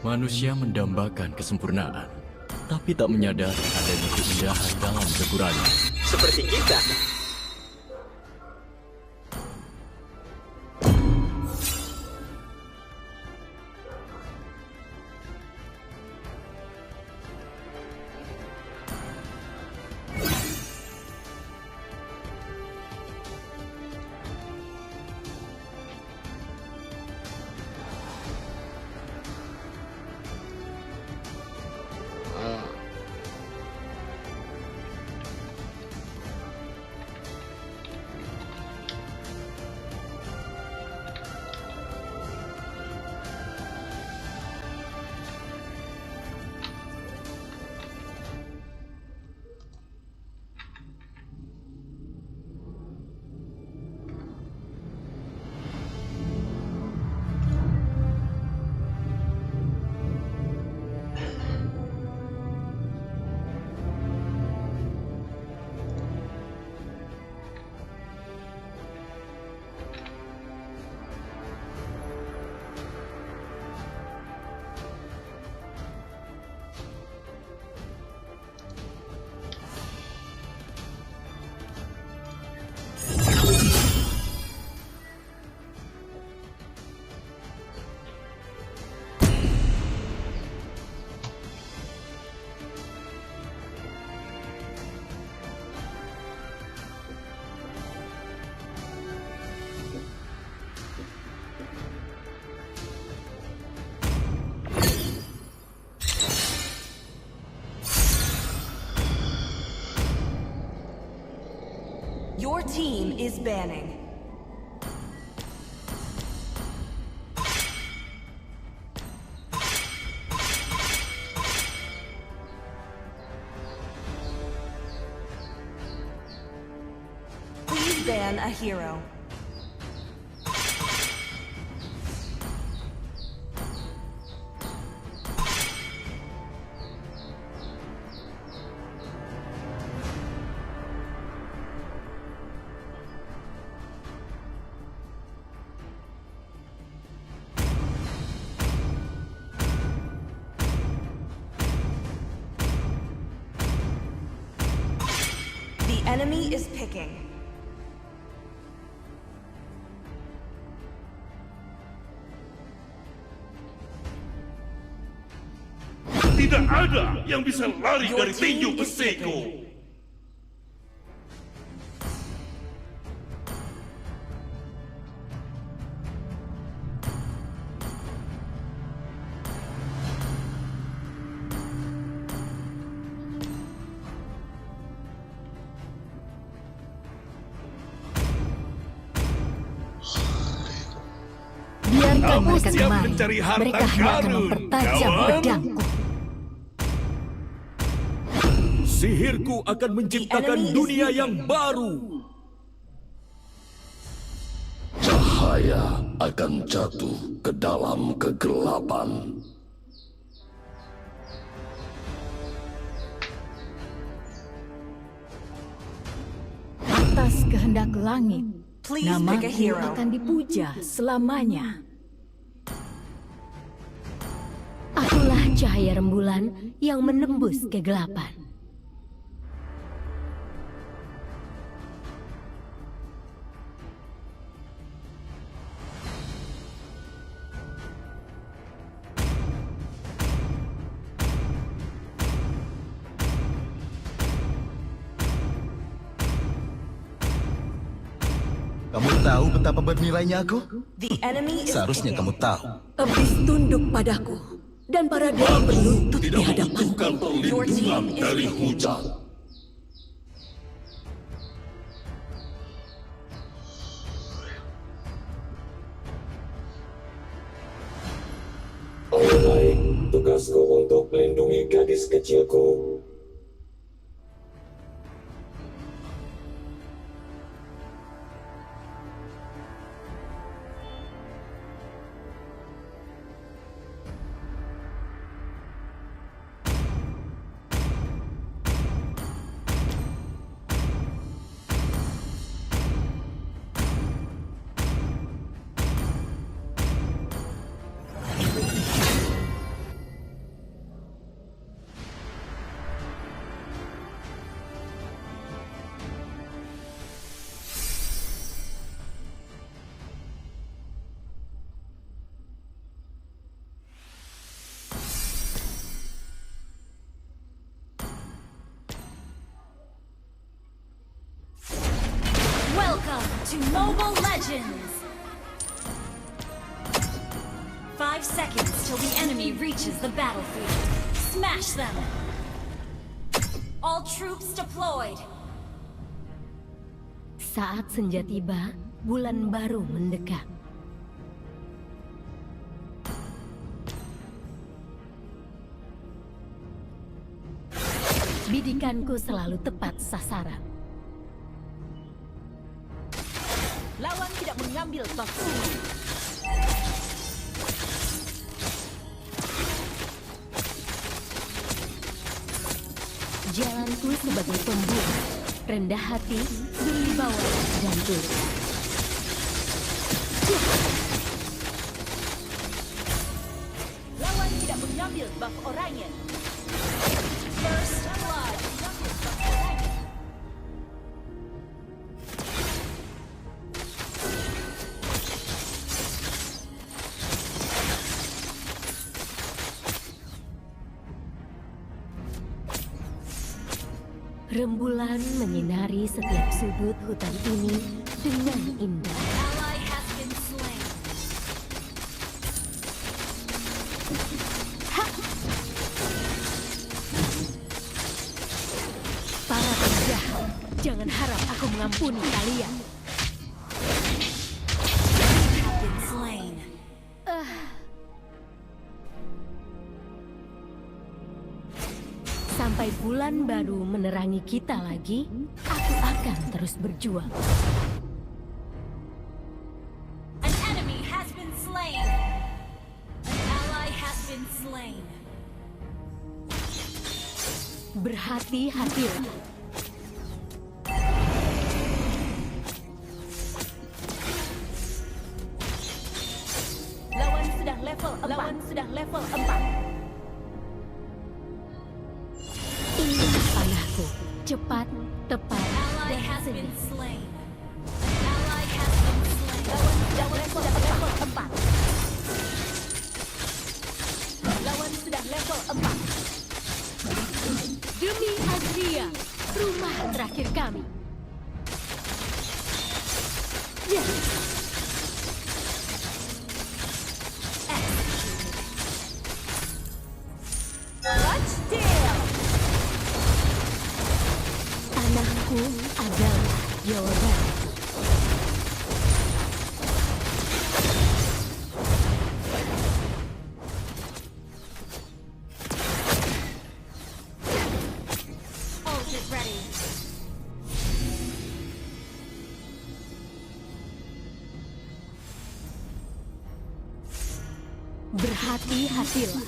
Manusia mendambakan kesempurnaan, tapi tak menyadari adanya keindahan dalam kekurangan. Seperti kita. Your team is banning. Please ban a hero. The enemy is picking. Tidak ada yang bisa lari dari tinju besiku. Biarkan Kamu mereka siap kemari. mencari harta Mereka hanya akan karun, mempertajam kawan. pedangku. Sihirku akan menciptakan dunia yang baru. Cahaya akan jatuh ke dalam kegelapan. Atas kehendak langit, Please pick a namaku hero. akan dipuja selamanya. Akulah cahaya rembulan yang menembus kegelapan. Kamu tahu betapa bernilainya aku? The enemy is Seharusnya picking. kamu tahu. Iblis tunduk padaku, dan para dewa berlutut di Tidak hadapanku. membutuhkan perlindungan dari hujan. Baik, tugasku untuk melindungi gadis kecilku. to Mobile Legends! 5 seconds till the enemy reaches the battlefield. Smash them! All troops deployed! Saat senja tiba, bulan baru mendekat. Bidikanku selalu tepat sasaran. Lawan tidak mengambil waktu. Jalanku sebagai pembunuh, rendah hati, berwibawa dan tulus. Lawan tidak mengambil buff oranye. First blood! Rembulan menyinari setiap sudut hutan ini dengan indah. Ally has been slain. Para penjahat, jangan harap aku mengampuni kalian. Have been slain. Sampai bulan baru menerangi kita lagi, aku akan terus berjuang. An enemy has been slain. An ally has been slain. Berhati-hatilah. Lawan sudah level 4. Lawan sudah level 4. Inilah panahku. Cepat, tepat, Ally dan has been sengit. slain. An ally has been slain. Lawan sudah level 4. Lawan sudah level 4. Demi Asia, rumah terakhir kami. Ya. Tanahku adalah Jawa Barat. Ult is ready. Berhati-hatilah.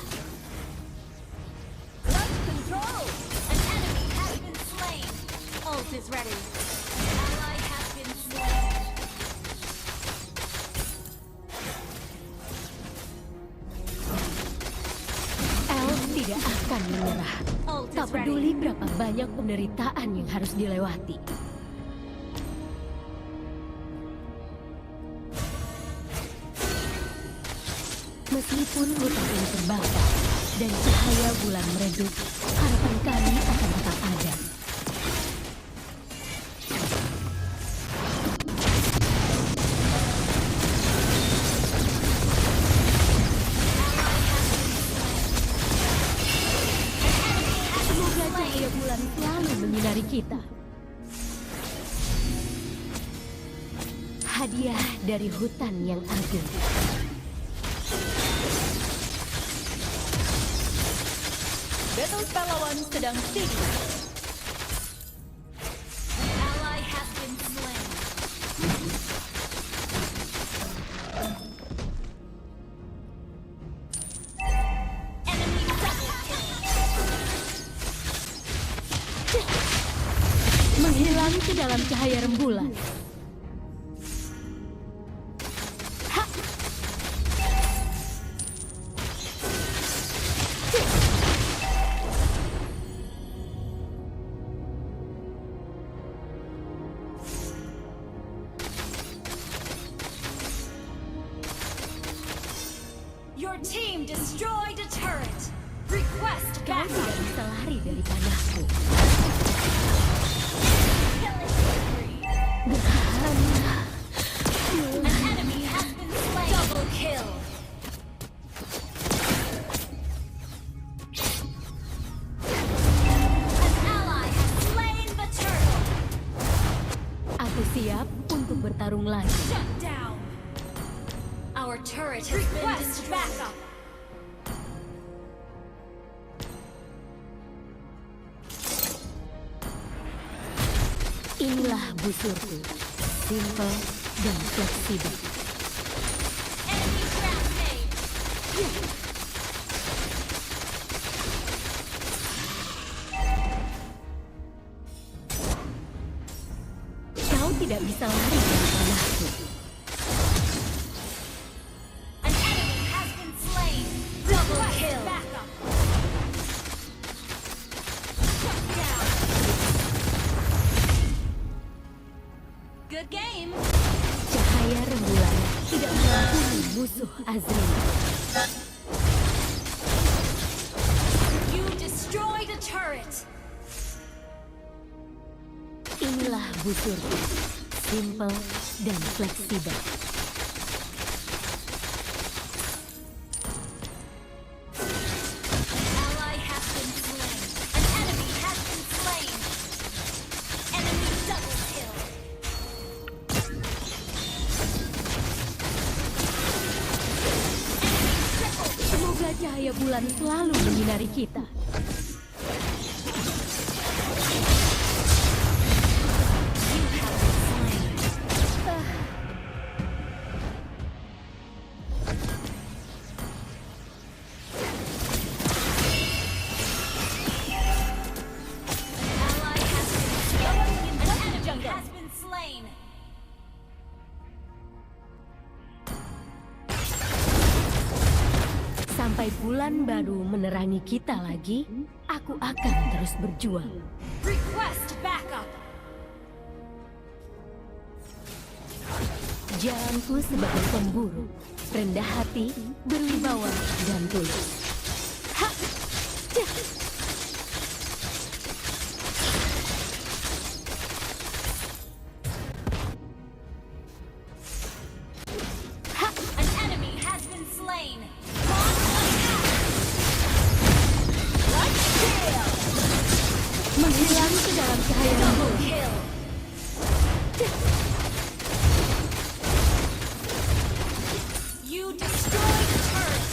Launch control. An enemy has been slain. Ult is ready. An ally has been slain. Elf tidak akan menyerah. Ult Tak is ready. peduli berapa banyak penderitaan yang harus dilewati. Meskipun hutan ini terbakar dan cahaya bulan meredup, harapan kami akan tetap ada. Semoga cahaya bulan selalu menyinari kita. Hadiah dari hutan yang agung. Battle spell lawan sedang tinggi. An ally has been slain. Enemy double kill. Menghilang ke dalam cahaya rembulan. Ha! Your team destroyed a turret. Request Kau backup. tidak bisa lari dari panahku. Killing spree. Bertahanlah. Aku siap untuk bertarung lagi. Shut down. Our turret has been destroyed. Inilah busurku, simple dan fleksibel. Enemy rampage. Kau tidak bisa lari dari panahku. An enemy has been slain. Double kill. Backup. Shut down. Good game. Cahaya rembulan tidak mengampuni musuh Azrin. You destroyed a turret. Inilah busurku, simple dan fleksibel. Ally has been slain. An enemy has been slain. Enemy double kill. Enemy triple kill. Semoga cahaya bulan selalu menyinari kita. You have been slain. Ally has been slain. An enemy has been slain. Sampai bulan baru menerangi kita lagi, aku akan terus berjuang. Request backup. Jalanku sebagai pemburu, rendah hati, berwibawa, dan tulus. Ha! Cah! An enemy has been slain. Launch attack. Menghilang ke dalam cahaya Double rembulan. kill. You destroyed the turret.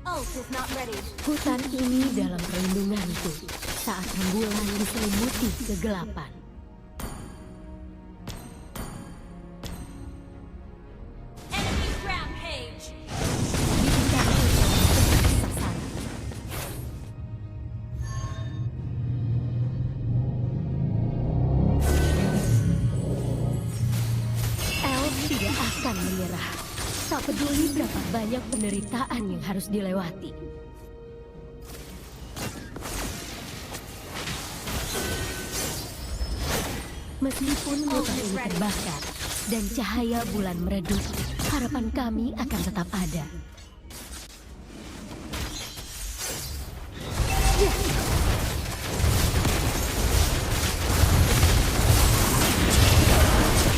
Ult is not ready. Hutan ini dalam perlindunganku saat rembulan diselimuti kegelapan. Enemy rampage. Bintangku telah sasaran. Elf tidak akan menyerah. Tak peduli berapa banyak penderitaan yang harus dilewati. Meskipun hutan ini terbakar dan cahaya bulan meredup, harapan kami akan tetap ada.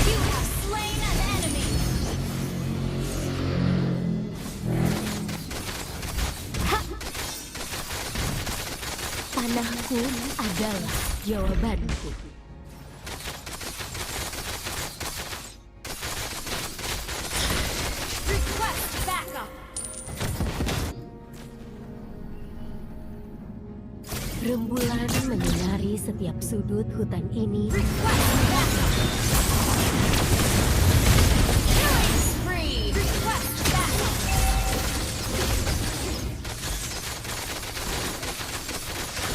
You have slain an enemy. Panahku adalah jawabanku. Request backup. Rembulan menyinari setiap sudut hutan ini. Request backup. Killing spree. Request backup.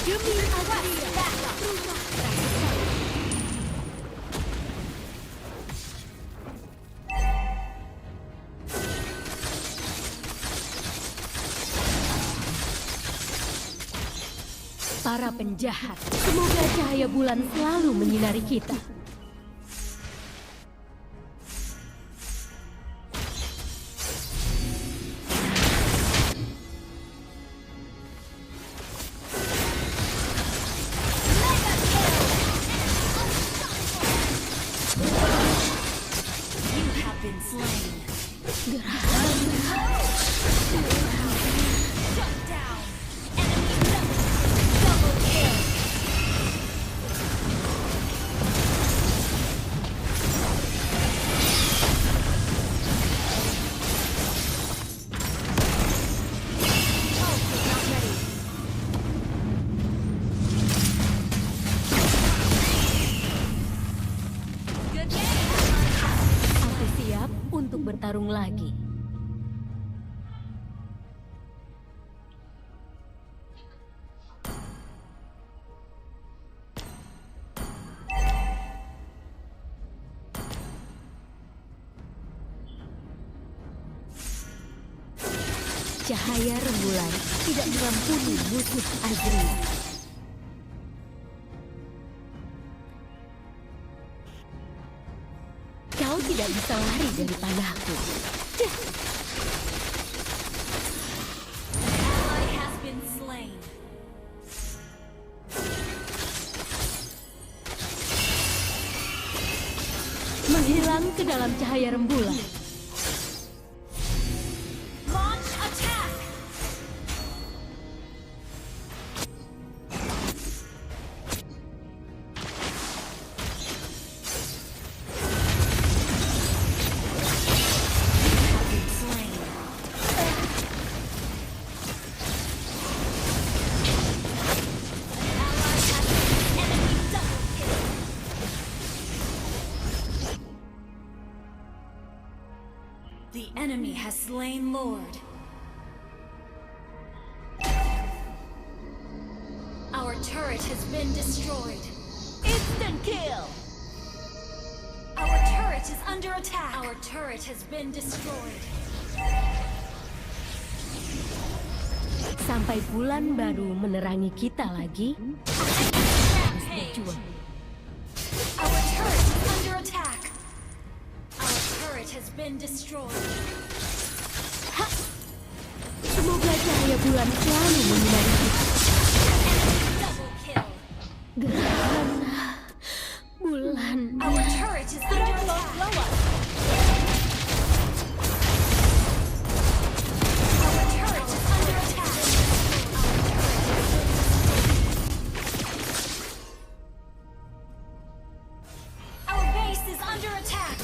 Demi Request backup. para penjahat, semoga cahaya bulan selalu menyinari kita. You have been slain. Gerhana bertarung lagi. Cahaya rembulan tidak mengampuni musuh Azri. Kau tidak bisa lari dari panahku. Ally has been slain. Menghilang ke dalam cahaya rembulan. Launch attack. The enemy has slain Lord. Our turret has been destroyed. Instant kill! Our turret is under attack. Our turret has been destroyed. Sampai bulan baru menerangi kita lagi. Harus berjuang. Our turret is under attack. Our turret has been destroyed. Ha! Semoga cahaya bulan selalu menyinari kita. Double kill. Gerhana bulan. Our turret is under attack. Our turret is under attack. Our base is under attack.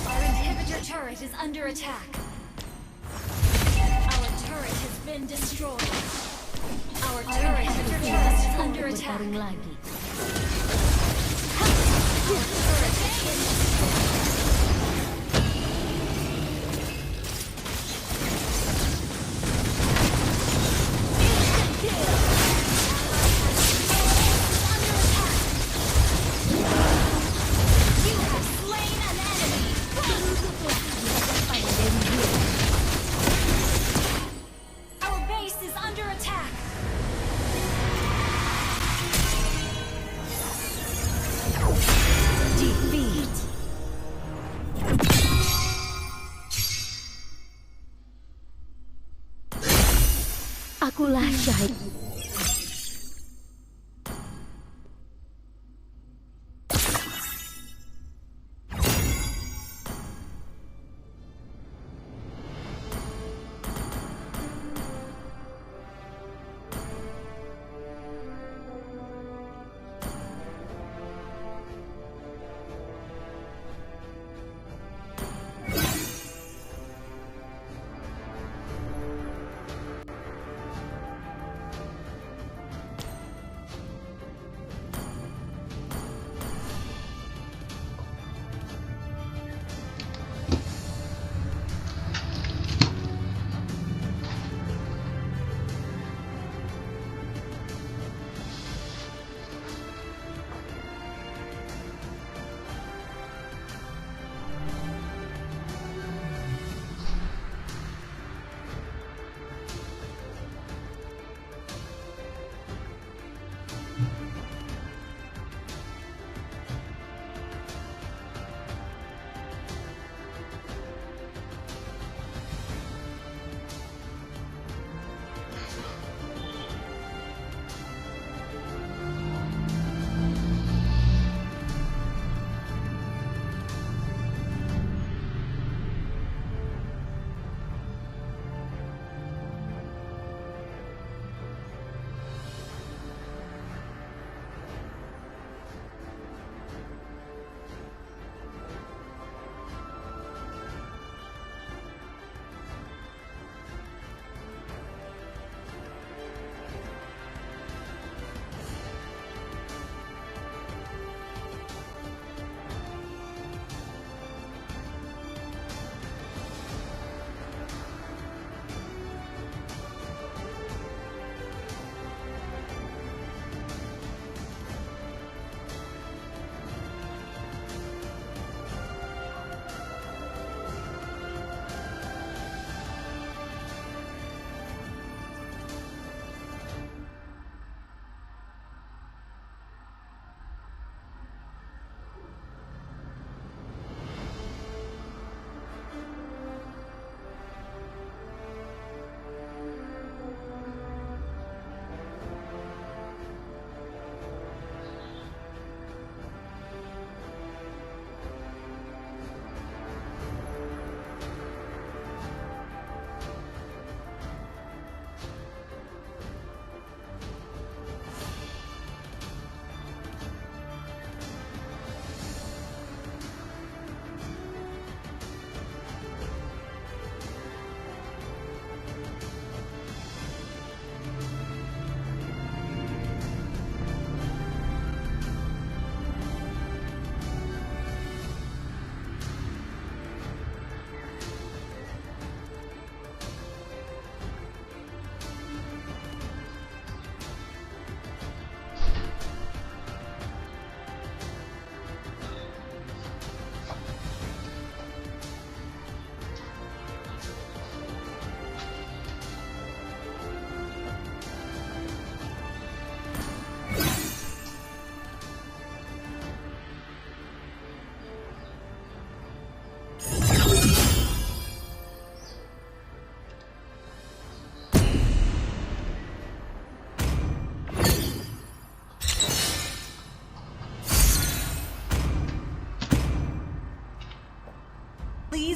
Our inhibitor turret is under attack. Our turret has been destroyed. Our turret is under attack. Bertarung lagi. Our turret has been destroyed. Instant kill. Under attack. You have slain an enemy. Our base is under attack. Defeat. Akulah syahid.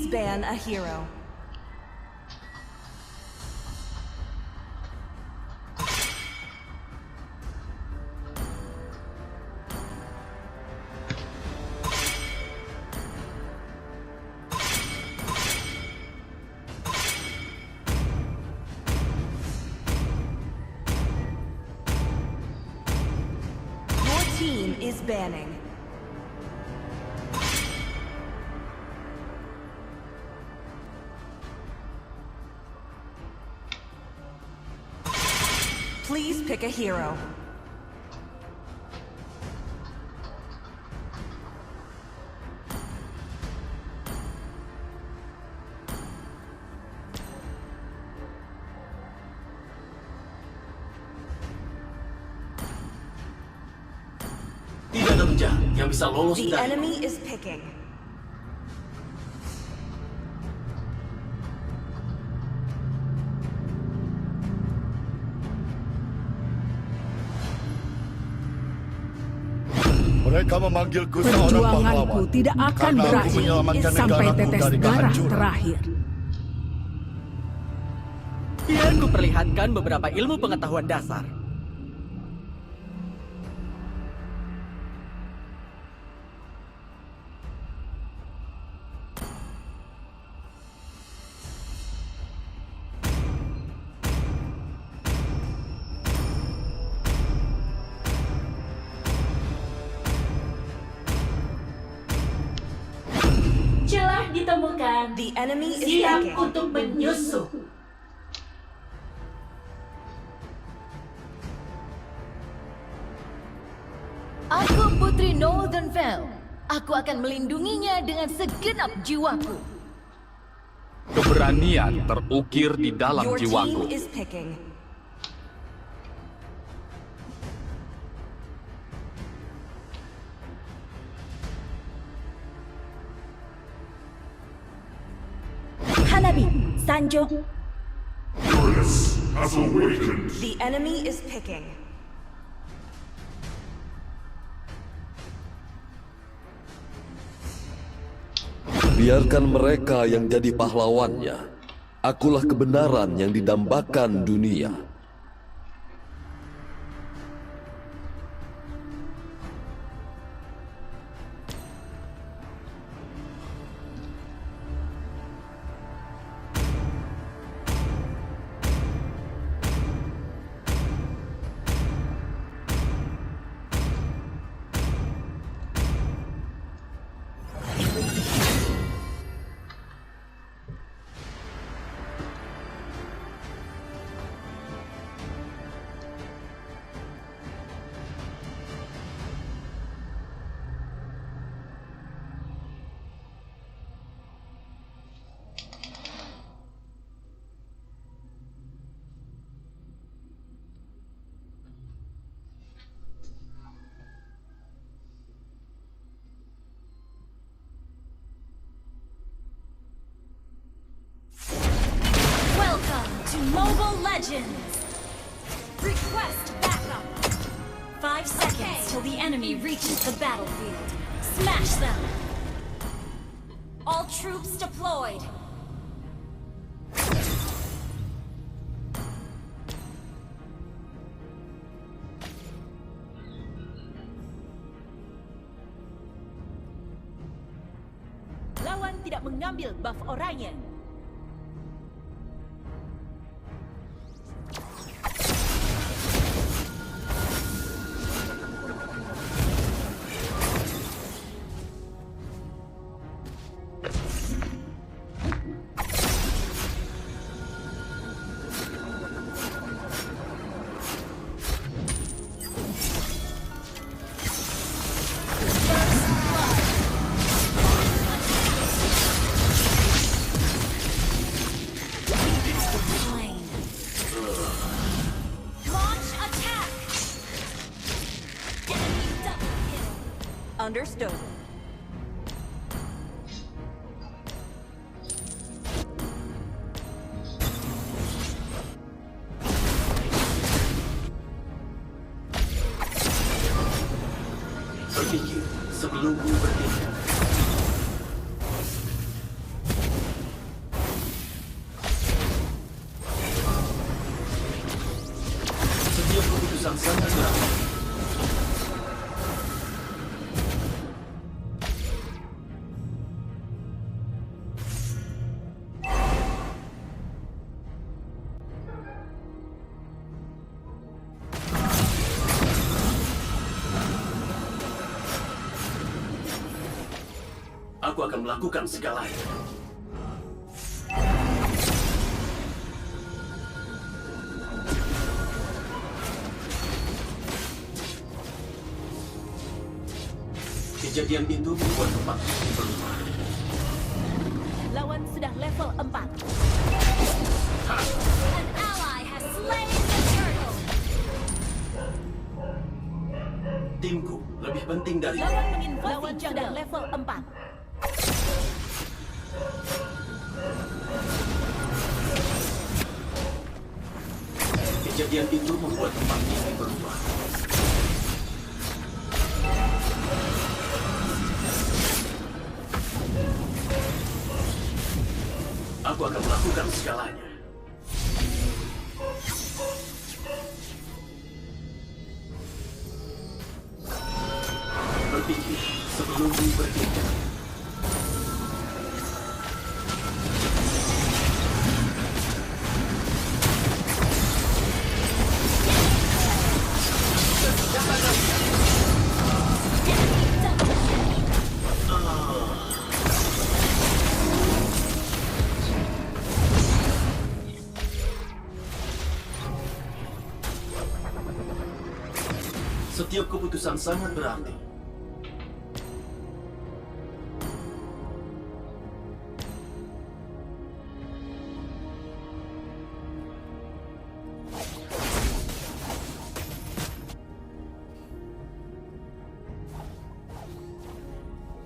ban a hero. Your team is banning. Please pick a hero. Tidak ada penjahat yang bisa lolos The dari. enemy is picking. Mereka memanggilku seorang Perjuanganku pahlawan tidak akan karena aku berakhir menyelamatkan sampai negaraku tetes dari darah kehancuran. terakhir. Biar ku perlihatkan beberapa ilmu pengetahuan dasar. Celah ditemukan. The enemy is Siap picking. untuk menyusup. Aku Putri Northern Vale. Aku akan melindunginya dengan segenap jiwaku. Keberanian terukir di dalam Your jiwaku. team is picking. Hanabi, Sanjo. Uranus has awakened. The enemy is picking. Biarkan mereka yang jadi pahlawannya. Akulah kebenaran yang didambakan dunia. Welcome to Mobile Legends! Request backup! 5 seconds till the enemy reaches the battlefield. Smash them! All troops deployed! Lawan tidak mengambil buff oranye. Launch attack! Enemy double kill! Understood. Berpikir sebelum ku bertindak. Aku akan melakukan segalanya. Kejadian itu membuat tempat ini berubah. Lawan sudah level 4. An ally has slain the turtle. Timku lebih penting dari Lawan menginvasi sudah level 4. Kejadian itu membuat tempat ini berubah. Aku akan melakukan segalanya. Berpikir sebelum bertindak. Setiap keputusan sangat berarti.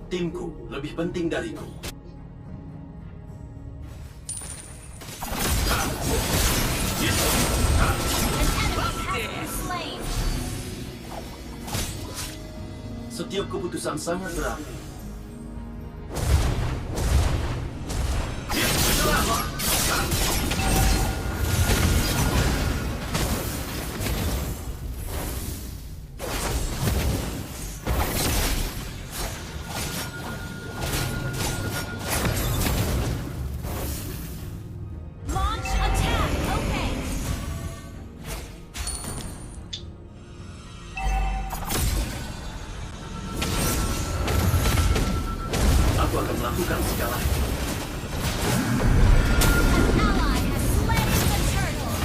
Timku lebih penting dariku. Slain. Setiap keputusan sangat berarti. Launch attack. Okay. Aku akan melakukan segalanya. An ally has slain the turtle.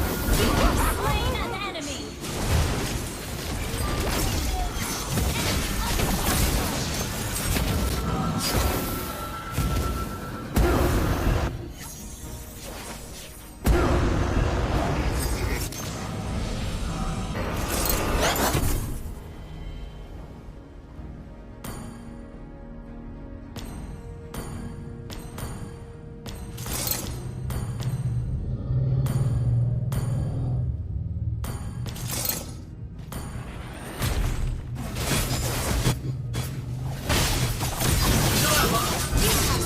Slain an enemy.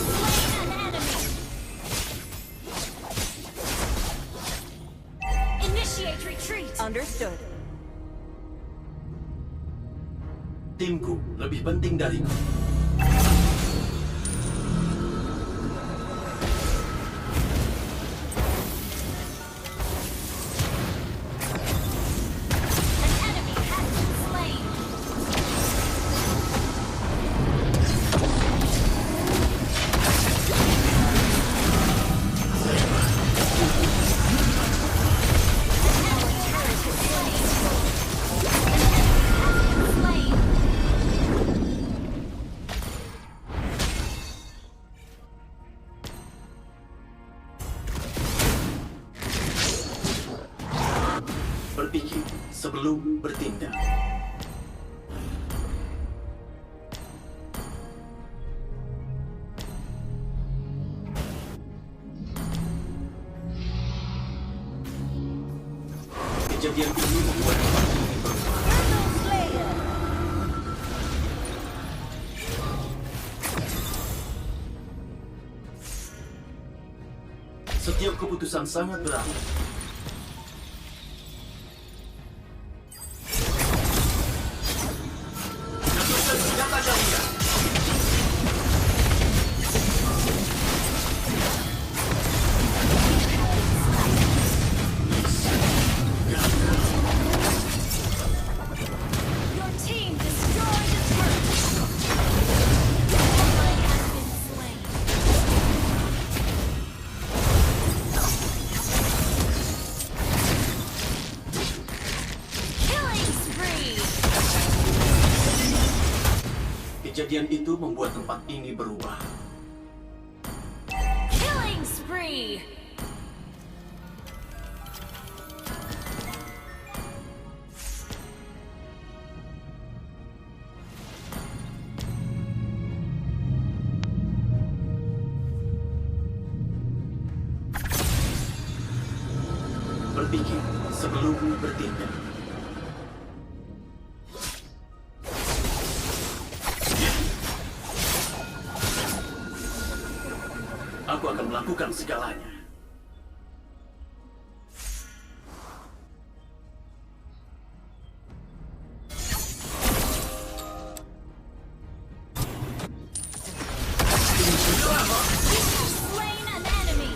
Slain an enemy. Initiate retreat. Understood. Timku lebih penting dariku. An enemy has been slain. Our turret is slain. An enemy has been slain. Berpikir sebelum bertindak. Kejadian itu membuat tempat ini berubah. Setiap keputusan sangat berarti. Kejadian itu membuat tempat ini berubah. Killing spree! Berpikir sebelum bertindak. Aku akan melakukan segalanya. Slain an enemy!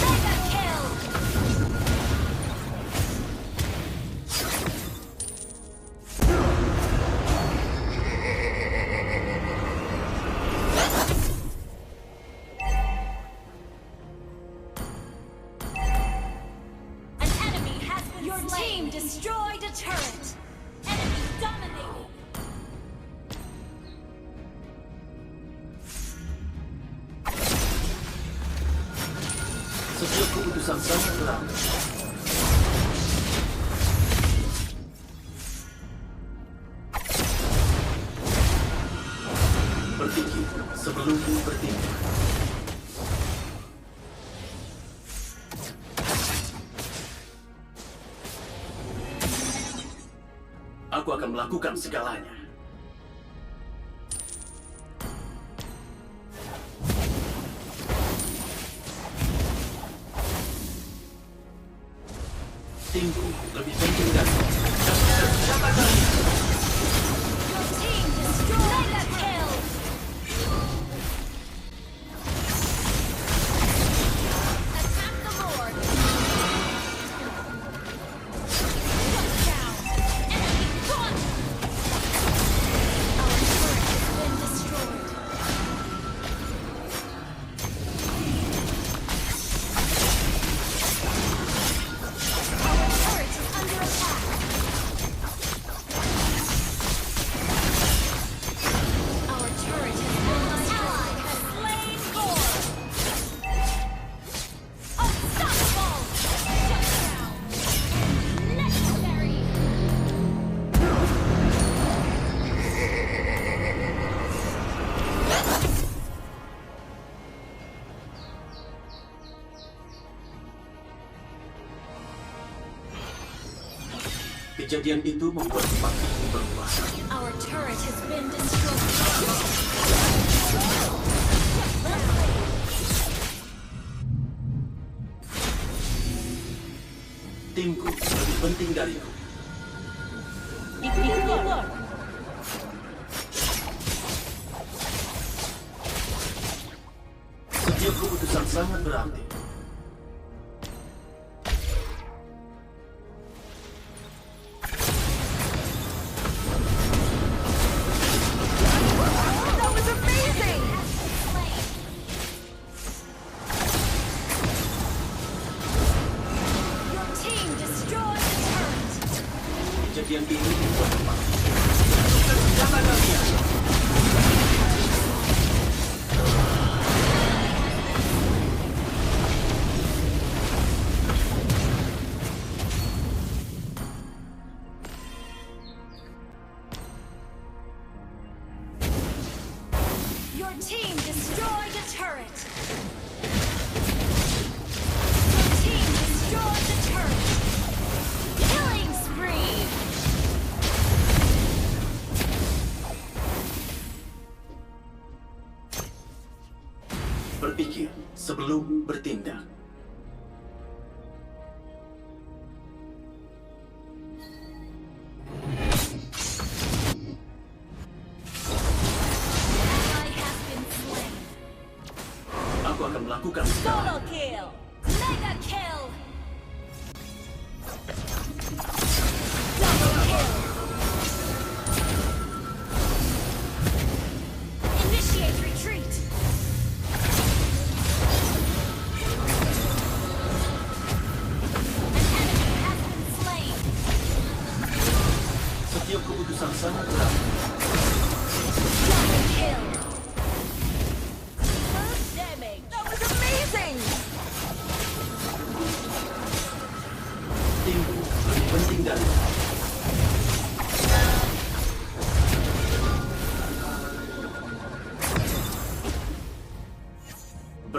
Mega kill! An enemy has been Your team destroyed a turret! Enemy dominated! Setiap keputusan sangat berat. Berpikir sebelum bertindak. Aku akan melakukan segalanya. Timku lebih penting dari Your team destroyed Mega kill! Attack the Lord! Shut down! Enemy gone! Our turret has been destroyed. Our turret is under attack. Our turret has been destroyed. Has slain Gore. Unstoppable! Shut down! Legendary! kejadian itu membuat tempat ini berubah. Our turret has been destroyed. Timku lebih penting dariku. Setiap keputusan sangat berarti. That was amazing! Your team destroyed the turret. Kejadian ini membuat tempat Your team destroyed a turret. Your team destroyed the turret. Killing spree. berpikir sebelum bertindak. Ally has been slain. Aku akan melakukan Solo kill. Mega kill. Double kill. Initiate retreat. An enemy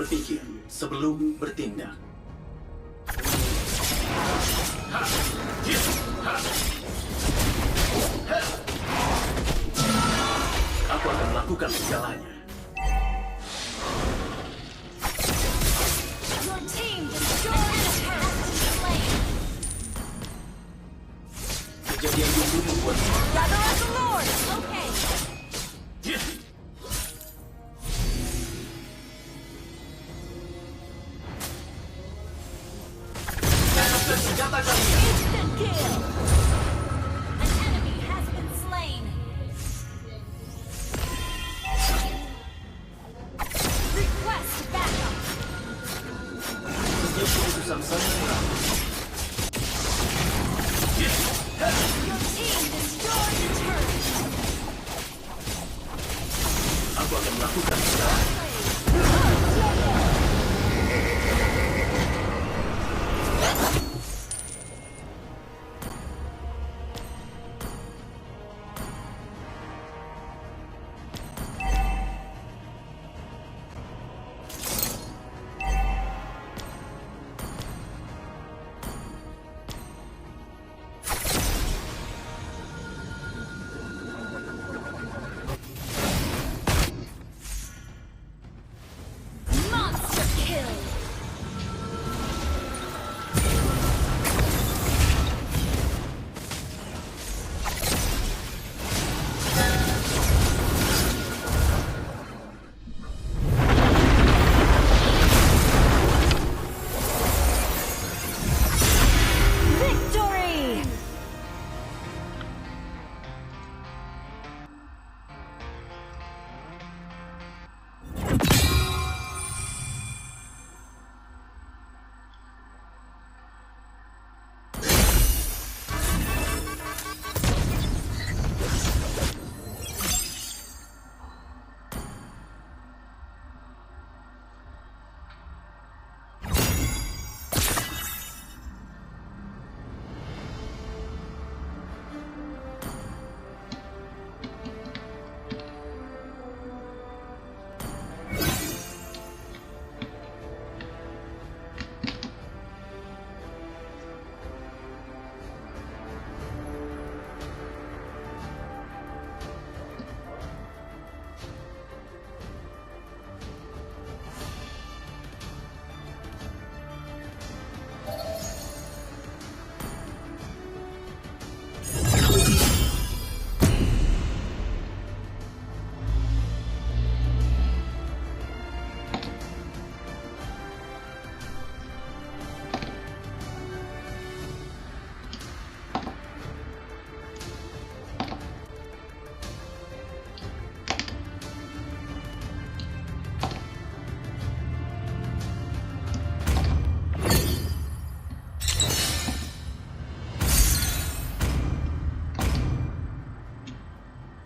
berpikir sebelum bertindak. Aku akan melakukan segalanya. Your team destroyed an enemy. Kejadian itu membuat Gather as a lord. Okay. senjata kalian. Instant kill. An enemy has been slain. Request backup. Setiap keputusan saya Your team destroyed the turret. aku akan melakukan segalanya. Monster kill. Victory!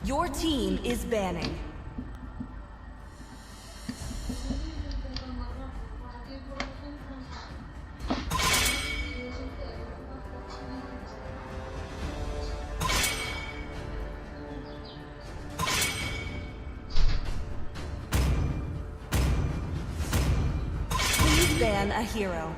Your team is banning. Please ban a hero.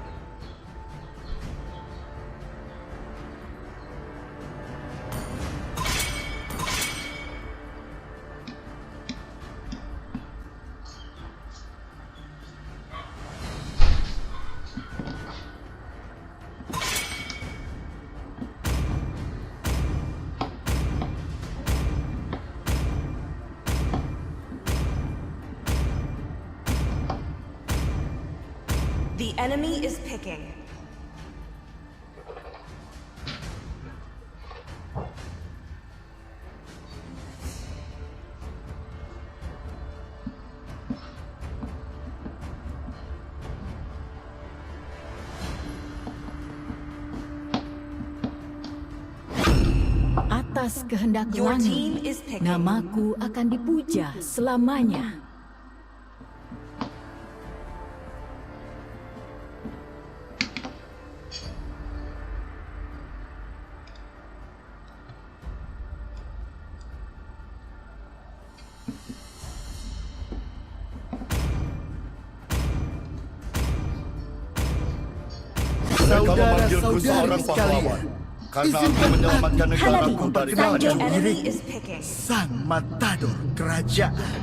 The enemy is picking. Atas kehendak Your langit, team is picking. namaku akan dipuja selamanya. Saudara-saudari sekalian, karena aku menyelamatkan negaraku dari The enemy is picking. sang matador kerajaan.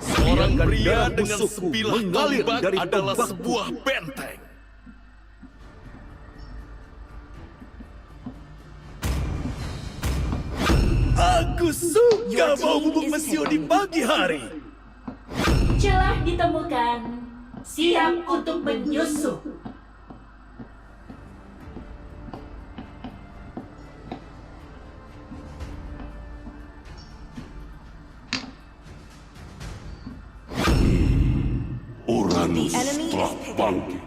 Seorang pria darah dengan musuhku sebilah mengalir tombak dari adalah tombakku. sebuah benteng. Aku suka bau bubuk mesio di pagi hari. Celah ditemukan. Siap untuk menyusup. Uranus The enemy telah is picking. bangkit.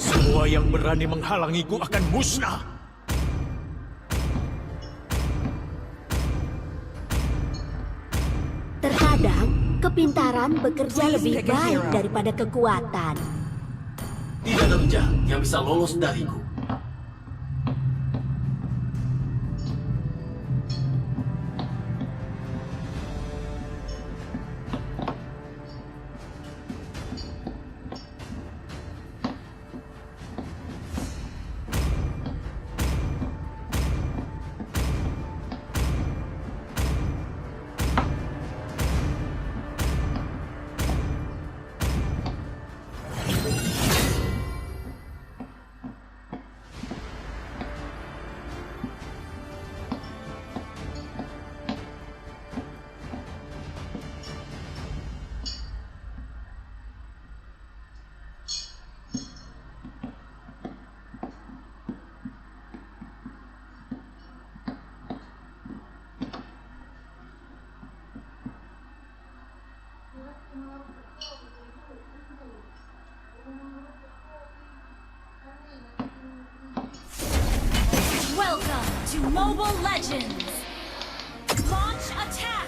Semua yang berani menghalangiku akan musnah. Terkadang, kepintaran bekerja Please lebih pick a baik hero. daripada kekuatan. Tidak ada penjahat yang bisa lolos dariku. Welcome to Mobile Legends! Launch attack!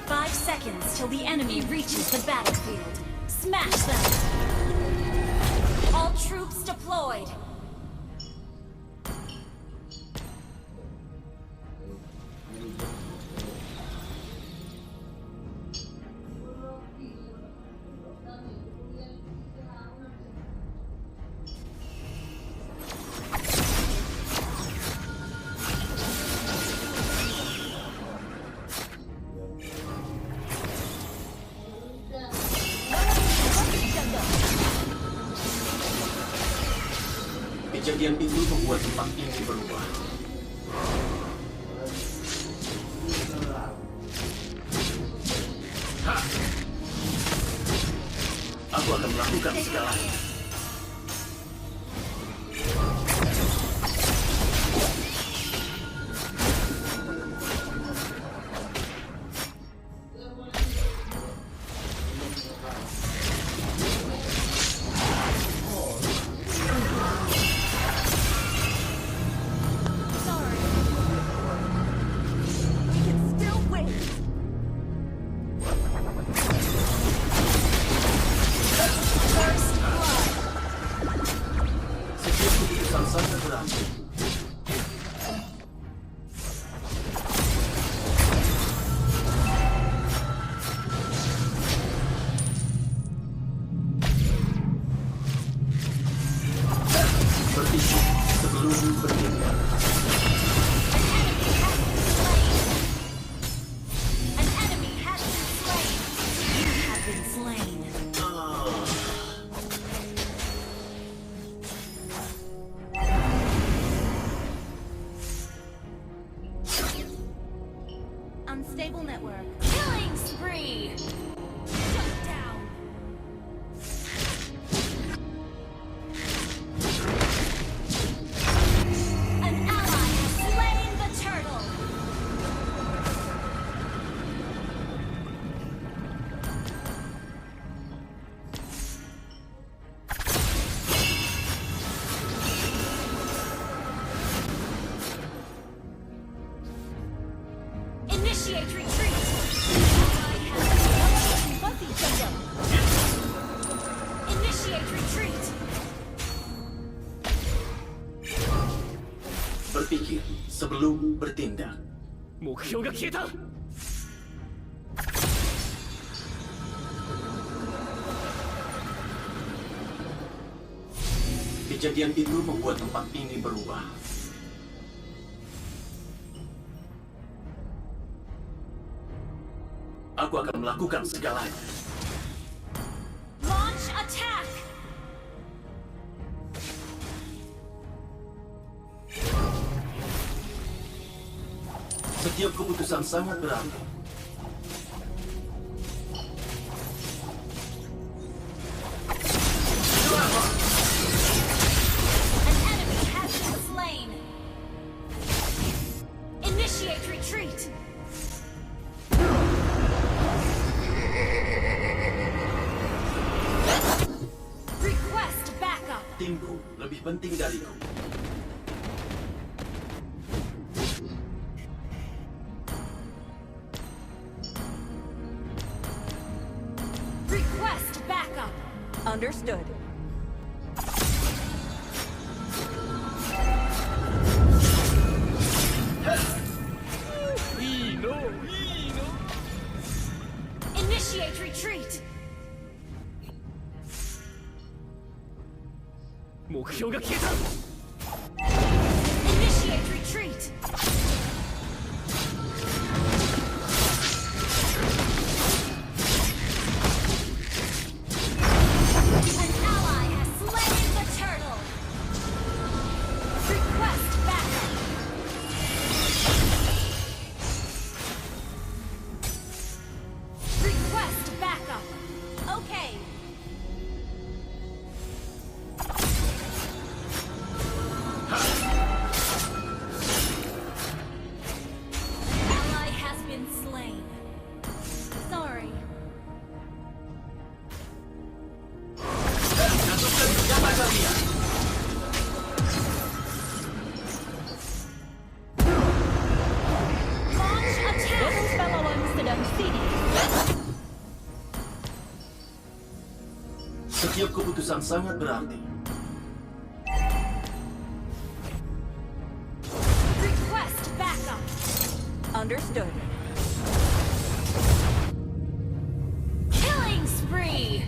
5 seconds till the enemy reaches the battlefield. Smash them! All troops deployed! Kejadian itu membuat tempat ini berubah. Ha! Aku akan melakukan segalanya. Bertisu sebelum bertindak. An enemy has been slain! You have been slain. Unstable network. Killing spree! Shut down! An ally has slain the turtle! Initiate retreat! Berpikir sebelum bertindak. 目標が消えた。 Kejadian itu membuat tempat ini berubah. Aku akan melakukan segalanya. Launch attack! Setiap keputusan sangat berarti. An enemy has been slain. Initiate retreat. Request backup. Timku lebih penting dariku. Request backup. Understood. Initiate retreat. 目標が消えた。 Initiate retreat. An ally has slain the turtle. Request backup. Request backup. Okay. Ally has been slain. Sorry. Jatuhkan senjata kalian. Launch attack. Bonus pahlawan sedang sini. Setiap keputusan sangat berarti. Request backup. Understood. Killing spree.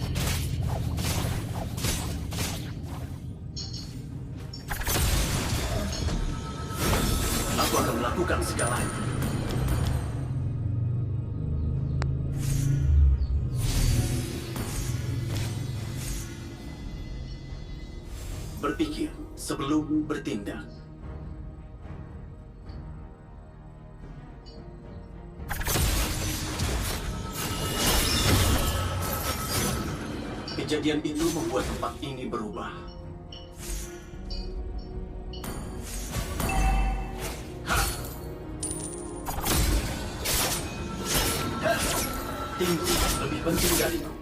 Aku akan melakukan segalanya. Berpikir sebelum bertindak. Kejadian itu membuat tempat ini berubah. Timku lebih penting dariku.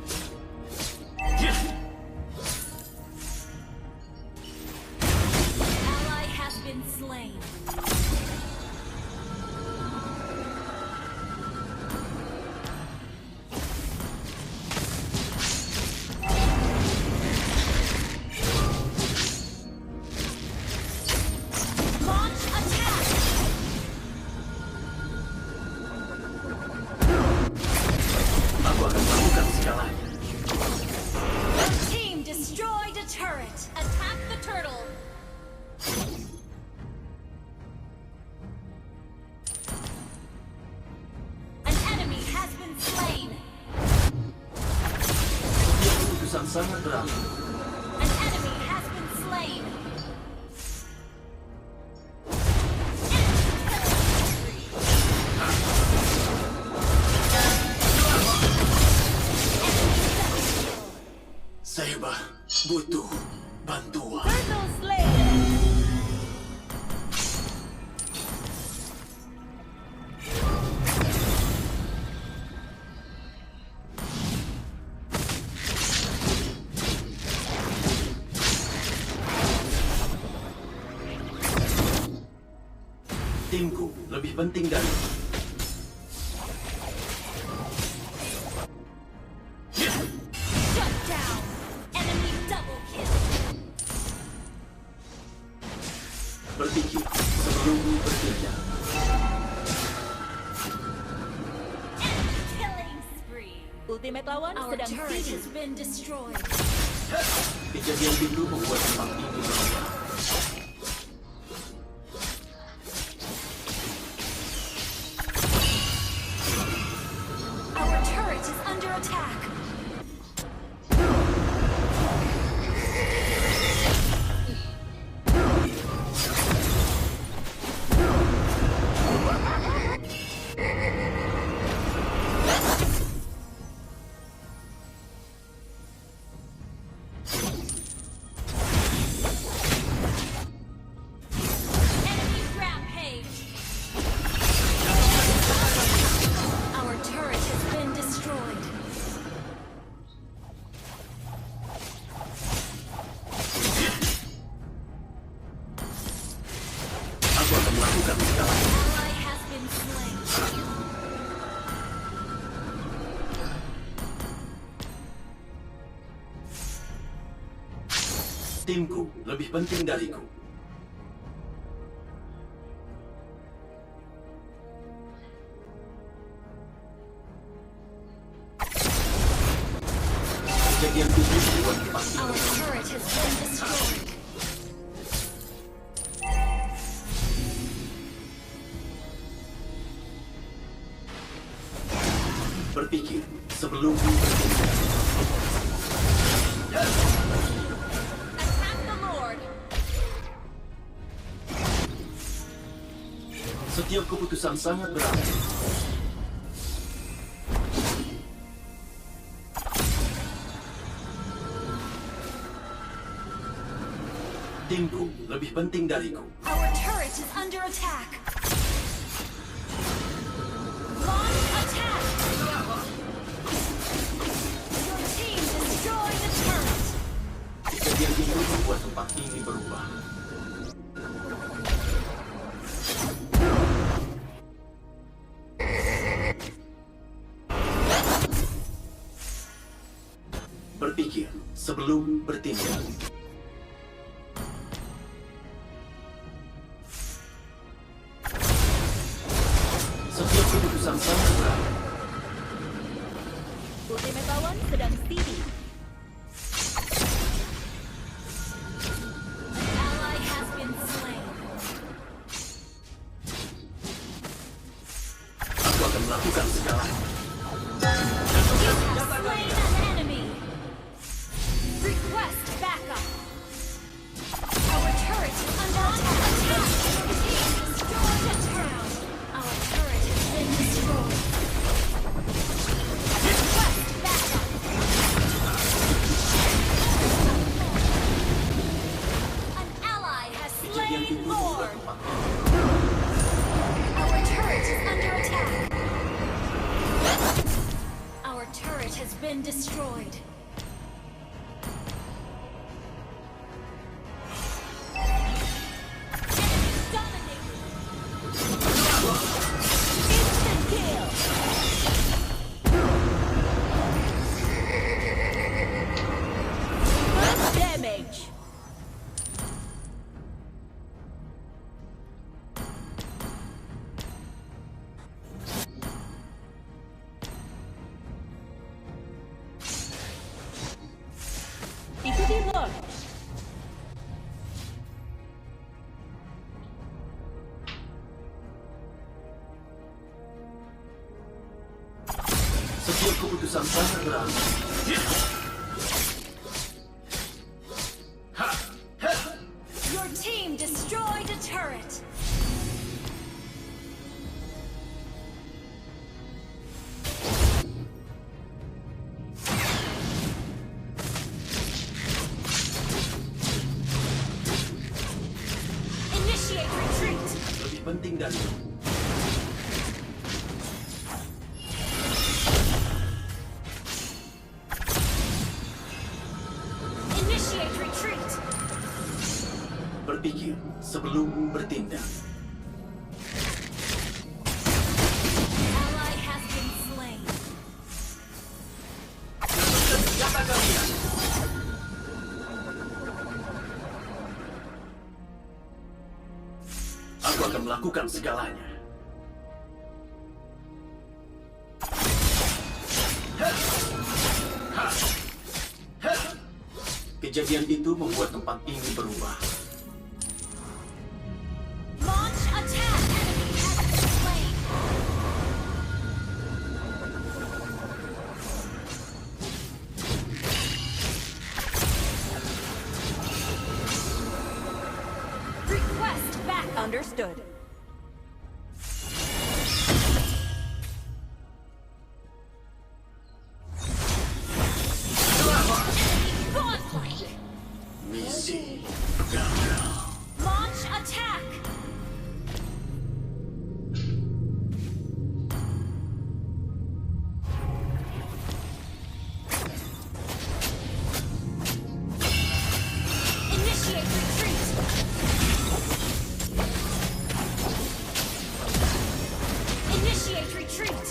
Ally has been slain. Launch attack. Aku akan melakukan segalanya. The team destroyed a turret. Attack the turtle. An enemy has been slain. Setiap keputusan sangat berarti. An enemy has been slain. Seba butuh bantuan. Turtle slain. Timku lebih penting dariku. Shut down. Enemy double kill. Berpikir Berpikir sebelum bertindak. Killing spree. Ultimate lawan Our sedang turret siege. has been destroyed. Kejadian itu membuat tempat ini berubah. Our turret is under attack. Enemy rampage. Our turret has been destroyed. Aku akan melakukan segalanya. Ally has been slain. Timku lebih penting dariku. Kejadian itu membuat tempat ini Our berubah. turret has been destroyed. Berpikir sebelum bertindak. Attack the Lord. Setiap keputusan sangat berarti. Timku lebih penting dariku. Our turret is under attack. Launch attack. Your team destroyed the turret. Kejadian itu membuat tempat ini berubah. Berpikir sebelum bertindak. Setiap keputusan sangat berarti. Ultimate lawan sedang siege. Ally has been slain. Aku akan melakukan segalanya. You have slain an enemy. Request backup. Our turret is under attack. Your team destroyed the turret. Our turret has been destroyed. Request backup. An ally has Kejadian itu slain membuat Lord. tempat Our turret is under attack. Our turret has been destroyed. Enemy dominated. Instant kill. First damage. Ikuti Lord. Setiap keputusan sangat berarti. Your team destroyed a turret. Initiate retreat. Lebih penting dariku. Initiate retreat. Berpikir sebelum bertindak. Ally has been slain. Senjata kalian. Aku akan melakukan segalanya. Kejadian itu membuat tempat ini berubah. Launch attack! Enemy has been slain! Request back. Understood. Godlike! Misi gagal. Launch attack! Initiate retreat! Initiate retreat!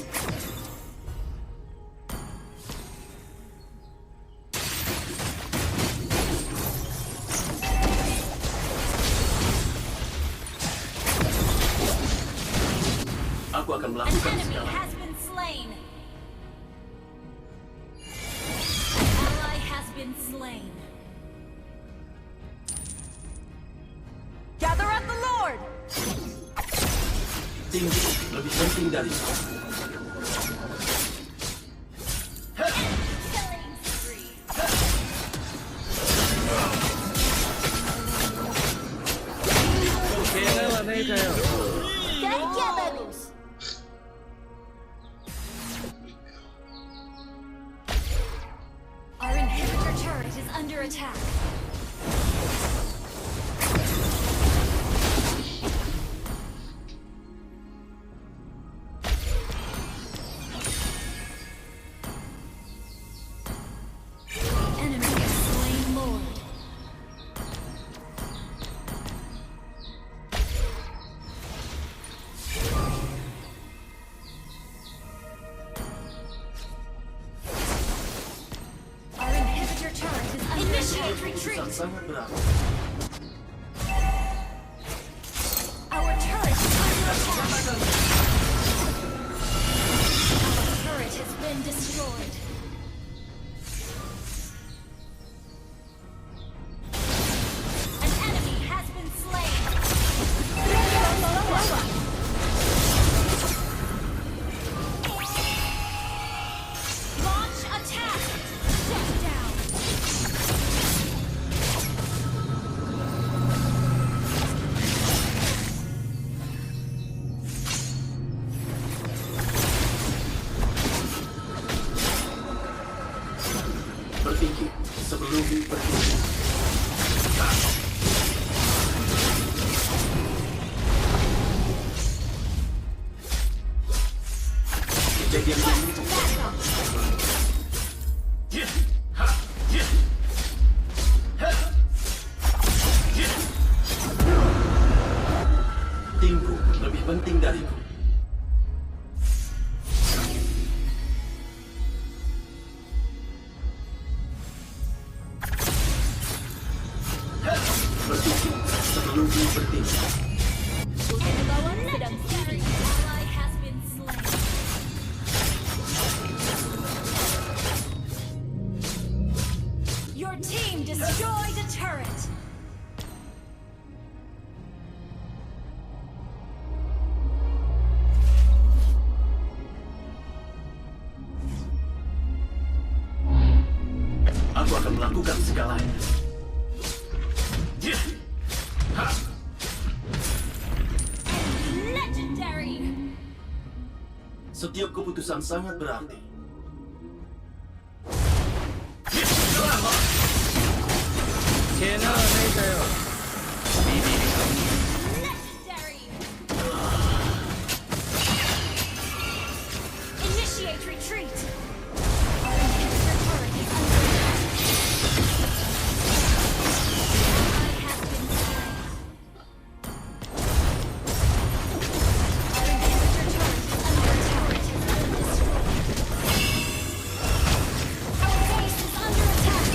Aku akan An melakukan enemy segalanya. has been slain! An ally has been slain. Gather at the Lord! Tinggi lebih penting dari itu. Killing spree. Kerja bagus! Our inhibitor turret is under attack. Enemy has slain Lord. Our inhibitor turret is under Initiate retreat! Keputusan sangat berat. Our turret is under attack! Our turret has been destroyed. An enemy has been slain. Launch attack! Shut down! Berpikir sebelum berpikir. Kejadian ini timku lebih penting dariku. Berpikir sebelum bertindak. Lawan sedang siri. Ally has been slain. Your team destroyed a turret. Aku akan melakukan segalanya. Legendary. Setiap keputusan sangat berarti. Legendary. Initiate retreat. Our inhibitor turret is under attack. Ally has been slain. Our inhibitor turret is under attack. Our base is under attack.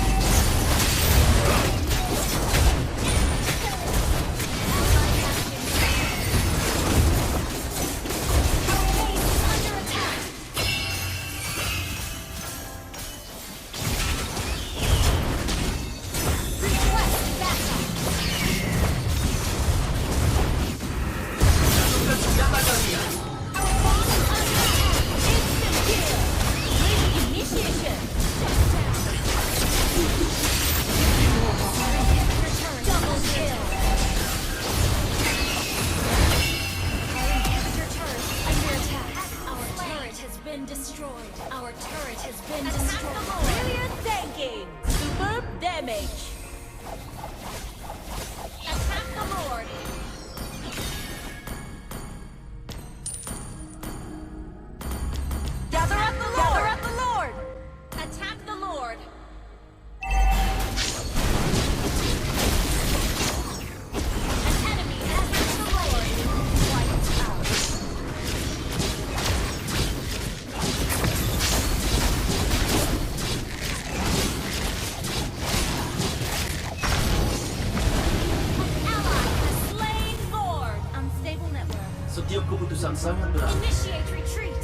destroyed. Our turret has been destroyed. Brilliant tanking. Superb damage. Attack the Lord. Gather up the Lord. Gather up the Lord. Attack the Lord. An enemy has reached the Lord. Wiped out. An ally has slain Lord. Unstable network. Setiap keputusan sangat berat. Initiate retreat.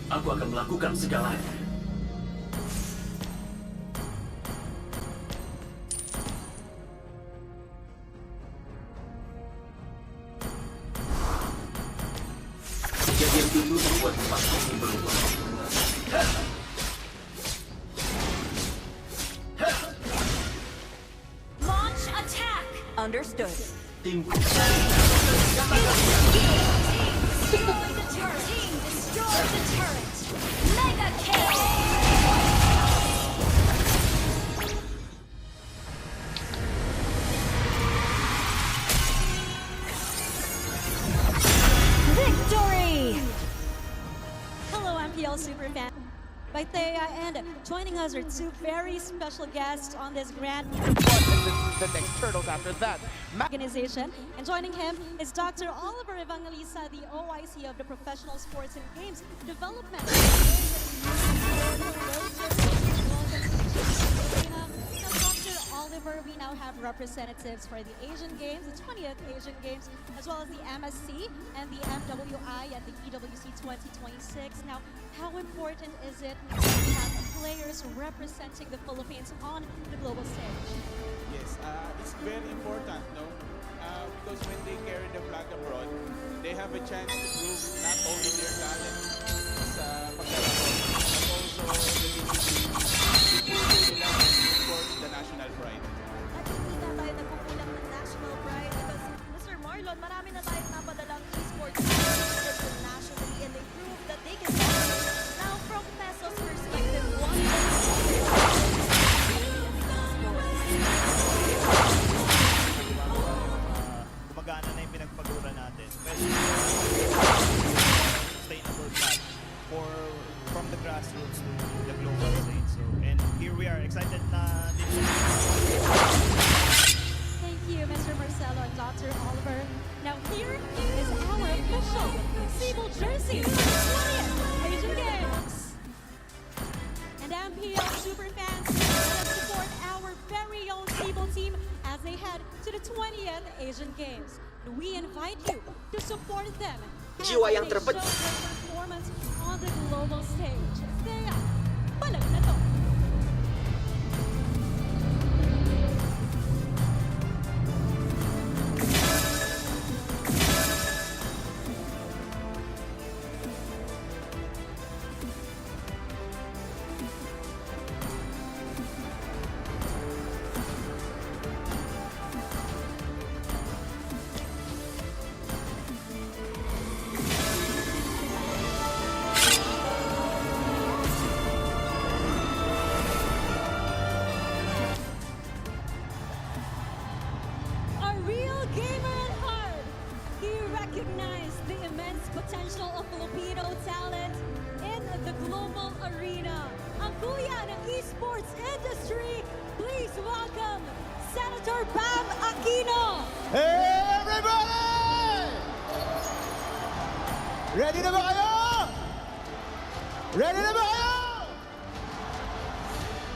Aku akan melakukan segalanya. Kejadian itu membuat tempat ini berubah. Launch attack. Understood. Timku. Destroy the turret. Team, destroy the turret. Mega kill. Victory! Hello, MPL Superfan. By Thea, and joining us are two very special guests on this grand the next turtles after that. organization. And joining him is Dr. Oliver Evangelista, the OIC of the Professional Sports and Games Development. Dr. Oliver, we now have representatives for the Asian Games, the 20th Asian Games, as well as the MSC and the MWI at the EWC 2026. Now, how important is it to have players representing the Philippines on the global stage? Yes, it's very important, no? Because when they carry the flag abroad, they have a chance to prove not only their talent sa paglalaro, but also the discipline nila, and of course, the national pride. At hindi na tayo nagkukulang ng national pride because Mr. Marlon, marami na tayong napadalang esports internationally and they prove that they can dominate. Now, from Peso's perspective, what gumagana na yung pinagpagura natin. Sustainable path from the grassroots to the global stage. So, and here we are, excited na din. Thank you, Mr. Marcelo and Dr. Oliver. Now here is our official Sable jersey for the 20th Asian Games. And MPL Superfans, let's support our very own Sable team as they head to the 20th Asian Games. And we invite you to support them as Jiwa they yang show their performance on the global stage. Kaya, palag na to. Potential of Filipino talent in the global arena. Ang kuya ng esports industry, please welcome Senator Bam Aquino. Hey everybody! Ready na ba kayo? Ready na ba kayo?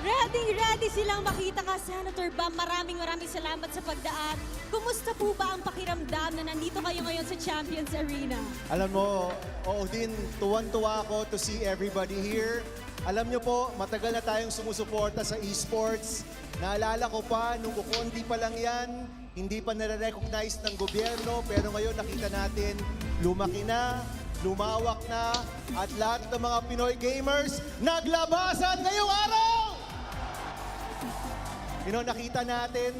Ready silang makita ka, Senator Bam. Maraming salamat sa pagdaan. Kumusta po ba ang pakiramdam na nandito kayo ngayon sa Champions Arena? Alam mo, oo din, tuwan-tuwa ako to see everybody here. Alam nyo po, matagal na tayong sumusuporta sa esports. Naalala ko pa, nung kukundi pa lang yan, hindi pa nare-recognize ng gobyerno, pero ngayon nakita natin, lumaki na, lumawak na, at lahat ng mga Pinoy gamers naglabasan ngayong araw! Nakita natin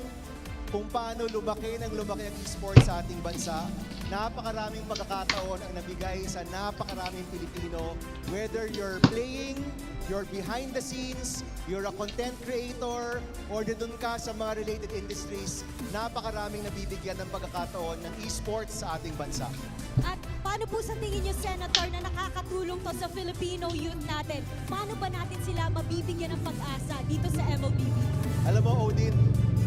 kung paano lumaki ang esports sa ating bansa. Napakaraming pagkakataon ang nabigay sa napakaraming Pilipino. Whether you're playing, you're behind the scenes, you're a content creator, or doon ka sa mga related industries, napakaraming nabibigyan ng pagkakataon ng esports sa ating bansa. At paano po sa tingin niyo, Senator, na nakakatulong to sa Filipino youth natin? Paano ba natin sila mabibigyan ng pag-asa dito sa MLBB? Alam mo, Odin,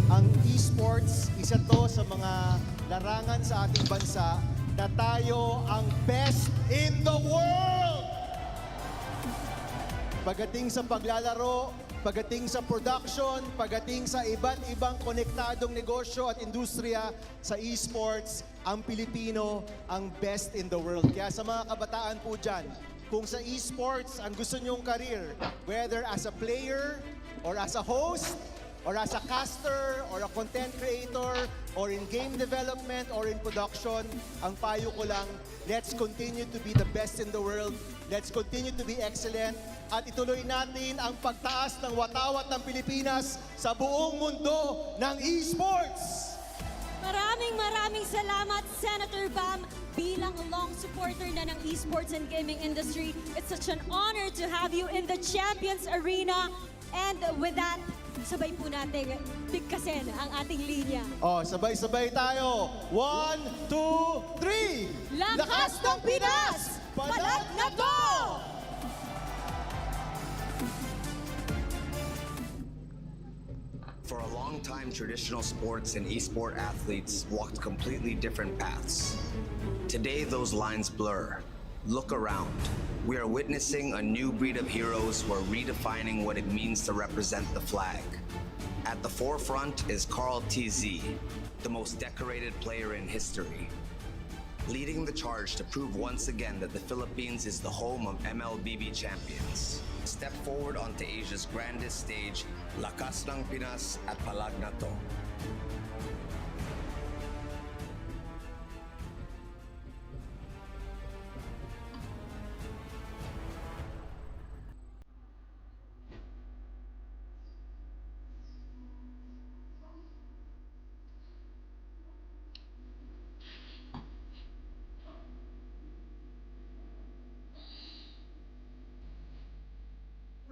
ang esports, isa to sa mga larangan sa ating bansa na tayo ang best in the world! Pagdating sa paglalaro, pagdating sa production, pagdating sa iba't ibang konektadong negosyo at industriya sa esports, ang Pilipino ang best in the world. Kaya sa mga kabataan po dyan, kung sa esports ang gusto nyong career, whether as a player, or as a host, or as a caster, or a content creator, or in game development, or in production, ang payo ko lang, let's continue to be the best in the world. Let's continue to be excellent. At ituloy natin ang pagtaas ng watawat ng Pilipinas sa buong mundo ng esports! Maraming salamat, Senator Bam. Bilang long supporter na ng esports and gaming industry, it's such an honor to have you in the Champions Arena. And with that, sabay po natin bigkasin ang ating linya. Sabay-sabay tayo. 1, 2, 3! Lakas ng Pinas! Palag na to! For a long time, traditional sports and esport athletes walked completely different paths. Today, those lines blur. Look around. We are witnessing a new breed of heroes who are redefining what it means to represent the flag. At the forefront is Carl TZ, the most decorated player in history, leading the charge to prove once again that the Philippines is the home of MLBB champions. Step forward onto Asia's grandest stage, Lakas ng Pinas at Palag na to.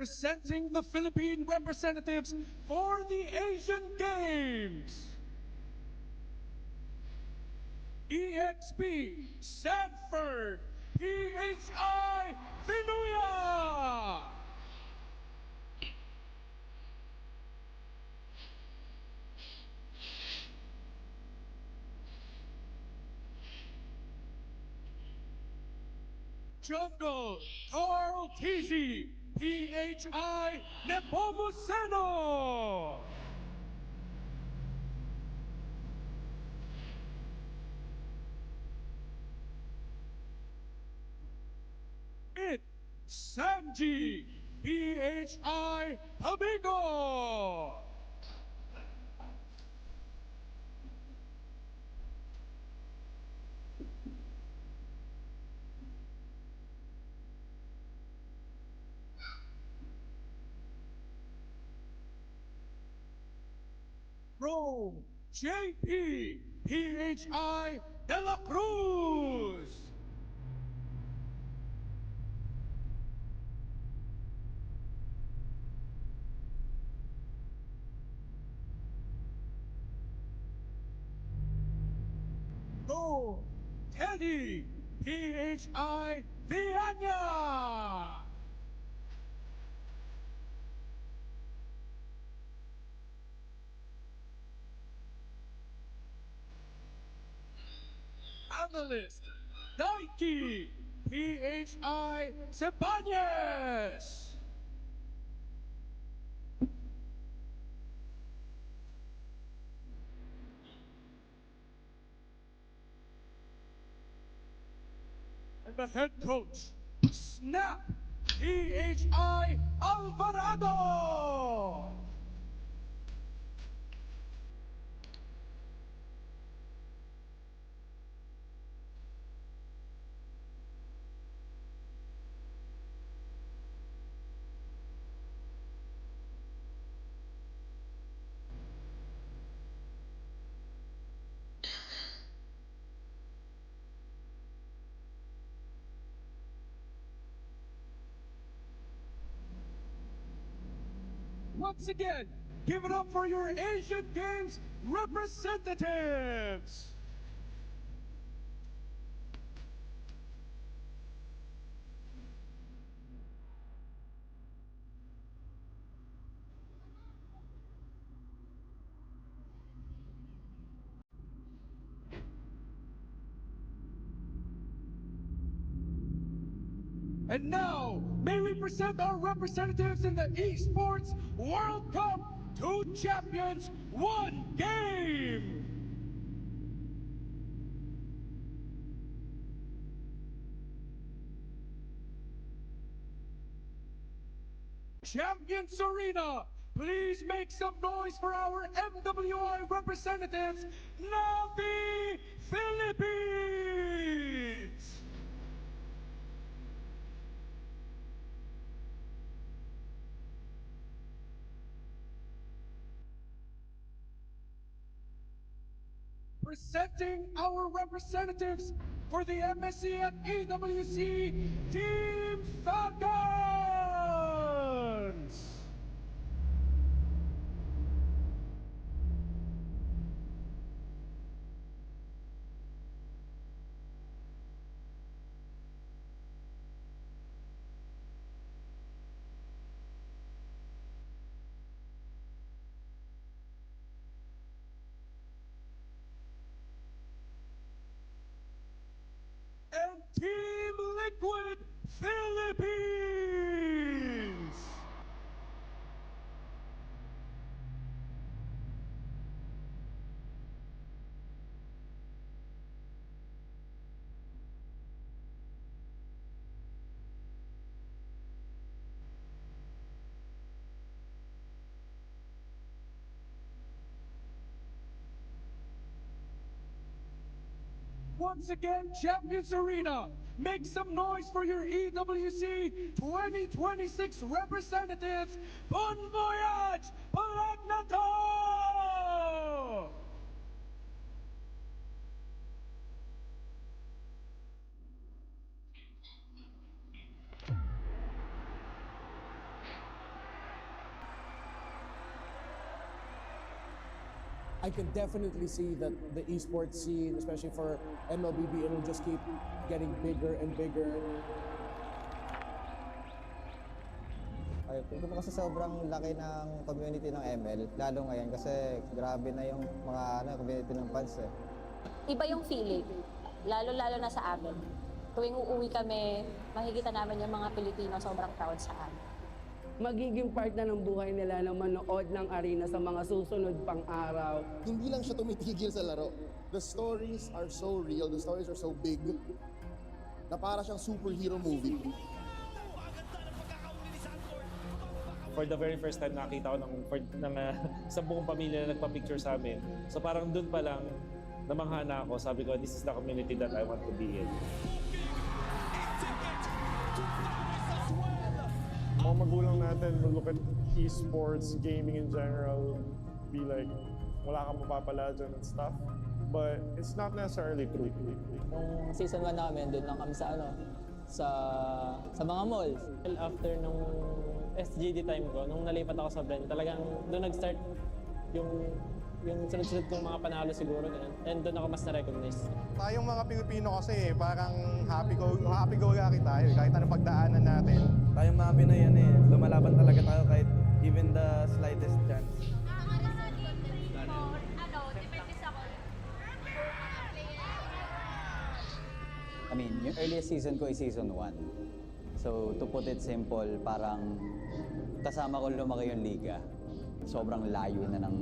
Presenting the Philippine representatives for the Asian Games. EXP Sanford PHI Vinuya. Jungle Carl TZ PHI Nepomuceno. It Samji PHI Amigo. Rome JP PHI De La Cruz. Rome Teddy PHI Viana. Analyst Nike PHI Cebañez. and the head coach, Snap PHI Alvarado. Once again, give it up for your Asian Games representatives. And now, may we present our representatives in the Esports World Cup, 2 champions, 1 game! Champions Arena, please make some noise for our MWI representatives, Navi Philippines! Presenting our representatives for the MSC at EWC, Team Falcons! And Team Liquid Philippines! Once again, Champions Arena, make some noise for your EWC 2026 representatives, Bon Voyage, Palagnato! I can definitely see that the esports scene, especially for MLBB, it'll just keep getting bigger and bigger. Ay, tingin ko kasi sobrang laki ng community ng ML, lalo ngayon kasi grabe na yung mga community ng fans eh. Iba yung feeling, lalo-lalo na sa amin. Tuwing uuwi kami, makikita namin yung mga Pilipino sobrang proud sa amin. Magiging part na ng buhay nila na manood ng arena sa mga susunod pang araw. Hindi lang siya tumitigil sa laro. The stories are so real, the stories are so big, na para siyang superhero movie. For the very first time nakita ko sa buong pamilya na nagpa-picture sa amin. So parang dun pa lang, namangha na ako. Sabi ko, this is the community that I want to be in. Mga magulang natin will look at esports, gaming in general, be like, wala kang mapapala dyan and stuff. But it's not necessarily true. Nung season 1 namin, doon lang kami sa sa mga malls. After nung SGD time ko, nung nalipat ako sa brand, talagang doon nag-start yung sunod-sunod kong mga panalo siguro, ganun. And doon ako mas na-recognize. Tayong mga Pilipino kasi parang happy-go-lucky tayo. Kahit anong pagdaanan natin. Tayong mga Pinoy yan eh. Lumalaban talaga tayo kahit even the slightest chance. I mean, yung earliest season ko is season 1. So, to put it simple, parang kasama ko lumaki yung liga. Sobrang layo na ng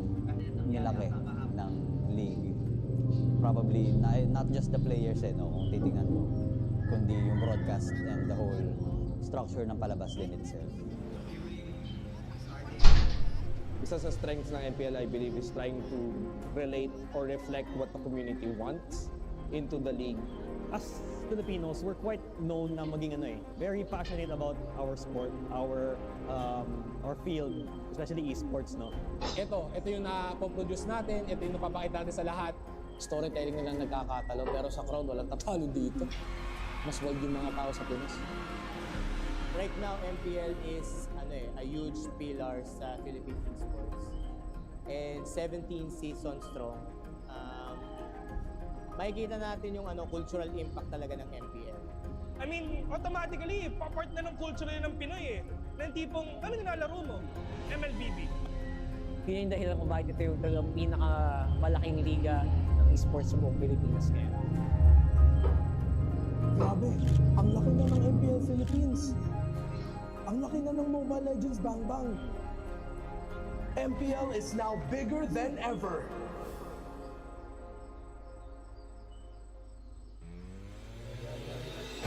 nilaki ng league. Probably, not just the players kung titingnan mo. kundi yung broadcast and the whole structure ng palabas din itself. Isa sa strengths ng MPL, I believe, is trying to relate or reflect what the community wants into the league. As Filipinos, we're quite known na maging very passionate about our sport, our field, especially esports, no? Ito yung na-produce natin, ito yung napapakita natin sa lahat. Storytelling na lang nagkakatalo, pero sa crowd walang tatalo dito. Mas wild yung mga tao sa Pinas. Right now, MPL is a huge pillar sa Philippine esports. And 17 seasons strong. Makikita natin yung cultural impact talaga ng MPL. I mean, automatically, part na ng culture ng Pinoy eh. Ng tipong, ano nilalaro mo? MLBB. Yun yung dahilan kung bakit ito yung talagang pinakamalaking liga ng esports sa buong Pilipinas ngayon. Grabe, ang laki na ng MPL Philippines. Ang laki na ng Mobile Legends Bang Bang. MPL is now bigger than ever.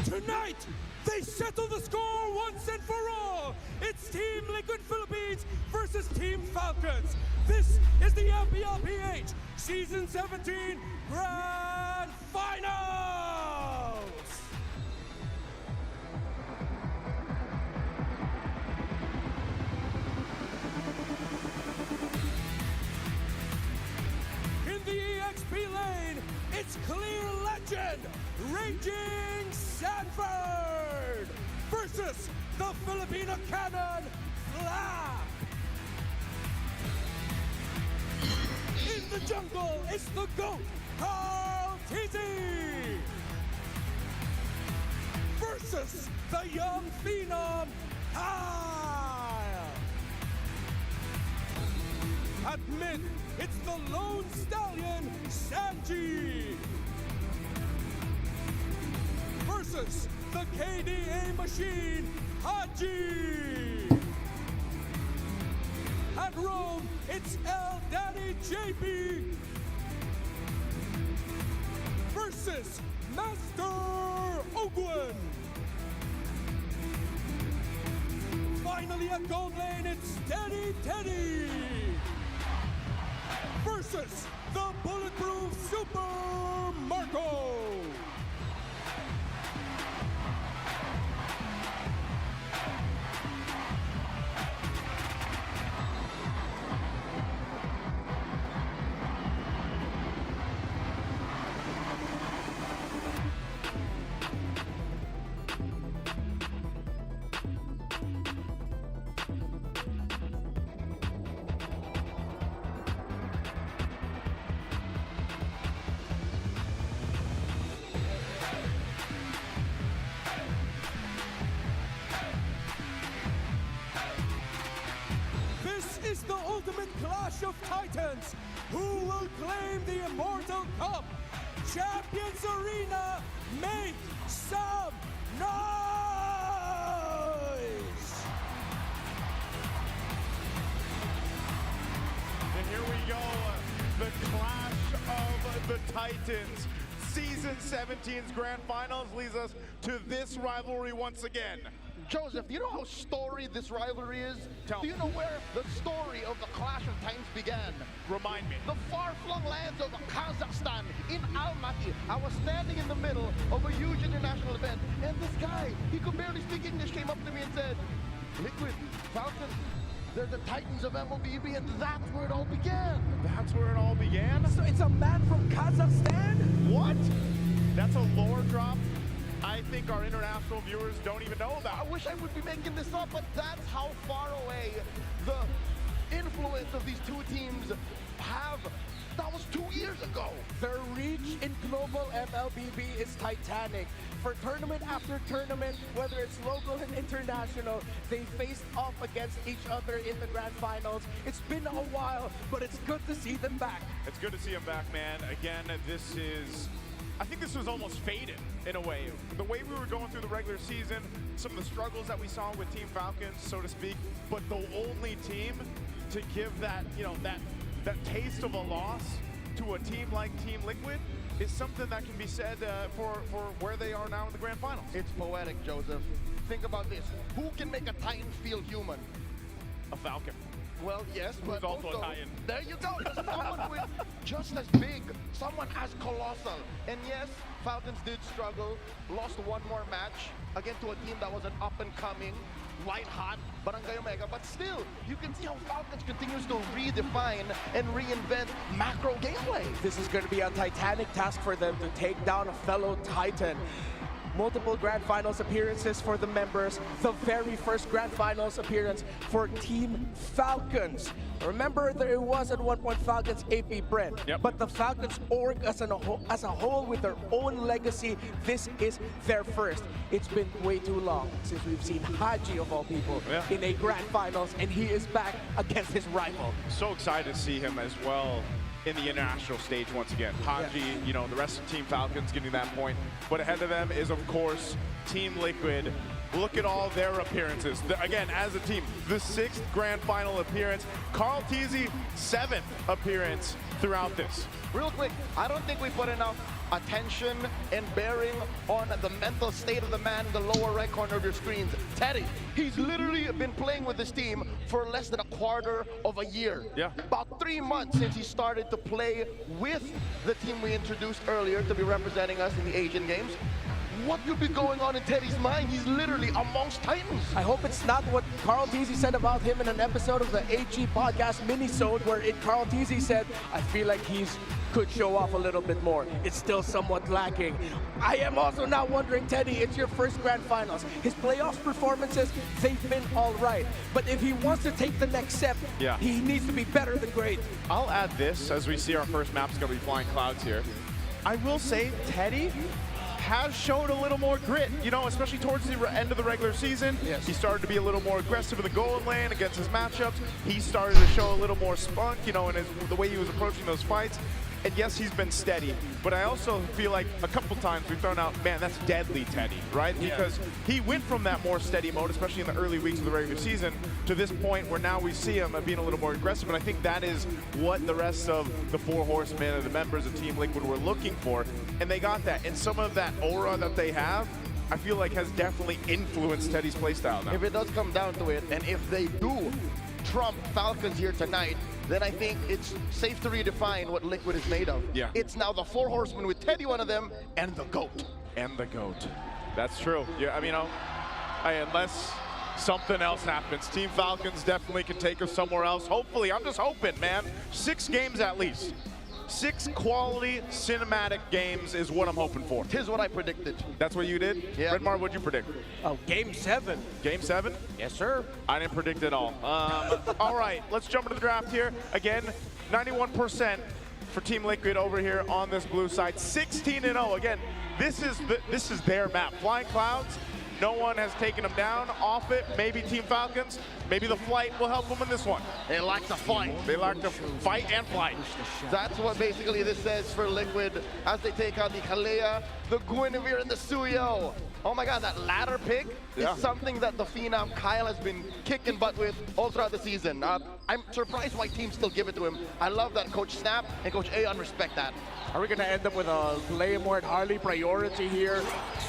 Tonight, they settle the score once and for all. It's Team Liquid Philippines versus Team Falcons. This is the MPL PH Season 17 Grand Finals! In the EXP lane, it's clear legend, Raging Sanford versus the Filipino Cannon, Flap. In the jungle, it's the GOAT, Carl TZ versus the young phenom, Kyle. At mid, it's the lone stallion, Sanji versus the KDA machine, Haji. At Rome, it's El Daddy JB versus Master Ogwen. Finally at gold lane, it's Teddy versus the bulletproof Super Marco. Is the ultimate clash of titans. Who will claim the Immortal Cup? Champions Arena, make some noise! And here we go, the clash of the titans. Season 17's Grand Finals leads us to this rivalry once again. Joseph, do you know how storied this rivalry is? Do you know where the story of the Clash of Titans began? Remind me. The far-flung lands of Kazakhstan in Almaty. I was standing in the middle of a huge international event, and this guy, he could barely speak English, came up to me and said, Liquid, Falcon, they're the Titans of MLBB, and that's where it all began. That's where it all began? So it's a man from Kazakhstan? What? That's a lore drop I think our international viewers don't even know about. I wish I would be making this up, but that's how far away the influence of these two teams have. That was 2 years ago. Their reach in global MLBB is titanic. For tournament after tournament, whether it's local and international, they faced off against each other in the grand finals. It's been a while, but it's good to see them back. It's good to see them back, man. Again, I think this was almost fated in a way. The way we were going through the regular season, some of the struggles that we saw with Team Falcons, so to speak, but the only team to give that, that taste of a loss to a team like Team Liquid is something that can be said for where they are now in the grand finals. It's poetic, Joseph. Think about this. Who can make a Titan feel human? A Falcon. Well, yes, Who's but also also, a Titan. there you go. There's someone with just as big, someone as colossal. And yes, Falcons did struggle, lost one more match, again to a team that was an up-and-coming, white-hot Barangay Omega, but still, you can see how Falcons continues to redefine and reinvent macro gameplay. This is going to be a titanic task for them to take down a fellow Titan. Multiple Grand Finals appearances for the members. The very first Grand Finals appearance for Team Falcons. Remember, there was at one point Falcons AP Brent, but the Falcons org as a whole with their own legacy, this is their first. It's been way too long since we've seen Haji, of all people, in a Grand Finals, and he is back against his rival. So excited to see him as well in the international stage once again. Haji, you know, the rest of Team Falcons getting that point. But ahead of them is, of course, Team Liquid. Look at all their appearances. Again, as a team, the 6th Grand Final appearance. Carl Teasy, 7th appearance throughout this. Real quick, I don't think we put enough attention and bearing on the mental state of the man in the lower right corner of your screens. Teddy, he's literally been playing with this team for less than a quarter of a year. About 3 months since he started to play with the team we introduced earlier to be representing us in the Asian Games. What could be going on in Teddy's mind? He's literally amongst Titans. I hope it's not what Carl Teasy said about him in an episode of the AG podcast mini-sode where Carl Teasy said, I feel like he's could show off a little bit more. It's still somewhat lacking. I am also now wondering, Teddy, it's your first Grand Finals. His playoff performances, they've been all right. But if he wants to take the next step, he needs to be better than great. I'll add this as we see our first map's gonna be Flying Clouds here. I will say Teddy has showed a little more grit, you know, especially towards the end of the regular season. He started to be a little more aggressive in the goal lane against his matchups. He started to show a little more spunk, you know, in the way he was approaching those fights. And yes, he's been steady, but I also feel like a couple times we've thrown out, man, that's deadly Teddy, right? Because he went from that more steady mode, especially in the early weeks of the regular season, to this point where now we see him being a little more aggressive. And I think that is what the rest of the 4 horsemen and the members of Team Liquid were looking for. And they got that. And some of that aura that they have, I feel like has definitely influenced Teddy's playstyle now. If it does come down to it, and if they do trump Falcons here tonight, then I think it's safe to redefine what Liquid is made of. It's now the 4 horsemen with Teddy one of them, and the GOAT. And the GOAT. That's true. Yeah, I mean, unless something else happens, Team Falcons definitely can take us somewhere else. Hopefully, I'm just hoping, man. 6 games at least. 6 quality cinematic games is what I'm hoping for. Tis what I predicted. That's what you did? Yeah. Redmar, what'd you predict? Oh, Game 7. Game 7? Yes, sir. I didn't predict it all. All right, let's jump into the draft here. Again, 91% for Team Liquid over here on this blue side. 16-0. Again, this is their map. Flying Clouds. No one has taken them down off it. Maybe Team Falcons. Maybe the flight will help them in this one. They like to fight. They like to fight and flight. That's what basically this says for Liquid as they take out the Kalea, the Guinevere, and the Suyo. Oh my god, that ladder pick is something that the Phenom Kyle has been kicking butt with all throughout the season. I'm surprised why teams still give it to him. I love that Coach Snap and Coach Aeon respect that. Are we going to end up with a Leomord Harley priority here?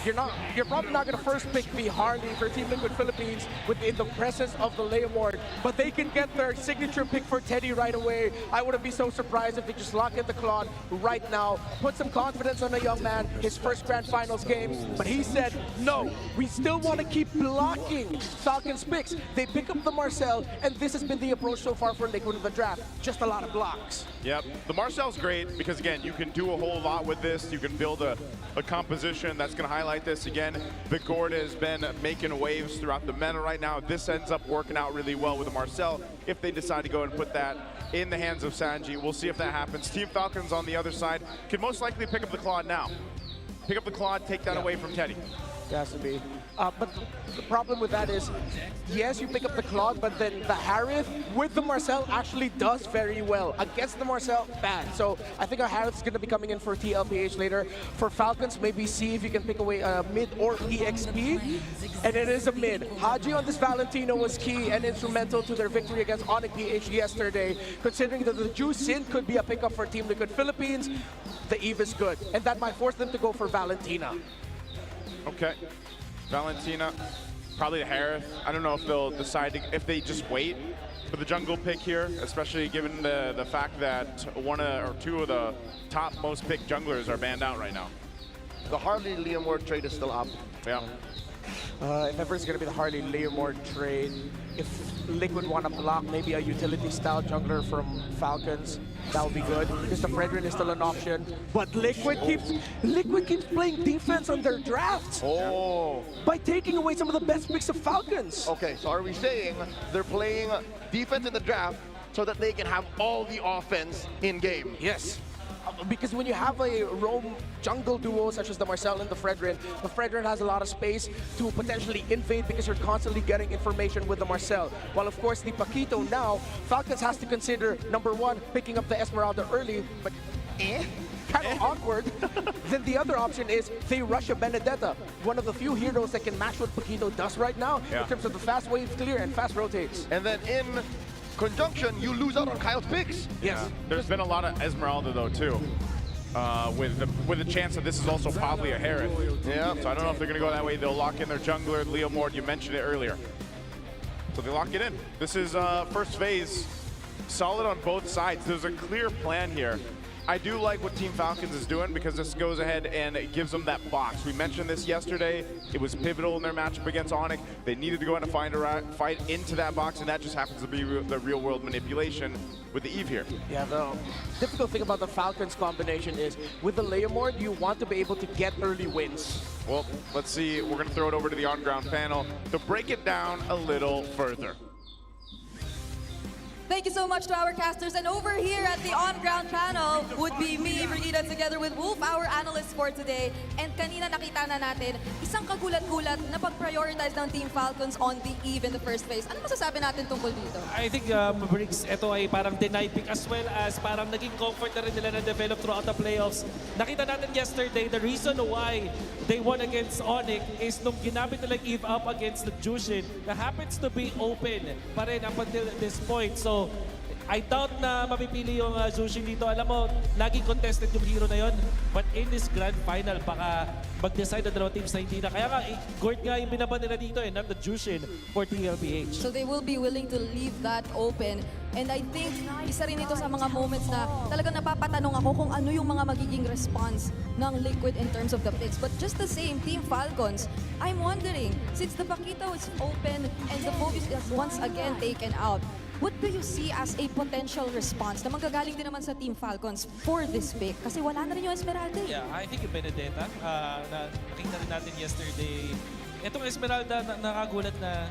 You're probably not going to first pick the Harley for Team Liquid Philippines within the presence of the Leomord, but they can get their signature pick for Teddy right away. I wouldn't be so surprised if they just lock in the Claude right now, put some confidence on the young man, his first Grand Finals game, but he said, no, we still want to keep blocking Falcons picks. They pick up the Marcel, and this has been the approach so far for Liquid in the draft. Just a lot of blocks. Yep, the Marcel's great because, again, you can do a whole lot with this. You can build a composition that's going to highlight this. Again, the Gorda has been making waves throughout the meta right now. This ends up working out really well with the Marcel if they decide to go and put that in the hands of Sanji. We'll see if that happens. Team Falcons on the other side can most likely pick up the Claude now. Pick up the Claude, take that away from Teddy. Has to be. But the problem with that is, yes, you pick up the Claude, but then the Harith with the Marcel actually does very well. Against the Marcel, bad. So I think our Harith is going to be coming in for TLPH later. For Falcons, maybe see if you can pick away a mid or EXP. And it is a mid. Haji on this Valentino was key and instrumental to their victory against Onyx PH yesterday. Considering that the Ju Sin could be a pickup for Team Liquid Philippines, the Eve is good. And that might force them to go for Valentina. Okay. Valentina, probably the Harith. I don't know if they'll decide if they just wait for the jungle pick here, especially given the fact that one or two of the top most picked junglers are banned out right now. The Harley Liam Ward trade is still up. Yeah. If ever it's going to be the Harley Leomord trade, if Liquid want to block maybe a utility-style jungler from Falcons, that would be good, because the Fredrin is still an option. But Liquid keeps playing defense on their drafts. Oh. By taking away some of the best picks of Falcons. Okay, so are we saying they're playing defense in the draft so that they can have all the offense in game? Yes. Because when you have a roam jungle duo such as the Marcel and the Fredrin has a lot of space to potentially invade because you're constantly getting information with the Marcel. While of course the Paquito now, Falcons has to consider, number one, picking up the Esmeralda early, but kind of awkward. Then the other option is they rush a Benedetta, one of the few heroes that can match what Paquito does right now in terms of the fast wave clear and fast rotates. And then in conjunction, you lose out on Kyle's picks. Yes. Yeah. There's been a lot of Esmeralda though too, with the chance that this is also probably a Harith. Yeah. So I don't know if they're gonna go that way. They'll lock in their jungler, Leomord. You mentioned it earlier. So they lock it in. This is first phase, solid on both sides. There's a clear plan here. I do like what Team Falcons is doing because this goes ahead and it gives them that box. We mentioned this yesterday. It was pivotal in their matchup against Onyx. They needed to go in and fight into that box, and that just happens to be the real-world manipulation with the Eve here. Yeah, the difficult thing about the Falcons combination is with the Leomord, you want to be able to get early wins. Well, let's see. We're going to throw it over to the on-ground panel to break it down a little further. Thank you so much to our casters. And over here at the on-ground panel would be me, Brigida, together with Wolf, our analyst for today. And kanina nakita na natin, isang kagulat-gulat na pag-prioritize ng Team Falcons on the Eve in the first phase. Ano masasabi natin tungkol dito? I think, Briggs, ito ay parang denied pick as well as parang naging comfort na rin nila na-develop throughout the playoffs. Nakita natin yesterday, the reason why they won against Onyx is nung ginamit nila Eve up against the Jushin na happens to be open pa rin up until this point. So, I doubt na mapipili yung Jushin dito. Alam mo, laging contested yung hero na yon. But in this grand final, baka mag-decide na dalawang teams na hindi na. Kaya nga, Gort nga yung binaban nila dito not the Jushin for TLPH. So they will be willing to leave that open. And I think isa rin ito sa mga moments na talagang napapatanong ako kung ano yung mga magiging response ng Liquid in terms of the picks. But just the same, Team Falcons, I'm wondering, since the Paquito is open and the focus is once again taken out, what do you see as a potential response na manggagaling din naman sa Team Falcons for this pick? Kasi wala na rin yung Esmeralda. Yeah, I think yung Benedetta, na nakita rin natin yesterday. Itong Esmeralda, nakagulat na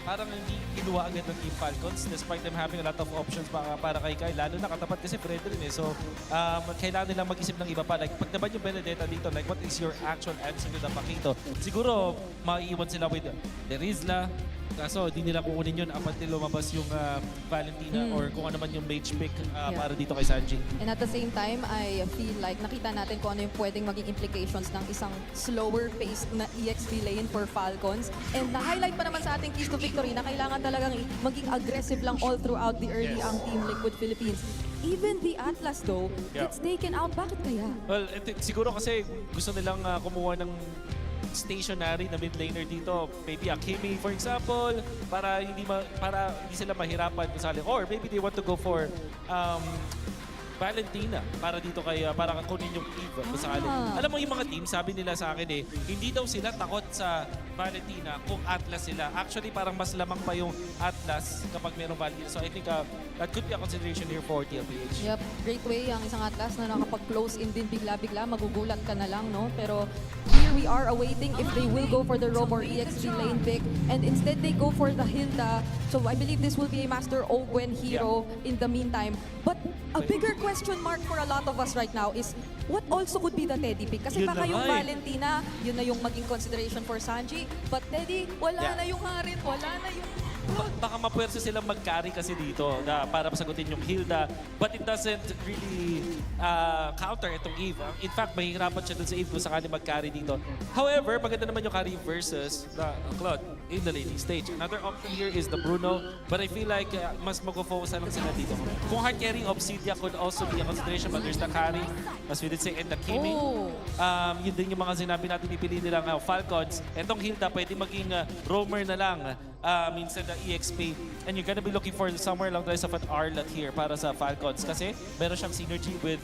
parang hindi kinuha agad ng Team Falcons despite them having a lot of options para kay Kai. Lalo na katapat kasi Fredrin eh. So, kailangan nilang mag-isip ng iba pa. Like, pag naman yung Benedetta dito, like, what is your actual answer to the Paquito? Siguro, maiiwan sila with Derizla. Kaso, hindi nila kukunin yun up until lumabas yung Valentina or kung ano man yung mage pick para dito kay Sanji. And at the same time, I feel like nakita natin kung ano yung pwedeng maging implications ng isang slower paced na EXP lane for Falcons. And na-highlight pa naman sa ating keys to victory na kailangan talagang maging aggressive lang all throughout the early ang Team Liquid Philippines. Even the Atlas though, gets taken out. Bakit kaya? Well, siguro kasi gusto nilang kumuha ng stationary na mid laner dito. Maybe Akimi, for example, para hindi sila mahirapan kusali. Or maybe they want to go for Valentina para dito para kunin yung Eve kusali. Alam mo yung mga team, sabi nila sa akin hindi daw sila takot sa Valentina kung Atlas sila. Actually, parang mas lamang pa yung Atlas kapag merong Valentina. So I think that could be a consideration here for TLPH. Yep, great way ang isang Atlas na nakapag-close in din bigla-bigla, magugulat ka na lang, no? Pero here we are awaiting if they will go for the roam or EXP lane pick, and instead they go for the Hilda. So I believe this will be a Master Ogwen hero in the meantime. But a bigger question mark for a lot of us right now is what also could be the Teddy pick? Kasi Yun baka na yung nga eh. Valentina, yun na yung maging consideration for Sanji. But Teddy, wala na yung Harit, wala na yung... Baka mapwersa silang mag-carry kasi dito para masagutin yung Hilda. But it doesn't really counter itong Eve. In fact, mahihirapan siya dun sa Eve kung sakali mag-carry dito. However, maganda naman yung carry versus the Claude in the laning stage. Another option here is the Bruno. But I feel like mas mag-focus lang sila dito. Kung hard carrying Obsidia could also be a consideration, but there's the carry, as we did say, and the Kimi. Yun din yung mga sinabi natin ipili nilang Falcons. Etong Hilda pwede maging roamer na lang. Minsan the EXP. And you're gonna be looking for somewhere along the lines of an Arlot here para sa Falcons kasi meron siyang synergy with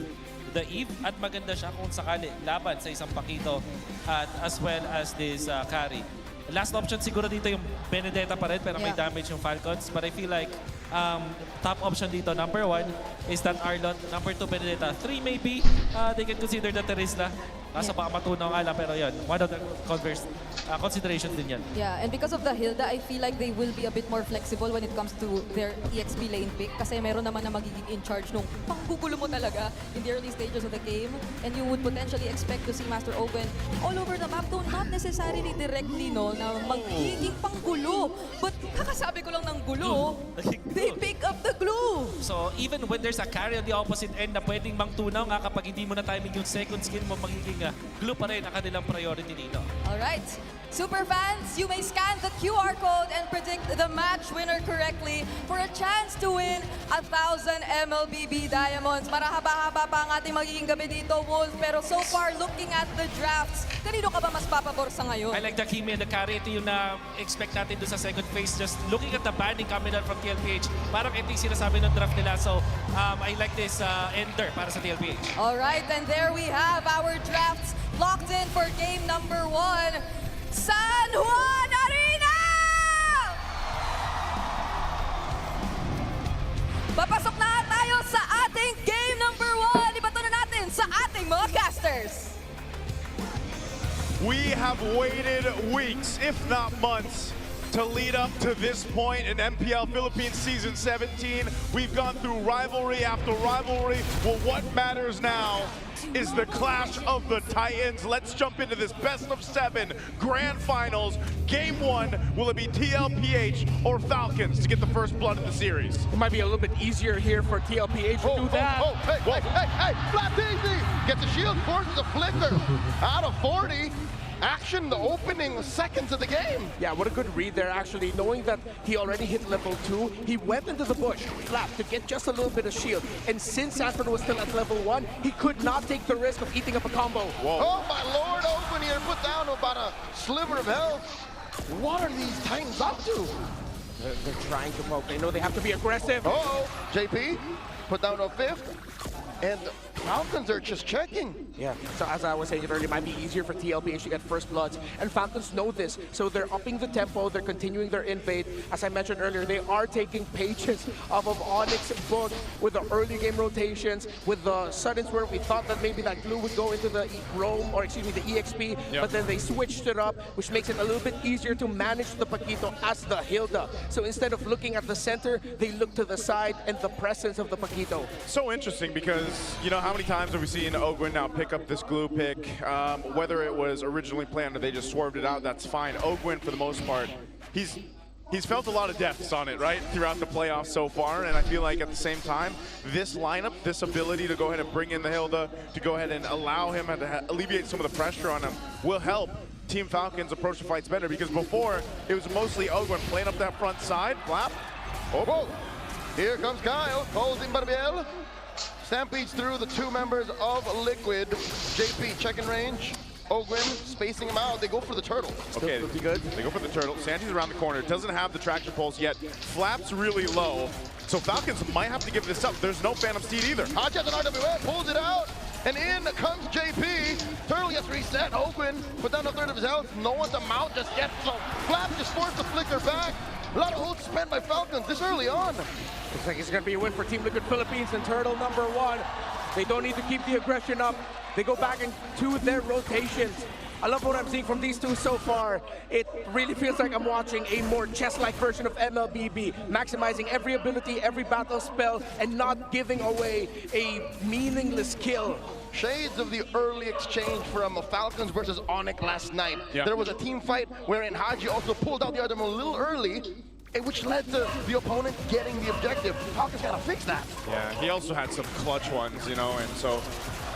the Eve at maganda siya kung sakali laban sa isang Pakito at as well as this carry. Last option siguro dito yung Benedetta pa rin pero may damage yung Falcons, but I feel like top option dito, number 1 is that Arlot, number 2 Benedetta, 3 maybe they can consider the Terisla. Kaso baka matunaw nga lang, pero yun, one of the considerations din yan. Yeah, and because of the Hilda, I feel like they will be a bit more flexible when it comes to their EXP lane pick kasi meron naman na magiging in charge nung panggugulo mo talaga in the early stages of the game, and you would potentially expect to see Master Ogwen all over the map, though not necessarily directly, no, na magiging panggulo. But kakasabi ko lang ng gulo, they pick up the glue. So even when there's a carry on the opposite end na pwedeng mangtunaw nga kapag hindi mo na timing yung second skill mo, magiging glue pa rin ang kanilang priority dito. Alright, super fans, you may scan the QR code and predict the match winner correctly for a chance to win 1,000 MLBB Diamonds. Marahaba-haba pa ang ating magiging gabi dito, Wolf. Pero so far, looking at the drafts, kanino ka ba mas papabor sa ngayon? I like the Kimi and the carry. Ito yung na-expect natin doon sa second phase. Just looking at the banning coming out from TLPH, parang ito yung sinasabi ng draft nila. So, I like this ender para sa TLPH. Alright, and there we have our drafts locked in for game number 1. San Juan Arena! Papasok na tayo sa ating game number 1. Ibato na natin sa ating mga casters. We have waited weeks, if not months, to lead up to this point in MPL Philippines Season 17. We've gone through rivalry after rivalry. Well, what matters now is the clash of the Titans. Let's jump into this best of 7 grand finals. Game 1, will it be TLPH or Falcons to get the first blood of the series? It might be a little bit easier here for TLPH to do that. Hey, flat easy! Gets a shield, forces a flicker. Out of 40. Action, the opening seconds of the game. Yeah, what a good read there, actually. Knowing that he already hit level 2, he went into the bush, flat, to get just a little bit of shield. And since Sanford was still at level 1, he could not take the risk of eating up a combo. Whoa. Oh, my lord, Open here, put down about a sliver of health. What are these Titans up to? They're trying to poke. They know they have to be aggressive. Uh-oh, JP, put down a 5th. And Falcons are just checking. Yeah, so as I was saying earlier, it might be easier for TLPH to get first bloods. And Falcons know this, so they're upping the tempo, they're continuing their invade. As I mentioned earlier, they are taking pages off of Onyx's book with the early game rotations, with the suddens where we thought that maybe that glue would go into the roam, or excuse me, the EXP, but then they switched it up, which makes it a little bit easier to manage the Paquito as the Hilda. So instead of looking at the center, they look to the side and the presence of the Paquito. So interesting because, you know, how many times have we seen Ogwen now pick up this glue pick? Whether it was originally planned or they just swerved it out, that's fine. Ogwen, for the most part, he's felt a lot of deaths on it, right, throughout the playoffs so far, and I feel like at the same time, this lineup, this ability to go ahead and bring in the Hilda, to go ahead and allow him to alleviate some of the pressure on him, will help Team Falcons approach the fights better, because before, it was mostly Ogwen playing up that front side, flap. Oh, here comes Kyle, calls in Barbiel. Stampedes through the 2 members of Liquid. JP checking range. Ogwen spacing him out. They go for the turtle. Okay, good. They go for the turtle. Sanji's around the corner. Doesn't have the traction pulse yet. Flap's really low. So Falcons might have to give this up. There's no Phantom Steed either. Hodge has an RWA, pulls it out. And in comes JP. Turtle gets reset. Ogwin put down a third of his health. No one to mount just yet. So Flap just forced to flicker back. A lot of ult spent by Falcons this early on. Looks like it's going to be a win for Team Liquid Philippines and Turtle #1. They don't need to keep the aggression up. They go back into their rotations. I love what I'm seeing from these two so far. It really feels like I'm watching a more chess-like version of MLBB, maximizing every ability, every battle spell, and not giving away a meaningless kill. Shades of the early exchange from Falcons versus Onyx last night. Yeah. There was a team fight wherein Haji also pulled out the item a little early, which led to the opponent getting the objective. Falcons gotta fix that. Yeah, he also had some clutch ones, you know, and so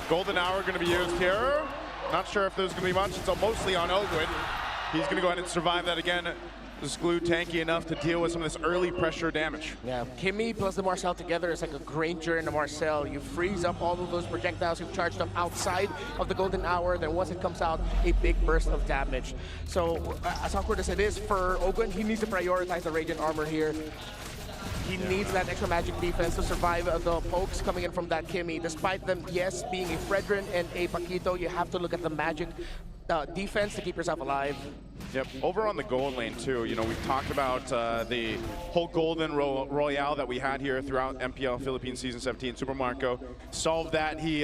Golden Hour going to be used here. Not sure if there's going to be much. It's mostly on Ogwin. He's going to go ahead and survive that again. This glue tanky enough to deal with some of this early pressure damage. Yeah, Kimmy plus the Marcel together is like a Granger and a Marcel. You freeze up all of those projectiles you've charged up outside of the Golden Hour, then once it comes out, a big burst of damage. So, as awkward as it is for Ogwin, he needs to prioritize the Radiant Armor here. He needs that extra magic defense to survive the pokes coming in from that Kimmy. Despite them, yes, being a Fredrin and a Paquito, you have to look at the magic defense to keep yourself alive. Yep, over on the gold lane too, you know, we've talked about the whole golden royale that we had here throughout MPL Philippines Season 17. Super Marco solved that. He,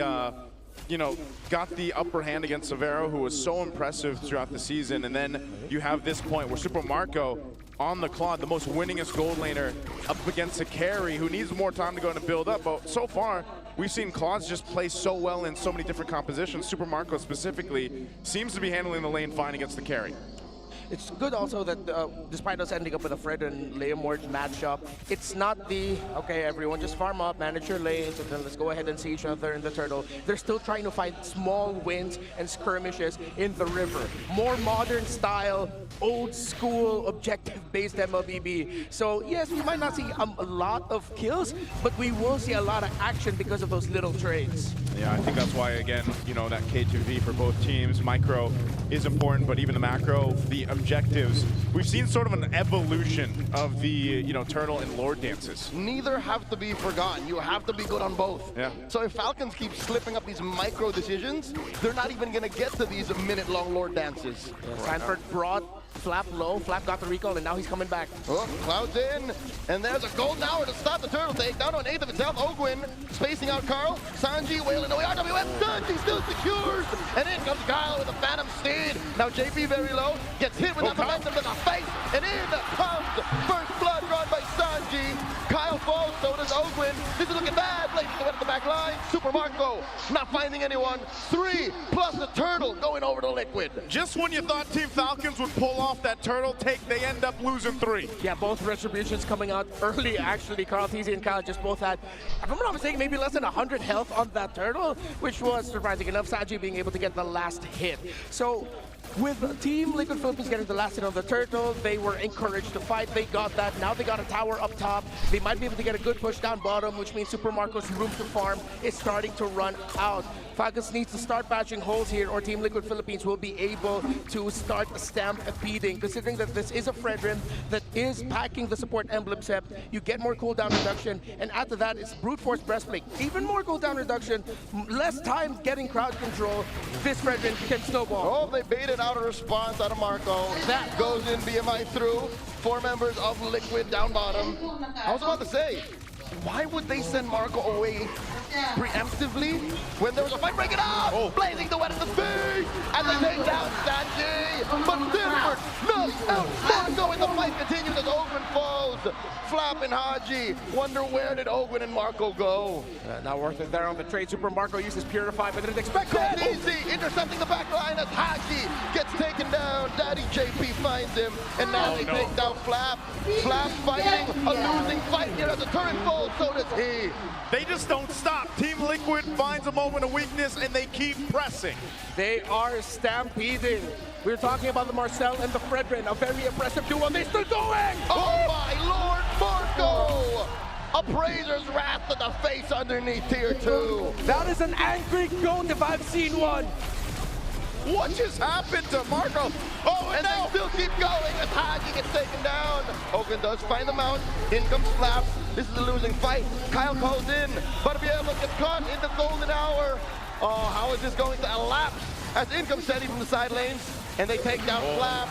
you know, got the upper hand against Severo, who was so impressive throughout the season. And then you have this point where Super Marco on the Claude, the most winningest gold laner, up against a carry who needs more time to go and build up. But so far, we've seen Claude's just play so well in so many different compositions. Super Marco specifically seems to be handling the lane fine against the carry. It's good also that despite us ending up with a Fred and Leomord matchup, it's not the, okay, everyone just farm up, manage your lanes, and then let's go ahead and see each other in the Turtle. They're still trying to find small wins and skirmishes in the river. More modern style, old school, objective-based MLBB. So yes, we might not see a lot of kills, but we will see a lot of action because of those little trades. Yeah, I think that's why, again, you know, that K2V for both teams, micro is important, but even the macro, the objectives, we've seen sort of an evolution of the, you know, Turtle and Lord dances. Neither have to be forgotten. You have to be good on both. Yeah. So if Falcons keep slipping up these micro decisions, they're not even going to get to these minute-long Lord dances. Yeah, Sanford brought Flap low. Flap got the recall, and now he's coming back. Oh, Cloud's in, and there's a golden hour to stop the Turtle take. Down to an eighth of itself. Ogwin spacing out Carl. Sanji wailing away. RWF Sanji still secures, and in comes Kyle with a Phantom Steed. Now JP very low, gets hit with that momentum to the face, and in comes first blood drawn by Sanji. Kyle falls, so does Ogwin. This is looking bad. Blazing away at the back line. Super Marco not finding anyone. 3 plus the Turtle going over to Liquid. Just when you thought Team Falcons would pull off that Turtle take, they end up losing 3. Yeah, both Retributions coming out early, actually. Carl TZ and Kyle just both had, if I'm not mistaken, maybe less than 100 health on that Turtle, which was surprising enough. Sanji being able to get the last hit. So, with Team Liquid Philippines getting the last hit on the Turtle, they were encouraged to fight. They got that. Now they got a tower up top. They might be able to get a good push down bottom, which means Super Marco's room to farm is starting to run out. Falcons needs to start patching holes here, or Team Liquid Philippines will be able to start stampeding. Considering that this is a Fredrin that is packing the support emblem set, you get more cooldown reduction, and after that, it's brute force breastplate. Even more cooldown reduction, less time getting crowd control. This Fredrin can snowball. Oh, they baited out a response out of Marco. That goes in BMI through. 4 members of Liquid down bottom. I was about to say, why would they send Marco away preemptively when there was a fight breaking out? Oh. Blazing the wet in the face, and they take down Sanji. But Dilbert knocks out Marco, and the fight continues as Ogwin falls. Flap and Haji wonder where did Ogwin and Marco go? Not worth it there on the trade. Super Marco uses Purify, but didn't expect that. Easy intercepting the back line as Haji gets taken down. Daddy JP finds him, and now they take down Flap. Flap fighting a losing fight here as the turret falls, so does he. They just don't stop. Team Liquid finds a moment of weakness, and they keep pressing. They are stampeding. We were talking about the Marcel and the Fredrin, a very impressive duo, and they're still going! Oh my Lord, Marco! Appraiser's wrath to the face underneath tier 2. That is an angry goat if I've seen one. What just happened to Marco? Oh, and they still keep going as Haji gets taken down. Ogwin does find the mount. In comes Flap. This is a losing fight. Kyle calls in, but Bielo gets caught in the golden hour. Oh, how is this going to elapse as in comes Teddy from the side lanes, and they take down Flap.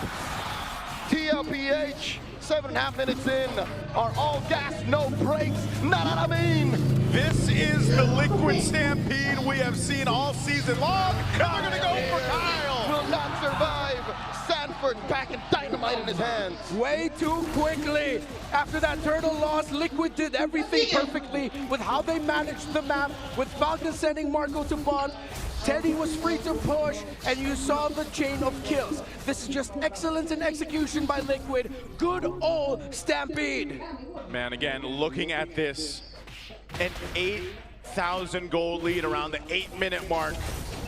TLPH, 7.5 minutes in, are all gas, no brakes, not what I mean. This is the Liquid Stampede we have seen all season long. They're gonna go for Kyle. Will not survive. Sanford packing dynamite in his hands. Way too quickly. After that turtle loss, Liquid did everything perfectly with how they managed the map, with Falcon sending Marco to bot. Teddy was free to push, and you saw the chain of kills. This is just excellence in execution by Liquid. Good old Stampede. Man, again, looking at this, an 8,000 gold lead around the 8-minute mark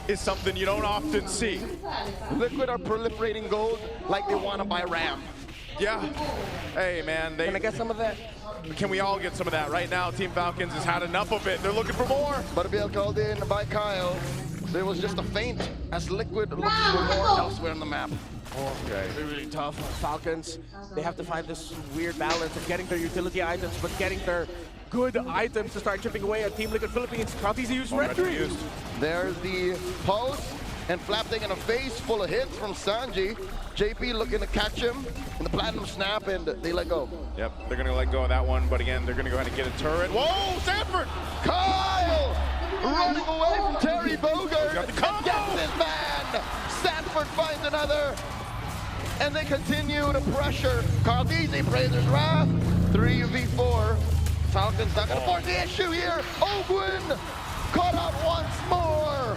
is something you don't often see. Liquid are proliferating gold like they want to buy RAM. Yeah. Hey, man. Can I get some of that? Can we all get some of that? Right now, Team Falcons has had enough of it. They're looking for more. Butterbeer called in by Kyle. There was just a feint as Liquid looks for more elsewhere on the map. Okay. Really tough. Falcons, they have to find this weird balance of getting their utility items, but getting their good items to start chipping away at Team Liquid Philippines. Conti's used Restream. There's the pulse, and Flap taking a face full of hits from Sanji. JP looking to catch him in the platinum snap, and they let go. Yep, they're going to let go of that one, but again, they're going to go ahead and get a turret. Whoa, Sanford! Kyle running away from Terry Bogard and gets his man. Sanford finds another, and they continue to pressure. Carlisi Fraser's Wrath, 3v4. Falcons not going to force the issue here. Ogwin caught out once more.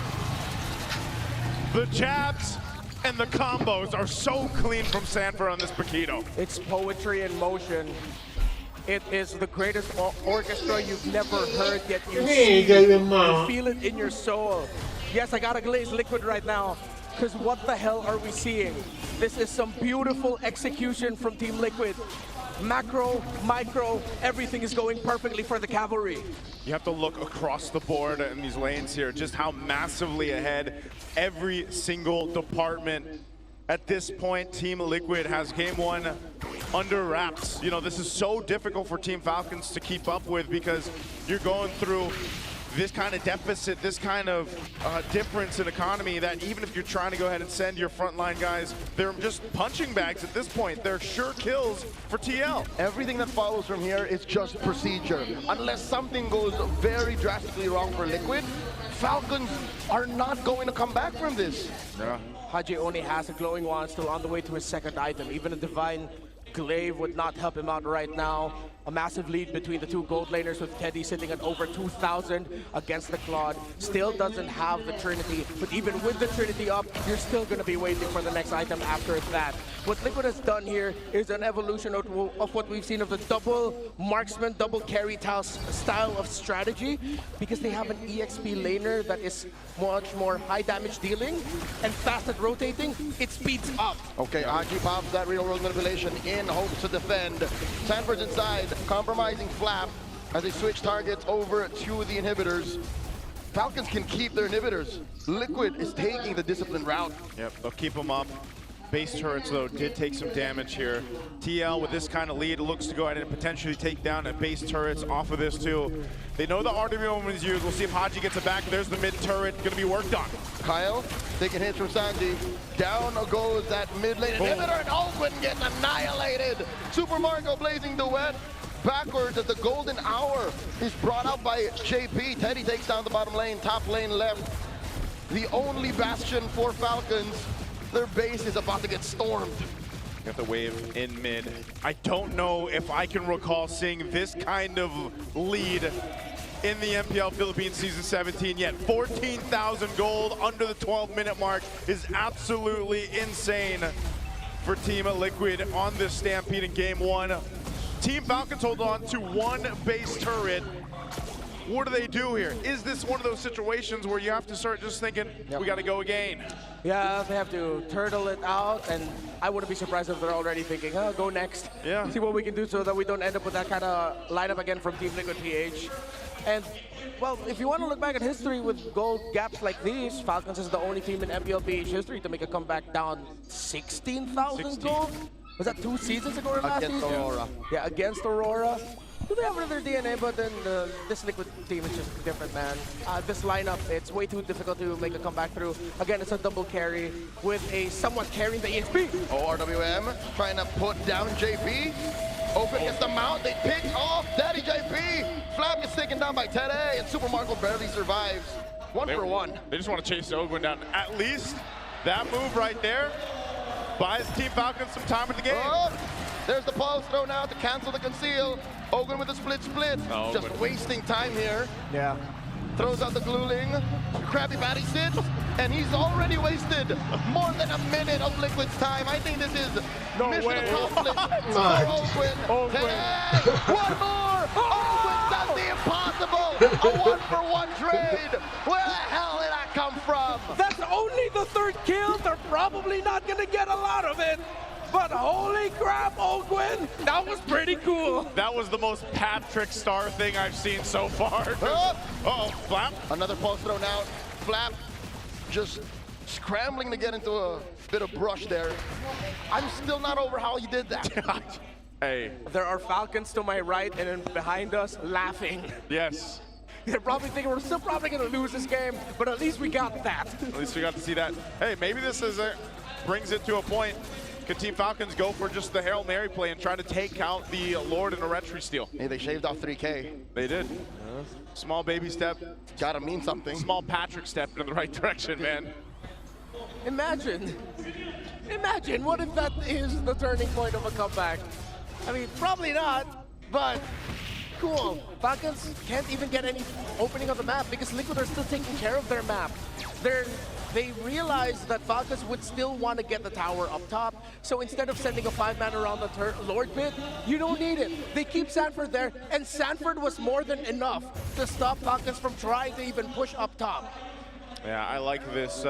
The jabs and the combos are so clean from Sanford on this Paquito. It's poetry in motion. It is the greatest orchestra you've never heard, yet you see it. You feel it in your soul. Yes, I gotta glaze Liquid right now, because what the hell are we seeing? This is some beautiful execution from Team Liquid. Macro, micro, everything is going perfectly for the cavalry. You have to look across the board in these lanes here, just how massively ahead every single department. At this point, Team Liquid has game one under wraps. You know, this is so difficult for Team Falcons to keep up with because you're going through this kind of deficit, this kind of difference in economy that even if you're trying to go ahead and send your frontline guys, they're just punching bags at this point. They're sure kills for TL. Everything that follows from here is just procedure. Unless something goes very drastically wrong for Liquid, Falcons are not going to come back from this. Yeah. Haji only has a glowing wand, still on the way to his second item. Even a divine glaive would not help him out right now. A massive lead between the two gold laners, with Teddy sitting at over 2,000 against the Claude. Still doesn't have the Trinity, but even with the Trinity up, you're still going to be waiting for the next item after that. What Liquid has done here is an evolution of what we've seen of the double marksman, double carry style of strategy, because they have an EXP laner that is much more high damage dealing and fast at rotating. It speeds up. Okay, Haji pops that real world manipulation in hopes to defend. Sanford's inside, compromising Flap as they switch targets over to the inhibitors. Falcons can keep their inhibitors. Liquid is taking the disciplined route. Yep, they'll keep them up. Base turrets, though, did take some damage here. TL, with this kind of lead, looks to go ahead and potentially take down a base turrets off of this, too. They know the RWM is used. We'll see if Haji gets it back. There's the mid turret, going to be worked on. Kyle taking hits from Sanji. Down goes that mid lane inhibitor, and Ogwin gets annihilated. Super Marco blazing duet. Backwards as the golden hour is brought out by JP. Teddy takes down the bottom lane, top lane left. The only bastion for Falcons. Their base is about to get stormed. Got the wave in mid. I don't know if I can recall seeing this kind of lead in the MPL Philippines Season 17 yet. 14,000 gold under the 12-minute mark is absolutely insane for Team Liquid on this Stampede in Game 1. Team Falcons hold on to one base turret. What do they do here? Is this one of those situations where you have to start just thinking, we got to go again? Yeah, they have to turtle it out, and I wouldn't be surprised if they're already thinking, oh, go next. Yeah. See what we can do so that we don't end up with that kind of lineup again from Team Liquid PH. And, well, if you want to look back at history with gold gaps like these, Falcons is the only team in MPL PH history to make a comeback down 16,000 gold. Was that 2 seasons ago or last season? Against Aurora. Yeah, against Aurora. they have another DNA, but then this Liquid team is just different, man. This lineup, it's way too difficult to make a comeback through. Again, it's a double carry with a someone carrying the EXP. Oh, RWM trying to put down JP. Open gets the mount, they pick off Daddy JP. Flap gets taken down by Teddy, and Super Marco barely survives. One for one. They just want to chase Ogwin down. At least that move right there buys Team Falcons some time in the game. Oh, there's the pulse throw now to cancel the conceal. Ogwin with the split. Oh, just wasting time here. Yeah. Throws out the gluing. Krabby Patty sits, and he's already wasted more than a minute of Liquid's time. I think this is mission accomplished for Ogwin. Hey, one more! Ogwin does the impossible! A 1-for-1 trade! Where the hell did that come from? That's only the third kill. They're probably not going to get a lot of it. But holy crap, Ogwin, that was pretty cool. That was the most Patrick Star thing I've seen so far. Uh-oh, Flap. Another pulse throw now. Flap just scrambling to get into a bit of brush there. I'm still not over how he did that. Hey. There are Falcons to my right and then behind us laughing. Yes. They're probably thinking we're still probably going to lose this game, but at least we got that. At least we got to see that. Hey, maybe this is brings it to a point. Could Team Falcons go for just the Hail Mary play and try to take out the Lord and a Retry steal? Hey, they shaved off 3K. They did. Small baby step. Gotta mean something. Small Patrick step in the right direction, man. Imagine what if that is the turning point of a comeback? I mean, probably not, but cool. Falcons can't even get any opening of the map because Liquid are still taking care of their map. They realized that Falcons would still want to get the tower up top, so instead of sending a 5-man around the Lord pit, you don't need it. They keep Sanford there, and Sanford was more than enough to stop Falcons from trying to even push up top. Yeah, I like this.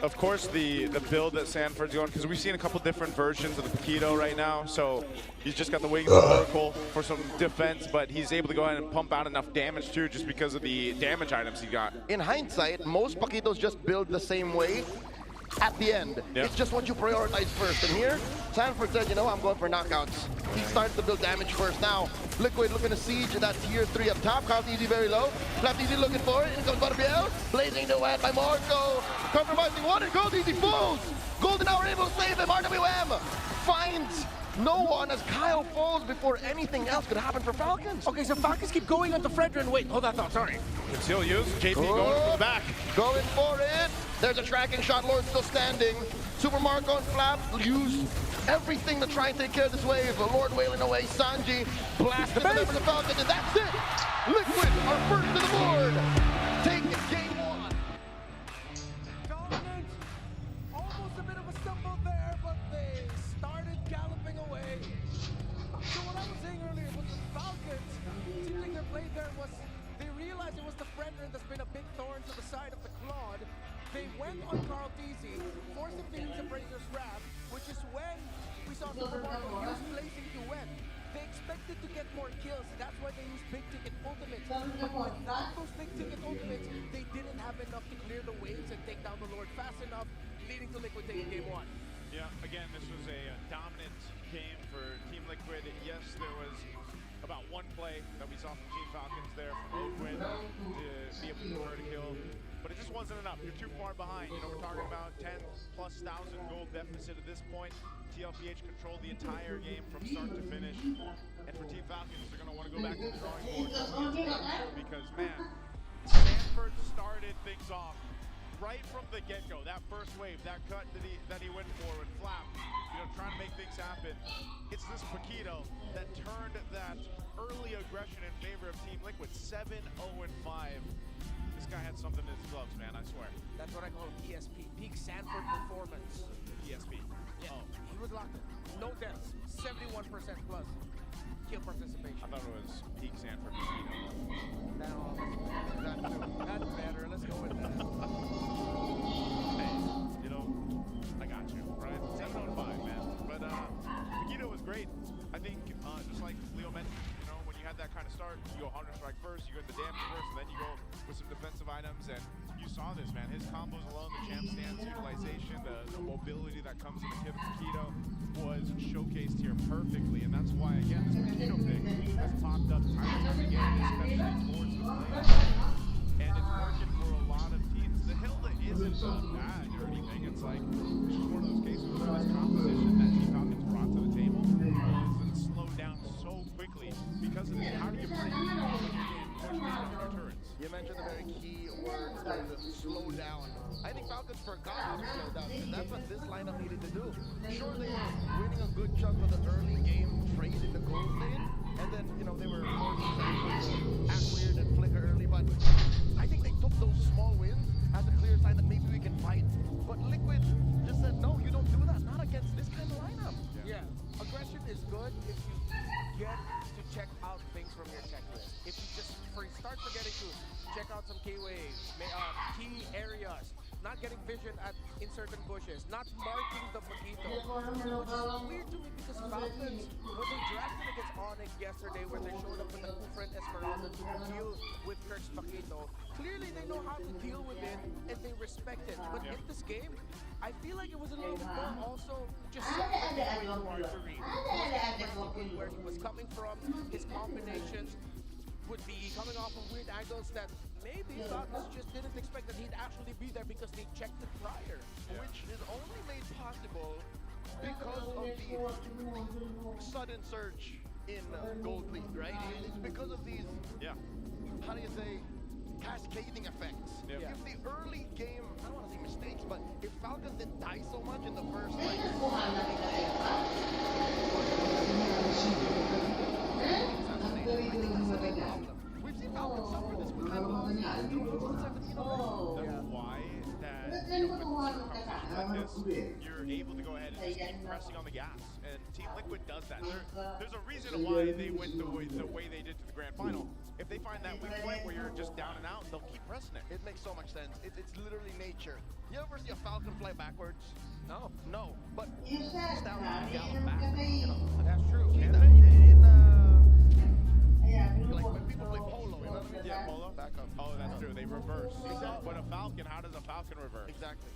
Of course, the build that Sanford's going, because we've seen a couple different versions of the Paquito right now, so he's just got the Wings of Oracle for some defense, but he's able to go ahead and pump out enough damage too, just because of the damage items he got. In hindsight, most Paquitos just build the same way at the end. Yep. It's just what you prioritize first. And here, Sanford said, you know, I'm going for knockouts. He starts to build damage first. Now, Liquid looking to siege that tier 3 up top. Count Easy very low. Flap Easy looking for it. Here comes Barbiel. Blazing the wet by Marco. Compromising one and Gold Easy falls. Golden Hour able to save him. RWM finds no one as Kyle falls before anything else could happen for Falcons. Okay, so Falcons keep going on the Fredrin. Wait, hold that thought, sorry. Conceal use. JP going for the back. Going for it. There's a tracking shot. Lord still standing. Super Marco and Flap use everything to try and take care of this wave. Lord wailing away. Sanji blasted the member of the Falcons, and that's it. Liquid are first to the board. Take it, game 1. Dominant. Almost a bit of a stumble there, but they started galloping away. So what I was saying earlier was the Falcons, seems like their play there was, they realized it was the Fredrin that's been a big thorn to the side of the Claude. They went on Carl Deasy, forced him to use Appraiser's Wrath, which is when we saw Super Marco use Blazing Duet. They expected to get more kills, that's why they used big ticket ultimates. But without those big ticket ultimates, they didn't have enough to clear the waves and take down the Lord fast enough, leading to Liquid taking game 1. Yeah, again, this was a dominant game for Team Liquid. Yes, there was about one play that we saw from Team Falcons there from Ogwin to be able to convert a kill. But it just wasn't enough. You're too far behind. You know, we're talking about 10,000+ gold deficit at this point. TLPH controlled the entire game from start to finish. And for Team Falcons, they're going to want to go back to the drawing board because, man, Sanford started things off right from the get-go. That first wave, that cut that he went for with Flap, you know, trying to make things happen. It's this Paquito that turned that early aggression in favor of Team Liquid. 7-0-5. This guy had something in his gloves, man, I swear. That's what I call PSP, Peak Sanford Performance. PSP. Yeah. Oh. He was locked in. No deaths, 71% plus kill participation. I thought it was Peak Sanford. That's better. Let's go with that. Hey, you know, I got you, right? 7-0-5, man. But Paquito was great. I think, just like Leo mentioned, you know, when you had that kind of start, you go Hunter Strike first, you go the damage first, and then you go with some defensive items. And you saw this, man. His combos alone, the champ stance utilization, the the mobility that comes in the Paquito was showcased here perfectly, and that's why, again, this Paquito pick has popped up time and time again, especially towards the play. And it's working for a lot of teams. The Hilda isn't bad or anything. It's like, this is one of those cases where this composition that Team Falcons brought to the table was slowed down so quickly because of this. How do you break when you're getting pushed down on your turrets? You mentioned a very key word, slow down. I think Falcons forgot how to slow down, because that's what this lineup needed to do. Sure, they were winning a good chunk of the early game trade in the gold lane, and then, you know, they were forced to act weird and flicker early, but I think they took those small wins as a clear sign that maybe we can fight. But Liquid just said, no, you don't do that, not against this kind of lineup. Yeah, aggression is good if you get to check out things from your checklist. If you just start forgetting to check out some key waves, key areas, not getting vision in certain bushes, not marking the Paquito. Which is weird to me because Falcons, when they drafted against Onyx yesterday, where they showed up with the Kufren Esmeralda to deal with Kirk's Paquito, clearly they know how to deal with it and they respect it. But in this game, I feel like it was a little bit more also just where he was coming from, his combinations would be coming off of weird angles that maybe Falcons just didn't expect that he'd actually be there because they checked it prior. Which is only made possible because of the sudden surge in Gold League, right? It's because of these, how do you say, cascading effects. If the early game, I don't want to say mistakes, but if Falcons didn't die so much in the first, like, we've seen Falcons suffer this with That's why that, with certain competitions like this, you're able to go ahead and just keep pressing on the gas. And Team Liquid does that. There's a reason why they went the way they did to the grand final. If they find that weak point where you're just down and out, they'll keep pressing it. It makes so much sense. It's literally nature. You ever see a falcon fly backwards? No. No. But stallions gallop back. You know, that's true. Like when people play polo, you know what I mean? Yeah, polo. Back up. Oh, that's true. They reverse. But a falcon, how does a falcon reverse? Exactly.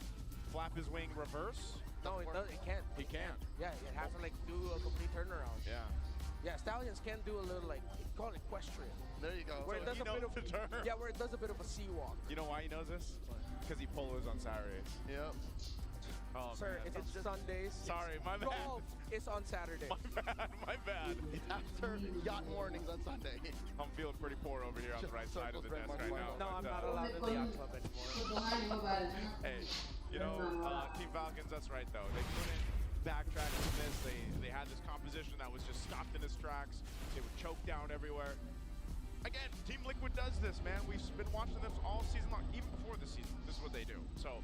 Flap his wing, reverse? No, it doesn't. It can't. He can't. Yeah, it has to like do a complete turnaround. Yeah. Yeah, stallions can do a little like call it equestrian. There you go. Where it does a bit of where it does a bit of a sea walk. You know why he knows this? Because he polos on Saturdays. Yep. Oh, Sir, man. it's Sundays. Sorry, my bad. Golf is on Saturday. My bad. It's after yacht mornings on Sunday. I'm feeling pretty poor over here on the right side of the desk right now. No, I'm not allowed in the yacht club anymore. Hey, you know, Team Falcons, that's right though. They couldn't backtrack from this. They had this composition that was just stopped in its tracks. They were choked down everywhere. Again, Team Liquid does this, man. We've been watching them all season long, even before this season. This is what they do. So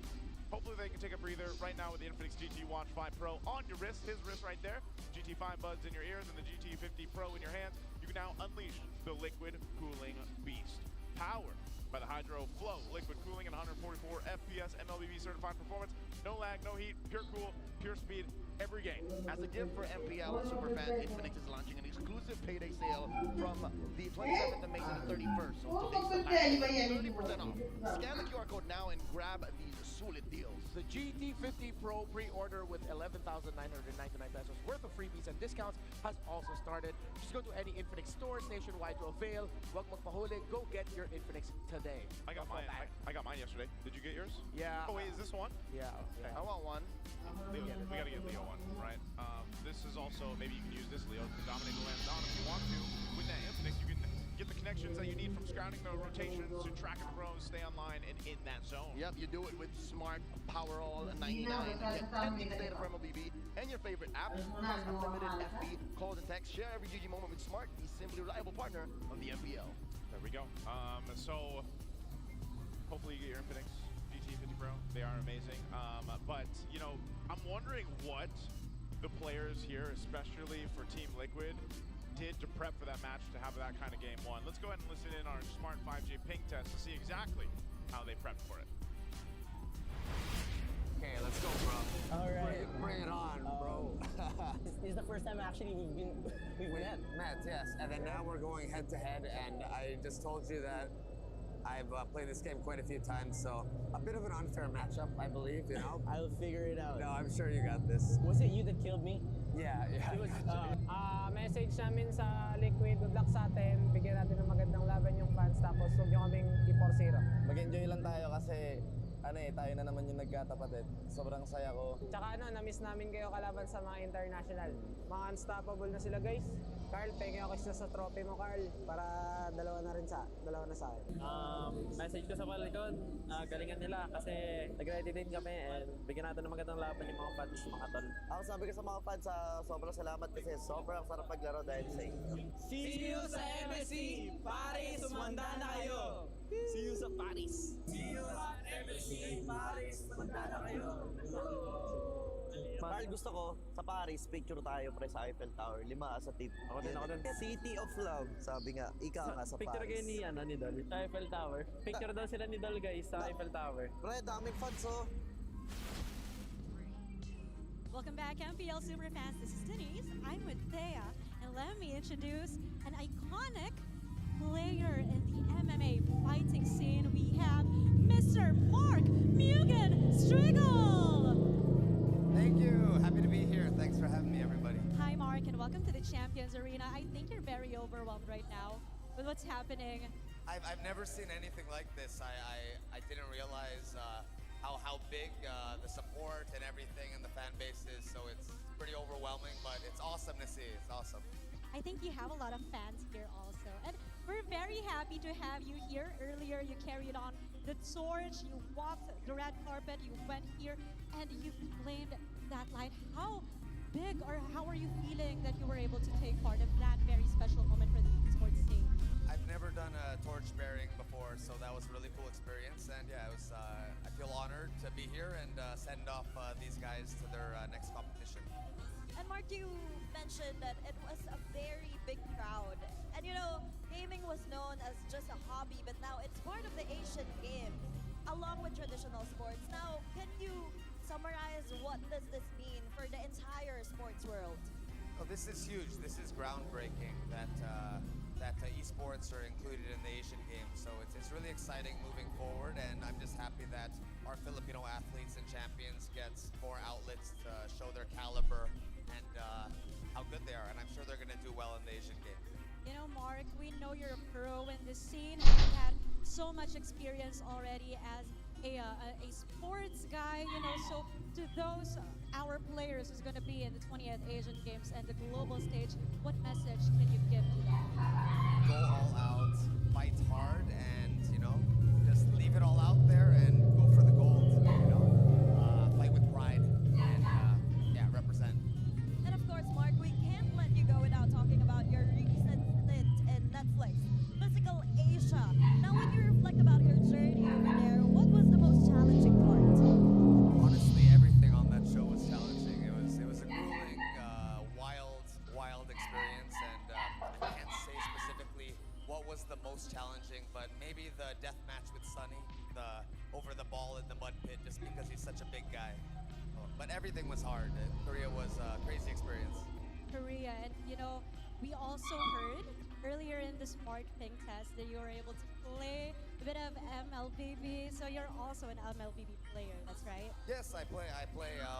hopefully they can take a breather right now with the Infinix GT Watch 5 Pro on your wrist, his wrist right there. GT5 buds in your ears and the GT50 Pro in your hands. You can now unleash the liquid cooling beast. Powered by the Hydro Flow liquid cooling and 144 FPS MLBB certified performance. No lag, no heat, pure cool, pure speed, every game. As a gift for MPL superfans, Infinix is launching an exclusive payday sale from the 27th of May to the 31st. So today's the last 30% off. Scan the QR code now and grab these solid deals. The GT50 Pro pre-order with 11,999 pesos worth of freebies and discounts has also started. Just go to any Infinix stores nationwide to avail. Wag magpahuli, go get your Infinix today. I got mine. I got mine yesterday. Did you get yours? Yeah. Oh wait, is this one? Yeah. Okay. I want one. Leo, we gotta get Leo one, right? This is also, maybe you can use this, Leo, to dominate the land down if you want to. With that Infinix, you can get the connections that you need from scouting the rotations to tracking pros, stay online, and in that zone. Yep, you do it with Smart Power All 99 and get 10 gigs data from MLBB and your favorite app, plus unlimited FB calls and texts. Share every GG moment with Smart, the simply reliable partner of the MPL. There we go. So hopefully you get your Infinix GT50 Pro. They are amazing. But you know, I'm wondering what the players here, especially for Team Liquid, did to prep for that match to have that kind of game one. Let's go ahead and listen in our Smart 5G ping test to see exactly how they prepped for it. Okay, let's go, bro. All right. Bring it on, bro. This is the first time actually we've met. Met, yes. And then now we're going head to head, and I just told you that I've played this game quite a few times, so a bit of an unfair matchup, I believe, you know? I'll figure it out. No, I'm sure you got this. Was it you that killed me? Yeah. Message namin sa Liquid, good luck sa atin. Bigyan natin ng magandang laban yung fans, tapos huwag nyo kaming i-4-0. Mag-enjoy lang tayo kasi tayo na naman yung nagkatapatid. Sobrang saya ko. Tsaka na-miss namin kayo kalaban sa mga international. Mga unstoppable na sila guys. Carl, pengi ako sa trophy mo, Carl. Para dalawa na sa akin. Message ko sa palikod, galingan nila kasi nag-ready din kami and bigyan natin ng magandang laban yung mga fans, mga tol. Ako sabi ko sa mga fans, sobrang salamat kasi sobrang sarap paglaro dahil sa inyo. See you sa MSC! Paris, sumanda na kayo! See you sa Paris! See you at MSC! Paris, sumanda na kayo! Carl, gusto ko sa Paris, picture tayo pre sa Eiffel Tower. 5 sa tip. Ako din. City of Love, sabi nga. Ikaw nga sa Picture Paris. kayo ni Dol, sa Eiffel Tower. Picture daw sila ni Dol guys sa Eiffel Tower. Pre, daming fans oh. Welcome back, MPL Superfans. This is Denise. I'm with Thea, and let me introduce an iconic player in the MMA fighting scene. We have Mr. Mark Mugen Striegel. Thank you. Happy to be here. Thanks for having me, everybody. Hi, Mark, and welcome to the Champions Arena. I think you're very overwhelmed right now with what's happening. I've never seen anything like this. I didn't realize how big the support and everything and the fan base is. So it's pretty overwhelming, but it's awesome to see. It's awesome. I think you have a lot of fans here also. And we're very happy to have you here. Earlier, you carried on the torch, you walked the red carpet, you went here, and you flamed that light. How big or how are you feeling that you were able to take part of that very special moment for the esports scene? I've never done a torch bearing before, so that was a really cool experience. And yeah, it was. I feel honored to be here and send off these guys to their next competition. And Mark, you mentioned that it was a very big crowd. And you know, gaming was known as just a hobby, but now it's part of the Asian Games, along with traditional sports. Now, can you summarize what does this mean for the entire sports world? Oh, this is huge. This is groundbreaking that esports are included in the Asian Games. So it's really exciting moving forward, and I'm just happy that our Filipino athletes and champions gets more outlets to show their caliber and how good they are. And I'm sure they're going to do well in the Asian Games. You know, Mark, we know you're a pro in this scene, and you've had so much experience already as a sports guy, you know, so to those our players who's going to be in the 20th Asian Games and the global stage, what message can you give to them? Go all out, fight hard, and you know, just leave it all out there and go for the gold. You know, fight with pride and yeah, represent. And of course, Mark, we can't let you go without talking about your recent stint in Netflix, Physical Asia. Now, when you reflect about your journey over there, what was the most challenging part? Honestly, everything on that show was challenging. It was a grueling, wild experience, and I can't say specifically what was the most challenging, but maybe the death match with Sunny, the over the ball in the mud pit, just because he's such a big guy. But everything was hard. Korea was a crazy experience. Korea, and you know, we also heard earlier in the Smart Ping test that you were able to play a bit of MLBB, so you're also an MLBB player, that's right? Yes, I play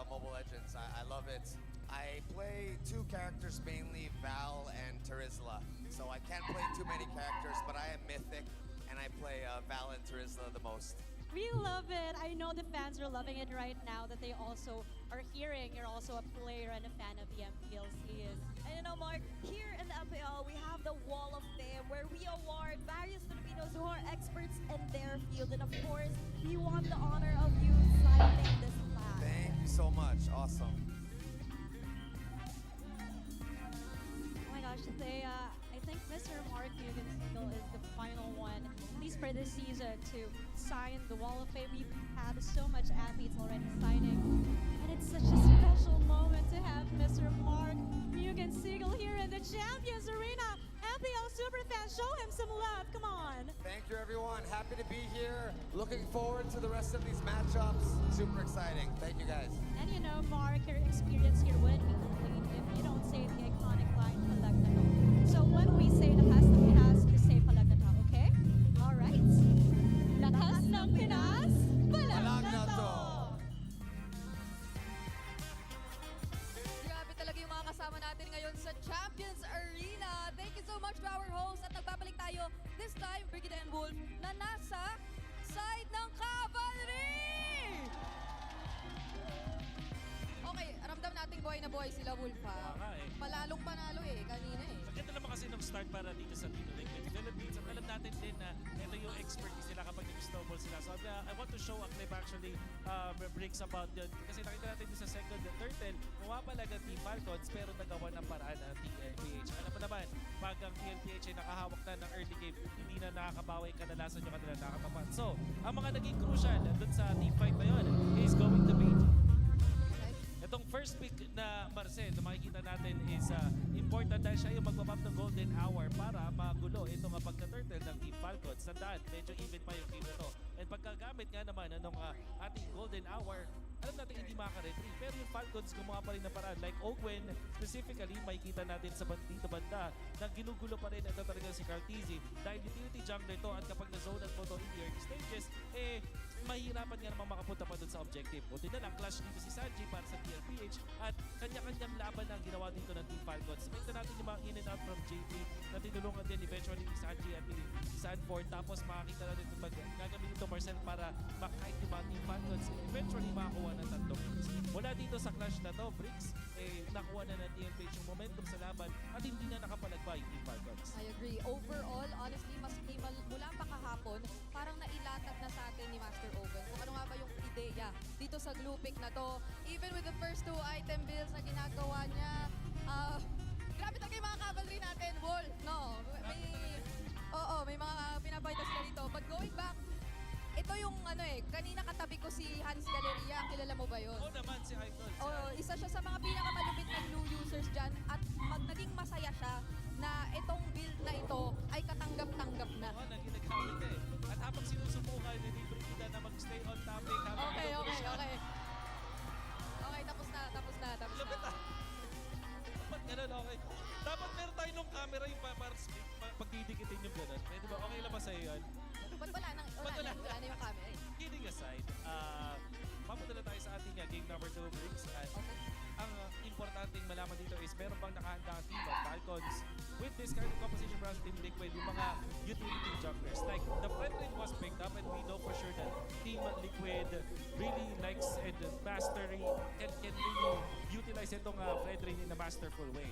Mobile Legends. I love it. I play two characters mainly, Val and Terizla. So I can't play too many characters, but I am Mythic, and I play Val and Terizla the most. We love it. I know the fans are loving it right now that they also are hearing you're also a player and a fan of the MPLC. And you know, Mark, here in the MPL, we have the Wall of Fame where we award various Filipinos who are experts in their field. And of course, we want the honor of you signing this flag. Thank you so much. Awesome. Oh my gosh, I think Mr. Mark Mugen Striegel is the final one, at least for this season, to sign the Wall of Fame. We've had so much athletes already signing, and it's such a special moment to have Mr. Mark Mugen Striegel here in the Champions Arena. MPL Superfans, show him some love, come on. Thank you, everyone. Happy to be here. Looking forward to the rest of these matchups. Super exciting. Thank you, guys. And you know, Mark, your experience here wouldn't be complete if you don't say the iconic line, Palag na to. So when we say the past, you say Palag na to, okay? All right. Pinas, balag na to! Grabe talaga yung mga kasama natin ngayon sa Champions Arena. Thank you so much to our host at nagbabalik tayo this time, Brigida and Wolf, na nasa side ng Cavalry! Okay, ramdam nating buhay na buhay sila, Wolf, ha? Palalong panalo kanina Maganda naman kasi nung start para dito sa Team Liquid Philippines. At alam natin din na ito yung expertise nila kapag nag-snowball sila. So I want to show a clip actually breaks about yun. Kasi nakita natin din sa second and turtle, pumapalaga Team Falcons pero nagawa ng paraan ng TLPH. Alam mo naman, pag ang TLPH ay nakahawak na ng early game, hindi na nakakabawi, kadalasan yung kanila nakatapat. So, ang mga naging crucial dun sa team fight na yun is going to be itong first pick na Marcel na makikita natin is important dahil siya yung magbabab ng golden hour para magulo itong pagka-turtle ng Team Falcons. Tandaan, medyo even pa yung game na to. And pagkagamit nga naman ng ating golden hour, alam natin hindi makaka-retrieve. Pero yung Falcons gumawa pa rin na paraan. Like Ogwen, specifically, makikita natin sa dito banda na ginugulo pa rin ito talaga si Cartesi dahil utility jungler to at kapag na-zone at photo in the early stages, mahirapan nga naman makapunta pa dun sa objective. Buti na lang, clash dito si Sanji para sa TLPH at kanya-kanyang laban na ginawa dito ng Team Falcons. Makita natin yung mga in and out from JP na tinulungan din eventually ni Sanji at ni Sanford. Tapos makakita natin kung gagamitin ito Marcel para makahit yung mga Team Falcons. Eventually makakuha ng tatlong hits. Mula dito sa clash na to, Bricks, nakuha na ng TLPH yung momentum sa laban at hindi na nakapalagpa yung Team Falcons. I agree. Overall, honestly, maski mula pa kahapon, parang nailatag na sa atin ni Master Oven kung ano nga ba yung ideya dito sa glue pick na to. Even with the first two item builds na ginagawa niya, grabe talaga yung mga cavalry natin, Wolf, no? May mga pinapakita sila dito. But going back, ito yung kanina katabi ko si Hans Galleria. Kilala mo ba yun? Oo naman, si Idol. Isa siya sa mga pinakamalupit na glue users dyan at naging masaya siya na itong build na ito ay katanggap-tanggap na. Oo, naginagamit At habang sinusubukan ni Brigida na mag-stay on topic. Okay. Okay, tapos na. Lapit Dapat ganun, okay. Dapat meron tayo nung camera yung para pagdidikitin yung ganun. Pwede ba? Okay lang ba sa'yo yun? Ba't wala na yung camera Kidding aside, mapunta na tayo sa ating game number 2, Briggs. At ang importanteng malaman dito is meron bang nakahanda ang team of Falcons with this kind of composition from Team Liquid, yung mga utility junglers. Like, the Fredrin was picked up and we know for sure that Team Liquid really likes and mastery can really utilize itong Fredrin in a masterful way.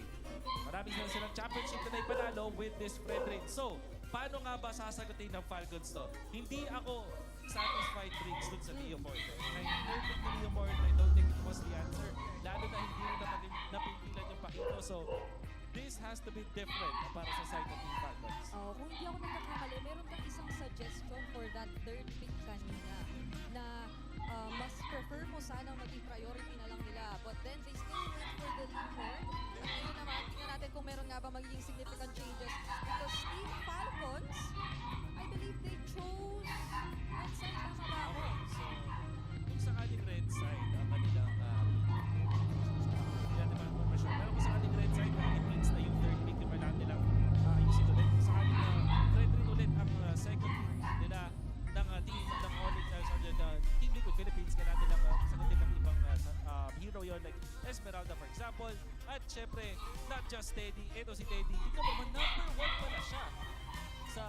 Marami na silang championship na ipanalo with this Fredrin. So, paano nga ba sasagutin ng Falcons to? Hindi ako satisfied, Briggs, dun sa Leomord. I don't think Leomord, I don't think it was the answer. Lalo na hindi rin napigilan yung Pakito. So, this has to be different para sa side ng Team Falcons. Kung hindi ako nagkakamali, meron kang isang suggestion for that third pick kanina na mas prefer mo sana maging priority na lang nila. But then, they still went for the Leomord. At ngayon naman, tingnan natin kung meron nga ba magiging significant changes. Because Team Falcons, I believe they chose red side, tama ba ako? So, kung sakaling red side, ang kanilang hindi natin ma-information. Pero kung sakaling red side, it means na yung third pick yung kailangan nilang ayusin ulit. Kung sakaling red rin ulit ang second pick nila ng team ng Onyx, Team Liquid Philippines, kailangan nilang sagutin ng ibang hero yon like Esmeralda for example. At syempre, not just Teddy, ito si Teddy. Tingnan mo naman, number 1 pala siya sa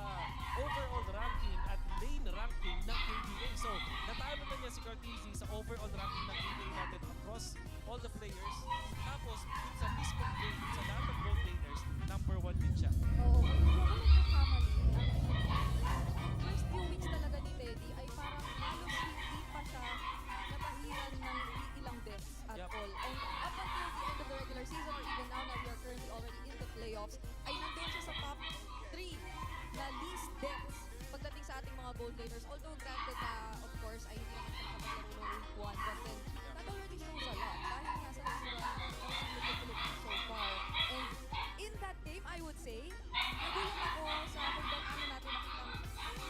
overall ranking at lane ranking ng KBA. So, natalo na niya si Cartesi sa overall ranking ng KBA natin across all the players. Tapos, sa mismong game, sa lahat ng gold laners, number 1 din siya. Oo, hindi ako nagkakamali. Ang first few weeks talaga ni Teddy ay parang halos hindi pa siya nabahiran ng ilang deaths at all. And up until the end of the regular season or even now that we are currently already in the playoffs, ay nandun siya sa top 3 na least deaths pagdating sa ating mga gold laners. Although granted na, of course, ay hindi naman siya nakapaglaro ng week 1, but then that already shows a lot dahil nga sa nagsura ng Philippines so far. And in that game, I would say, nagulat ako sa kung paano natin nakitang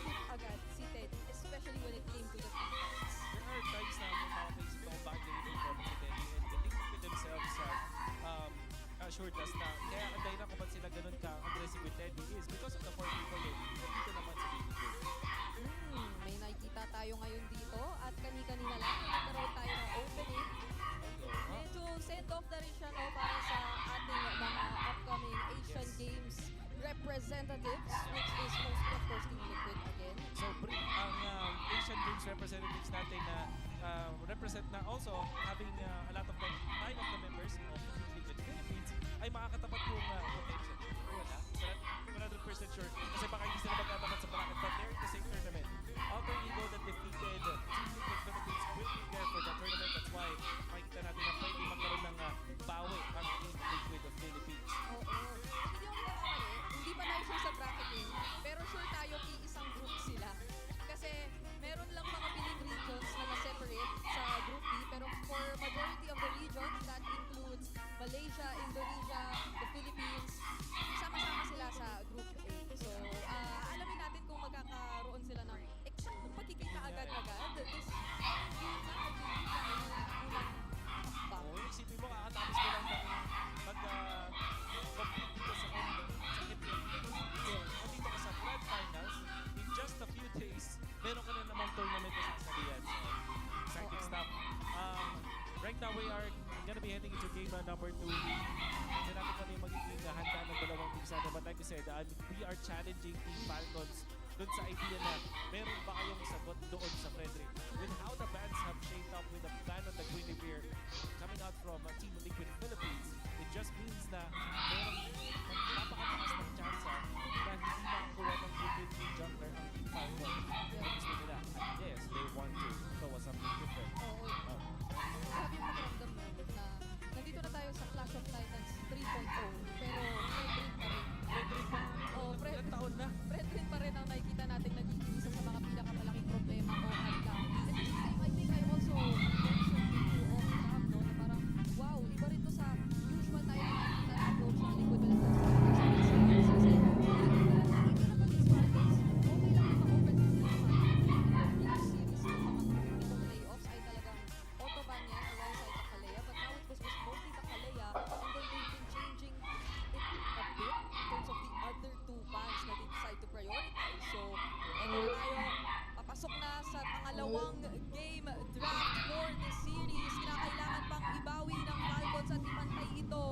hit agad si Teddy, especially when it came to the defense. There are times na makakaisip ako bakit ganito yung si Teddy and the thing with themselves assured us na kaya ang dahilan kung ba't sila ganun ka-aggressive with Teddy is because of the 4 people dito naman sa Baby Blue. May nakikita tayo ngayon dito at kani-kanina lang nagkaroon tayo ng opening. Medyo send off na rin siya no, para sa ating mga upcoming Asian Games representatives, which is mostly of course Team Liquid again. So ang Asian Games representatives natin na represent na also having a lot of the 9 of the members of Team Liquid Philippines ay makakatapat yung potential. Wala, 100% sure kasi baka hindi sila magkatapat sa bracket but they're in the same tournament. Alter Ego that defeated Team Liquid Philippines will be there for the tournament. That's why makikita natin na pwede magkaroon ng bawi ang Team Liquid of Philippines. Oo. Hindi ako nakakamali. Hindi pa tayo sure sa bracketing, pero sure tayo iisang group sila. Kasi meron lang mga piling regions na na-separate sa Group B, pero for majority of the regions, that includes Malaysia, Indonesia, the Philippines, sama-sama sila sa Group A. So, alamin natin kung magkakaroon sila ng eksaktong pagkikita agad-agad. This game na, I believe na unang hakbang. Oo, isipin mo, kakatapos ko lang mag-compete dito sa hit o dito ka sa grand finals, in just a few days, meron ka na namang tournament na sasabihan. So, exciting stuff. Right now, we are gonna be heading into game number 2. Hindi natin kami magiging handa ng dalawang teams natin. But like I said, we are challenging Team Falcons dun sa idea na meron ba kayong sagot doon sa Frederick. With how the bands have shaped up with the ban on the Guinevere coming out from Team Liquid Philippines, it just means na meron napakatakas ng chance na hindi makakuha ng good team jungler ang Team Falcons. Gusto nila. And yes, they want to show us something different. Oo. Sabi yung pakiramdam mo na nandito na tayo sa Clash of Titans 3.0 pero Fredrin pa rin. Fredrin pa? Oo, ilang taon na? Fredrin pa rin ang nakikita natin nagiging isa sa mga pinakamalaking problema o hadlang. At the same time, I think I also mentioned to you off cam, no, na parang, wow, iba rin to sa usual tayo na nakikita na approach ng Liquid when it comes to first place. Kasi, nakikita naman these markets, okay lang yung ma-open to sila sa previous series ng mga itong playoffs ay talagang autoban yan alongside the Kalea. But now it was mostly the Kalea and then they've been changing it a bit in terms of the other two bans na they decide to prioritize. So, eto na tayo. Papasok na sa pangalawang game draft for this series. Kinakailangan pang ibawi ng Falcons at ipantay ito.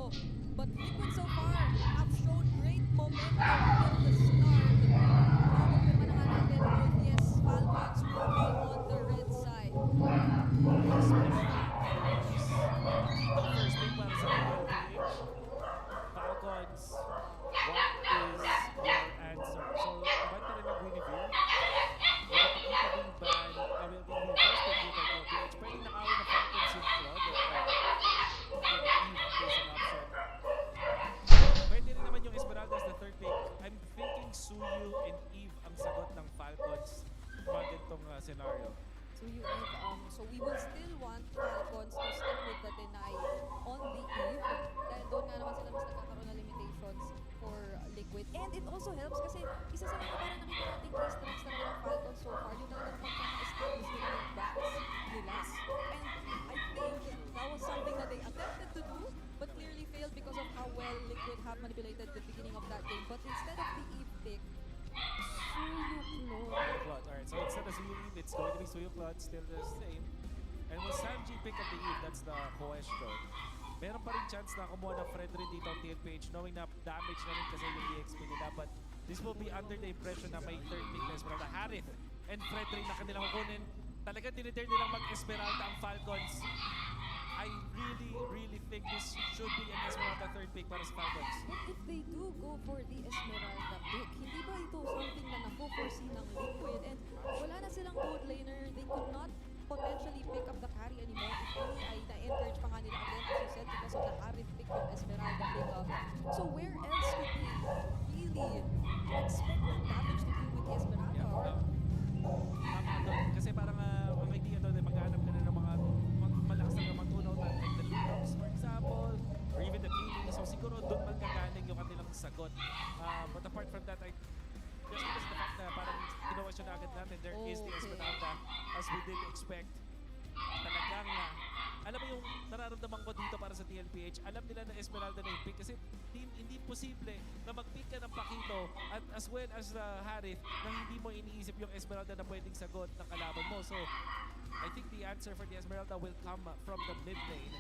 But Liquid so far have shown great momentum from the start. Makumpirma na nga natin kung yes, Falcons will be on the red side. Dito first pick para sa PH. Falcons, what is your answer? So, banta rin ang Guinevere. Ipapakita din ban, will be your first pick dito kay PH. Pwede nakawin na Falcons yung Flood. Eve is an option. Pwede rin naman yung Esmeralda as the third pick. I'm thinking Suyu and Eve ang sagot ng Falcons. Mga ganitong scenario. So we will still want Falcons to stick with the deny on the Eve dahil doon nga naman sila mas nagkakaroon ng limitations for Liquid. And it also helps kasi isa sa mga parang nakita nating key strengths talaga ng Falcons so far yung talagang pagkaka-establish nila ng backs nila. And I think that was something that they attempted to do but clearly failed because of how well Liquid have manipulated the beginning of that game. But instead of the Eve pick, Suyu Plot. Alright, so instead of Suyu Eve, it's going to be Suyu Plot, still the same. And will Sanji pick up the Eve? That's the question. Meron pa rin chance na kumuha ng Fredrin dito ang TLPH, knowing na damage na rin kasi yung EXP nila. But this will be under the impression na may third pick na Esmeralda. Harith and Fredrin na kanilang kukunin. Talagang dinidare nilang mag-Esmeralda ang Falcons. I really think this should be an Esmeralda third pick para sa Falcons. But if they do go for the Esmeralda pick, hindi ba ito something na napo-foresee ng Liquid? And wala na silang gold laner, they could not potentially pick up the carry anymore. If any, ay na-encourage pa nga nila again, as you said, because of the Harith pick yung Esmeralda pick up. So where else could they really expect the damage to do with the Esmeralda? Kasi parang ang idea doon ay maghanap ka na ng mga malakas na matunaw na like the loops, for example, or even the cleaning. So siguro doon magkagaling yung kanilang sagot. But apart from that, just because of the fact na parang ginawa siya na agad natin, there is the Esmeralda as we did expect. Talagang, alam mo yung nararamdaman ko dito para sa TLPH, alam nila na Esmeralda na yung pick kasi hindi posible na mag-pick ka ng Pakito at as well as Harith na hindi mo iniisip yung Esmeralda na pwedeng sagot ng kalaban mo. So, I think the answer for the Esmeralda will come from the mid lane.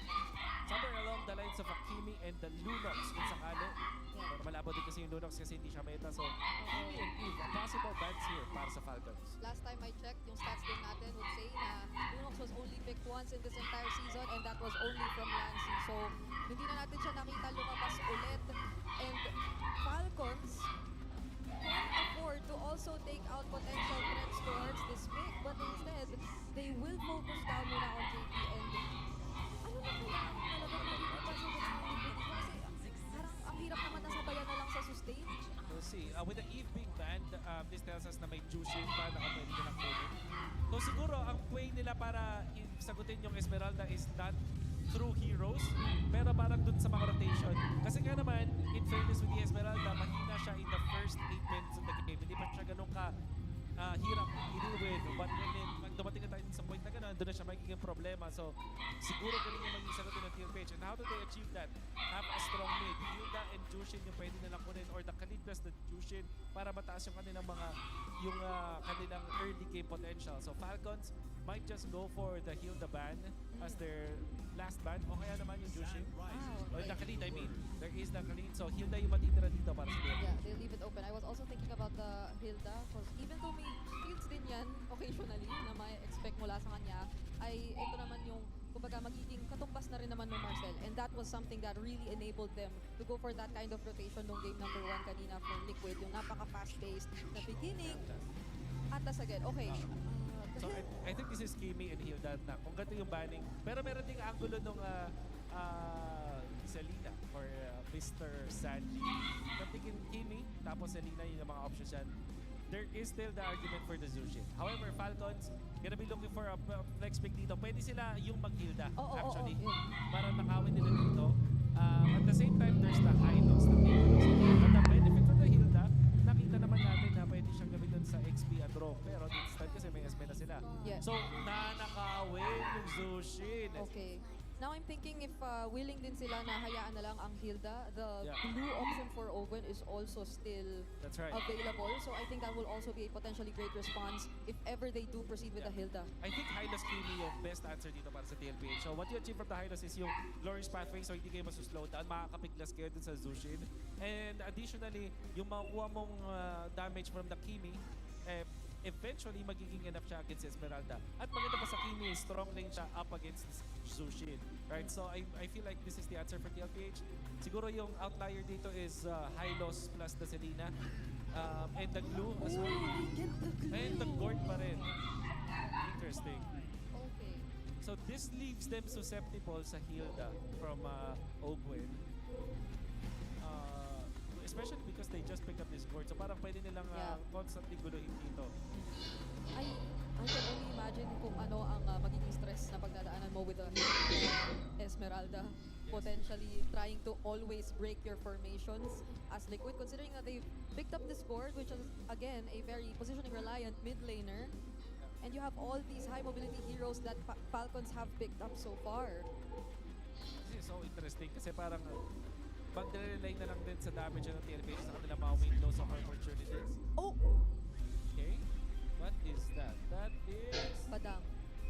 Somewhere along the lines of Akimi and the Lunox kung sakali. Pero malabo din kasi yung Lunox kasi hindi siya meta. So, Akimi and Eve, possible bans here para sa Falcons. Last time I checked, yung stats din natin would say na Lunox was only picked once in this entire season and that was only from Lancy. So, hindi na natin siya nakita lumabas ulit. And Falcons can afford to also take out potential threats towards this pick. But instead, they will focus down muna on JP and ano na kaya ang talagang magiging possibility dito? Kasi parang ang hirap naman nasabayan na lang sa sustain. We'll see. With the Eve being banned, this tells us na may Jushin pa na pwede nilang kunin. So siguro, ang way nila para sagutin yung Esmeralda is not through heroes, pero parang dun sa mga rotation. Kasi nga naman, in fairness with the Esmeralda, mahina siya in the first 8 minutes of the game. Hindi pa siya ganun ka hirap i-deal with. But when pag dumating na tayo sa point na gano'n, doon na siya magiging problema. So, siguro ganun yung magiging sagot ng TLPH. And how do they achieve that? Have a strong mid. Hilda and Jushin yung pwede nilang kunin or the Khalid plus the Jushin para mataas yung kanilang kanilang early game potential. So, Falcons might just go for the Hilda ban as their last ban o kaya naman yung Jushin. Or the Khalid, I mean. There is the Khalid. So, Hilda yung matitira dito para sa TLPH. Yeah, they'll leave it open. I was also thinking about the Hilda because even though may fields din yan occasionally na may expect mula sa kanya, ay ito naman yung kumbaga magiging katumbas na rin naman ng Marcel. And that was something that really enabled them to go for that kind of rotation nung game number 1 kanina for Liquid. Yung napaka-fast-paced na beginning. At tas again, okay. So I think this is Kimi and Hilda na kung ganito yung banning. Pero meron ding angulo nung Selena or Mr. Sanji. I'm thinking Kimi, tapos Selena yung mga options yan. There is still the argument for the Zushin. However, Falcons gonna be looking for a flex pick dito. Pwede sila yung mag-Hilda, actually. Para nakawin nila dito. At the same time, there's the high loss na But the benefit for the Hilda, nakita naman natin na pwede siyang gamitin sa XP at draw. Pero instead kasi may SP na sila. Yeah. So, nakawin yung Zushin. Okay. Now I'm thinking if willing din sila na hayaan na lang ang Hilda, the blue option for Owen is also still available. So I think that will also be a potentially great response if ever they do proceed with the Hilda. I think Hylos Kimi yung best answer dito para sa TLPH. So what you achieve from the Hylos is yung Glorious Pathway so hindi kayo masuslow down, makakapiglas kayo dun sa Zushin. And additionally, yung makukuha mong damage from the Kimi, eventually magiging enough siya against Esmeralda. At maganda pa sa Kimi, strong lane siya up against Zushin. Right? So I feel like this is the answer for TLPH. Siguro yung outlier dito is Hylos plus the Selena. And the glue as well. And the Gord pa rin. Interesting. Okay. So this leaves them susceptible sa Hilda from Ogwen. Especially because they just picked up this board. So parang pwede nilang constantly guluhin dito. I can only imagine kung ano ang magiging stress na pagdadaanan mo with the Esmeralda. Potentially trying to always break your formations as Liquid, considering that they've picked up this board, which is again a very positioning reliant mid laner. And you have all these high mobility heroes that Falcons have picked up so far. This is so interesting kasi parang mag-rely na lang din sa damage ng TLPH sa kanila mga windows of opportunities. Oh! Okay. What is that? That is... Badang.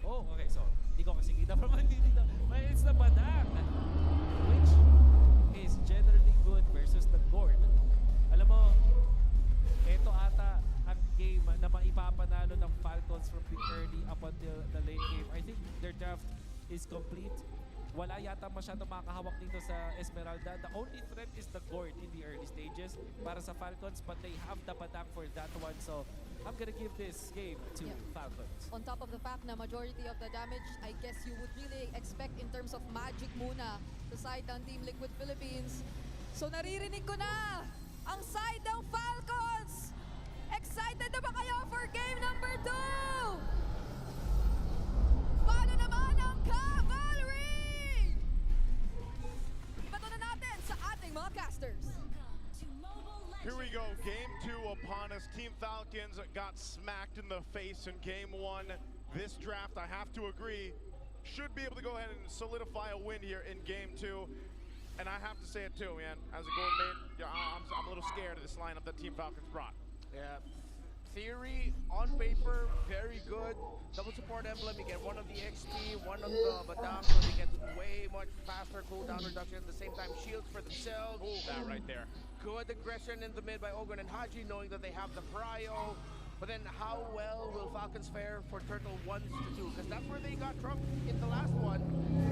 Oh, okay. So, hindi ko kasi kita from dito. But it's the Badang. Which is generally good versus the Gord. Alam mo, ito ata ang game na maipapanalo ng Falcons from the early up until the late game. I think their draft is complete. Wala yata masyadong makakahawak dito sa Esmeralda. The only threat is the Gord in the early stages para sa Falcons, but they have the Badang for that one. So, I'm gonna give this game to Falcons. On top of the fact na majority of the damage, I guess you would really expect in terms of magic muna sa side ng Team Liquid Philippines. So, naririnig ko na ang side ng Falcons! Excited na ba kayo for game number 2? Paano naman ang Cavalry? Ibato na natin sa ating mga casters. Here we go, game 2 upon us. Team Falcons got smacked in the face in game 1. This draft, I have to agree, should be able to go ahead and solidify a win here in game 2. And I have to say it too, man. As a gold mate, yeah, I'm a little scared of this lineup that Team Falcons brought. Yeah. Theory, on paper, very good. Double support emblem, you get one of the XP, one of the Badang, so they get way much faster cooldown reduction. At the same time, shields for themselves. Ooh, that right there. Good aggression in the mid by Ogren and Haji, knowing that they have the prio. But then how well will Falcons fare for Turtle 1s to 2? Because that's where they got trumped in the last one.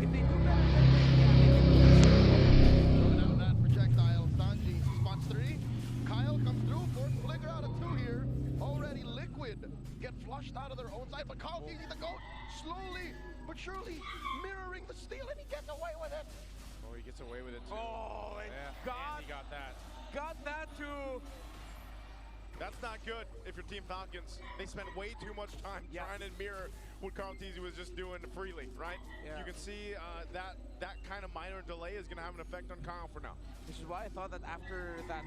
If they do better, then Throwing out that projectile. Sanji spots 3. Kyle comes through. Fourth flicker out of 2 here. Already Liquid get flushed out of their own side, but Carl Easy the goat slowly but surely mirroring the steal, and he gets away with it. Oh, he gets away with it too. Oh, and he got that. Got that too. That's not good if you're Team Falcons. They spent way too much time trying to mirror what Carl Teasy was just doing freely, right? Yeah. You can see that kind of minor delay is going to have an effect on Kyle for now. Which is why I thought that after that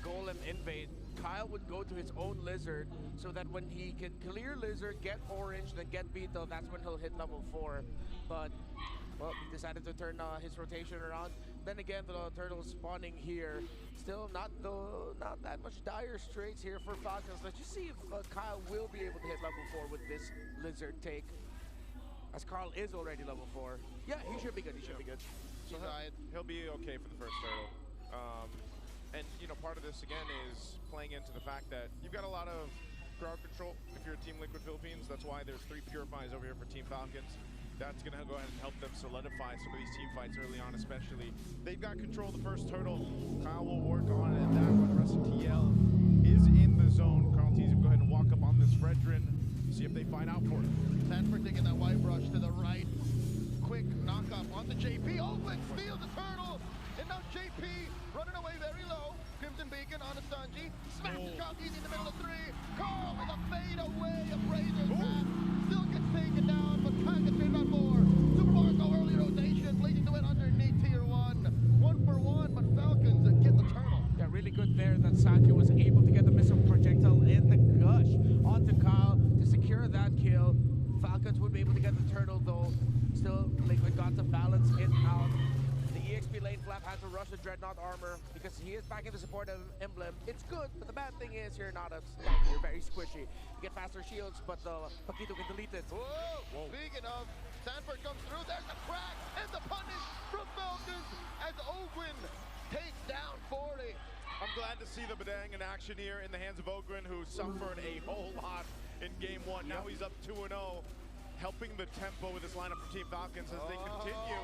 Golem invade, Kyle would go to his own Lizard so that when he can clear Lizard, get Orange, then get Beetle, that's when he'll hit level 4. But, well, he decided to turn his rotation around. Then again, the Turtles spawning here. Still not that much dire straits here for Falcons. Let's just see if Kyle will be able to hit level 4 with this Lizard take. As Carl is already level 4. Yeah, he should be good, he should be good. So he'll be okay for the first turtle. And, you know, part of this, again, is playing into the fact that you've got a lot of crowd control if you're Team Liquid Philippines. That's why there's 3 Purifies over here for Team Falcons. That's going to go ahead and help them solidify some of these team fights early on, especially. They've got control of the first turtle. Kyle will work on it, and that one. The rest of TL is in the zone. Carl Teasy will go ahead and walk up on this Fredrin, see if they find out for it. Sanford taking that white brush to the right. Quick knock up onto JP. Open, steals the turtle. And now JP running away very low. Crimson Beacon on a Sanji. Smashes Carl Easy in the middle of 3. Carl with a fade away of Razor's Wrath. Still gets taken down, but can't get figured out more. Super Marco early rotation, leading to it underneath tier 1. 1 for 1, but Falcons get the turtle. Yeah, really good there that Sanji was able to get the missile projectile in the gush onto Kyle to secure that kill. Falcons would be able to get the turtle though. Still, Liquid got to balance it out. The EXP lane flap had to rush the Dreadnought armor because he is back in the support emblem. It's good, but the bad thing is you're not a tank. You're very squishy. You get faster shields, but the Paquito can delete it. Whoa. Speaking of, Sanford comes through. There's the crack and the punish from Falcons as Ogwin takes down 40. I'm glad to see the Badang in action here in the hands of Ogren, who suffered a whole lot in game 1. Now he's up 2-0, helping the tempo with this lineup for Team Falcons as they continue.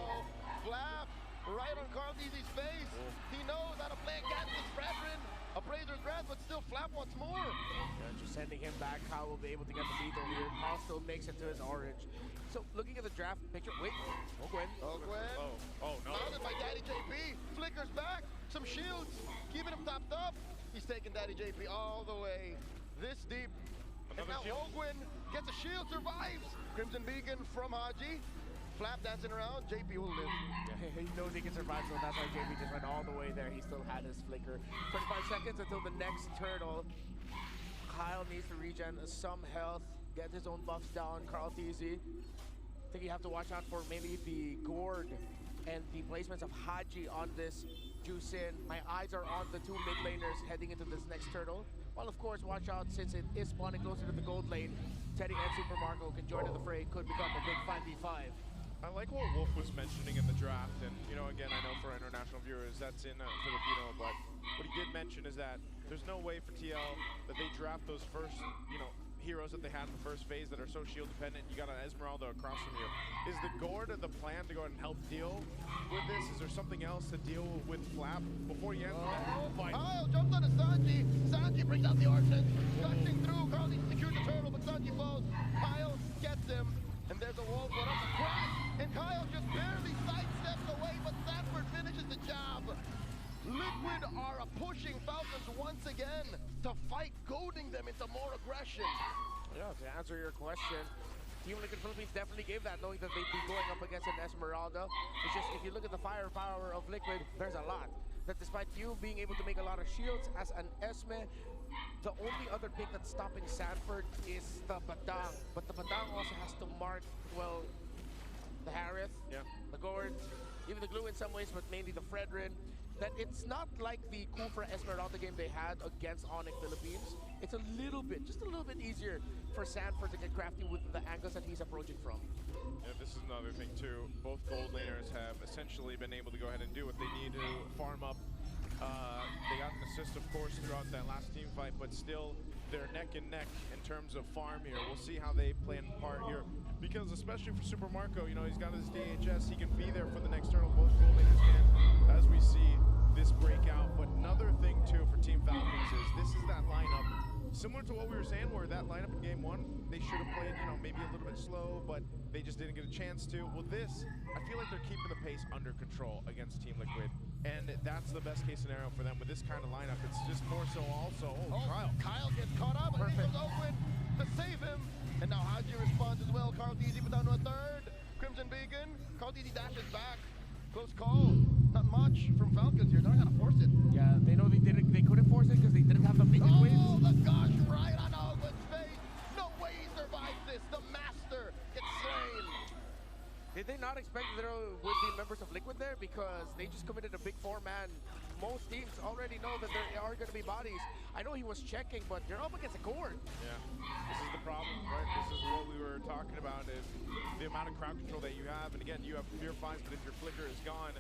Flap right on Carl Easy's face. He knows how to play against this Fredrin. Appraiser's Wrath, but still Flap wants more. Yeah, just sending him back. Kyle will be able to get the beetle here. Kyle still makes it to his orange. So looking at the draft picture, wait, Ogwen. Oh no. Mounted by Daddy JP. Flickers back. Some shields. Keeping him topped up. He's taking Daddy JP all the way this deep. And now Ogwen gets a shield, survives. Crimson Beacon from Haji. Flap dancing around, JP will live. Yeah, he knows he can survive, so that's why JP just went all the way there. He still had his flicker. 25 seconds until the next turtle. Kyle needs to regen some health, get his own buffs down. Carl Teasy. I think you have to watch out for maybe the gourd and the placements of Haji on this Juicin. My eyes are on the 2 mid laners heading into this next turtle. Well, of course, watch out since it is spawning closer to the gold lane. Teddy and Super Marco can join in the fray. Could become a big 5v5. I like what Wolf was mentioning in the draft, and you know, again, I know for international viewers that's in Filipino, but what he did mention is that there's no way for TL that they draft those first, you know, heroes that they had in the first phase that are so shield dependent. You got an Esmeralda across from you. Is the Gourd the plan to go ahead and help deal with this? Is there something else to deal with Flap before you enter that fight? Kyle jumps on to Sanji. Sanji brings out the ordnance. Gushing through. Carl needs to secure the turtle, but Sanji falls. Kyle gets him. And there's a wall put up a crack. And Kyle just barely sidesteps away, but Sanford finishes the job. Liquid are pushing Falcons once again to fight, goading them into more aggression. Yeah, to answer your question, Team Liquid Philippines definitely gave that, knowing that they'd be going up against an Esmeralda. It's just, if you look at the firepower of Liquid, there's a lot. That despite you being able to make a lot of shields as an Esme, the only other pick that's stopping Sanford is the Badang. But the Badang also has to mark, well, the Harith, the Gord, even the Glue in some ways, but mainly the Fredrin, that it's not like the Kufra Esmeralda game they had against Onyx Philippines. It's a little bit, just a little bit easier for Sanford to get crafty with the angles that he's approaching from. Yeah, this is another thing too. Both gold laners have essentially been able to go ahead and do what they need to farm up. They got an assist, of course, throughout that last team fight, but still they're neck and neck in terms of farm here. We'll see how they play in part here, because especially for Super Marco, you know, he's got his DHS, he can be there for the next turtle. Both gold laners can, as we see this breakout. But another thing too for Team Falcons is this is that lineup, similar to what we were saying, where that lineup in game one, they should have played, you know, maybe a little bit slow, but they just didn't get a chance to. Well, this, I feel like they're keeping the pace under control against Team Liquid, and that's the best case scenario for them with this kind of lineup. It's just more so also, Kyle gets caught up, and here goes Owen to save him. And now Haji responds as well. Carl Deasy put down to a third. Crimson Beacon. Carl Deasy dashes back. Close call. Not much from Falcons here. They're not gonna force it. Yeah, they know they couldn't force it because they didn't have the big waves. Oh, the gosh, right on Owen's face. No way he survives this. The master gets slain. Did they not expect there would be members of Liquid there? Because they just committed a big four-man. Most teams already know that there are going to be bodies. I know he was checking, but you're up against a Gord. Yeah, this is the problem, right? This is what we were talking about, is the amount of crowd control that you have. And again, you have Fear Finds, but if your flicker is gone,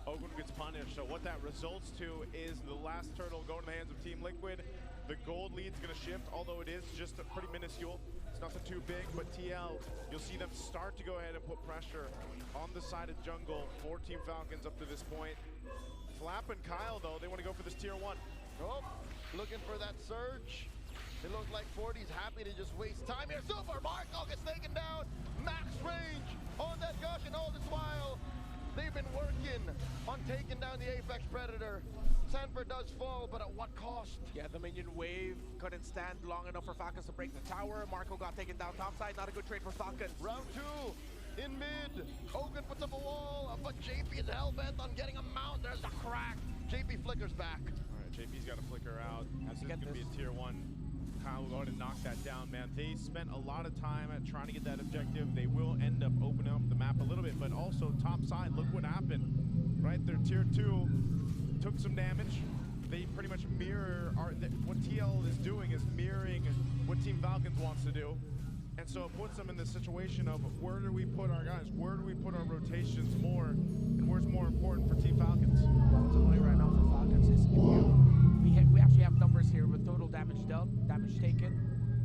Ogun gets punished. So what that results to is the last turtle going to the hands of Team Liquid. The gold lead's going to shift, although it is just pretty minuscule. It's nothing too big, but TL, you'll see them start to go ahead and put pressure on the side of jungle for Team Falcons up to this point. Flap and Kyle, though, they want to go for this tier 1. Oh, looking for that surge. It looks like 40's happy to just waste time here. Super Marco gets taken down. Max range on that gush, and all this while, they've been working on taking down the Apex Predator. Sanford does fall, but at what cost? Yeah, the minion wave couldn't stand long enough for Falcons to break the tower. Marco got taken down topside. Not a good trade for Falcons. Round 2 in mid. Hogan puts up a wall, but JP is hell-bent on getting a mount. There's a crack. JP flickers back. All right, JP's got to flicker out. This is going to be a tier 1. Kyle will go ahead and knock that down, man. They spent a lot of time at trying to get that objective. They will end up opening up the map a little bit, but also top side, look what happened. Right there, tier 2 took some damage. They pretty much mirror what TL is doing is mirroring what Team Falcons wants to do. And so it puts them in the situation of where do we put our guys? Where do we put our rotations more? And where's more important for Team Falcons? What's annoying right now for Falcons is we actually have numbers here with total damage dealt, damage taken,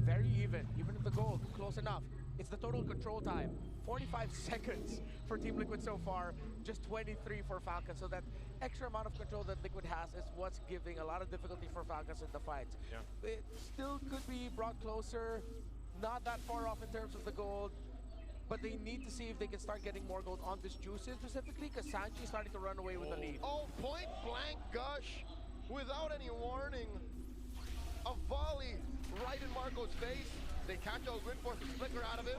very even if the gold, close enough. It's the total control time. 45 seconds for Team Liquid so far, just 23 for Falcons. So that extra amount of control that Liquid has is what's giving a lot of difficulty for Falcons in the fight. Yeah. It still could be brought closer, not that far off in terms of the gold, but they need to see if they can start getting more gold on this Juicin specifically, because Sanji is starting to run away with the lead. Oh, point blank gush without any warning. A volley right in Marco's face. They catch Ogwin, force a flicker out of him.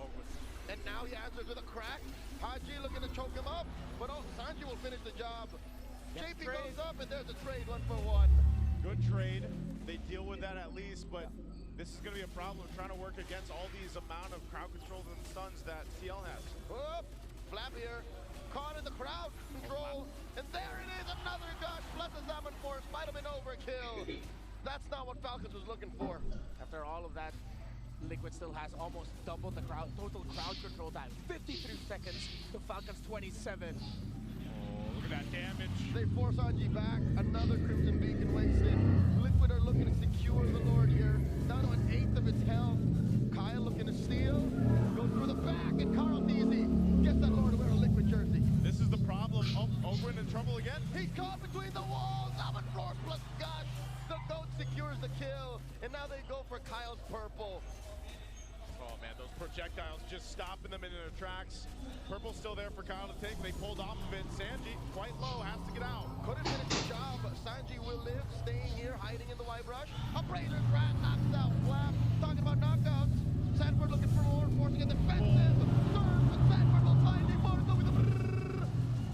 And now he answers with a crack. Haji looking to choke him up, but Sanji will finish the job. JP goes up, and there's a trade 1-for-1. Good trade. They deal with that at least, but this is going to be a problem trying to work against all these amount of crowd controls and stuns that TL has. Whoop! Flap here. Caught in the crowd control. And there it is, another gush plus a Zaman Force. Might have been overkill. That's not what Falcons was looking for. After all of that, Liquid still has almost double the total crowd control time. 53 seconds to Falcons 27. Oh, look at that damage. They force RG back. Another Crimson Beacon wasted. Liquid are looking to secure the Lord here. Down to an 1/8 of its health. Kyle looking to steal. Goes through the back, and Carl Deasy gets that Lord to wear a Liquid jersey. This is the problem. Oh, Ogwin in trouble again. He's caught between the walls. Zaman Force plus gush. The GOAT secures the kill, and now they go for Kyle's purple. Oh man, those projectiles just stopping them in their tracks. Purple's still there for Kyle to take. They pulled off of it. Sanji, quite low, has to get out. Couldn't finish the job, but Sanji will live, staying here, hiding in the white brush. A Brazer's Rat knocks out Flap. Talking about knockouts. Sanford looking for more, forcing a defensive. Serve, but Sanford will find it. Marco with a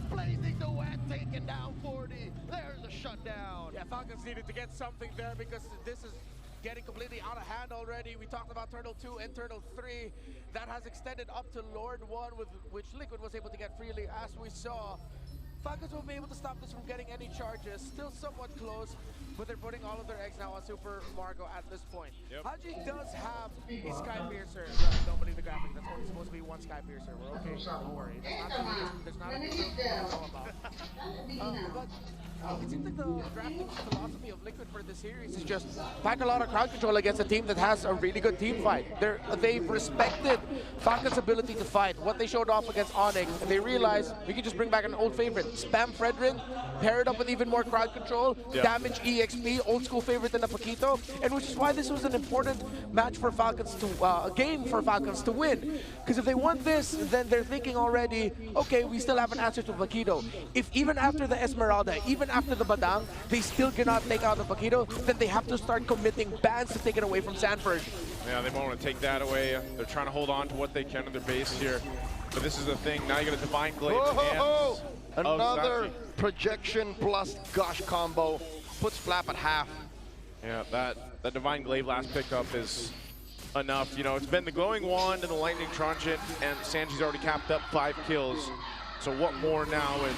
blazing duet, taking down 40. There's a shutdown. Yeah, Falcons needed to get something there because this is getting completely out of hand already. We talked about Turtle 2 and Turtle 3. That has extended up to Lord 1, with which Liquid was able to get freely, as we saw. Falcons will be able to stop this from getting any charges. Still somewhat close, but they're putting all of their eggs now on Super Marco at this point. Haji does have a Sky Piercer. Don't believe the graphic. That's only supposed to be one Sky Piercer. We're okay. Don't worry. There's not a big deal to know about. But it seems like the drafting philosophy of Liquid for this series is just pack a lot of crowd control against a team that has a really good team fight. They've respected Falcons' ability to fight, what they showed off against Onyx, and they realized we can just bring back an old favorite. Spam Fredrin, pair it up with even more crowd control, damage EXP, old school favorite in a Paquito, and which is why this was an important match for Falcons to, a game for Falcons to win. Because if they want this, then they're thinking already, okay, we still have an answer to Paquito. If even after the Esmeralda, even after the Badang, they still cannot take out the Paquito, then they have to start committing bans to take it away from Sanford. Yeah, they won't want to take that away. They're trying to hold on to what they can in their base here. But this is the thing, now you got a Divine Glaive. Another projection plus gush combo puts Flap at half. Yeah, that Divine Glaive last pickup is enough. You know, it's been the Glowing Wand and the Lightning Trunchet, and Sanji's already capped up 5 kills. So what more now? And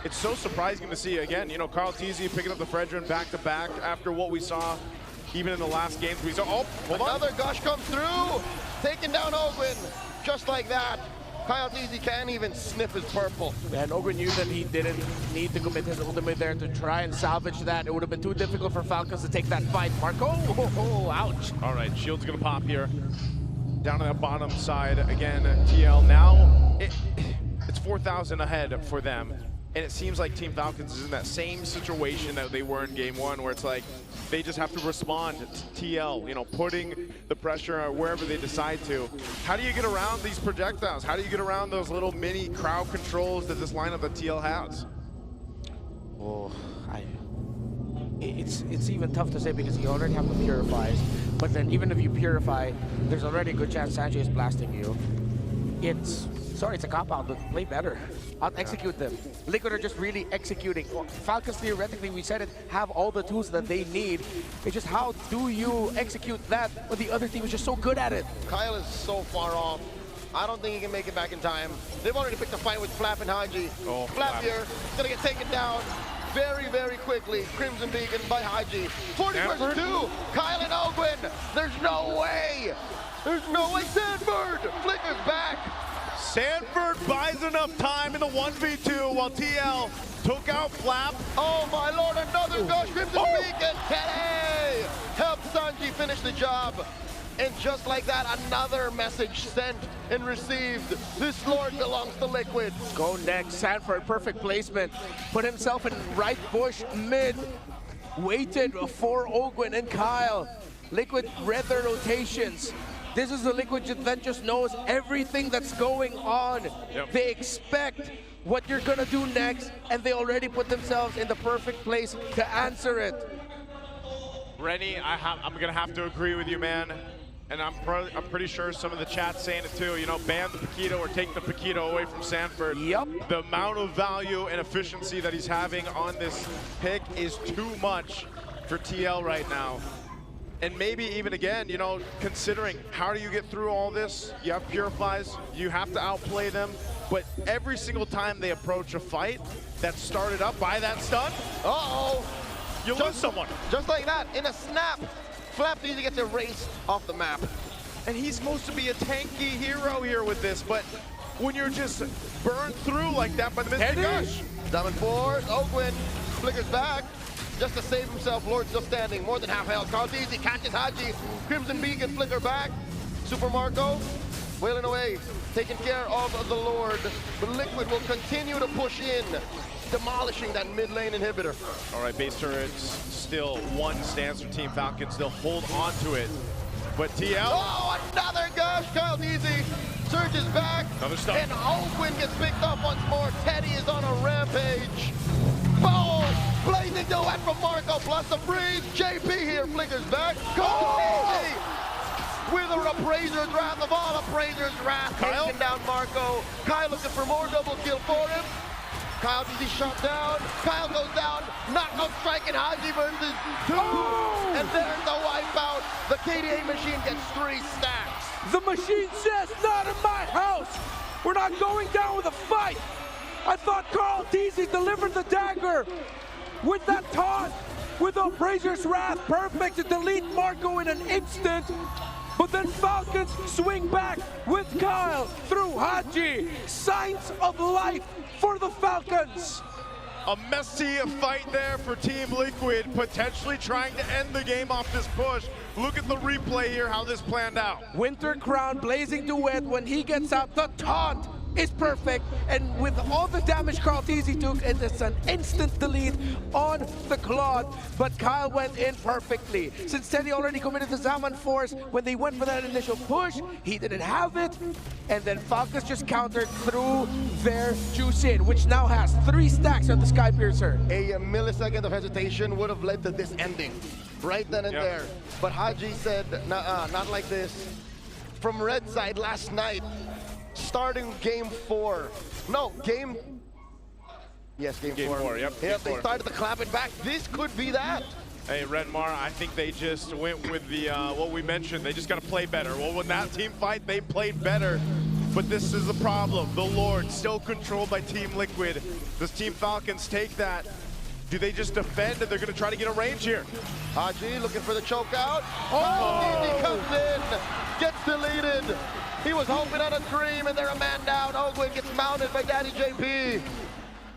it's so surprising to see, again, you know, Carl Teasy picking up the Fredrin back-to-back after what we saw even in the last games. We saw, Another gush comes through, taking down Ogwin, just like that. Kyle Teasy can't even sniff his purple. And Ogwin knew that he didn't need to commit his ultimate there to try and salvage that. It would have been too difficult for Falcons to take that fight. Marco, ouch. All right, shield's gonna pop here. Down to that bottom side, again, TL now, it's 4,000 ahead for them. And it seems like Team Falcons is in that same situation that they were in Game 1, where it's like they just have to respond to TL, you know, putting the pressure wherever they decide to. How do you get around these projectiles? How do you get around those little mini crowd controls that this lineup that TL has? Oh, it's even tough to say because you already have the purifies, but then even if you purify, there's already a good chance Sanjay is blasting you. It's a cop-out, but play better. Out-execute them. Liquid are just really executing. Falcons, theoretically, we said it, have all the tools that they need. It's just how do you execute that when the other team is just so good at it? Kyle is so far off. I don't think he can make it back in time. They've already picked a fight with Flap and Haji. Flap here, gonna get taken down very, very quickly. Crimson Beacon by Haji. 40 versus 2. Kyle and Ogwin. There's no way. There's no way. Sanford flickers back. Sanford buys enough time in the 1v2 while TL took out Flap. Oh my lord, another gush. Crimson Beacon. Teddy helps Sanji finish the job. And just like that, another message sent and received. This lord belongs to Liquid. Go next, Sanford, perfect placement. Put himself in right bush, mid. Waited for Ogwin and Kyle. Liquid read their rotations. This is the Liquid that just knows everything that's going on. They expect what you're gonna do next, and they already put themselves in the perfect place to answer it. Rennie, I'm gonna have to agree with you, man. And I'm pretty sure some of the chat's saying it too. You know, ban the Paquito or take the Paquito away from Sanford. Yep. The amount of value and efficiency that he's having on this pick is too much for TL right now. And maybe even again, you know, considering how do you get through all this? You have Purifies, you have to outplay them, but every single time they approach a fight that's started up by that stun, you lose someone. Just like that, in a snap, Flap Teasy gets erased off the map. And he's supposed to be a tanky hero here with this, but when you're just burned through like that by the Mystic Gush. Diamond 4, Ogwin flickers back. Just to save himself, Lord still standing, more than half health. Carl Teasy catches Haji. Crimson Beacon flicker back. Super Marco wailing away, taking care of the Lord. But Liquid will continue to push in, demolishing that mid lane inhibitor. All right, base turrets still one stands for Team Falcons. They'll hold on to it. But TL. Oh, another gush. Kyle Teasy surges back. Another stun. And Ogwin gets picked up once more. Teddy is on a rampage. Boom! Blazing duet from Marco plus the freeze. JP here flickers back. Teasy with an Appraiser's Wrath of all Appraiser's Wrath. Taking down Marco. Kyle looking for more double kill for him. Kyle is shot down. Kyle goes down. Knockout strike and Haji versus 2. And there's the wipeout. The KDA machine gets 3 stacks. The machine says, not in my house. We're not going down with a fight. I thought Carl Teasy delivered the dagger with that taunt, with a Brazier's Wrath, perfect to delete Marco in an instant. But then Falcons swing back with Kyle through Haji. Signs of life for the Falcons. A messy fight there for Team Liquid, potentially trying to end the game off this push. Look at the replay here, how this planned out. Winter Crown Blazing Duet, when he gets out, the taunt is perfect. And with all the damage Carl Teasy took, it's an instant delete on the Claude. But Kyle went in perfectly. Since Teddy already committed the Zaman Force, when they went for that initial push, he didn't have it. And then Falcons just countered through their juice in, which now has 3 stacks on the Sky Piercer. A millisecond of hesitation would have led to this ending right then and there. But Haji said, nah, not like this. From red side last night, starting game 4. No, game... Yes, game 4. Yep, they started to clap it back. This could be that. Hey, Redmar, I think they just went with the, what we mentioned. They just got to play better. Well, when that team fight, they played better. But this is the problem. The Lord still controlled by Team Liquid. Does Team Falcons take that? Do they just defend and they're going to try to get a range here? Haji looking for the choke out. Oh! He comes in, gets deleted. He was hoping on a dream and they're a man down. Ogwin gets mounted by Daddy JP.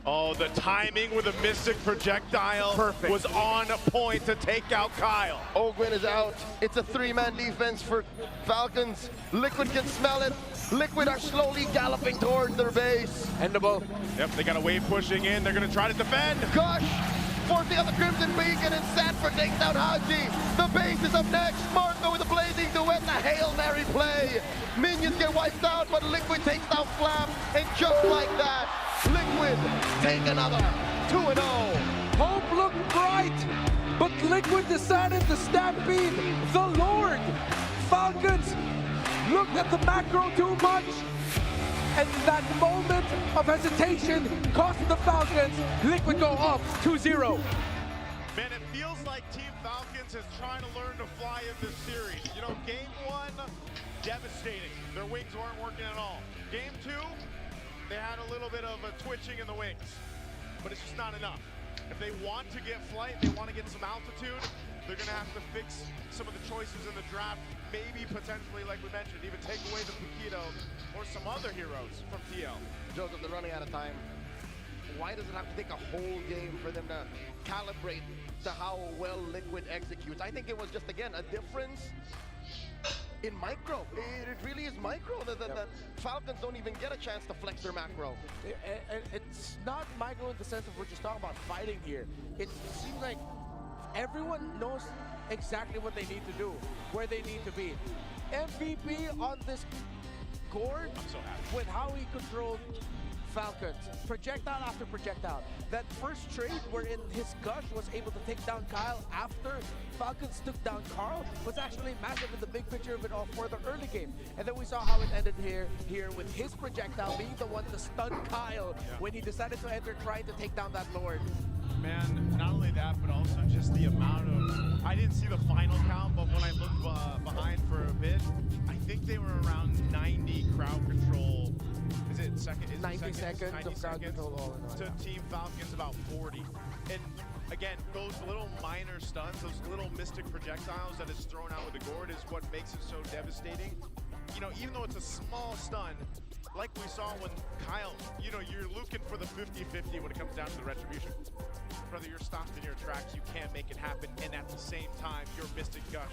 Oh, the timing with a Mystic projectile was on point to take out Kyle. Ogwin is out. It's a 3-man defense for Falcons. Liquid can smell it. Liquid are slowly galloping towards their base. Endable. Yep, they got a wave pushing in. They're going to try to defend. Gush forcing on the Crimson Beacon and Sanford takes down Haji. The base is up next. Marco with a blazing duet, the Hail Mary play. Minions get wiped out, but Liquid takes down Flam. And just like that, Liquid take another 2-0. Hope looked bright, but Liquid decided to stampede the Lord. Falcons looked at the macro too much, and that moment of hesitation cost the Falcons. Liquid go up 2-0. Man, it feels like Team Falcons is trying to learn to fly in this series. You know, game 1, devastating. Their wings weren't working at all. Game 2, they had a little bit of a twitching in the wings, but it's just not enough. If they want to get flight, they want to get some altitude, they're going to have to fix some of the choices in the draft. Maybe potentially, like we mentioned, even take away the Paquito or some other heroes from TL. Joseph, they're running out of time. Why does it have to take a whole game for them to calibrate to how well Liquid executes? I think it was just, again, a difference in micro. It really is micro. The Falcons don't even get a chance to flex their macro. It's not micro in the sense of we're just talking about fighting here. It seems like everyone knows exactly what they need to do, where they need to be. MVP on this Gord, I'm so happy with how he controlled Falcons, projectile after projectile. That first trade wherein his Gush was able to take down Kyle after Falcons took down Carl was actually massive in the big picture of it all for the early game. And then we saw how it ended here with his projectile being the one to stun Kyle when he decided to enter trying to take down that Lord. Man, not only that, but also just the amount of... I didn't see the final count, but when I looked behind for a bit, I think they were around 90 crowd control. Is it second? 90 seconds of crowd control all in all. To Team Falcons, about 40. And again, those little minor stuns, those little mystic projectiles that is thrown out with the Gord is what makes it so devastating. You know, even though it's a small stun, like we saw when Kyle, you know, you're looking for the 50-50 when it comes down to the retribution. Brother, you're stopped in your tracks, you can't make it happen, and at the same time, your Mystic Gush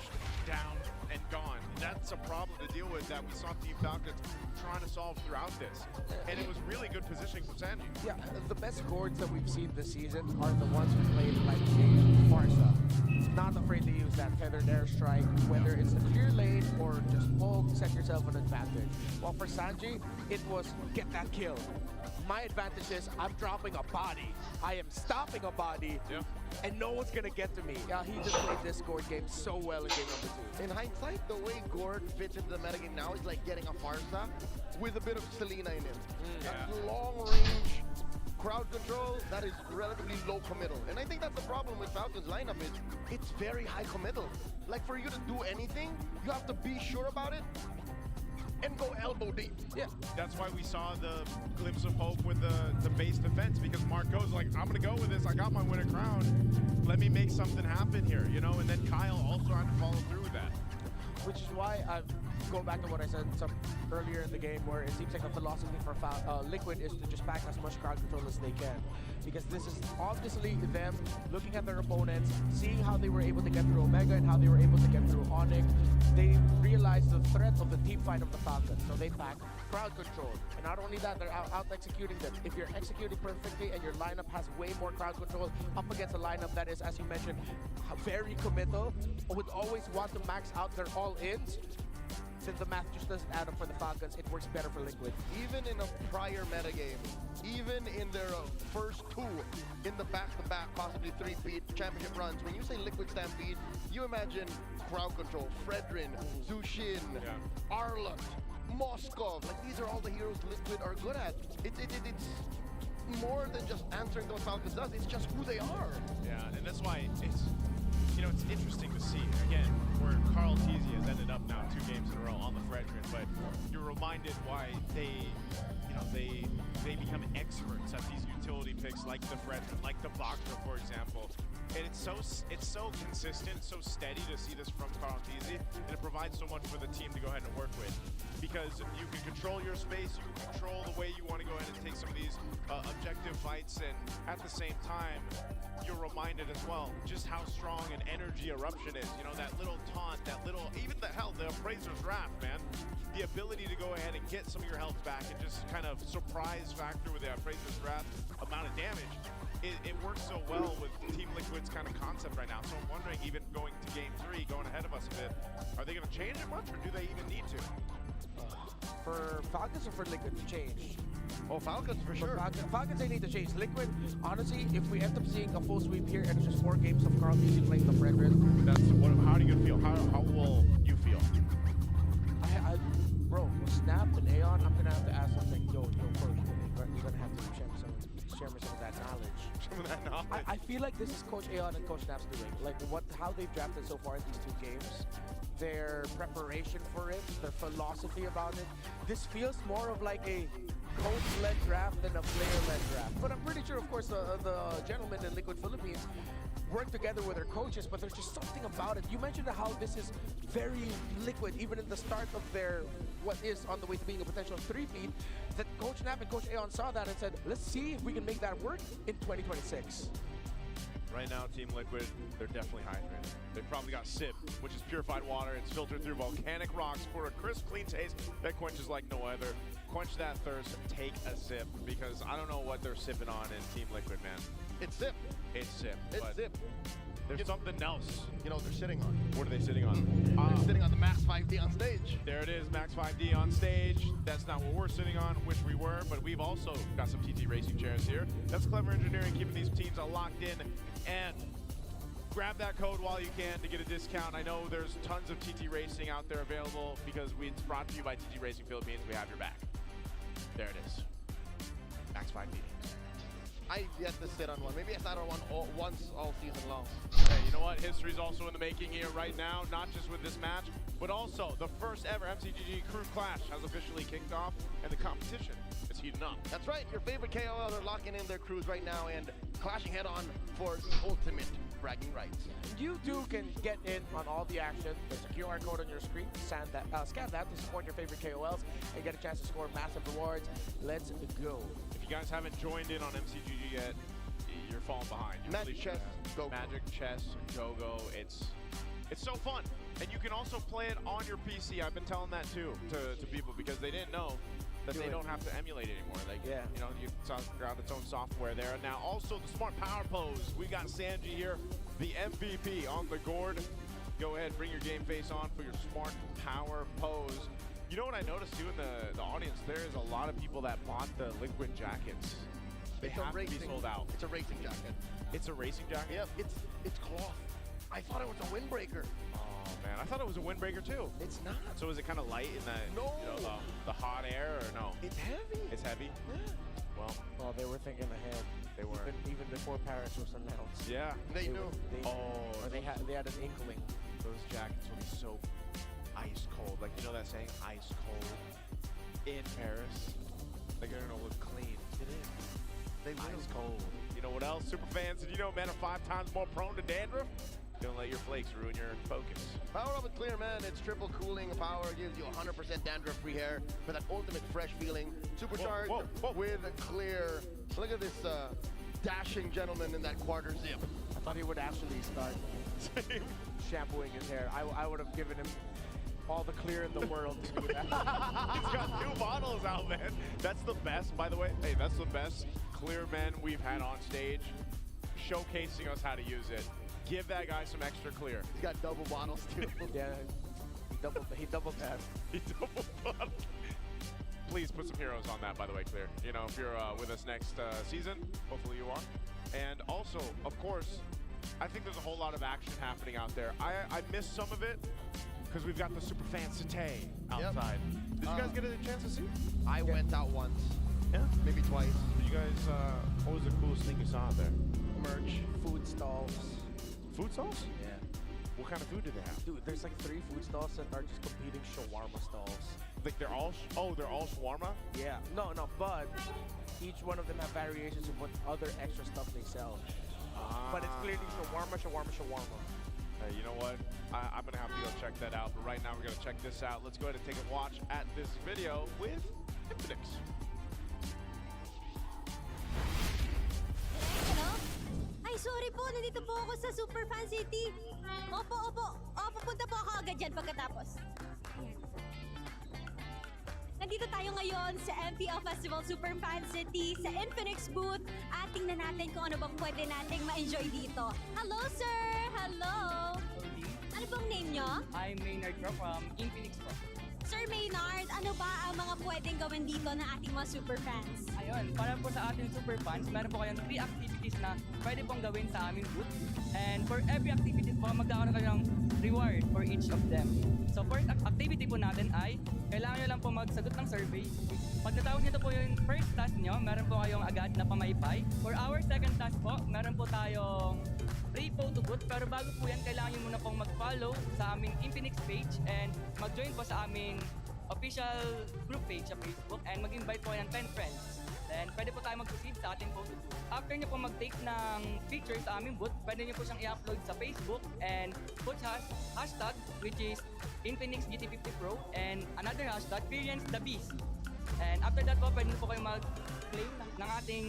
down and gone. That's a problem to deal with that we saw Team Falcons trying to solve throughout this. And it was really good positioning from Sanji. Yeah, the best Gords that we've seen this season are the ones who played like a Farsa. Not afraid to use that feathered airstrike, whether it's a clear lane or just poke, set yourself an advantage. While for Sanji, it was get that kill. My advantage is I'm dropping a body. I am stopping a body, and no one's gonna get to me. Yeah, he just played this Gord game so well in game number 2. In hindsight, the way Gord fits into the metagame now is like getting a Farsa with a bit of Selena in him. That long range crowd control, that is relatively low committal. And I think that's the problem with Falcons lineup is it's very high committal. Like for you to do anything, you have to be sure about it and go elbow deep. Yeah, that's why we saw the glimpse of hope with the base defense, because Mark goes like, I'm gonna go with this, I got my winner crown, let me make something happen here, you know, and then Kyle also had to follow through with that. Which is why I've going back to what I said earlier in the game, where it seems like the philosophy for Liquid is to just pack as much crowd control as they can. Because this is obviously them looking at their opponents, seeing how they were able to get through Omega and how they were able to get through Onyx. They realized the threat of the team fight of the Falcons, so they pack crowd control. And not only that, they're out executing them. If you're executing perfectly and your lineup has way more crowd control up against a lineup that is, as you mentioned, very committal, would always want to max out their all-ins, then the math just doesn't add up for the Falcons. It works better for Liquid. Even in a prior metagame, even in their first two in the back-to-back, possibly three-peat championship runs, when you say Liquid Stampede, you imagine crowd control, Fredrin, Zushin, Arlott, Moskov. Like, these are all the heroes Liquid are good at. It's more than just answering what Falcons does. It's just who they are. Yeah, and that's why it's, you know, it's interesting to see, again, where Carl Teasy has ended up now 2 games in a row on the Fredrin, but you're reminded why they, you know, they become experts at these utility picks like the Fredrin, like the Boxer, for example. And it's so consistent, so steady to see this from Carl Teasy, and it provides so much for the team to go ahead and work with. Because you can control your space, you can control the way you want to go ahead and take some of these objective fights, and at the same time, you're reminded as well just how strong an energy eruption is. You know, that little taunt, that little, even the health, the Appraiser's Wrath, man. The ability to go ahead and get some of your health back and just kind of surprise factor with the Appraiser's Wrath amount of damage. It works so well with Team Liquid's kind of concept right now. So I'm wondering, even going to game 3, going ahead of us a bit, are they going to change it much, or do they even need to? For Falcons or for Liquid to change? Oh, Falcons for sure. Falcons, they need to change. Liquid, honestly, if we end up seeing a full sweep here and it's just 4 games of Carl Teasy playing the Fredrin, how are you going to feel? How will you feel? Bro, Snap and Aeon, I'm going to have to ask them, like, yo, coach, you're going to have to share me some of that knowledge. Some of that knowledge. I feel like this is Coach Aeon and Coach Snap's doing. Like, how they've drafted so far in these 2 games, their preparation for it, their philosophy about it. This feels more of like a coach-led draft than a player-led draft. But I'm pretty sure, of course, the gentlemen in Liquid Philippines work together with their coaches, but there's just something about it. You mentioned how this is very Liquid, even in the start of their, what is on the way to being a potential 3-peat, that Coach Nap and Coach Aeon saw that and said, let's see if we can make that work in 2026. Right now, Team Liquid, they're definitely hydrated. They've probably got SIP, which is purified water. It's filtered through volcanic rocks for a crisp, clean taste that quenches like no other. Quench that thirst, take a sip, because I don't know what they're sipping on in Team Liquid, man. It's SIP. It's SIP. It's SIP. There's something else. You know, they're sitting on. What are they sitting on? They're sitting on the Max 5D on stage. There it is, Max 5D on stage. That's not what we're sitting on, wish we were, but we've also got some TT Racing chairs here. That's clever engineering, keeping these teams locked in. And grab that code while you can to get a discount. I know there's tons of TT Racing out there available because it's brought to you by TT Racing Philippines. We have your back. There it is. Max 5D. I've yet to sit on one. Maybe I sat on one once all season long. Hey, you know what? History's also in the making here right now, not just with this match, but also the first ever MCGG Crew Clash has officially kicked off, and the competition is heating up. That's right. Your favorite KOL are locking in their crews right now and clashing head-on for the ultimate bragging rights. You too can get in on all the action. There's a QR code on your screen. Scan that to support your favorite KOLs and get a chance to score massive rewards. Let's go. If you guys haven't joined in on MCGG yet, you're falling behind. You Magic Chess, Go-Go. Magic Chess, Go-Go. It's so fun. And you can also play it on your PC. I've been telling that too to people because they didn't know that they don't have to emulate anymore. Like, you know, you got its own software there. And now also the Smart Power Pose. We got Sanji here, the MVP on the gourd. Go ahead, bring your game face on for your Smart Power Pose. You know what I noticed too in the audience? There is a lot of people that bought the Liquid jackets. They have to be sold out. It's a racing jacket. It's a racing jacket? Yep, it's cloth. I thought it was a windbreaker. Oh man, I thought it was a windbreaker too. It's not. So is it kind of light in that, no. You know, the hot air, or no? It's heavy. It's heavy? Yeah. Well, they were thinking ahead. They were. Even before Paris was announced. Yeah. They knew. They had an inkling. Those jackets will be so ice cold. Like, you know that saying, ice cold in Paris? They're gonna look clean. It is. They will. Ice cold. You know what else, super fans? Did you know men are 5 times more prone to dandruff? Don't let your flakes ruin your focus. Power Up with Clear, man. It's triple cooling power. Gives you 100% dandruff-free hair for that ultimate fresh feeling. Supercharged with Clear. Look at this dashing gentleman in that quarter zip. I thought he would actually start shampooing his hair. I would have given him all the clear in the world to do that. He's got 2 bottles out, man. That's the best, by the way. Hey, that's the best clear men we've had on stage, showcasing us how to use it. Give that guy some extra clear. He's got double bottles, too. Yeah, he double tapped. He double bottled. Please put some heroes on that, by the way, Clear. You know, if you're with us next season, hopefully you are. And also, of course, I think there's a whole lot of action happening out there. I missed some of it because we've got the super fan Satay outside. Did you guys get a chance to see? I went out once. Yeah? Maybe twice. Did you guys, what was the coolest thing you saw out there? Merch, food stalls. Food stalls? Yeah. What kind of food do they have? Dude, there's like 3 food stalls that are just competing shawarma stalls. Like they're all, they're all shawarma? Yeah. No, but each one of them have variations of what other extra stuff they sell. But it's clearly shawarma. Hey, you know what? I'm gonna have to go check that out. But right now we're gonna check this out. Let's go ahead and take a watch at this video with Infinix. Ay, sorry po. Nandito po ako sa Superfan City. Opo. Pupunta po ako agad dyan pagkatapos. Nandito tayo ngayon sa MPL Festival Superfan City sa Infinix booth at tingnan natin kung ano bang pwede nating ma-enjoy dito. Hello, sir! Hello! Ano bang name nyo? I'm Maynard from Infinix po. Sir Maynard, ano ba ang mga pwedeng gawin dito ng ating mga superfans? Ayun, para po sa ating superfans, meron po kayong 3 activities na pwede pong gawin sa aming booth. And for every activity po, magkakaroon kayo ng reward for each of them. So first activity po natin ay, kailangan nyo lang po magsagot ng survey. Pag natawag nito po yung first task nyo, meron po kayong agad na pamaypay. For our second task po, meron po tayong free photo booth. Pero bago po yan, kailangan nyo muna pong mag-follow sa aming Infinix page and mag-join po sa aming official group page sa Facebook and mag-invite po kayo ng 10 friends. Then, pwede po tayo mag-proceed sa ating photo booth. After nyo po mag-take ng picture sa aming booth, pwede nyo po siyang i-upload sa Facebook and put hashtag which is Infinix GT50 Pro and another hashtag Experience the Beast. And after that po, pwede nyo po kayo mag-claim ng ating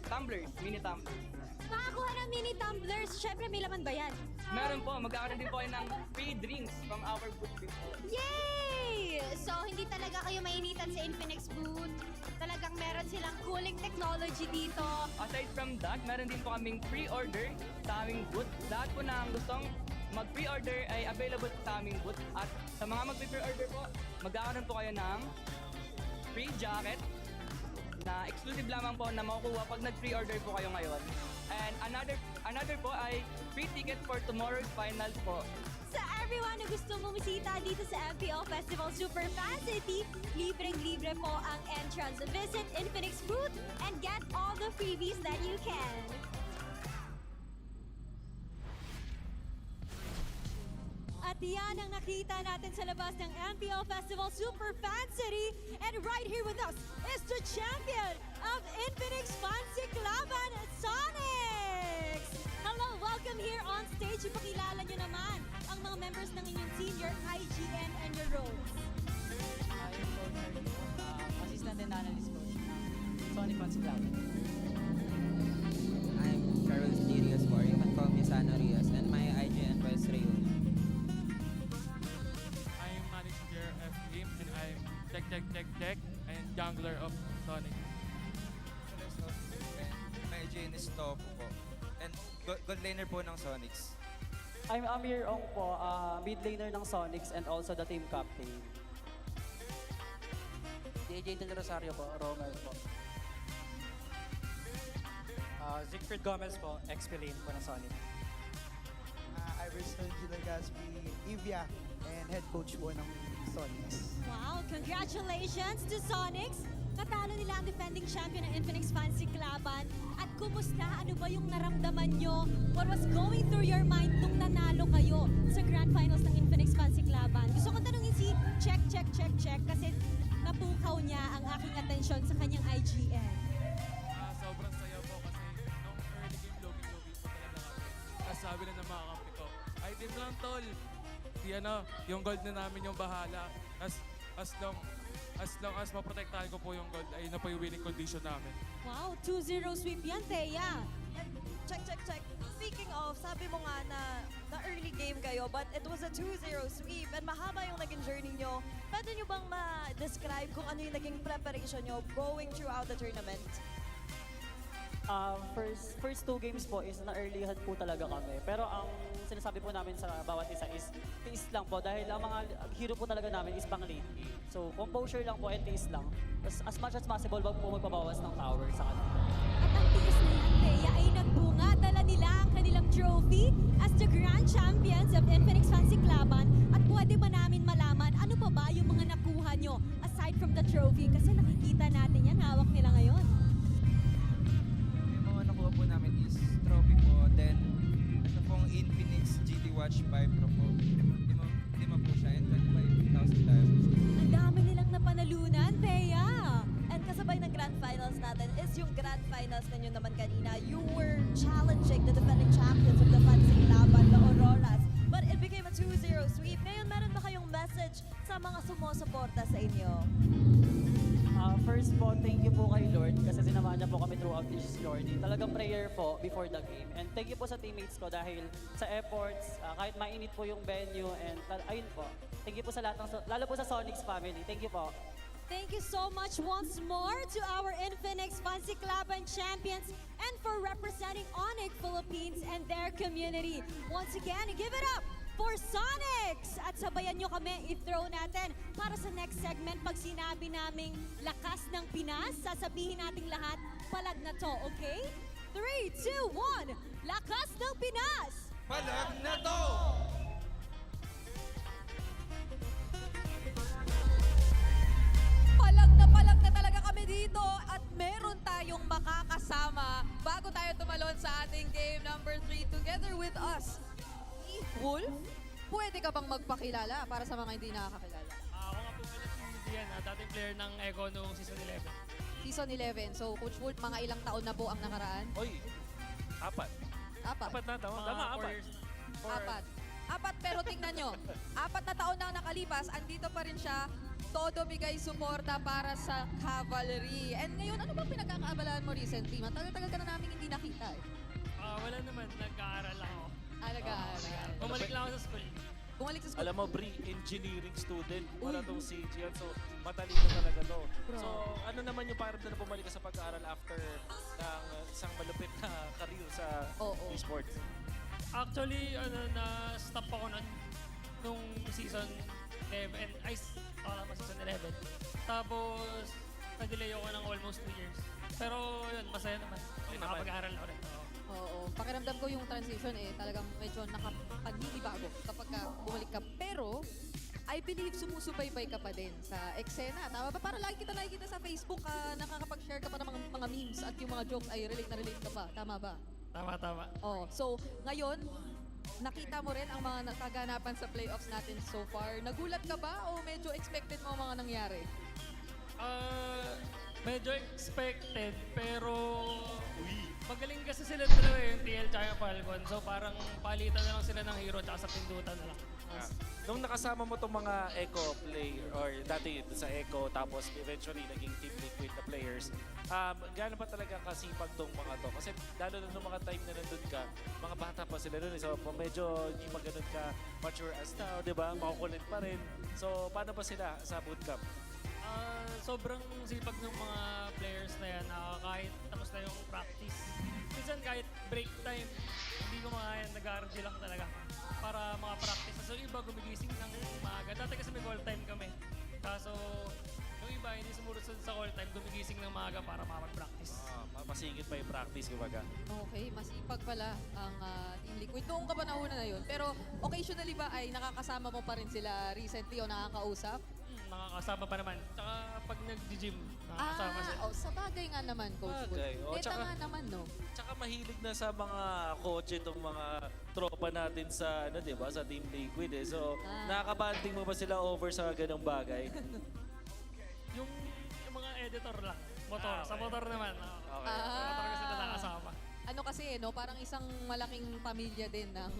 tumblers, mini tumblers. Makakuha ng mini tumblers, syempre may laman ba yan? Meron po, magkakaroon din po kayo ng free drinks from our booth. Yay! So, hindi talaga kayo mainitan sa Infinix booth. Talagang meron silang cooling technology dito. Aside from that, meron din po kaming pre-order sa aming booth. Lahat po na gustong mag-pre-order ay available sa aming booth. At sa mga mag-pre-order po, magkakaroon po kayo ng free jacket na exclusive lamang po na makukuha pag nag-pre-order po kayo ngayon. And another po ay free ticket for tomorrow's finals po. Sa everyone na gustong bumisita dito sa MPL Festival Superfan City, libreng-libre po ang entrance. Visit Infinix booth and get all the freebies that you can. At yan ang nakita natin sa labas ng MPL Festival Superfan City. And right here with us is the champion of Infinix Fancy Klaban, Sonics! Hello, welcome here on stage. Ipakilala nyo naman ang mga members ng inyong senior IGN and your roles. I'm Assistant and Analyst Coach ng Sonic Fancy Klaban. I'm Carlos Dirios, or you can call me Sana Rios, and my IGN was Rayo. I'm Manager of Game, and I'm Tech, and Jungler of Sonic. My IGN is Topo po, and good laner po ng Sonics. I'm Amir Ong po, mid laner ng Sonics and also the team captain. DJ Del Rosario po, Romel po. Siegfried Gomez po, XP lane po ng Sonic. Iverson Gilagaspi, Evia, and head coach po ng Sonics. Wow, congratulations to Sonics! Natalo nila ang defending champion ng Infinix Fancy Klaban. At kumusta? Ano ba yung naramdaman nyo? What was going through your mind nung nanalo kayo sa Grand Finals ng Infinix Fancy Klaban? Gusto ko tanungin si Check kasi napukaw niya ang aking atensyon sa kanyang IGN. Sobrang saya po kasi nung early game, logi-logi po talaga kami. As sabi na ng mga kampi ko, item lang tol. Di yung gold na namin yung bahala. As long as maprotektahan ko po yung gold, ayun na po yung winning condition namin. Wow, 2-0 sweep yan, Thea. Check. Speaking of, sabi mo nga na early game kayo, but it was a 2-0 sweep and mahaba yung naging journey nyo. Pwede nyo bang ma-describe kung ano yung naging preparation nyo going throughout the tournament? First 2 games po is na-earlyhan po talaga kami. Pero ang sinasabi po namin sa bawat isa is tiis lang po dahil ang mga hero po talaga namin is pang late game. So composure lang po and tiis lang. As much as possible, wag po magpabawas ng tower sa kanila. At ang tiis na yan, Thea, ay nagbunga. Dala nila ang kanilang trophy as the Grand Champions of Infinix Fancy Klaban. At pwede ba namin malaman ano pa ba yung mga nakuha nyo aside from the trophy? Kasi nakikita natin yan, hawak nila ngayon. Yung mga nakuha po namin is trophy po, then ito pong Infinix GT Watch 5 Pro po. Lima po siya and 25,000 diamonds. Ang dami nilang napanalunan, Thea. And kasabay ng Grand Finals natin is yung Grand Finals ninyo naman kanina. You were challenging the defending champions of the Fancy Klaban, the Auroras. But it became a 2-0 sweep. Ngayon, meron ba kayong message sa mga sumusuporta sa inyo? First po, thank you po kay Lord kasi sinamahan niya po kami throughout this journey. Talagang prayer po before the game. And thank you po sa teammates ko dahil sa efforts, kahit mainit po yung venue and ayun po. Thank you po sa lahat ng, lalo po sa Sonics family. Thank you po. Thank you so much once more to our Infinix Fancy Klaban champions and for representing Onyx Philippines and their community. Once again, give it up for Sonics! At sabayan nyo kami i-throw natin para sa next segment. Pag sinabi naming lakas ng Pinas, sasabihin nating lahat palag na to, okay? 3, 2, 1, lakas ng Pinas! Palag na to! Palag na talaga kami dito at meron tayong makakasama bago tayo tumalon sa ating game number 3 together with us. Wolf, pwede ka bang magpakilala para sa mga hindi nakakakilala? Ako nga po pala si Dian, dating player ng Echo noong season 11. Season 11. So, Coach Wolf, mga ilang taon na po ang nakaraan? Oy, 4. Apat. 4 na taon. Tama, 4. Apat, pero tingnan nyo. 4 na taon na ang nakalipas, andito pa rin siya. Todo bigay suporta para sa Cavalry. And ngayon, ano bang pinagkakaabalahan mo recently? Matagal-tagal ka na namin hindi nakita eh. Wala naman, nag-aaral ako. Nag-aaral. Bumalik lang ako sa school. Bumalik sa school? Alam mo, Bri, engineering student. Wala tong si Gian. So, matalino talaga to. So, ano naman yung parang na bumalik ka sa pag-aaral after ng isang malupit na career sa esports? Actually, na-stop ako nung season 11. Season 11. Tapos, na-delay ako ng almost 2 years. Pero yun, masaya naman. Nakapag-aaral ako rin. Oo. Pakiramdam ko yung transition talagang medyo nakapagnibago kapag bumalik ka. Pero, I believe sumusubaybay ka pa din sa eksena. Tama ba? Para lagi kita nakikita sa Facebook, nakakapag-share ka pa ng mga memes at yung mga jokes ay relate na relate ka pa. Tama ba? Tama. So, ngayon, nakita mo rin ang mga kaganapan sa playoffs natin so far. Nagulat ka ba o medyo expected mo ang mga nangyari? Medyo expected, pero magaling kasi sila dalawa yung TL tsaka yung Falcon. So parang palitan na lang sila ng hero tsaka sa pindutan na lang. Nung nakasama mo itong mga Echo player, or dati sa Echo, tapos eventually naging Team Liquid na players, gano'n ba talaga kasipag tong mga to? Kasi lalo na nung mga time na nandun ka, mga bata pa sila nun. So medyo hindi pa ganun ka mature as now, di ba? Makukulit pa rin. So paano ba sila sa bootcamp? Sobrang sipag ng mga players na yan. Kahit tapos na yung practice. Minsan kahit break time, hindi ko makaya, nag-RG lang talaga para mga practice. So iba gumigising ng maaga. Dati kasi may call time kami. Kaso yung iba hindi sumusunod sa call time, gumigising ng maaga para makapag-practice. Masingit pa yung practice, kumbaga. Okay, masipag pala ang Team Liquid. Noong kapanahon na yun. Pero occasionally ba ay nakakasama mo pa rin sila recently o nakakausap? Nakakasama pa naman. Tsaka pag nag-gym, kasama sila. Sa bagay nga naman, Coach Bull. Bagay. O, Neta nga naman, no? Tsaka mahilig na sa mga kotse itong mga tropa natin sa, ano, di ba, sa Team Liquid eh. So, nakakabanding mo ba sila over sa ganong bagay? Yung mga editor lang. Motor. Sa motor naman. Okay. Sa motor kasi nila kasama. Ano kasi, no? Parang isang malaking pamilya din ng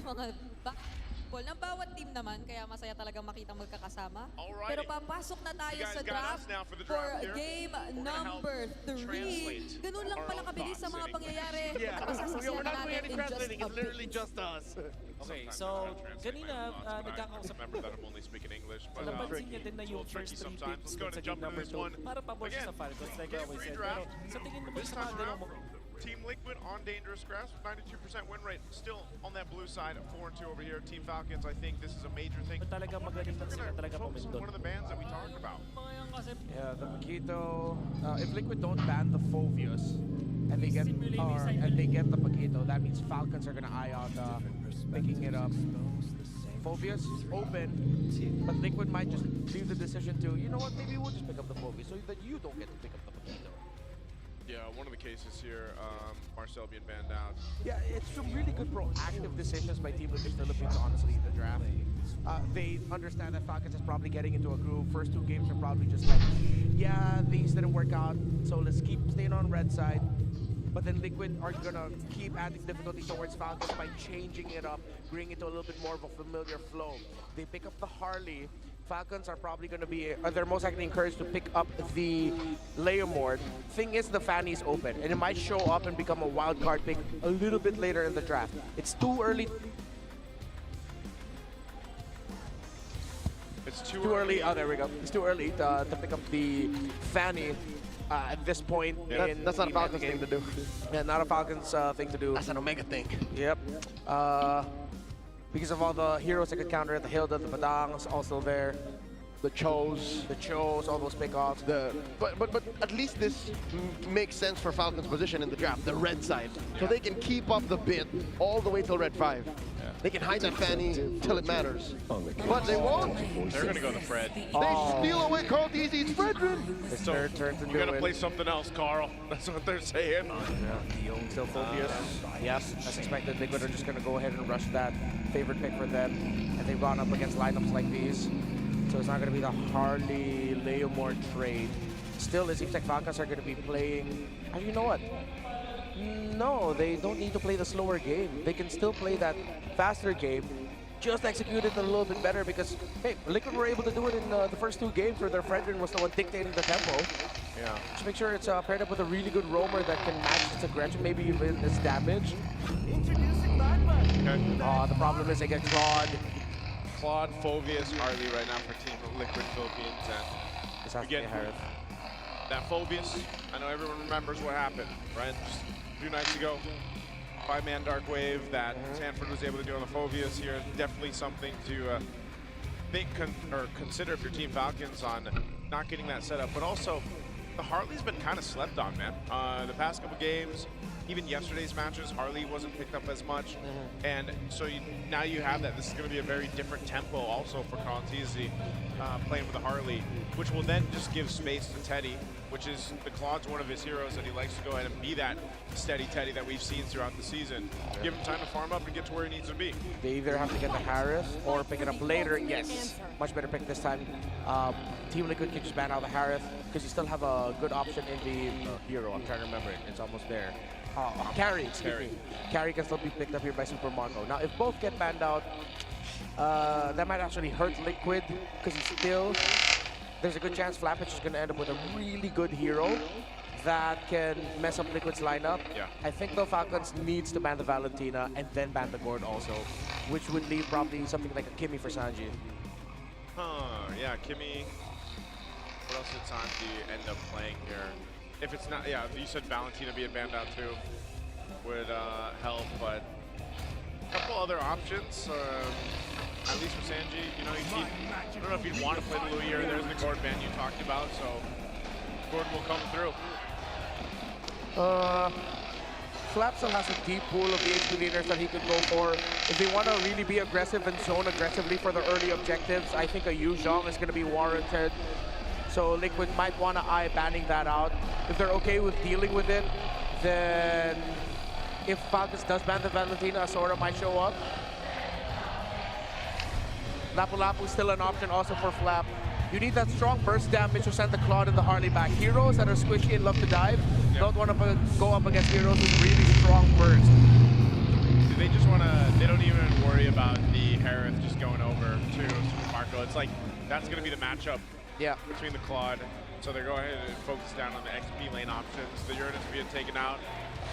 mga basketball ng bawat team naman. Kaya masaya talagang makita magkakasama. Alrighty. Pero papasok na tayo You guys sa got draft us now for the for draft here. game We're gonna number help 3. translate Ganun lang our pala own kabilis sa thoughts mga in pangyayari. Yeah, At masasasiyahan we're not doing natin any in just translating. a It's literally bit. just us. Okay, Sometimes so, I try to translate kanina, my thoughts, but I nagkakausap remember that I'm only speaking English. But napansin niya din na it's a yung little first tricky 3 sometimes. picks Let's go sa and game jump into number this 2. one. Para pabor siya Again, sa Falcons, like I game always said. Pero redraft. sa tingin mo ba This sa time mga ganong around, Team Liquid on dangerous grass with 92% win rate. Still on that blue side, 4-2 over here. Team Falcons, I think this is a major thing. talaga magaling na sila talaga Focus on pumindot. one of the bands that we talked about. Yeah, the Paquito. If Liquid don't ban the Phobius and they get the Paquito, that means Falcons are gonna eye on picking it up. Phobius open, but Liquid might just leave the decision to, you know what, maybe we'll just pick up the Phobius so that you don't get to pick up the Paquito. Yeah, one of the cases here, Marcel being banned out. Yeah, it's some really good proactive decisions by Team Liquid Philippines, honestly, in the draft. They understand that Falcons is probably getting into a groove. First 2 games are probably just like, yeah, these didn't work out, so let's keep staying on red side. But then Liquid are gonna keep adding difficulty towards Falcons by changing it up, bringing it to a little bit more of a familiar flow. They pick up the Harley. Falcons are probably going to be, they're most likely encouraged to pick up the Leomord. Thing is, the Fanny's open, and it might show up and become a wild card pick a little bit later in the draft. It's too early. It's too early. Oh, there we go. It's too early to pick up the Fanny at this point. Yeah, that's not a Falcons thing to do. Yeah, not a Falcons thing to do. That's an Omega thing. Yep. Because of all the heroes that could counter it, the Hilda, the Badangs also there. The Chos, all those pickoffs. But at least this makes sense for Falcons' position in the draft, the red side. So they can keep up the bit all the way till red 5. They can hide that Fanny till it matters. But they won't. They're going to go to Fred. They steal away Carl Easy's Fredrin. It's their turn to do You got to it. play something else, Carl. That's what they're saying. Still Phobius. Yes, as expected, Liquid are just going to go ahead and rush that favorite pick for them. And they've gone up against lineups like these. So it's not going to be the Harley Leomord trade. Still, it seems like Falcons are going to be playing. And you know what? No, they don't need to play the slower game. They can still play that faster game. Just execute it a little bit better because, hey, Liquid were able to do it in the first 2 games where their Fredrin was the one dictating the tempo. Yeah. Just make sure it's paired up with a really good roamer that can match its aggression, maybe even its damage. Introducing Mabar. The problem is they get clawed. Claude, Phobius, Harley right now for Team Liquid Philippines. And this has again, to be Harith. That Phobius, I know everyone remembers what happened, right? Just a few nights ago. 5-man Dark Wave that Sanford was able to do on the Phobius here. Definitely something to think or consider if you're Team Falcons on not getting that set up. But also, the Harley's been kind of slept on, man. The past couple games, even yesterday's matches, Harley wasn't picked up as much. And so now you have that. This is going to be a very different tempo also for Colantisi playing with the Harley, which will then just give space to Teddy, which is the Claude's one of his heroes that he likes to go ahead and be that steady Teddy that we've seen throughout the season. Give him time to farm up and get to where he needs to be. They either have to get the Harris or pick it up later. Yes, much better pick this time. Team Liquid can just ban out the Harris because you still have a good option in the hero. I'm trying to remember it. It's almost there. Carry, excuse me. Carry can still be picked up here by Super Mongo. Now, if both get banned out, that might actually hurt Liquid because he's still... There's a good chance Flappage is going to end up with a really good hero that can mess up Liquid's lineup. Yeah. I think the Falcons needs to ban the Valentina and then ban the Gord also, which would leave probably something like a Kimmy for Sanji. Yeah, Kimmy. What else did Sanji end up playing here? If it's not, yeah, you said Valentina being banned out too would help, but a couple other options. At least for Sanji, you know, I don't know if he'd want to play the Louis or there's the Gord ban you talked about, so Gord will come through. Flap still has a deep pool of the HP leaders that he could go for. If they want to really be aggressive and zone aggressively for the early objectives, I think a Yu Zhong is going to be warranted. So Liquid might want to eye banning that out. If they're okay with dealing with it, then if Falcons does ban the Valentina, Asura might show up. Lapu Lapu still an option also for Flap. You need that strong burst damage to send the Claude and the Harley back. Heroes that are squishy and love to dive don't want to go up against heroes with really strong burst. They just want to, they don't even worry about the Harith just going over to Super Marco. It's like, that's going to be the matchup between the Claude. So they're going ahead and focus down on the XP lane options. The Uranus being taken out.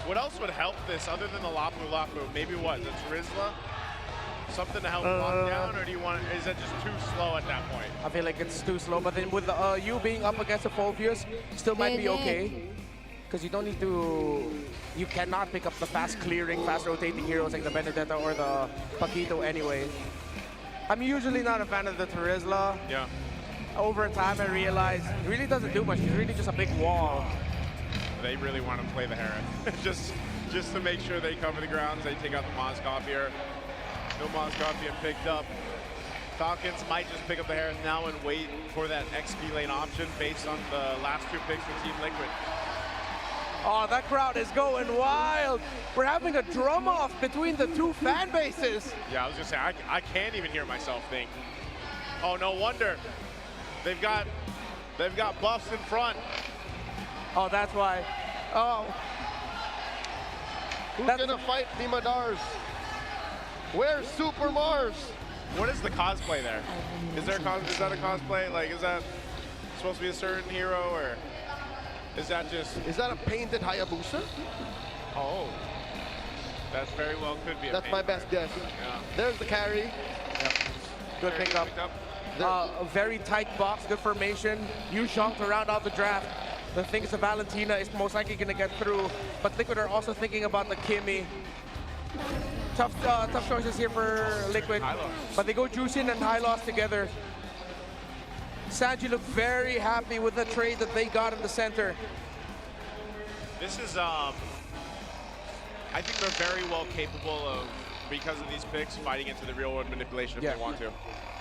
What else would help this other than the Lapu Lapu? Maybe what, the Terizla? Something to help lock down, or do you want? Is that just too slow at that point? I feel like it's too slow, but then with you being up against the Phobius, still might be okay. Because you don't need to, you cannot pick up the fast clearing, fast rotating heroes like the Benedetta or the Paquito anyway. I'm usually not a fan of the Terizla. Yeah. Over time, I realized it really doesn't do much. It's really just a big wall. They really want to play the Harith. just to make sure they cover the grounds. They take out the Moskov here. No Moskov being picked up. Falcons might just pick up the Harith now and wait for that XP lane option based on the last two picks for Team Liquid. Oh, that crowd is going wild. We're having a drum off between the two fan bases. Yeah, I was gonna say, I can't even hear myself think. Oh, no wonder. They've got buffs in front. Oh, that's why. Oh. Who's gonna fight the Madars? Where's Super Mars? What is the cosplay there? Is that a cosplay? Like, is that supposed to be a certain hero, or is that just... Is that a painted Hayabusa? Oh. That very well could be a That's my best guess. Yeah. There's the carry. Yep. Good pickup. A very tight box, good formation. You shot to round out the draft. The thing is the Valentina is most likely going to get through, but Liquid are also thinking about the Kimmy. Tough choices here for Liquid, but they go Juicin and Hylos together. Sanji looked very happy with the trade that they got in the center. This is, I think they're very well capable of, because of these picks, fighting into the real world manipulation if they want to.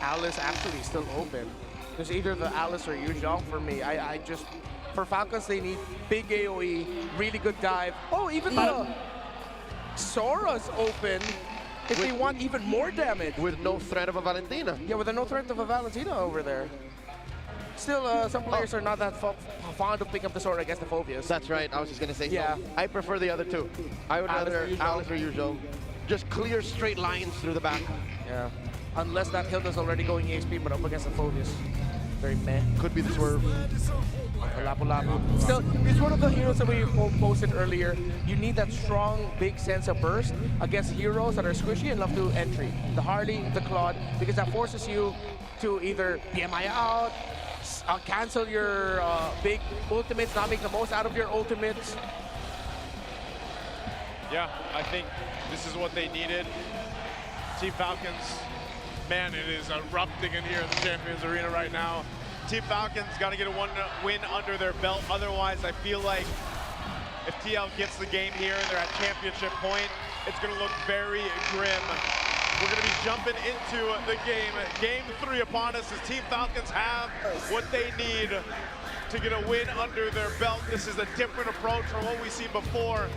Alice actually still open. There's either the Alice or Yuzhong for me. I just, for Falcons, they need big AoE, really good dive. Oh, even the Sora's open if they want even more damage. With no threat of a Valentina. Yeah, with no threat of a Valentina over there. Still, some players are not that fond of picking up the sword against the Phobias. That's right, I was just gonna say yeah. so. I prefer the other two. I would rather Alice or Yuzhong. Just clear straight lines through the back. Yeah. Unless that Hilda's already going EXP, but up against the Phobias. Very meh. Could be the swerve. Lapu Lapu. Still, it's one of the heroes that we posted earlier. You need that strong, big sense of burst against heroes that are squishy and love to entry. The Harley, the Claude, because that forces you to either PMI out, cancel your big ultimates, not make the most out of your ultimates. Yeah, I think this is what they needed. Team Falcons, man, it is erupting in here in the Champions Arena right now. Team Falcons got to get a win under their belt. Otherwise, I feel like if TL gets the game here and they're at championship point, it's going to look very grim. We're going to be jumping into the game. Game 3 upon us as Team Falcons have what they need to get a win under their belt. This is a different approach from what we've seen before.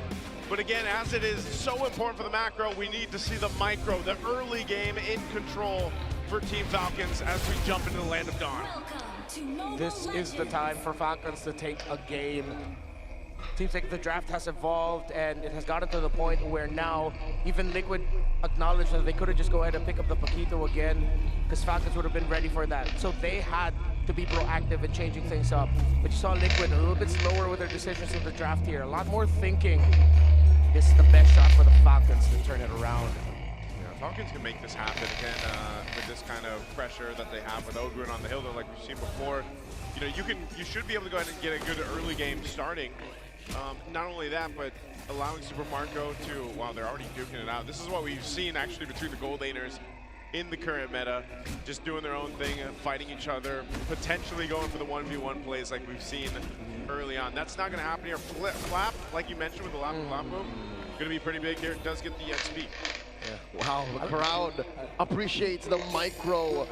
But again, as it is so important for the macro, we need to see the micro, the early game in control for Team Falcons as we jump into the Land of Dawn. This is the time for Falcons to take a game. Seems like the draft has evolved and it has gotten to the point where now even Liquid acknowledged that they could have just go ahead and pick up the Paquito again because Falcons would have been ready for that. So they had to be proactive in changing things up. But you saw Liquid a little bit slower with their decisions in the draft here. A lot more thinking. This is the best shot for the Falcons to turn it around. Yeah, Falcons can make this happen again with this kind of pressure that they have with Ogrun on the hill, like we've seen before. You know, you should be able to go ahead and get a good early game starting. Not only that, but allowing Super Marco to, wow, they're already duking it out. This is what we've seen actually between the gold laners in the current meta, just doing their own thing, fighting each other, potentially going for the 1v1 plays like we've seen early on. That's not going to happen here. Flap, like you mentioned with the Lapu Lapu, going to be pretty big here. It does get the XP. Yeah. Wow, the crowd appreciates the micro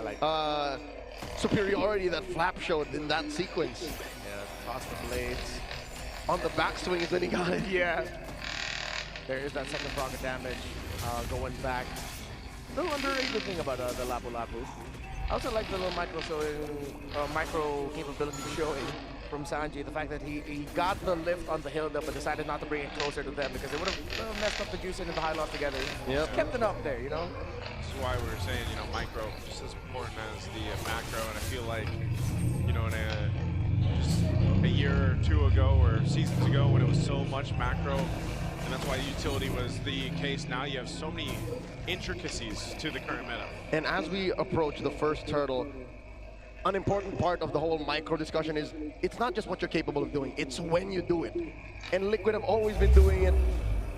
superiority that Flap showed in that sequence. Yeah, toss the blades. On the backswing is when he got it. Yeah. There is that second block of damage going back. Little underrated thing about the Lapu Lapu. I also like the little micro capability showing from Sanji. The fact that he got the lift on the Hilda but decided not to bring it closer to them because it would have messed up the juice and the high loss together. Yep. Just kept it up there, you know? This is why we were saying, you know, micro just as important as the macro, and I feel like, you know, just a year or two ago or seasons ago when it was so much macro, and that's why utility was the case. Now you have so many intricacies to the current meta. And as we approach the first turtle, an important part of the whole micro discussion is it's not just what you're capable of doing, it's when you do it. And Liquid have always been doing it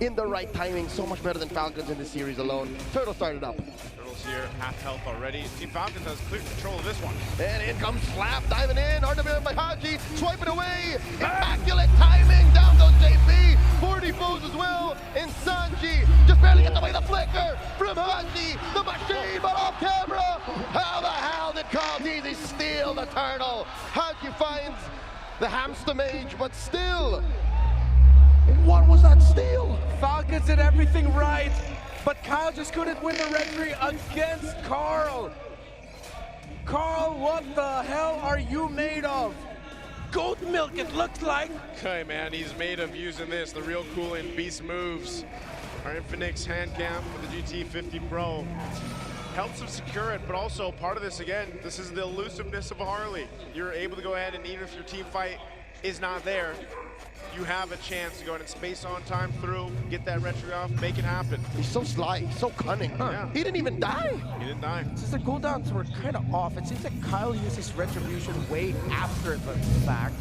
in the right timing, so much better than Falcons in this series alone. Turtle started up. Turtles here, half health already. Team Falcons has clear control of this one. And in comes Slap, diving in, RWM by Haji, swiping away, immaculate timing, down goes JP, 40 foes as well, and Sanji just barely gets away the flicker from Haji, the machine, but off camera. How the hell did Carl Teasy steal the turtle? Haji finds the hamster mage, but still, what was that steal? Falcons did everything right, but Kyle just couldn't win the red tree against Carl. Carl, what the hell are you made of? Goat milk, it looks like. Okay, man, he's made of using this, the real cool and beast moves. Our Infinix hand cam with the GT50 Pro helps him secure it, but also part of this, again, this is the elusiveness of a Harley. You're able to go ahead and even if your team fight is not there, you have a chance to go ahead and space on time through, get that retro off, make it happen. He's so sly, he's so cunning. Yeah. He didn't even die. He didn't die. Since the cooldowns were kind of off, it seems like Kyle uses Retribution way after the fact.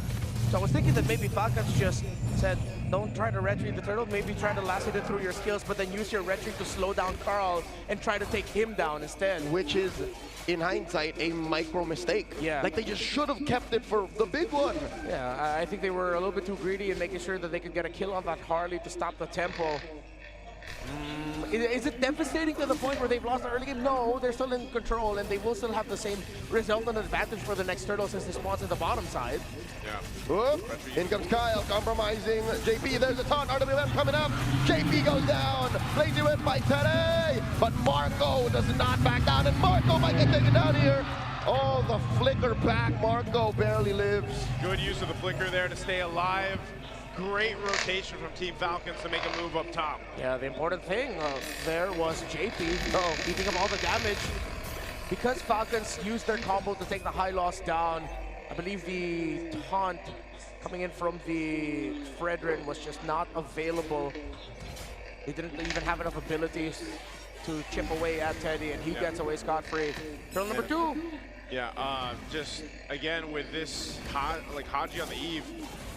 So I was thinking that maybe Falcons just said, don't try to retreat the turtle, maybe try to lasso it through your skills, but then use your retreat to slow down Carl and try to take him down instead. Which is, in hindsight, a micro mistake. Yeah. Like they just should have kept it for the big one. Yeah, I think they were a little bit too greedy in making sure that they could get a kill on that Harley to stop the tempo. Is it devastating to the point where they've lost the early game? No, they're still in control and they will still have the same resultant advantage for the next turtle since they spawn in the bottom side. Yeah. Whoop. In comes Kyle, compromising JP. There's a taunt, RWM coming up. JP goes down. Lazy whip by Teddy. But Marco does not back down, and Marco might get taken down here. Oh, the flicker back. Marco barely lives. Good use of the flicker there to stay alive. Great rotation from Team Falcons to make a move up top. Yeah, the important thing there was JP eating up all the damage. Because Falcons used their combo to take the high loss down, I believe the taunt coming in from the Fredrin was just not available. They didn't even have enough abilities to chip away at Teddy, and he gets away scot-free. Turtle number 2. Yeah, just again with this Haji on the eve,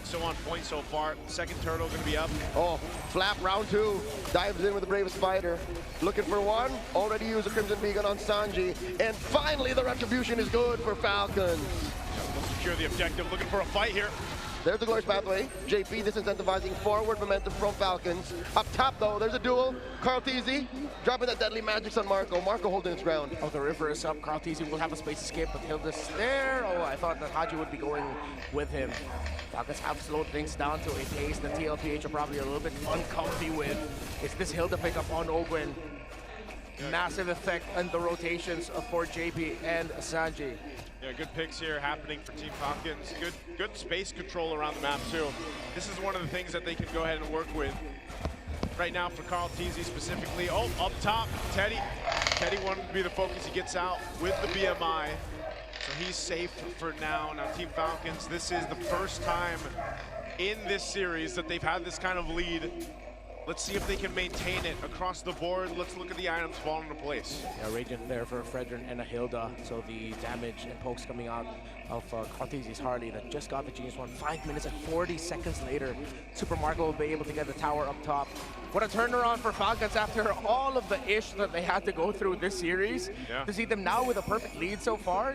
so on point so far. Second turtle gonna be up. Oh, Flap round 2, dives in with the Brave Spider. Looking for one, already used a Crimson Beacon on Sanji. And finally the retribution is good for Falcons. We'll secure the objective, looking for a fight here. There's the Glorious Pathway. JP disincentivizing forward momentum from Falcons. Up top though, there's a duel. Carl Teasy dropping that deadly magics on Marco. Marco holding its ground. Oh, the river is up. Carl Teasy will have a space escape, but Hilda's there. Oh, I thought that Haji would be going with him. Falcons have slowed things down to a pace that TLPH are probably a little bit uncomfy with. It's this Hilda pickup on Ogwen. Massive effect on the rotations for JP and Sanji. Yeah, good picks here happening for Team Falcons. Good space control around the map too. This is one of the things that they can go ahead and work with right now for Carl Teasy specifically. Oh, up top, Teddy. Teddy wanted to be the focus. He gets out with the BMI. So he's safe for now. Now Team Falcons, this is the first time in this series that they've had this kind of lead. Let's see if they can maintain it across the board. Let's look at the items falling into place. Yeah, Radiant there for Fredrin and a Hilda. So the damage and pokes coming out of Cartesi's Harley that just got the Genius one. 5 minutes and 40 seconds later, Super Marco will be able to get the tower up top. What a turnaround for Falcons after all of the ish that they had to go through this series. Yeah. To see them now with a perfect lead so far,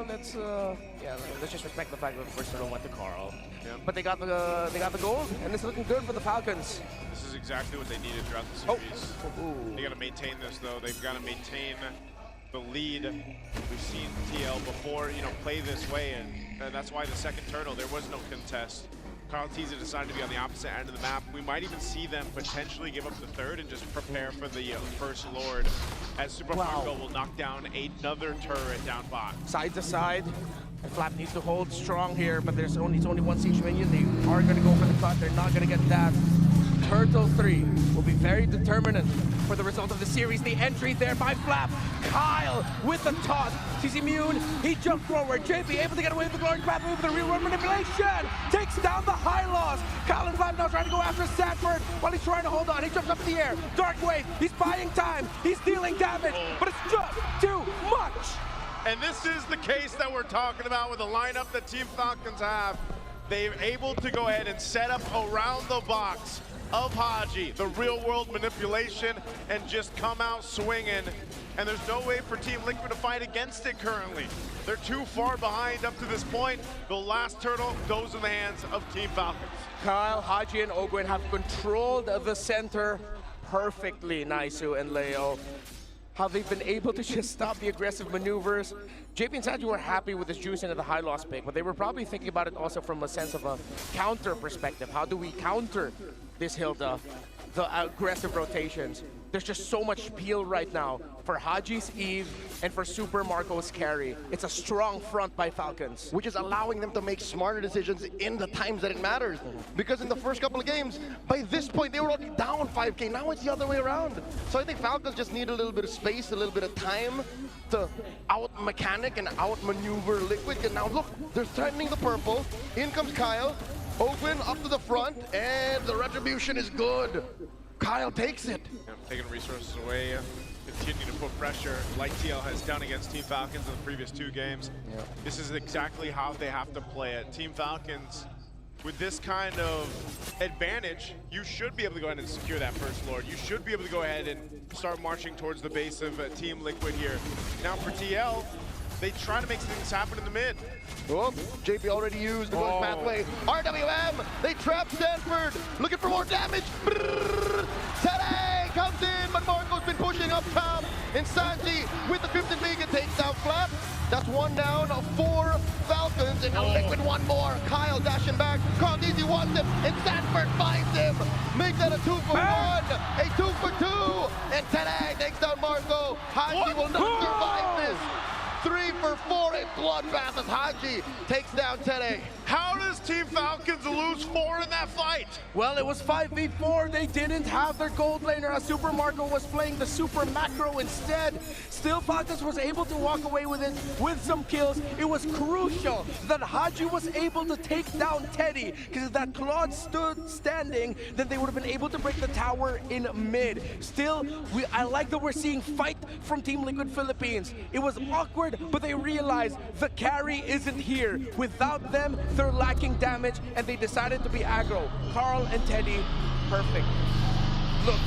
let's just respect the fact that the first turtle went to Carl. Yeah. But they got the gold, and it's looking good for the Falcons. This is exactly what they needed throughout the series. They got to maintain this though. They've got to maintain the lead. We've seen TL before, play this way, and that's why the second turtle, there was no contest. Carl Teaser decided to be on the opposite end of the map. We might even see them potentially give up the third and just prepare for the first Lord, as Super Marco will knock down another turret down bot. Side to side, and Flap needs to hold strong here, but it's only one siege minion. They are going to go for the cut. They're not going to get that. Turtle 3 will be very determinant for the result of the series. The entry there by Flap. Kyle with the toss. He's immune. He jumped forward. JP able to get away with the glory grab move with the real world manipulation. Takes down the high loss. Kyle and Flap now trying to go after Sanford while he's trying to hold on. He jumps up in the air. Dark Wave. He's buying time. He's dealing damage, but it's just too much. And this is the case that we're talking about with the lineup that Team Falcons have. They're able to go ahead and set up around the box of Haji, the real world manipulation, and just come out swinging. And there's no way for Team Liquid to fight against it currently. They're too far behind up to this point. The last turtle goes in the hands of Team Falcons. Kyle, Haji, and Ogwin have controlled the center perfectly, Naisu and Leo. How they've been able to just stop the aggressive maneuvers. JP and Sanji were happy with his juice into the high loss pick, but they were probably thinking about it also from a sense of a counter perspective. How do we counter this Hilda, the aggressive rotations? There's just so much peel right now for Haji's Eve and for Super Marco's carry. It's a strong front by Falcons. Which is allowing them to make smarter decisions in the times that it matters. Because in the first couple of games, by this point, they were already down 5K. Now it's the other way around. So I think Falcons just need a little bit of space, a little bit of time to out-mechanic and out-maneuver Liquid. And now look, they're threatening the purple. In comes Kyle. Ogwin up to the front, and the retribution is good. Kyle takes it. Taking resources away, continue to put pressure like TL has done against Team Falcons in the previous 2 games. This is exactly how they have to play it. Team Falcons, with this kind of advantage, you should be able to go ahead and secure that first Lord. You should be able to go ahead and start marching towards the base of Team Liquid here. Now for TL, they try to make things happen in the mid. Oh, JP already used the bonus pathway. RWM, they trap Stanford, looking for more damage. Today comes in, but Marco's been pushing up top. And Sanji with the Crimson Beacon takes down Flap. That's 1 down of 4 Falcons, and now Liquid 1 more. Kyle dashing back, Carl Easy wants him, and Stanford finds him. Make that a 2 for 1, a 2 for 2, and today takes down Marco. Haji will not survive this. 3 for 4, a bloodbath as Haji takes down Tede. How does Team Falcons lose 4 in that fight? Well, it was 5v4. They didn't have their gold laner as Super Marco was playing the Super Macro instead. Still, Falcons was able to walk away with it with some kills. It was crucial that Haji was able to take down Teddy, because if that Claude stood standing, then they would have been able to break the tower in mid. Still, I like that we're seeing fight from Team Liquid Philippines. It was awkward, but they realized the carry isn't here. Without them, they're lacking damage, and they decided to be aggro. Carl and Teddy, perfect. Look,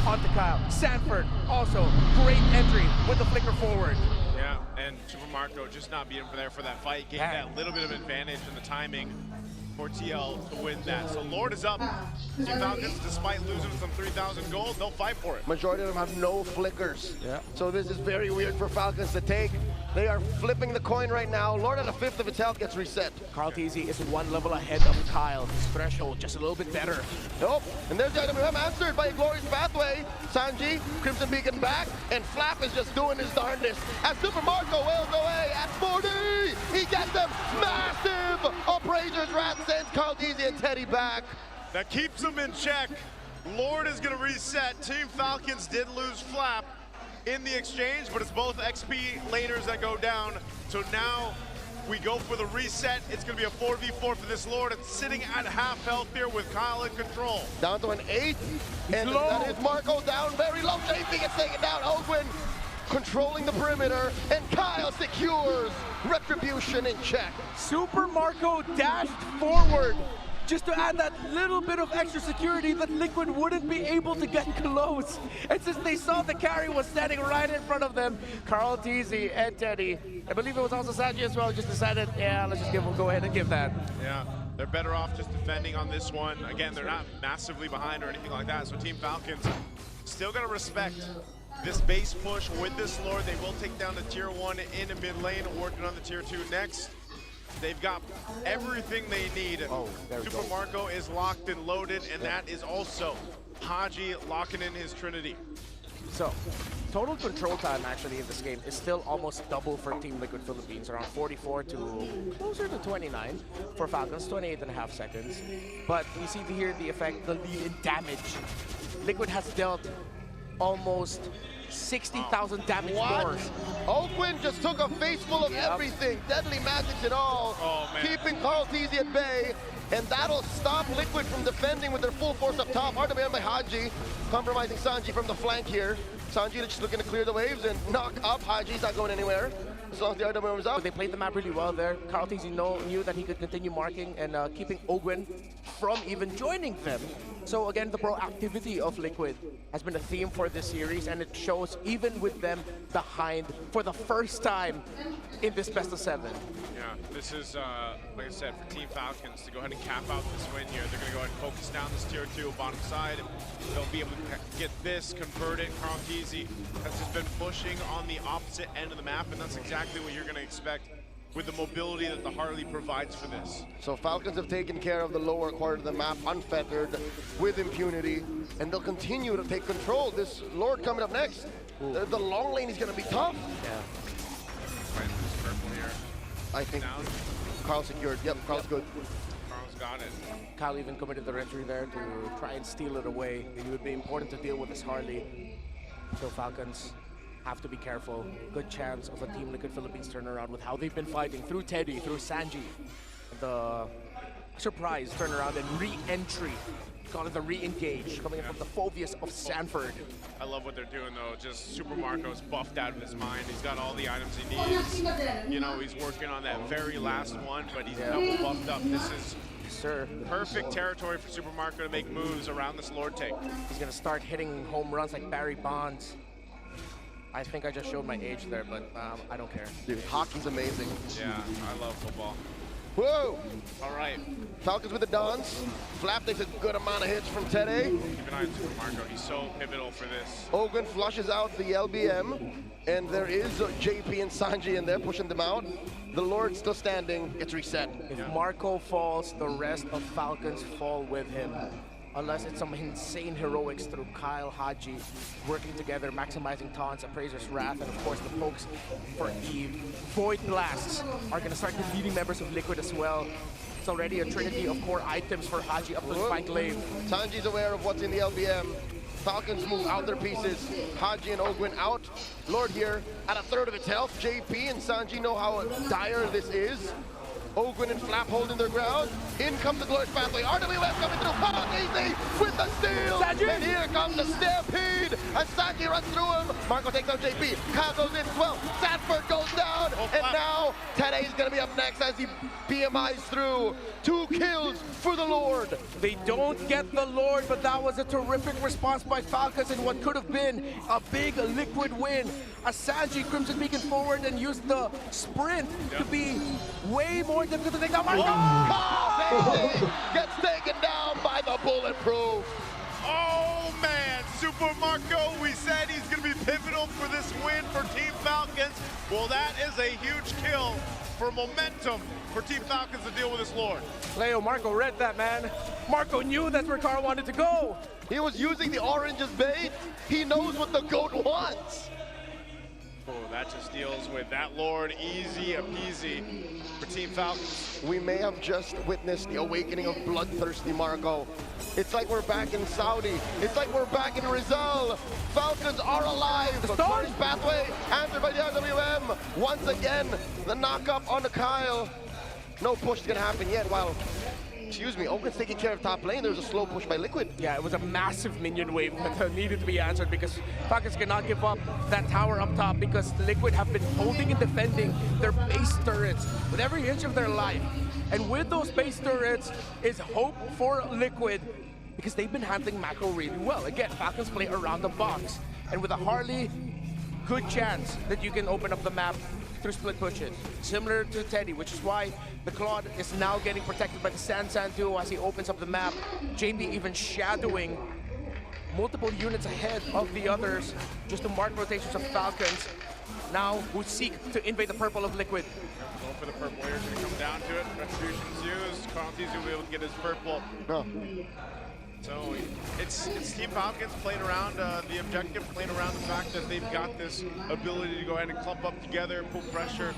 onto Kyle. Sanford, also, great entry with the flicker forward. Yeah, and Super Marco just not being there for that fight, gave that little bit of advantage in the timing for TL to win that. So Lord is up. Team Falcons, despite losing some 3,000 gold, they'll fight for it. Majority of them have no flickers. So this is very weird for Falcons to take. They are flipping the coin right now. Lord at a 5th of its health gets reset. Carl Teasy is 1 level ahead of Kyle. His threshold just a little bit better. Nope. And there's the IWM answered by a glorious pathway. Sanji, Crimson Beacon back, and Flap is just doing his darndest. As Super Marco wails away at 40. He gets them massive. Appraiser's Rat sends Carl Teasy and Teddy back. That keeps them in check. Lord is going to reset. Team Falcons did lose Flap in the exchange, but it's both XP laners that go down. So now we go for the reset. It's going to be a 4v4 for this Lord. It's sitting at half health here with Kyle in control. Down to an 8. And that is Marco down very low. JP gets taken down. Ogwin controlling the perimeter, and Kyle secures retribution in check. Super Marco dashed forward just to add that little bit of extra security that Liquid wouldn't be able to get close. And since they saw the carry was standing right in front of them, Carl Teasy and Teddy, I believe it was also Sanji as well, just decided, yeah, let's just go ahead and give that. Yeah, they're better off just defending on this one. Again, they're not massively behind or anything like that, so Team Falcons still gonna respect this base push with this Lord, they will take down the tier 1 in the mid lane, working on the tier 2 next. They've got everything they need. Super Marco is locked and loaded, and that is also Haji locking in his Trinity. So, total control time actually in this game is still almost double for Team Liquid Philippines, around 44 to closer to 29. For Falcons, 28.5 seconds. But you see here the effect, the lead in damage. Liquid has dealt almost 60,000 damage more. Ogwin just took a face full of everything, deadly magics and all, keeping Carl Teasy at bay, and that'll stop Liquid from defending with their full force up top. Hard to be done by Haji, compromising Sanji from the flank here. Sanji just looking to clear the waves and knock up. Haji's not going anywhere. As long as the RWM is up. They played the map really well there. Carl Teasy knew that he could continue marking and keeping Ogwin from even joining them. So again, the proactivity of Liquid has been a theme for this series, and it shows even with them behind for the first time in this best of 7. Yeah, this is, like I said, for Team Falcons to go ahead and cap out this win here. They're going to go ahead and focus down this tier 2 bottom side. They'll be able to get this, convert it. Carl Teasy has just been pushing on the opposite end of the map, and that's exactly what you're going to expect with the mobility that the Harley provides for this. So Falcons have taken care of the lower quarter of the map, unfettered, with impunity, and they'll continue to take control. This Lord coming up next, the long lane is going to be tough. Yeah. Right, this purple here. I think Down. Carl secured. Yep, Carl's good. Carl's got it. Kyle even committed the retry there to try and steal it away. It would be important to deal with this Harley. So Falcons have to be careful. Good chance of a Team Liquid Philippines turnaround with how they've been fighting through Teddy, through Sanji. The surprise turnaround and re-entry. Call it the re-engage, coming in from the Phobius of Sanford. I love what they're doing though. Just Super Marco's buffed out of his mind. He's got all the items he needs. You know, he's working on that very last one, but he's double buffed up. This is perfect territory for Super Marco to make moves around this Lord take. He's gonna start hitting home runs like Barry Bonds. I think I just showed my age there, but I don't care. Dude, hockey's amazing. Yeah, I love football. Whoa! All right. Falcons with the dance. Flap takes a good amount of hits from Teddy. Keep an eye on Super Marco. He's so pivotal for this. Ogwin flushes out the LBM, and there is JP and Sanji in there pushing them out. The Lord still standing. It's reset. If Marco falls, the rest of Falcons fall with him. Unless it's some insane heroics through Kyle, Haji, working together, maximizing taunts, Appraiser's Wrath, and of course the pokes for Eve. Void Blasts are going to start deleting members of Liquid as well. It's already a trinity of core items for Haji up to the flank lane. Sanji's aware of what's in the LBM. Falcons move out their pieces. Haji and Ogwin out. Lord here at a third of its health. JP and Sanji know how dire this is. Ogwin and Flap holding their ground. In comes the Glorious Pathway. RWM coming through. Easy with the steal. Sanji. And here comes the Stampede. And Sanji runs through him. Marco takes out JP. Kyle goes in as well. Sanford goes down. And now Teddy's going to be up next as he PMIs through. 2 kills for the Lord. They don't get the Lord, but that was a terrific response by Falcons in what could have been a big Liquid win. As Sanji Crimson Beacon forward and used the sprint to be way more difficult to take down. Gets taken down by the Bulletproof. Oh man, Super Marco, we said he's going to be pivotal for this win for Team Falcons. Well, that is a huge kill for momentum for Team Falcons to deal with this Lord. Leo, Marco read that, man. Marco knew that's where Carl wanted to go. He was using the orange as bait. He knows what the GOAT wants. Oh, that just deals with that Lord easy peasy for Team Falcons. We may have just witnessed the awakening of bloodthirsty Marco. It's like we're back in Saudi. It's like we're back in Rizal. Falcons are alive. The Glorious Pathway answered by the RWM. Once again, the knock-up on the Kyle. No push is going to happen yet while, excuse me, Ogwin's taking care of top lane. There's a slow push by Liquid. Yeah, it was a massive minion wave that needed to be answered because Falcons cannot give up that tower up top because Liquid have been holding and defending their base turrets with every inch of their life. And with those base turrets is hope for Liquid because they've been handling macro really well. Again, Falcons play around the box. And with a Harley, good chance that you can open up the map through split pushes, similar to Teddy, which is why the Claude is now getting protected by the San duo as he opens up the map. JB even shadowing multiple units ahead of the others, just to mark rotations of Falcons. Now, who seek to invade the purple of Liquid. Going for the purple here, it's gonna come down to it. Retribution's used. Conti's gonna be able to get his purple. No. So it's Team Falcons playing around the objective, playing around the fact that they've got this ability to go ahead and clump up together, put pressure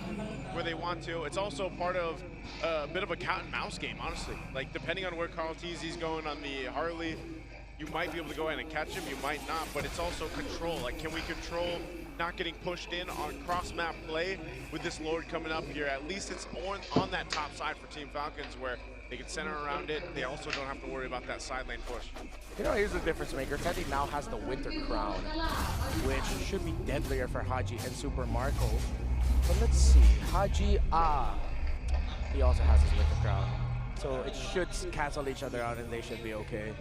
where they want to. It's also part of a bit of a cat and mouse game, honestly. Like, depending on where Carl Teasy's going on the Harley, you might be able to go ahead and catch him, you might not, but it's also control. Like, can we control not getting pushed in on cross-map play with this Lord coming up here? At least it's on that top side for Team Falcons where they can center around it. They also don't have to worry about that side lane push. You know, here's the difference maker. Teddy now has the Winter Crown, which should be deadlier for Haji and Super Marco. But let's see, Haji, he also has his Winter Crown. So it should cancel each other out and they should be okay.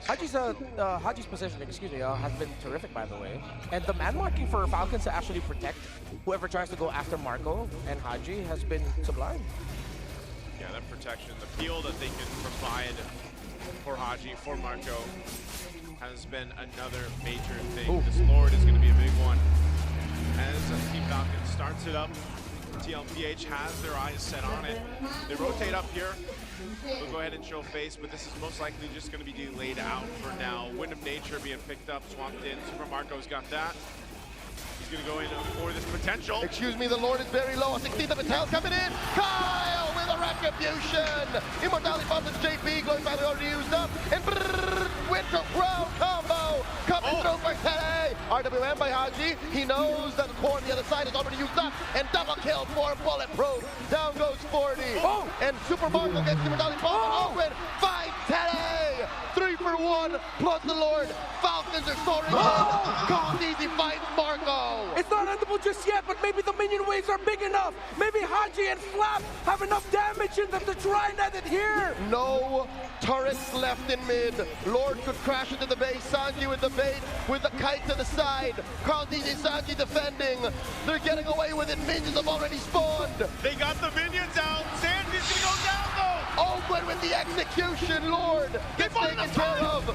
Haji's positioning, has been terrific, by the way. And the man marking for Falcons to actually protect whoever tries to go after Marco and Haji has been sublime. Yeah, that protection, the peel that they can provide for Haji, for Marco, has been another major thing. Ooh. This Lord is going to be a big one. As Team Falcons starts it up, TLPH has their eyes set on it. They rotate up here. They'll go ahead and show face, but this is most likely just going to be delayed out for now. Wind of Nature being picked up, swamped in. Super Marco's got that. He's going to go in for this potential. Excuse me, the Lord is very low. 16th of Patel coming in. Kyle with a retribution. Immortality Fountains JP going back, already used up. And Winter Crown combo coming through for Tele. RWM by Haji. He knows that the core on the other side is already used up. And double kill for Bulletproof. Down goes 40. And Super Marco gets Immortality Fountains. Open. 5 Tele. 3 for 1 plus the Lord. Falcons are soaring in. Called easy fights Marco. It's not endable just yet, but maybe the minion waves are big enough. Maybe Haji and Flap have enough damage in them to try and end it here. No turrets left in mid. Lord could crash into the base. Sanji with the bait, with the kite to the side. Carl DJ Sanji defending. They're getting away with it. Minions have already spawned. They got the minions out. Sanji's gonna go down though. Oakland with the execution. Lord gets taken care of.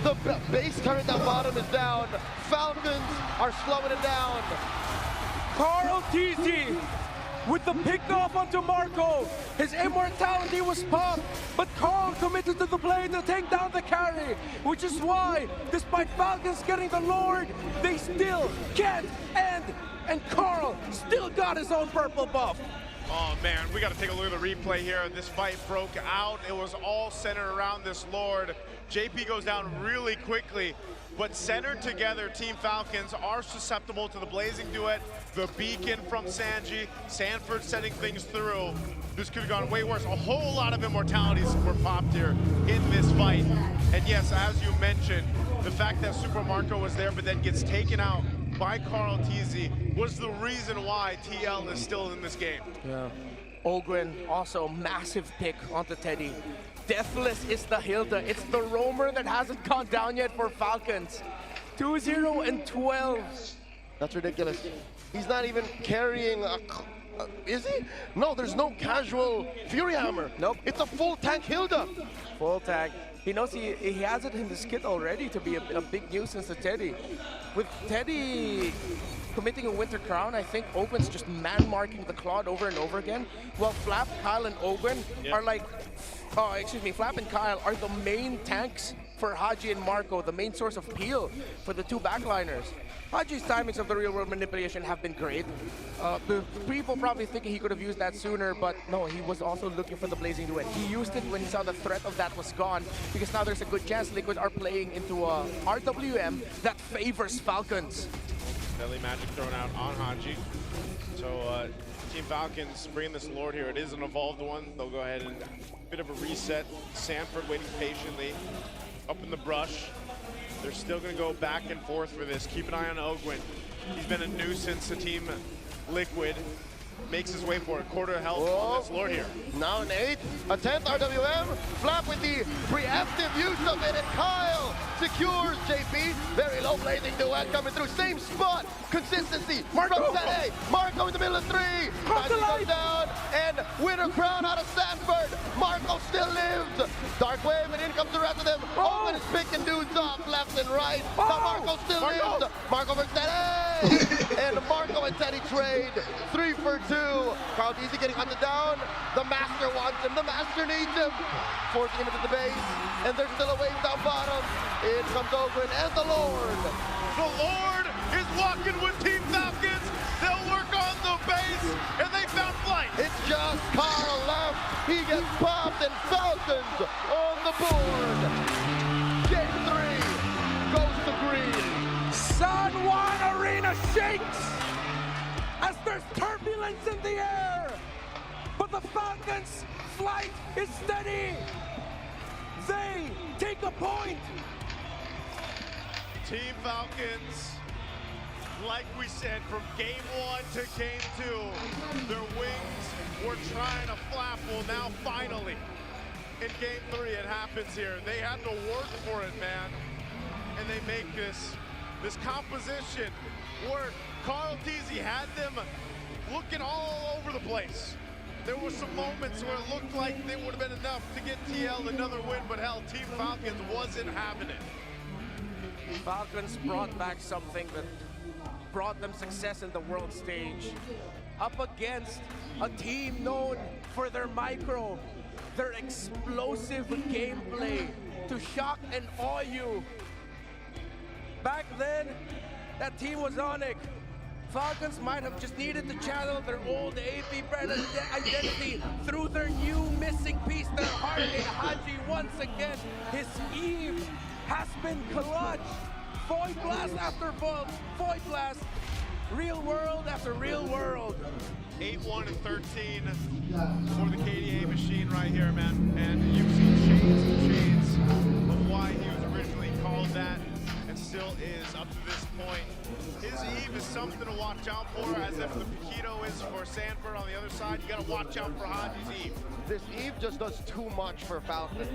The base turret down bottom is down. Falcons are slowing it down. Carl TZ with the pickoff onto Marco. His immortality was popped, but Carl committed to the play to take down the carry, which is why, despite Falcons getting the Lord, they still can't end, and Carl still got his own purple buff. Oh man, we got to take a look at the replay here. This fight broke out. It was all centered around this Lord. JP goes down really quickly, but centered together, Team Falcons are susceptible to the Blazing Duet, the Beacon from Sanji, Sanford setting things through. This could have gone way worse. A whole lot of immortalities were popped here in this fight. And yes, as you mentioned, the fact that Super Marco was there but then gets taken out by Carl TZ was the reason why TL is still in this game. Yeah. Ogren, also massive pick onto Teddy. Deathless is the Hilda. It's the roamer that hasn't gone down yet for Falcons. 2-0 and 12. That's ridiculous. He's not even carrying a... is he? No, there's no casual Fury Hammer. Nope. It's a full tank Hilda. Full tank. He knows he has it in his kit already to be a big nuisance to Teddy. With Teddy committing a Winter Crown, I think Ogren's just man-marking the Claude over and over again, while Flap, Kyle, and Ogren are like... Flap and Kyle are the main tanks for Haji and Marco, the main source of peel for the two backliners. Haji's timings of the real-world manipulation have been great. The people probably thinking he could have used that sooner, but no, he was also looking for the Blazing Duet. He used it when he saw the threat of that was gone, because now there's a good chance Liquid are playing into a RWM that favors Falcons. Deadly Magic thrown out on Haji. So Team Falcons bringing this Lord here. It is an evolved one. They'll go ahead and bit of a reset. Sanford waiting patiently up in the brush. They're still going to go back and forth for this. Keep an eye on Ogwen. He's been a nuisance to Team Liquid. makes his way for it. Quarter health on this Lord here. Now an 8, a 10th RWM. Flap with the preemptive use of it, and Kyle secures JP. Very low blazing duet coming through. Same spot. Consistency from Teddy. Marco in the middle of 3. Magic goes down, and winner crown out of Sanford. Marco still lives. Dark wave, and in comes the rest of them. Open is picking dudes off left and right. But Marco still lives. Marco versus Teddy. And Marco and Teddy trade 3 for 2. Carl Easy getting hunted down. The Master wants him. The Master needs him. Forcing him into the base. And there's still a wave down bottom. In comes Ogun and the Lord. The Lord is walking with Team Falcons. They'll work on the base, and they found flight. It's just Carl left. He gets popped, and Falcons on the board. Game 3 goes to green. San Juan Arena shakes as there's turbulence in the air. But the Falcons' flight is steady. They take a point. Team Falcons, like we said, from game 1 to game 2, their wings were trying to flap. Well, now finally, in game 3, it happens here. They had to work for it, man. And they make this composition work. Carl Teasy had them looking all over the place. There were some moments where it looked like they would have been enough to get TL another win, but hell, Team Falcons wasn't having it. Falcons brought back something that brought them success in the world stage. Up against a team known for their micro, their explosive gameplay to shock and awe you. Back then, that team was Onyx. Falcons might have just needed to channel their old AP brand identity through their new missing piece, their heart in Haji once again. His Eve has been clutch. Void blast after void blast. Real world after real world. 8-1 and 13 for the KDA machine right here, man. And you've seen shades and shades of why he was originally called that and still is up to this point. His Eve is something to watch out for, as if the Paquito is for Sanford on the other side. You gotta watch out for Haji's Eve. This Eve just does too much for Falcons.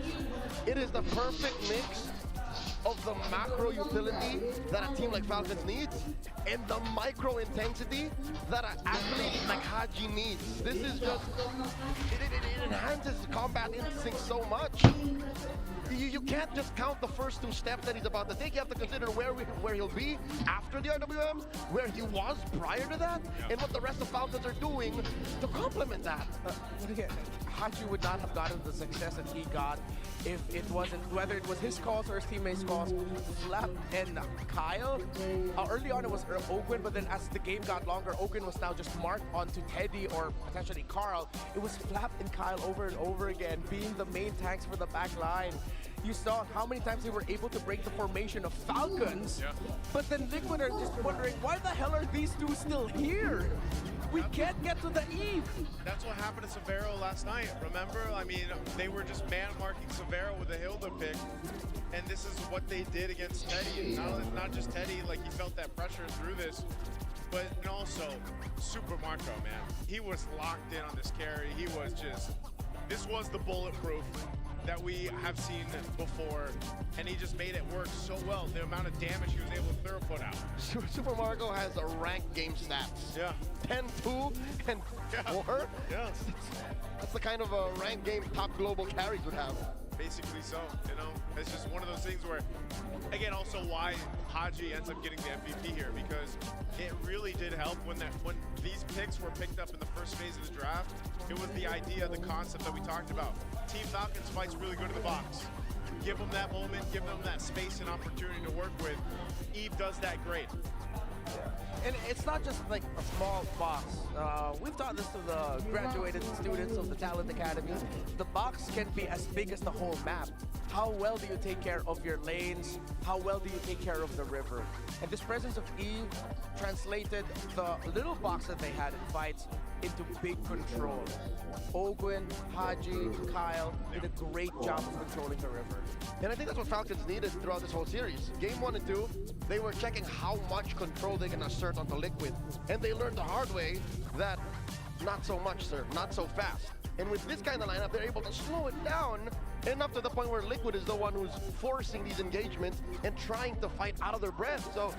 It is the perfect mix of the macro utility that a team like Falcons needs and the micro intensity that an athlete like Haji needs. This is just, it enhances combat instinct so much. You can't just count the first 2 steps that he's about to take. You have to consider where he'll be after the RWM, where he was prior to that, and what the rest of Falcons are doing to complement that. Haji would not have gotten the success that he got if it wasn't, whether it was his calls or his teammates' calls. Flap and Kyle, early on it was Ogun, but then as the game got longer, Ogun was now just marked onto Teddy or potentially Carl. It was Flap and Kyle over and over again, being the main tanks for the back line. You saw how many times they were able to break the formation of Falcons, but then Liquid are just wondering, why the hell are these two still here? We can't get to the Eve. That's what happened to Severo last night, remember? I mean, they were just man-marking Severo with a Hilda pick, and this is what they did against Teddy. And not just Teddy, like he felt that pressure through this, but also Super Marco, man. He was locked in on this carry. He was just, this was the bulletproof that we have seen before, and he just made it work so well. The amount of damage he was able to throw put out. Super Marco has a ranked game stats. Yeah. 10-2 and 4. Yeah. That's the kind of a ranked game top global carries would have. Basically so, you know? It's just one of those things where, again, also why Haji ends up getting the MVP here, because it really did help when these picks were picked up in the first phase of the draft. It was the idea, the concept that we talked about. Team Falcons fights really good in the box. Give them that moment, give them that space and opportunity to work with. Eve does that great. And it's not just like a small box. We've taught this to the graduated students of the Talent Academy. The box can be as big as the whole map. How well do you take care of your lanes? How well do you take care of the river? And this presence of Eve translated the little box that they had in fights into big control. Ogun, Haji, Kyle did a great job of controlling the river. And I think that's what Falcons needed throughout this whole series. Game 1 and 2, they were checking how much control they can assert onto Liquid. And they learned the hard way that not so much, sir, not so fast. And with this kind of lineup, they're able to slow it down enough to the point where Liquid is the one who's forcing these engagements and trying to fight out of their breath. So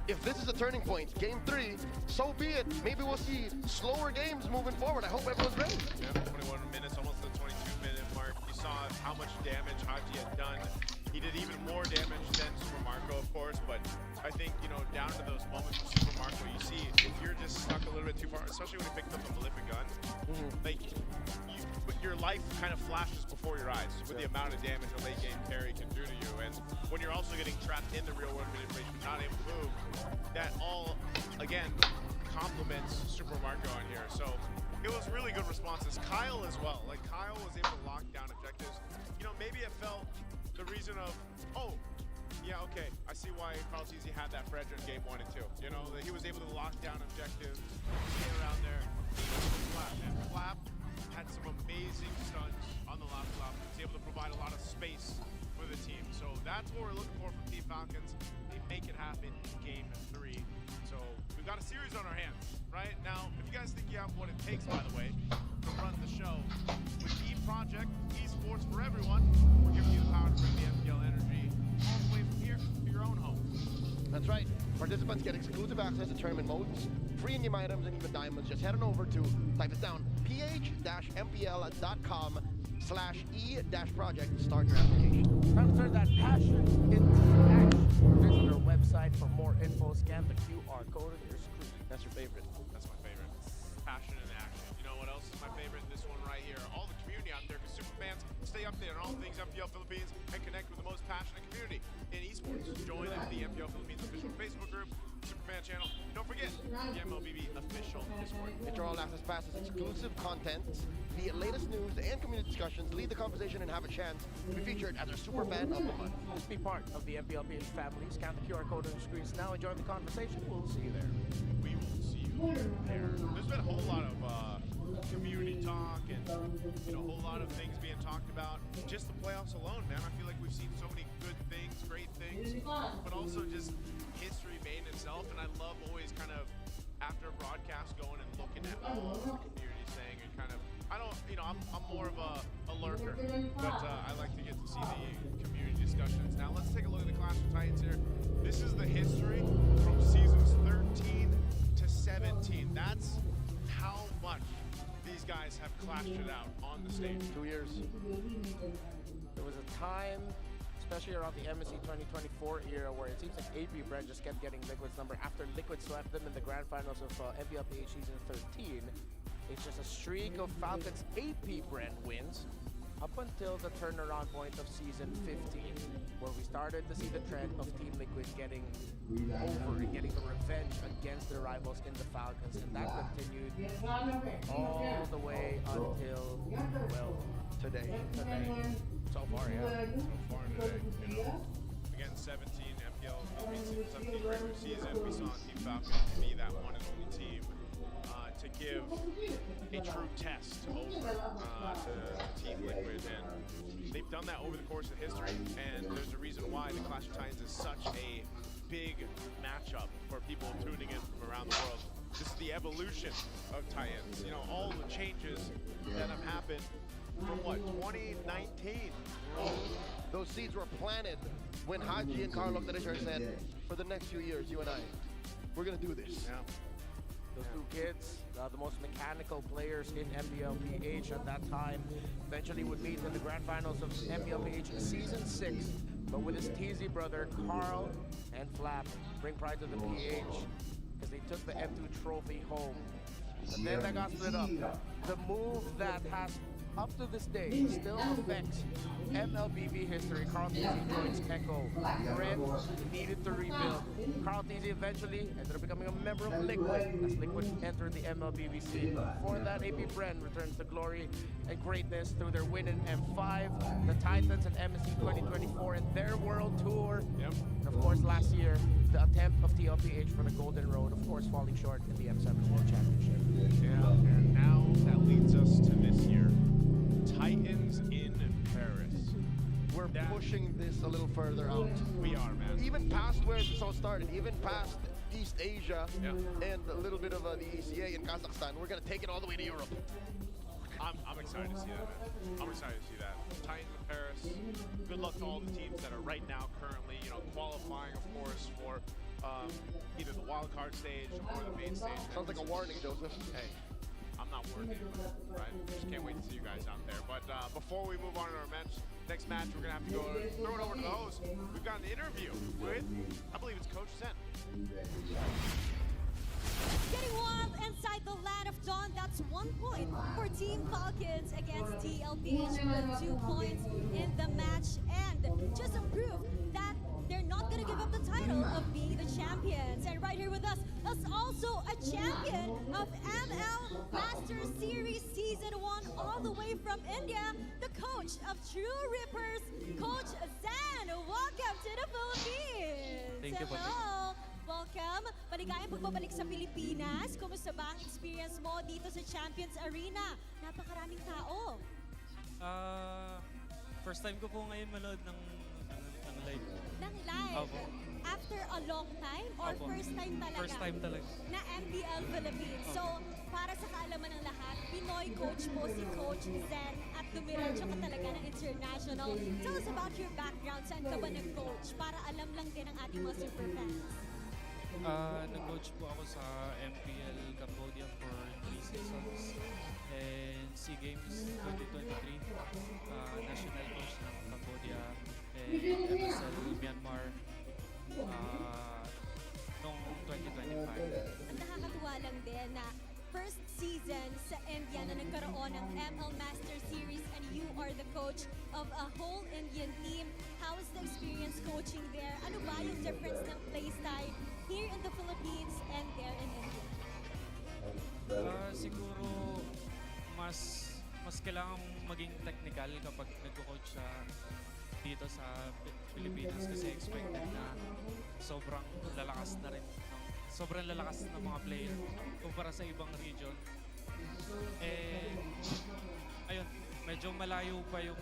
if this is a turning point, game 3, so be it. Maybe we'll see slower games moving forward. I hope everyone's ready. Yeah, 21 minutes, almost the 22-minute mark. You saw how much damage Haji had done. He did even more damage than Super Marco, of course, but I think, you know, down to those moments with Super Marco, you see if you're just stuck a little bit too far, especially when he picked up the Malefic gun, like, your life kind of flashes before your eyes with the amount of damage a late game carry can do to you. And when you're also getting trapped in the real world manipulation, not able to move, that all, again, complements Super Marco on here. So it was really good responses. Kyle as well. Like, Kyle was able to lock down objectives. You know, maybe it felt the reason of, oh, yeah, okay, I see why Carl TZ had that for Edge in game 1 and 2. You know, that he was able to lock down objectives, stay around there. And Flap had some amazing stunts on the last lap. He was able to provide a lot of space for the team. So that's what we're looking for from Team Falcons. They make it happen in game 3. So we've got a series on our hands, right? Now, if you guys think you have what it takes, by the way, to run the show, with E-Project, esports for everyone, we're giving you the power to bring the MPL energy all the way from here to your own home. That's right. Participants get exclusive access to tournament modes, free in-game items, and even diamonds. Just head on over to, type it down, ph-mpl.com/e-project. Start your application. Time to turn that passion into action. Visit our website for more info. Scan the QR code on your screen. That's your favorite. That's my favorite. Passion and action. You know what else is my favorite? This one right here. All the community out there, because super fans stay updated on all things MPL Philippines and connect with the most passionate community in esports. Join the MPL Philippines official Facebook group, Superfan channel. Don't forget the MLBB official Discord. Enter all access passes, exclusive content, the latest news and community discussions. Lead the conversation and have a chance to be featured as a super fan of the month. Just be part of the MPLPH family. Scan the QR code on your screens now and join the conversation. We'll see you there. We will see you there. There's been a whole lot of community talk and, you know, a whole lot of things being talked about. Just the playoffs alone, man. I feel like we've seen so many good things, great things, but also just history made in itself. And I love always kind of after a broadcast going and looking at what the community saying and kind of, I don't, you know, I'm more of a lurker, but I like to get to see the community discussions. Now let's take a look at the Clash of Titans here. This is the history from seasons 13 to 17. That's how much these guys have clashed it out on the stage. 2 years. There was a time, especially around the MSC 2024 era, where it seems like AP Brand just kept getting Liquid's number after Liquid swept them in the grand finals of MPLPH season 13. It's just a streak of Falcons AP Brand wins up until the turnaround point of season 15, where we started to see the trend of Team Liquid getting over and getting the revenge against their rivals in the Falcons, and that continued all the way until, well, today. So far, yeah. So far today, you know. Again, 17 MPL, 17 regular season, we saw Team Falcons be that one and only team to give a true test over to Team Liquid, and they've done that over the course of history, and there's a reason why the Clash of Titans is such a big matchup for people tuning in from around the world. This is the evolution of Titans. You know, all the changes that have happened from what, 2019? Those seeds were planted when Haji and Carl looked at each other and said, for the next few years, you and I, we're gonna do this. Yeah. Those two kids, the most mechanical players in MPLPH at that time, eventually would meet in the grand finals of MPLPH season 6. But with his TZ brother, Carl and Flap, bring pride to the PH because they took the M2 trophy home. And then that got split up. The move that has up to this day still affects MLBB history. Carl TZ joins Echo. Grit needed to rebuild. Carl TZ eventually ended up becoming a member of Liquid as Liquid entered the MLBB scene. Before that, AP Bren returns to glory and greatness through their win in M5, the Titans and MSC 2024 and their world tour. Yep. And of course last year, the attempt of TLPH for the Golden Road, of course falling short in the M7 World Championship. Yeah, and now that leads us to this year. Titans in Paris. we're pushing this a little further out. We are, man. Even past where it all started, even past East Asia and a little bit of the ECA in Kazakhstan, we're going to take it all the way to Europe. I'm excited to see that, man. I'm excited to see that. Titans of Paris, good luck to all the teams that are right now currently, qualifying, of course, for either the wild card stage or the main stage. Sounds like a warning, Joseph. Hey, I'm not working, right? Just can't wait to see you guys out there. But before we move on to our next match, we're going to have to go throw it over to the host. We've got an interview with, I believe it's Coach Zen. Getting wild inside the land of dawn. That's 1 point for Team Falcons against TLPH with 2 points in the match. And just a proof that they're not going to give up the title of being the champions. And right here with us is also a champion of ML Master Series Season 1 all the way from India, the coach of True Rippers, Coach Zen. Welcome to the Philippines. Thank you po. Hello. Welcome. Maligayang pagbabalik sa Pilipinas. Kumusta ba ang experience mo dito sa Champions Arena? Napakaraming tao. First time ko po ngayon manood ng live. Ng live? Opo. After a long time? Or Opo. first time talaga? First time talaga. Na MPL Philippines. So, para sa kaalaman ng lahat, Pinoy coach po si Coach Zen at dumiretso ka talaga ng international. Tell us about your background. Saan ka ba nag-coach? Para alam lang din ng ating mga super fans. Nag-coach po ako sa MPL Cambodia for 3 seasons and SEA Games 2023, national coach ng Cambodia and MSL Myanmar noong 2025. Ang nakakatuwa lang din na first season sa India na nagkaroon ng ML Master Series and you are the coach of a whole Indian team. How is the experience coaching there? Ano ba yung difference ng playstyle here in the Philippines and there in India? Siguro mas kailangan maging technical kapag nagko-coach sa dito sa Pilipinas kasi expected na sobrang lalakas ng mga player kumpara sa ibang region. Ayun, medyo malayo pa yung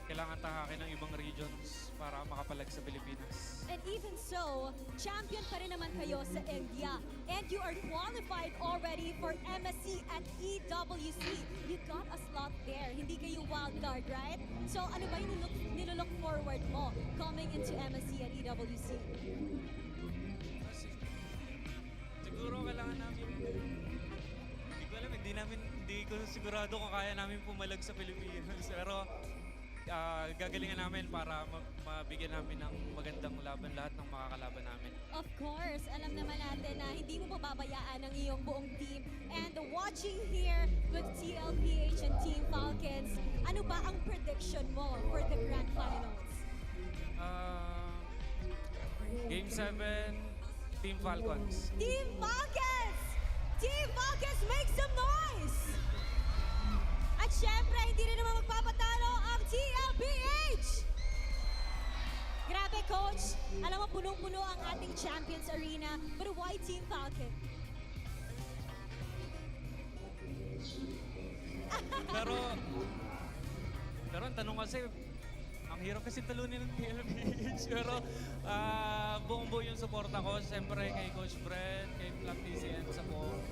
kailangan tahakin ng ibang regions para makapalag sa Pilipinas. And even so, champion pa rin naman kayo sa India. And you are qualified already for MSC at EWC. You got a slot there. Hindi kayo wildcard, right? So ano ba yung nilook forward mo coming into MSC at EWC? Siguro kailangan namin, hindi ko alam, hindi ko sigurado kung kaya namin pumalag sa Pilipinas. Pero gagalingan namin para mabigyan namin ng magandang laban lahat ng makakalaban namin. Of course, alam naman natin na hindi mo pababayaan ang iyong buong team. And watching here with TLPH and Team Falcons, ano ba ang prediction mo for the Grand Finals? Game 7, Team Falcons. Team Falcons! Team Falcons, make some noise! At syempre, hindi rin naman magpapatalo ang TLPH! Grabe, Coach. Alam mo, punong-puno ang ating Champions Arena. But why Team Falcon? Pero ang tanong kasi, ang hirap kasi talunin ng TLPH. Pero buong-buo yung suporta ko. Siyempre kay Coach Brent, kay Black TCN sa buong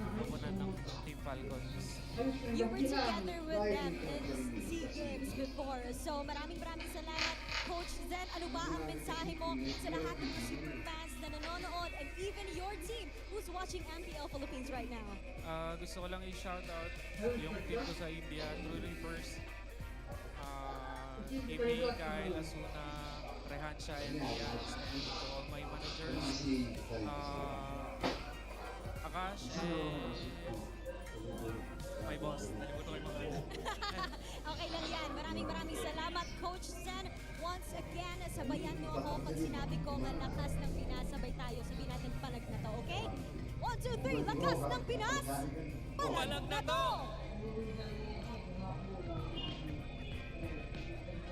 kapunan ng Team Falcons. You were together with them in SEA Games before. So maraming salamat, Coach Zen. Ano ba ang mensahe mo sa lahat ng mga super fans na nanonood and even your team who's watching MPL Philippines right now? Gusto ko lang i-shoutout yung team ko sa India, True Rippers, Amy, Kyle, Asuna, Rehansha, and Diaz, and to all my managers, Akash, and my boss. Nalimutan ko yung mga Okay lang yan. Maraming salamat, Coach Zen. Once again, sabayan mo ako pag sinabi ko malakas ng Pinas, sabay tayo. Sabihin natin palag na to, okay? 1, 2, 3, lakas ng Pinas! Palag na to!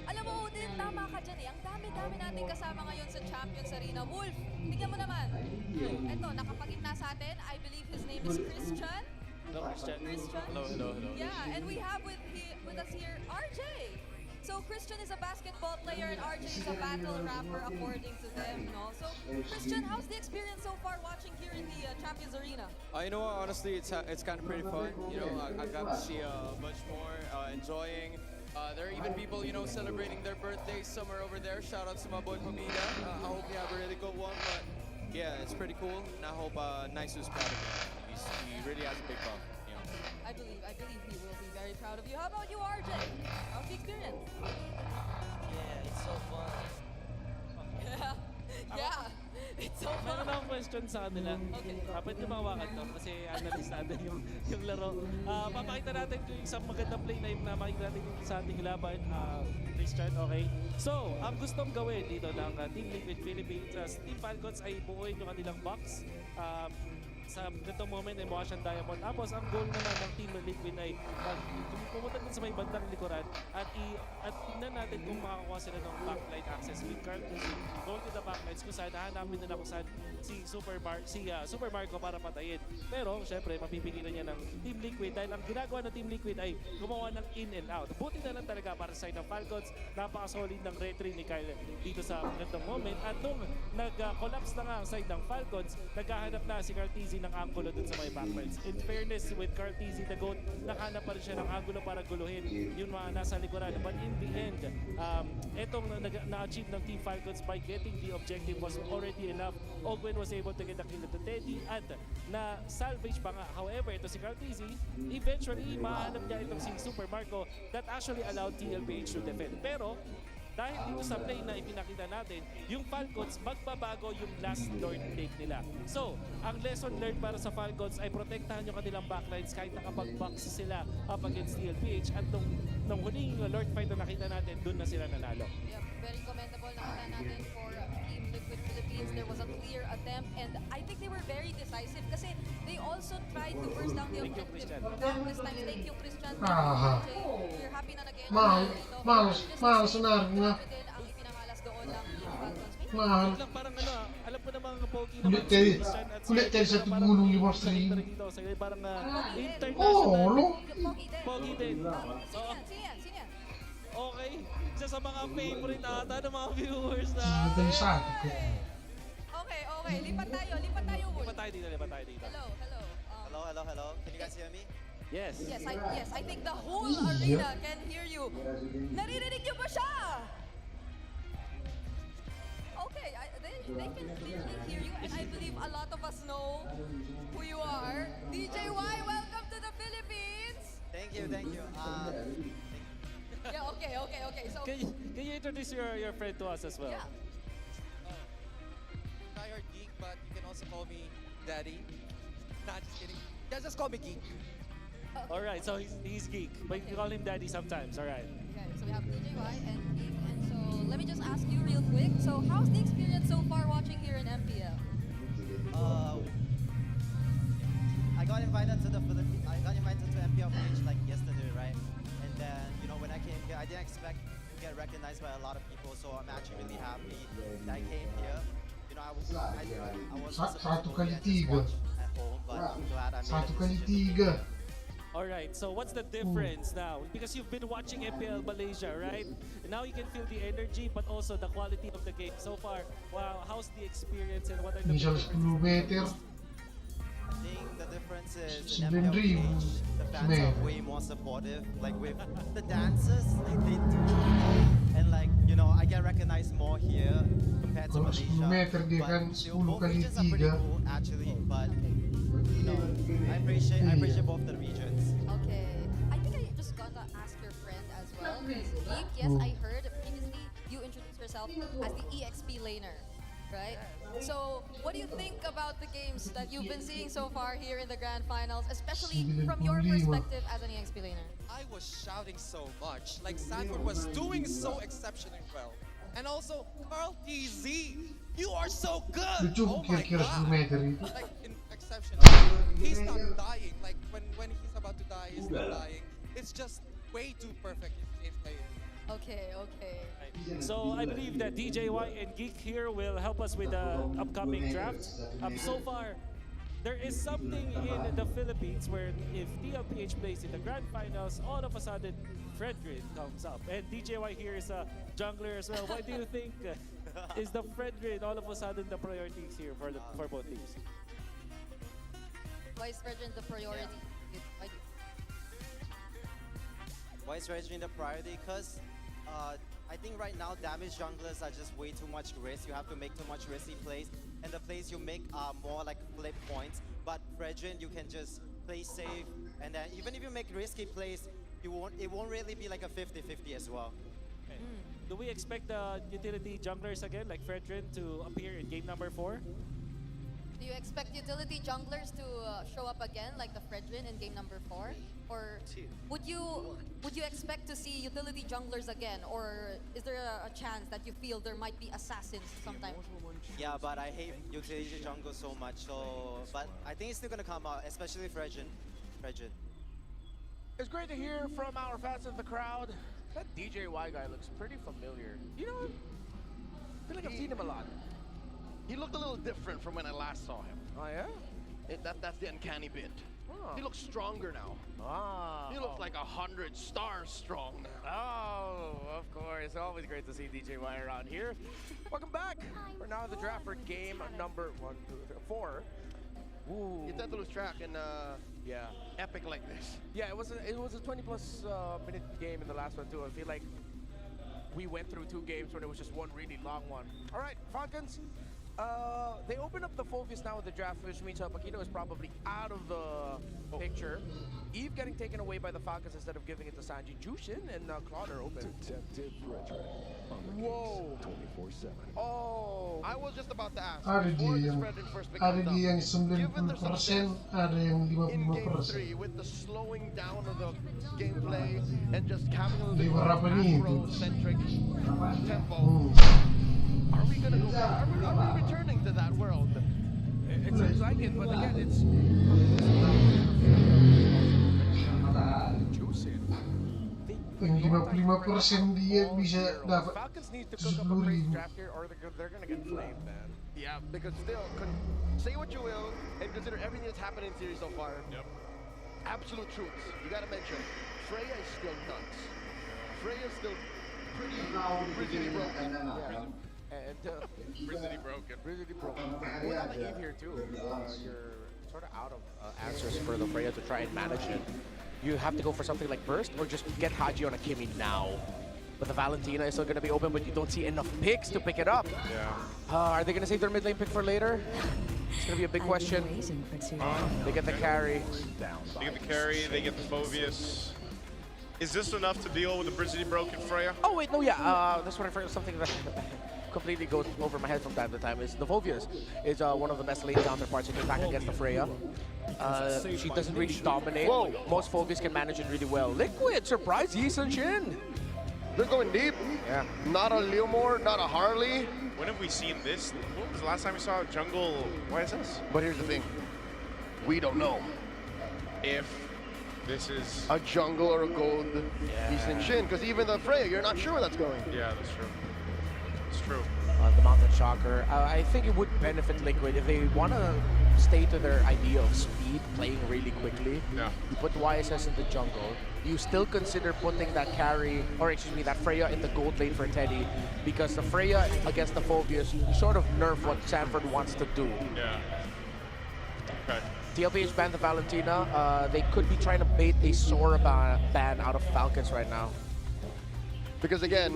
Alam mo, Odin, tama ka dyan eh. Ang dami-dami natin kasama ngayon sa Champions Arena. Wolf, tingnan mo naman. Eto, nakapagitna sa atin. I believe his name is Christian. Hello, Christian. Christian? Hello. Yeah, and we have with us here, RJ. So Christian is a basketball player and RJ is a battle rapper according to them, no? So Christian, how's the experience so far watching here in the Champions Arena? You know what, honestly, it's kind of pretty fun. You know, I got to see much more, enjoying. There are even people, you know, celebrating their birthdays somewhere over there. Shout out to my boy Pamida. I hope you have a really good one, but yeah, it's pretty cool. And I hope Nisu's proud of me. He really has a big buff, you know. I believe he will be very proud of you. How about you, RJ? How's the experience? Yeah, it's so fun. Yeah, it's so fun. Meron akong question sa kanila. Okay. Pwede nyo mahawakan to kasi analyst natin yung laro. Papakita natin yung isang magandang play na makikita natin dito sa ating laban. Restart, okay? So, ang gustong gawin dito ng Team Liquid Philippines, Team Falcons ay buuin yung kanilang box. Sa ganitong moment ay mukha siyang diamond. Tapos ang goal naman ng Team Liquid ay pumunta din sa may bandang likuran at tingnan natin kung makakuha sila ng backline access with Carl going to the backlines kung saan hahanapin nila kung saan si Super Marco para patayin. Pero syempre mapipigilan niya ng Team Liquid dahil ang ginagawa ng Team Liquid ay gumawa ng in and out. Buti na lang talaga para sa side ng Falcons, napaka-solid ng retry ni Kyle dito sa ganitong moment at nung nag-collapse na nga ang side ng Falcons, naghahanap na si Cartesi ng angulo dun sa may backlines. In fairness with Cartesi, the GOAT, nakahanap pa rin siya ng angulo para guluhin yung mga nasa likuran. But in the end, etong na-achieve ng Team Falcons by getting the objective was already enough. Ogwen was able to get the kill to Teddy at na-salvage pa nga. However, ito si Cartesi, eventually, mahanap niya itong si Super Marco that actually allowed TLPH to defend. Pero, dahil dito sa play na ipinakita natin, yung Falcons magbabago yung last Lord take nila. So, ang lesson learned para sa Falcons ay protektahan yung kanilang backlines kahit nakapag-box sila up against TLPH at nung huling Lord fight na nakita natin, dun na sila nanalo. Yep, very commendable nakita natin for Team Liquid Philippines. There was a clear attempt and I think they were very decisive kasi they also tried to burst down the objective countless times. Thank you, Christian. We're happy na nag-end. Mahal scenario nga. Ang ipinamalas doon ng Team Falcons. Mahal. Parang alam ko na mga pogi na Ulit tayo sa tumulong yung stream. Parang Oo, no? Pogi din. Sino yan? Okay, isa sa mga favorite ata ng mga viewers na. Nagalisado ko. Okay. Lipat tayo. Lipat tayo dito. Hello. Can you guys hear me? Yes. Yes, I think the whole arena can hear you. Naririnig niyo ba siya? Okay, they can clearly hear you and I believe a lot of us know who you are. DJ Y, welcome to the Philippines! Thank you. Yeah, okay. So, can you introduce your friend to us as well? Yeah. Tryhard Geek, but you can also call me Daddy. Nah, just kidding. Yeah, just call me Geek. Alright, so he's geek, but you call him daddy sometimes, alright. Okay, so we have DJ Y and Geek, and so let me just ask you real quick. So how's the experience so far watching here in MPL? I got invited to MPL page like yesterday, right? And then, you know, when I came here, I didn't expect to get recognized by a lot of people, so I'm actually really happy that I came here. You know, I was supposed to go here and just watch at home, but I'm glad I made a decision. Alright, so what's the difference now? Because you've been watching MPL Malaysia, right? And now you can feel the energy, but also the quality of the game. So far, wow, how's the experience and what are the kilometer. I think the difference is in MPL, the fans are way more supportive. Like with the dancers, they do. And like, you know, I get recognized more here compared to Malaysia. But still, both regions are pretty cool actually. But you know, I appreciate both the regions. Okay. I think I just gonna ask your friend as well. Because Geek, yes, I heard previously you introduced yourself as the EXP laner, right? So, what do you think about the games that you've been seeing so far here in the grand finals, especially from your perspective as an EXP laner? I was shouting so much, like Sanford was doing so exceptionally well. And also, Carl TZ, you are so good! Oh my god! Like, in exceptional. He's not dying, like when he's about to die, he's not dying. It's just way too perfect if playing. Okay. So I believe that DJY and Geek here will help us with the upcoming draft. So far, there is something in the Philippines where if TLPH plays in the grand finals, all of a sudden Fredrin comes up. And DJY here is a jungler as well. Why do you think is the Fredrin all of a sudden the priorities here for both teams? Why is Fredrin the priority? Why is Restream the priority? Because I think right now damage junglers are just way too much risk. You have to make too much risky plays, and the plays you make are more like flip points. But Fredrin, you can just play safe, and then even if you make risky plays, it won't really be like a 50-50 as well. Okay. Do we expect the utility junglers again, like Fredrin, to appear in game number 4? Do you expect utility junglers to show up again, like the Fredrin in game number 4? Or would you expect to see utility junglers again? Or is there a chance that you feel there might be assassins sometime? Yeah, but I hate utility jungle so much. So, but I think it's still gonna come out, especially Fredrin. It's great to hear from our fans in the crowd. That DJY guy looks pretty familiar. You know, I feel like I've seen him a lot. He looked a little different from when I last saw him. Oh yeah? That's the uncanny bit. Oh. He looks stronger now. Ah. He looks like 100 stars strong now. Oh, of course. Always great to see DJY around here. Welcome back. We're now in the draft for game number 4. Ooh. You tend to lose track in yeah, epic like this. Yeah, it was a 20+ minute game in the last one too. I feel like we went through 2 games when it was just one really long one. All right, Falcons. They open up the focus now with the draft, which means Paquito is probably out of the picture. Eve getting taken away by the Falcons instead of giving it to Sanji. Jushin and Claude are open. Detective Fredrin on the Whoa. case 24/7. Oh, I was just about to ask. Ada before dia this yang Fredrin first ada becomes dia yang up, given there's some 90%, deaths ada yang in game 55%. 3 with the slowing down of the gameplay and just having a Di little bit berapa more nih? macro-centric tempo. Are we gonna go back? Are we returning to that world? It seems like it, but again, it's Yang 55% dia bisa dapat Falcons need to cook up a crazy 10.000. draft here, or they're gonna get flamed, man. Yeah, because still, say what you will, and consider everything that's happened in series so far. Yep. Absolute truths. You gotta mention, Freya is still nuts. Freya is still pretty broken. And Grizzly broken. Grizzly broken. We have Eve here too. You're sort of out of answers for the Freya to try and manage it. You have to go for something like burst, or just get Haji on a Kimi now. But the Valentina is still going to be open, but you don't see enough picks to pick it up. Yeah. Are they going to save their mid lane pick for later? It's going to be a big question. They get the carry. They get the carry, they get the Phobius. Is this enough to deal with the Grizzly broken Freya? Oh wait, no, yeah. That's what I forgot. Something that completely goes over my head from time to time is the Phobius is one of the best lane counterparts you can attack against the Freya. She doesn't really dominate. Whoa. Most Phobius can manage it really well. Liquid, surprise, Yi Sun Shin. They're going deep. Yeah. Not a Leomore, not a Harley. When have we seen this? When was the last time we saw jungle YSS? But here's the thing. We don't know If this is... a jungle or a gold Eastern Shin, because even the Freya, you're not sure where that's going. Yeah, that's true. It's true. The Mountain Shocker. I think it would benefit Liquid if they want to stay to their idea of speed, playing really quickly. Yeah. You put YSS in the jungle. You still consider putting that carry, or excuse me, that Freya in the gold lane for Teddy, because the Freya against the Phobius, you sort of nerf what Sanford wants to do. Yeah. Okay. TLPH banned the Valentina. They could be trying to bait a Sora ban out of Falcons right now. Because again,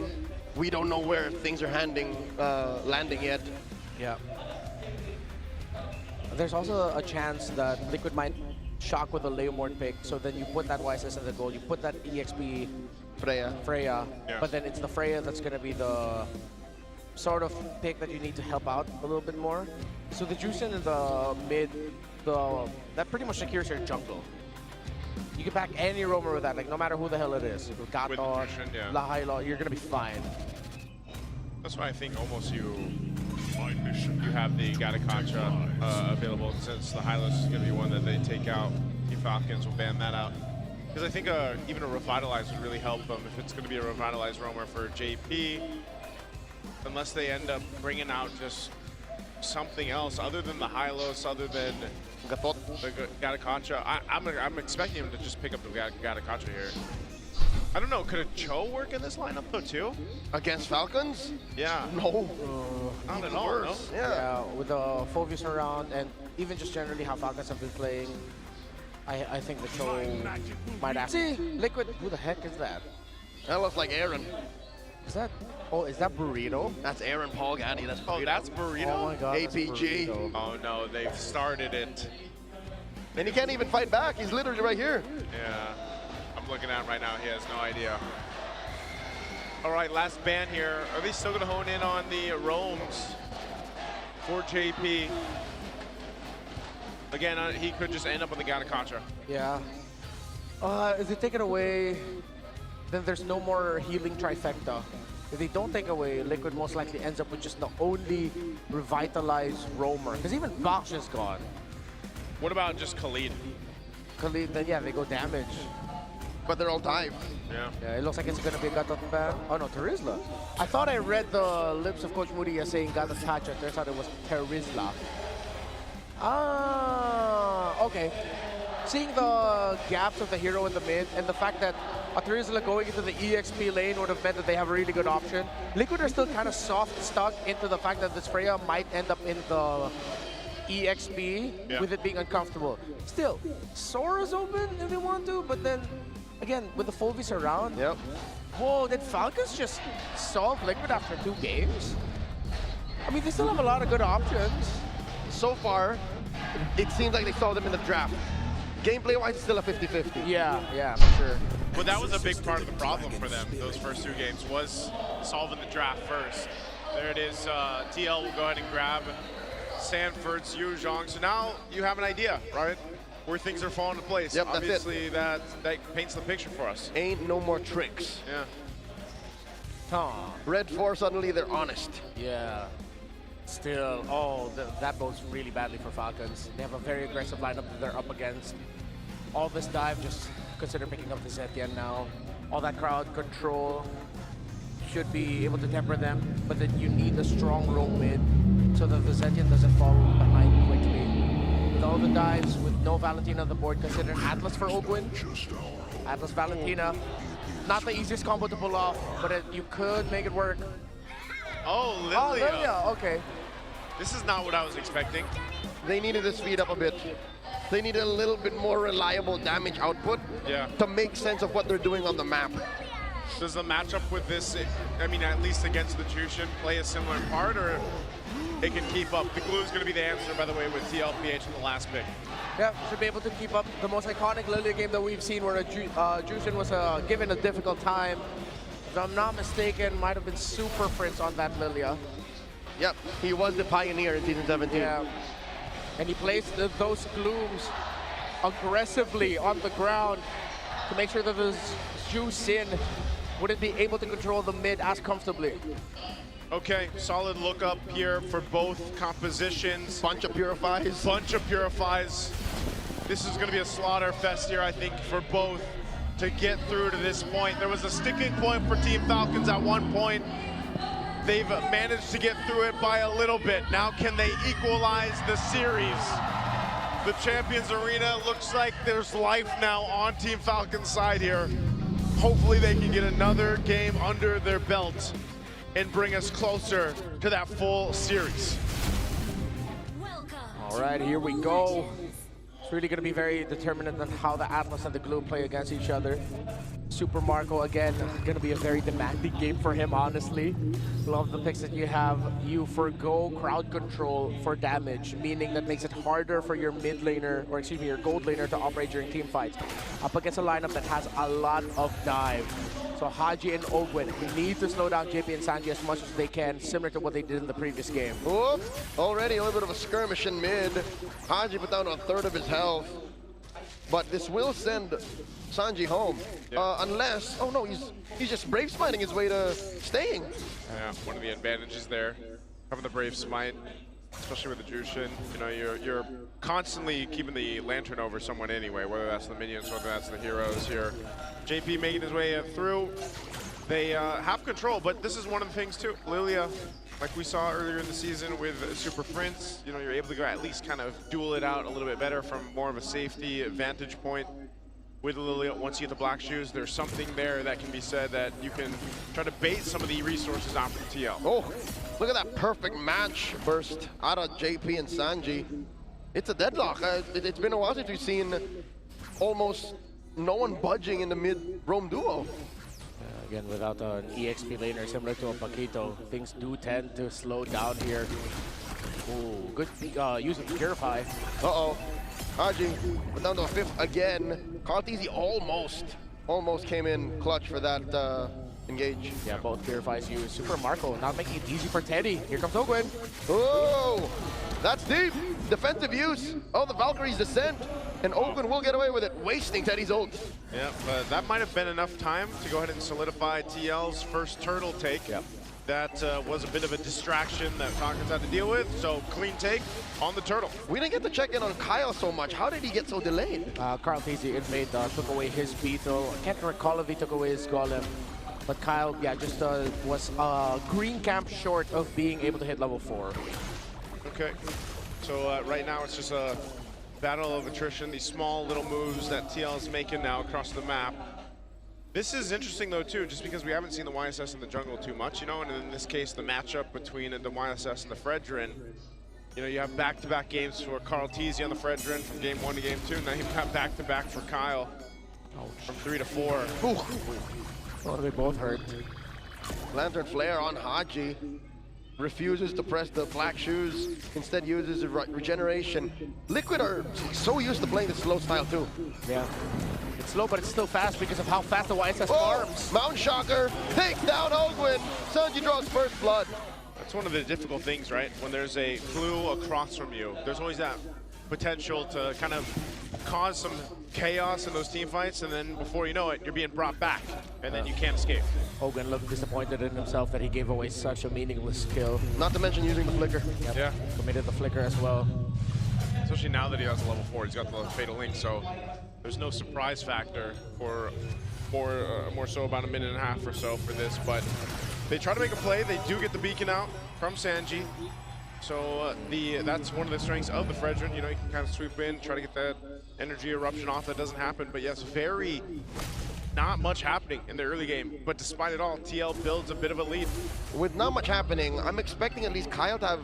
we don't know where things are landing yet. Yeah. There's also a chance that Liquid might shock with a Leomord pick, so then you put that YSS in the goal, you put that EXP Freya, Yeah. but then it's the Freya that's going to be the sort of pick that you need to help out a little bit more. So the Juicin in the mid, that pretty much secures your jungle. You can back any roamer with that, like no matter who the hell it is. Gato, Jushin, yeah. Lahailo, you're going to be fine. That's why I think almost you have the Gatacontra available, since the Hylos is going to be one that they take out. Team Falcons will ban that out. Because I think even a Revitalize would really help them if it's going to be a Revitalize roamer for JP. Unless they end up bringing out just something else other than the Hylos, other than the Gatakacha. I'm expecting him to just pick up the Gatakacha here. I don't know, could a Cho work in this lineup though too? Against Falcons? Yeah. No. Not at all, no? Yeah, with the Phobius around and even just generally how Falcons have been playing, I think the Cho might actually... See, Liquid, who the heck is that? That looks like Aaron. Is that... Oh, is that Burrito? That's Aaron Paul Gatti. That's Burrito. Oh, that's Burrito? Oh my god, APG. Oh no, they've started it. And he can't even fight back. He's literally right here. Yeah. I'm looking at him right now. He has no idea. All right, last ban here. Are they still going to hone in on the roams for JP? Again, he could just end up on the Gatakacha. Yeah. If they take it away, then there's no more healing trifecta. If they don't take away, Liquid most likely ends up with just the only revitalized roamer. Because even Box is gone. What about just Khalid? Khalid, then yeah, they go damage. But they're all dived. Yeah. Yeah, it looks like it's going to be a Gatot ban. Oh no, Terizla. I thought I read the lips of Coach Moody as saying Gatot Kacha. Turns out it was Terizla. Ah, okay. Seeing the gaps of the hero in the mid and the fact that Terizla going into the EXP lane would have meant that they have a really good option. Liquid are still kind of soft stuck into the fact that this Freya might end up in the EXP with it being uncomfortable. Still, Sora's open if they want to, but then again, with the Fulvis around. Yep. Whoa, did Falcons just solve Liquid after 2 games? I mean, they still have a lot of good options. So far, it seems like they saw them in the draft. Gameplay-wise, it's still a 50-50. Yeah, for sure. But that was a big part of the problem for them, those first 2 games, was solving the draft first. There it is. TL will go ahead and grab Sanford's Yu Zhong. So now you have an idea, right? Where things are falling into place. Yep, obviously that paints the picture for us. Ain't no more tricks. Yeah. Red 4, suddenly they're honest. Yeah. Still, that bodes really badly for Falcons. They have a very aggressive lineup that they're up against. All this dive, just consider picking up the Zetian now. All that crowd control should be able to temper them, but then you need a strong roam mid so that the Zetian doesn't fall behind quickly. With all the dives, with no Valentina on the board, consider Atlas for Ogwin. Atlas Valentina. Not the easiest combo to pull off, but you could make it work. Oh, Lilia. Oh, Lilia, okay. This is not what I was expecting. They needed to speed up a bit. They needed a little bit more reliable damage output to make sense of what they're doing on the map. Does the matchup with this, I mean, at least against the Jushin, play a similar part, or it can keep up? The glue is going to be the answer, by the way, with TLPH in the last pick. Yeah, should be able to keep up the most iconic Lilia game that we've seen where Jushin was given a difficult time. If I'm not mistaken, might have been Super Prince on that Lilia. Yep, he was the pioneer in season 17. Yeah, and he placed those glooms aggressively on the ground to make sure that the Jushin wouldn't be able to control the mid as comfortably. Okay, solid look up here for both compositions. Bunch of Purifies. Bunch of Purifies. This is going to be a slaughter fest here, I think, for both to get through to this point. There was a sticking point for Team Falcons at one point. They've managed to get through it by a little bit. Now can they equalize the series? The Champions Arena looks like there's life now on Team Falcons' side here. Hopefully they can get another game under their belt and bring us closer to that full series. All right, here we go. It's really going to be very determinant on how the Atlas and the Gloom play against each other. Super Marco, again, going to be a very demanding game for him, honestly. Love the picks that you have. You forgo crowd control for damage, meaning that makes it harder for your mid laner, or excuse me, your gold laner to operate during team fights. Up against a lineup that has a lot of dive. So Haji and Ogwin need to slow down JP and Sanji as much as they can, similar to what they did in the previous game. Oop, already a little bit of a skirmish in mid. Haji put down a third of his health. But this will send Sanji home, unless, oh no, he's just Brave Smiting his way to staying. Yeah, one of the advantages there, having the Brave Smite, especially with the Jushin. You know, you're constantly keeping the Lantern over someone anyway, whether that's the minions, whether that's the heroes here. JP making his way through. They have control, but this is one of the things too. Lilia like we saw earlier in the season with Super Prince. You know, you're able to go at least kind of duel it out a little bit better from more of a safety vantage point. With Lily, once you get the black shoes, there's something there that can be said that you can try to bait some of the resources out from TL. Oh, look at that perfect match burst out of JP and Sanji. It's a deadlock. It's been a while since we've seen almost no one budging in the mid-roam duo. Again, without an EXP laner similar to a Paquito, things do tend to slow down here. Ooh, good use of Purify. Uh-oh. Haji, but down to a 5th again. Carteezy almost came in clutch for that engage. Yeah, both Purifies used. Super Marco not making it easy for Teddy. Here comes Ogwen. Oh, that's deep. Defensive use of the Valkyrie's descent. And Ogwen will get away with it, wasting Teddy's ult. Yeah, but that might have been enough time to go ahead and solidify TL's first turtle take. Yep. That was a bit of a distraction that Falcons had to deal with, so clean take on the turtle. We didn't get to check in on Kyle so much. How did he get so delayed? Carteezy invade took away his Beetle. I can't recall if he took away his Golem. But Kyle, yeah, just was green camp short of being able to hit level 4. Okay, so right now it's just a battle of attrition, these small little moves that TL is making now across the map. This is interesting though too, just because we haven't seen the YSS in the jungle too much, you know, and in this case the matchup between the YSS and the Fredrin. You know, you have back-to-back games for Carteezy on the Fredrin from game 1 to game 2, and now you've got back-to-back for Kyle from 3 to 4. Ooh. Oh, they both hurt. Lantern Flare on Haji. Refuses to press the black shoes, instead uses regeneration. Liquid are so used to playing the slow style too. Yeah. It's slow, but it's still fast because of how fast the YSS farms. Mount Shocker takes down Ogwen. Sanji draws first blood. That's one of the difficult things, right? When there's a blue across from you, there's always that potential to kind of cause some chaos in those team fights, and then before you know it, you're being brought back, and then you can't escape. Hogan looked disappointed in himself that he gave away such a meaningless kill. Not to mention using the flicker. Yep. Yeah. Committed the flicker as well. Especially now that he has a level 4, he's got the Fatal Link, so there's no surprise factor for more so about a minute and a half or so for this, but they try to make a play. They do get the beacon out from Sanji. So that's one of the strengths of the Fredrin. You know, you can kind of swoop in, try to get that energy eruption off. That doesn't happen, but yes, not much happening in the early game. But despite it all, TL builds a bit of a lead. With not much happening, I'm expecting at least Kyle to have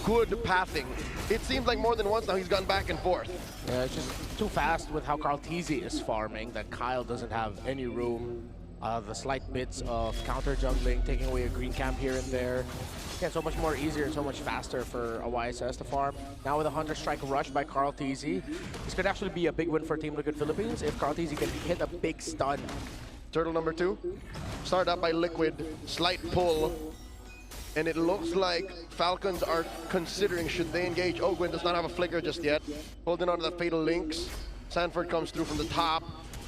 good pathing. It seems like more than once now he's gone back and forth. Yeah, it's just too fast with how Carteezy is farming that Kyle doesn't have any room. The slight bits of counter jungling, taking away a green camp here and there. Again, so much more easier and so much faster for a YSS to farm. Now with a Hunter Strike rush by Carteezy, this could actually be a big win for Team Liquid Philippines if Carteezy can hit a big stun. Turtle number 2, started up by Liquid, slight pull. And it looks like Falcons are considering should they engage. Ogwen does not have a flicker just yet. Holding on to the Fatal Links. Sanford comes through from the top.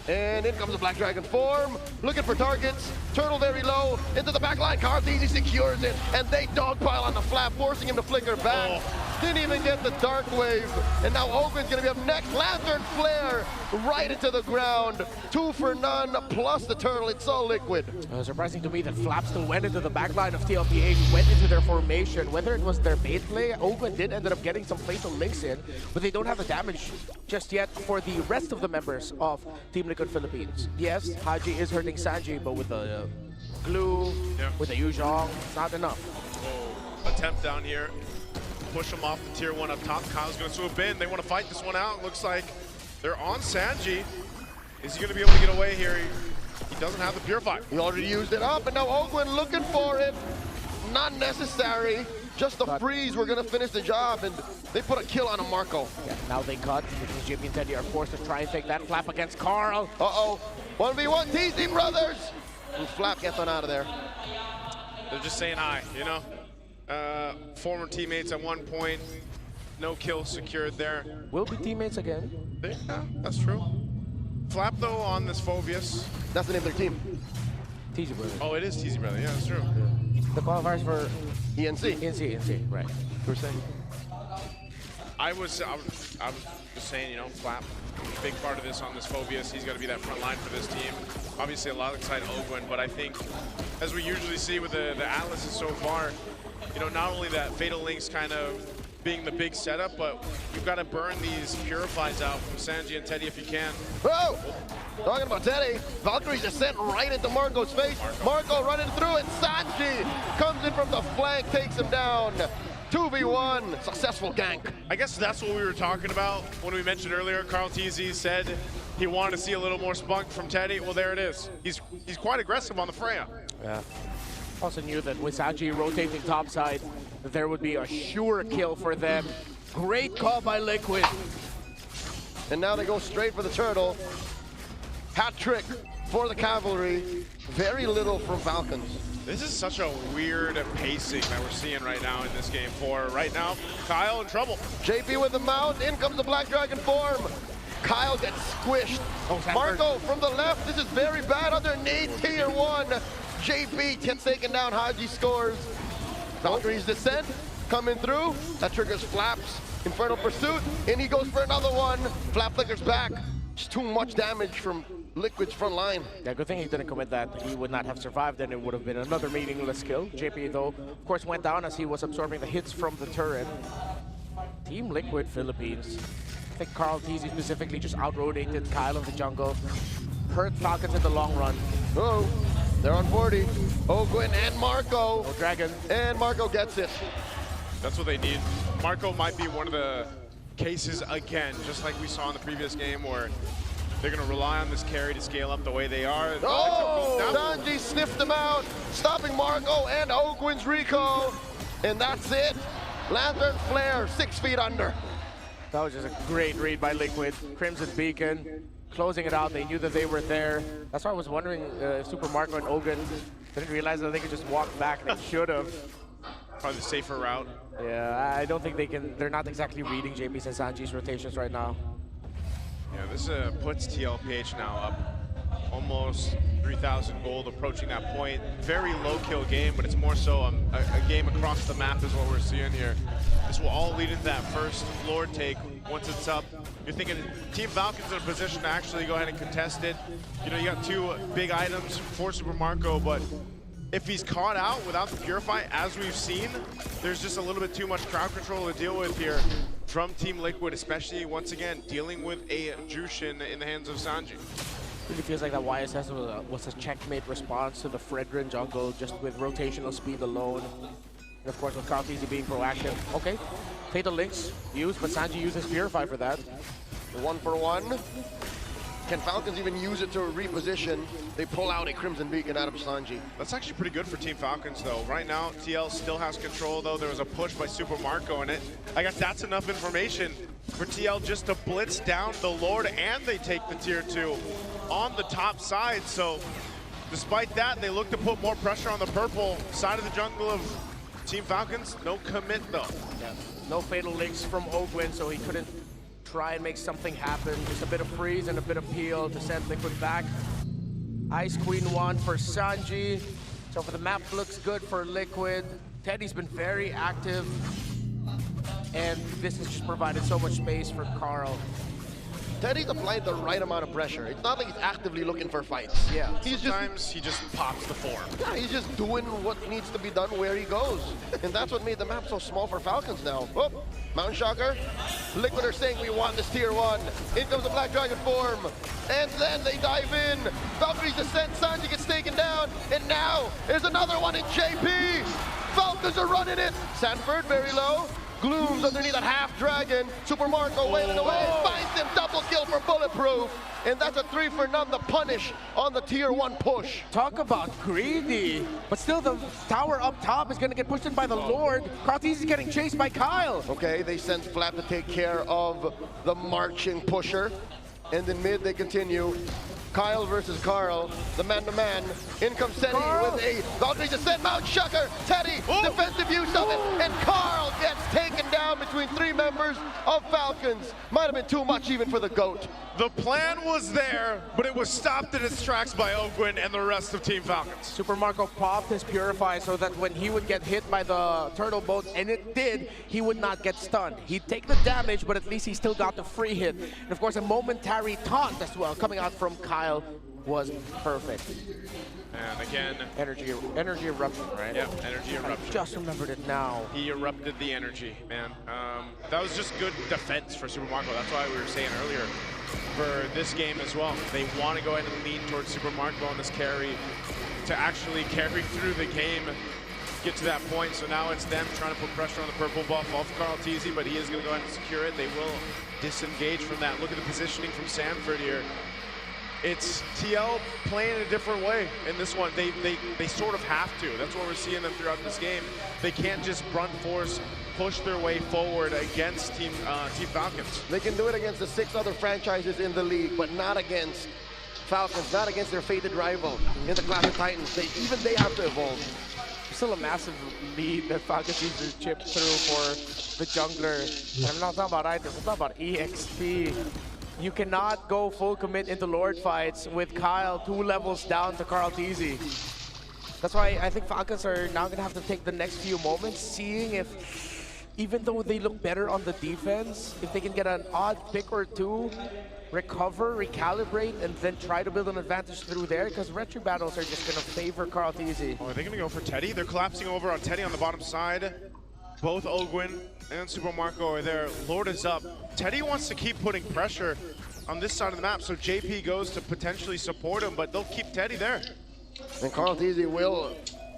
And in comes the Black Dragon form, looking for targets. Turtle very low, into the back line. Carteezy secures it, and they dogpile on the flap, forcing him to flicker back. Didn't even get the Dark Wave, and now Ogwen's gonna be up next. Lantern Flare right into the ground. 2 for none, plus the Turtle. It's all Liquid. Surprising to me that Flap still went into the back line of TLPH, went into their formation. Whether it was their bait play, Ogwen did end up getting some Fatal Links in, but they don't have the damage just yet for the rest of the members of Team Liquid Philippines. Yes, Haji is hurting Sanji, but with the glue, with the Yuzhong, it's not enough. Attempt down here. Push him off the tier 1 up top. Kyle's gonna swoop in. They want to fight this one out. Looks like they're on Sanji. Is he gonna be able to get away here? He doesn't have the Purify. He already used it up, and now Ogwen looking for it. Not necessary. Just the freeze, we're gonna finish the job, and they put a kill on a Marco. Yeah, now they cut, because JP and Teddy are forced to try and take that Flap against Carl. Uh-oh, 1v1 TZ brothers! And Flap gets on out of there. They're just saying hi, you know? Former teammates at one point, no kill secured there. Will be teammates again. Yeah, that's true. Flap though on this Phobius. That's the name of their team. TZ Brother. Oh, it is TZ Brother, yeah, that's true. The qualifiers for ENC. ENC, right. You were saying? I was just saying, you know, Flap, big part of this on this Phobius. He's got to be that front line for this team. Obviously, a lot of excited Ogwen, but I think, as we usually see with the Atlases so far, you know, not only that Fatal Links kind of being the big setup, but you've got to burn these Purifies out from Sanji and Teddy if you can. Whoa! Talking about Teddy, Valkyrie's descent right into Marco's face. Marco running through, and Sanji comes in from the flank, takes him down. 2v1, successful gank. I guess that's what we were talking about when we mentioned earlier. Carl TZ said he wanted to see a little more spunk from Teddy. Well, there it is. He's quite aggressive on the Freya. Yeah. Also knew that with Sanji rotating topside, that there would be a sure kill for them. Great call by Liquid. And now they go straight for the turtle. Hat trick for the cavalry. Very little from Falcons. This is such a weird pacing that we're seeing right now in this game. For right now, Kyle in trouble. JP with the mount, in comes the Black Dragon form. Kyle gets squished. Marco from the left, this is very bad underneath tier 1. JP gets taken down, Haji scores. Valkyrie's descent coming through. That triggers Flaps. Infernal Pursuit, and he goes for another one. Flap flickers back. Just too much damage from Liquid's front line. Yeah, good thing he didn't commit that. He would not have survived, and it would have been another meaningless kill. JP, though, of course, went down as he was absorbing the hits from the turret. Team Liquid Philippines. I think Carl TZ specifically just out-rotated Kyle of the jungle. Hurt Falcons in the long run. Oh, they're on 40. Ogwin and Marco. Oh, Dragon. And Marco gets it. That's what they need. Marco might be one of the cases again, just like we saw in the previous game, where they're going to rely on this carry to scale up the way they are. Oh, Sanji sniffed him out, stopping Marco and Ogwin's recall. And that's it. Lantern Flare, 6 feet under. That was just a great read by Liquid. Crimson Beacon, closing it out. They knew that they were there. That's why I was wondering if Super Marco and Ogun didn't realize that they could just walk back. They should have. Probably the safer route. Yeah, I don't think they can. They're not exactly reading JP's and Sanji's rotations right now. Yeah, this puts TLPH now up almost 3,000 gold, approaching that point. Very low kill game, but it's more so a game across the map is what we're seeing here. This will all lead into that first Lord take. Once it's up, you're thinking Team Falcons in a position to actually go ahead and contest it. You know, you got 2 big items for Super Marco, but if he's caught out without the Purify, as we've seen, there's just a little bit too much crowd control to deal with here from Team Liquid, especially, once again, dealing with a Jushin in the hands of Sanji. Really feels like that YSS was a checkmate response to the Fredrin jungle, just with rotational speed alone. And of course, with Carl TZ being proactive. Okay, Fatal Links used, but Sanji uses Purify for that. 1 for 1. Can Falcons even use it to reposition? They pull out a Crimson Beacon out of Sanji. That's actually pretty good for Team Falcons, though. Right now, TL still has control, though. There was a push by Super Marco in it. I guess that's enough information for TL just to blitz down the Lord, and they take the tier 2 on the top side. So, despite that, they look to put more pressure on the purple side of the jungle of Team Falcons. No commit, though. Yeah. No Fatal Links from Ogwin, so he couldn't try and make something happen. Just a bit of freeze and a bit of peel to send Liquid back. Ice Queen 1 for Sanji. So for the map looks good for Liquid. Teddy's been very active. And this has just provided so much space for Carl. Teddy's applied the right amount of pressure. It's not like he's actively looking for fights. Yeah. Sometimes he just pops the form. Yeah, he's just doing what needs to be done where he goes. And that's what made the map so small for Falcons now. Oh, Mountain Shocker. Liquid are saying we want this tier 1. In comes the Black Dragon form. And then they dive in. Valkyrie's descent, Sanji gets taken down. And now there's another one in JP. Falcons are running it. Sanford very low. Glooms underneath that half dragon. Super Marco wailing away. Finds him. Double kill for Bulletproof. And that's a 3 for none. The punish on the tier 1 push. Talk about greedy. But still, the tower up top is going to get pushed in by the Lord. Carl TZ is getting chased by Kyle. Okay, they send Flap to take care of the marching pusher. And in mid, they continue. Kyle versus Carl, the man-to-man. In comes Teddy with a Valkyrie descent, Mount Shucker, Teddy, defensive use of it, and Carl gets taken down between 3 members of Falcons. Might have been too much even for the GOAT. The plan was there, but it was stopped in its tracks by Ogwin and the rest of Team Falcons. Super Marco popped his Purify so that when he would get hit by the turtle boat, and it did, he would not get stunned. He'd take the damage, but at least he still got the free hit. And of course, a momentary taunt as well, coming out from Kyle. was perfect. And again, energy eruption, right? Yep, energy eruption. I just remembered it now. He erupted the energy, man. That was just good defense for Super Marco. That's why we were saying earlier for this game as well. They want to go ahead and lean towards Super Marco on this carry to actually carry through the game, get to that point. So now it's them trying to put pressure on the purple buff off Carl Teasy, but he is going to go ahead and secure it. They will disengage from that. Look at the positioning from Sanford here. It's TL playing a different way in this one. They sort of have to. That's what we're seeing them throughout this game. They can't just brunt force push their way forward against Team Falcons. They can do it against the 6 other franchises in the league, but not against Falcons, not against their fated rival in the Clash of Titans. Even they have to evolve. Still a massive lead that Falcons needs to chip through for the jungler. And I'm not talking about items, I'm talking about EXP. You cannot go full commit into Lord fights with Kyle 2 levels down to Carl Teasy. That's why I think Falcons are now gonna have to take the next few moments, seeing if, even though they look better on the defense, if they can get an odd pick or two, recover, recalibrate, and then try to build an advantage through there, because retro battles are just gonna favor Carl Teasy. Oh, are they gonna go for Teddy? They're collapsing over on Teddy on the bottom side. Both Ogwin and Super Marco are there. Lord is up. Teddy wants to keep putting pressure on this side of the map, so JP goes to potentially support him, but they'll keep Teddy there. And Carl Teasy will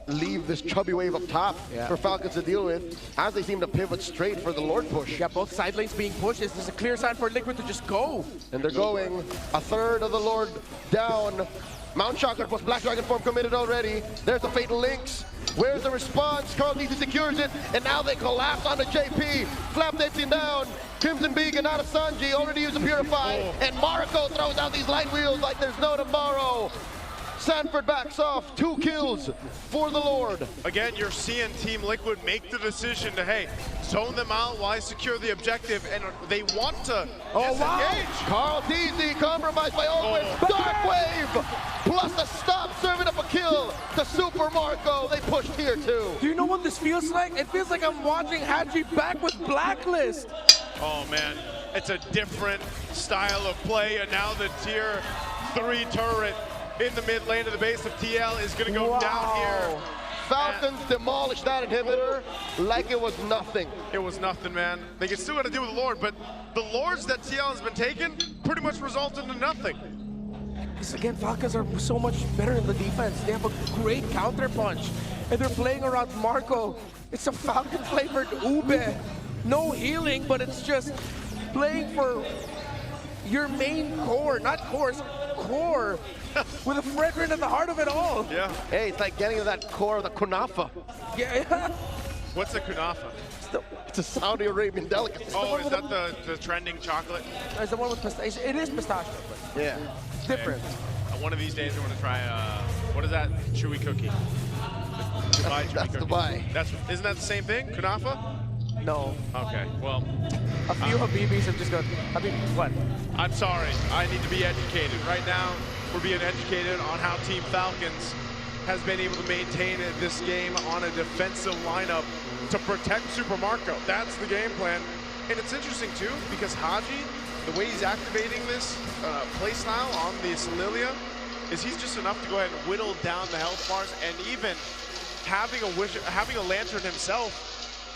leave this chubby wave up top for Falcons to deal with, as they seem to pivot straight for the Lord push. Yeah, both side lanes being pushed. This is a clear sign for Liquid to just go. And they're going. A third of the Lord down. Mount Shocker plus Black Dragon form committed already. There's the Fatal Links. Where's the response? Carl Teasy secures it, and now they collapse onto JP. Flap dancing down. Crimson Beacon out of Sanji, already used to Purify. And Marco throws out these light wheels like there's no tomorrow. Sanford backs off, 2 kills for the Lord. Again, you're seeing Team Liquid make the decision to, hey, zone them out while I secure the objective, and they want to disengage. Wow. Carl Teasy compromised by Owen. Dark Wave plus a stop, serving up a kill to Super Marco. They pushed here too. Do you know what this feels like? It feels like I'm watching Haji back with Blacklist. Oh man, it's a different style of play, and now the tier 3 turret in the mid lane of the base of TL is going to go down here. Falcons demolished that inhibitor like it was nothing. It was nothing, man. They can still got to deal with the Lord, but the Lords that TL has been taking pretty much resulted in nothing. Because again, Falcons are so much better in the defense. They have a great counter punch, and they're playing around Marco. It's a Falcon flavored ube. No healing, but it's just playing for your main core, not cores, core. With a Fredrin at the heart of it all. Yeah. Hey, it's like getting to that core of the kunafa. Yeah. What's a kunafa? It's a Saudi Arabian delicacy. Oh, is that the trending chocolate? It's the one with pistachio. It is pistachio, but yeah, it's different. One of these days, I want to try. What is that? Chewy cookie. Dubai chewy That's cookie. Dubai. Isn't that the same thing? Kunafa? No. Okay. Well, a few Habibis have just gone. I mean, what? I'm sorry. I need to be educated. Right now, we're being educated on how Team Falcons has been able to maintain this game on a defensive lineup to protect Super Marco. That's the game plan. And it's interesting too, because Haji, the way he's activating this playstyle on the Solilia, is he's just enough to go ahead and whittle down the health bars, and even having a lantern himself,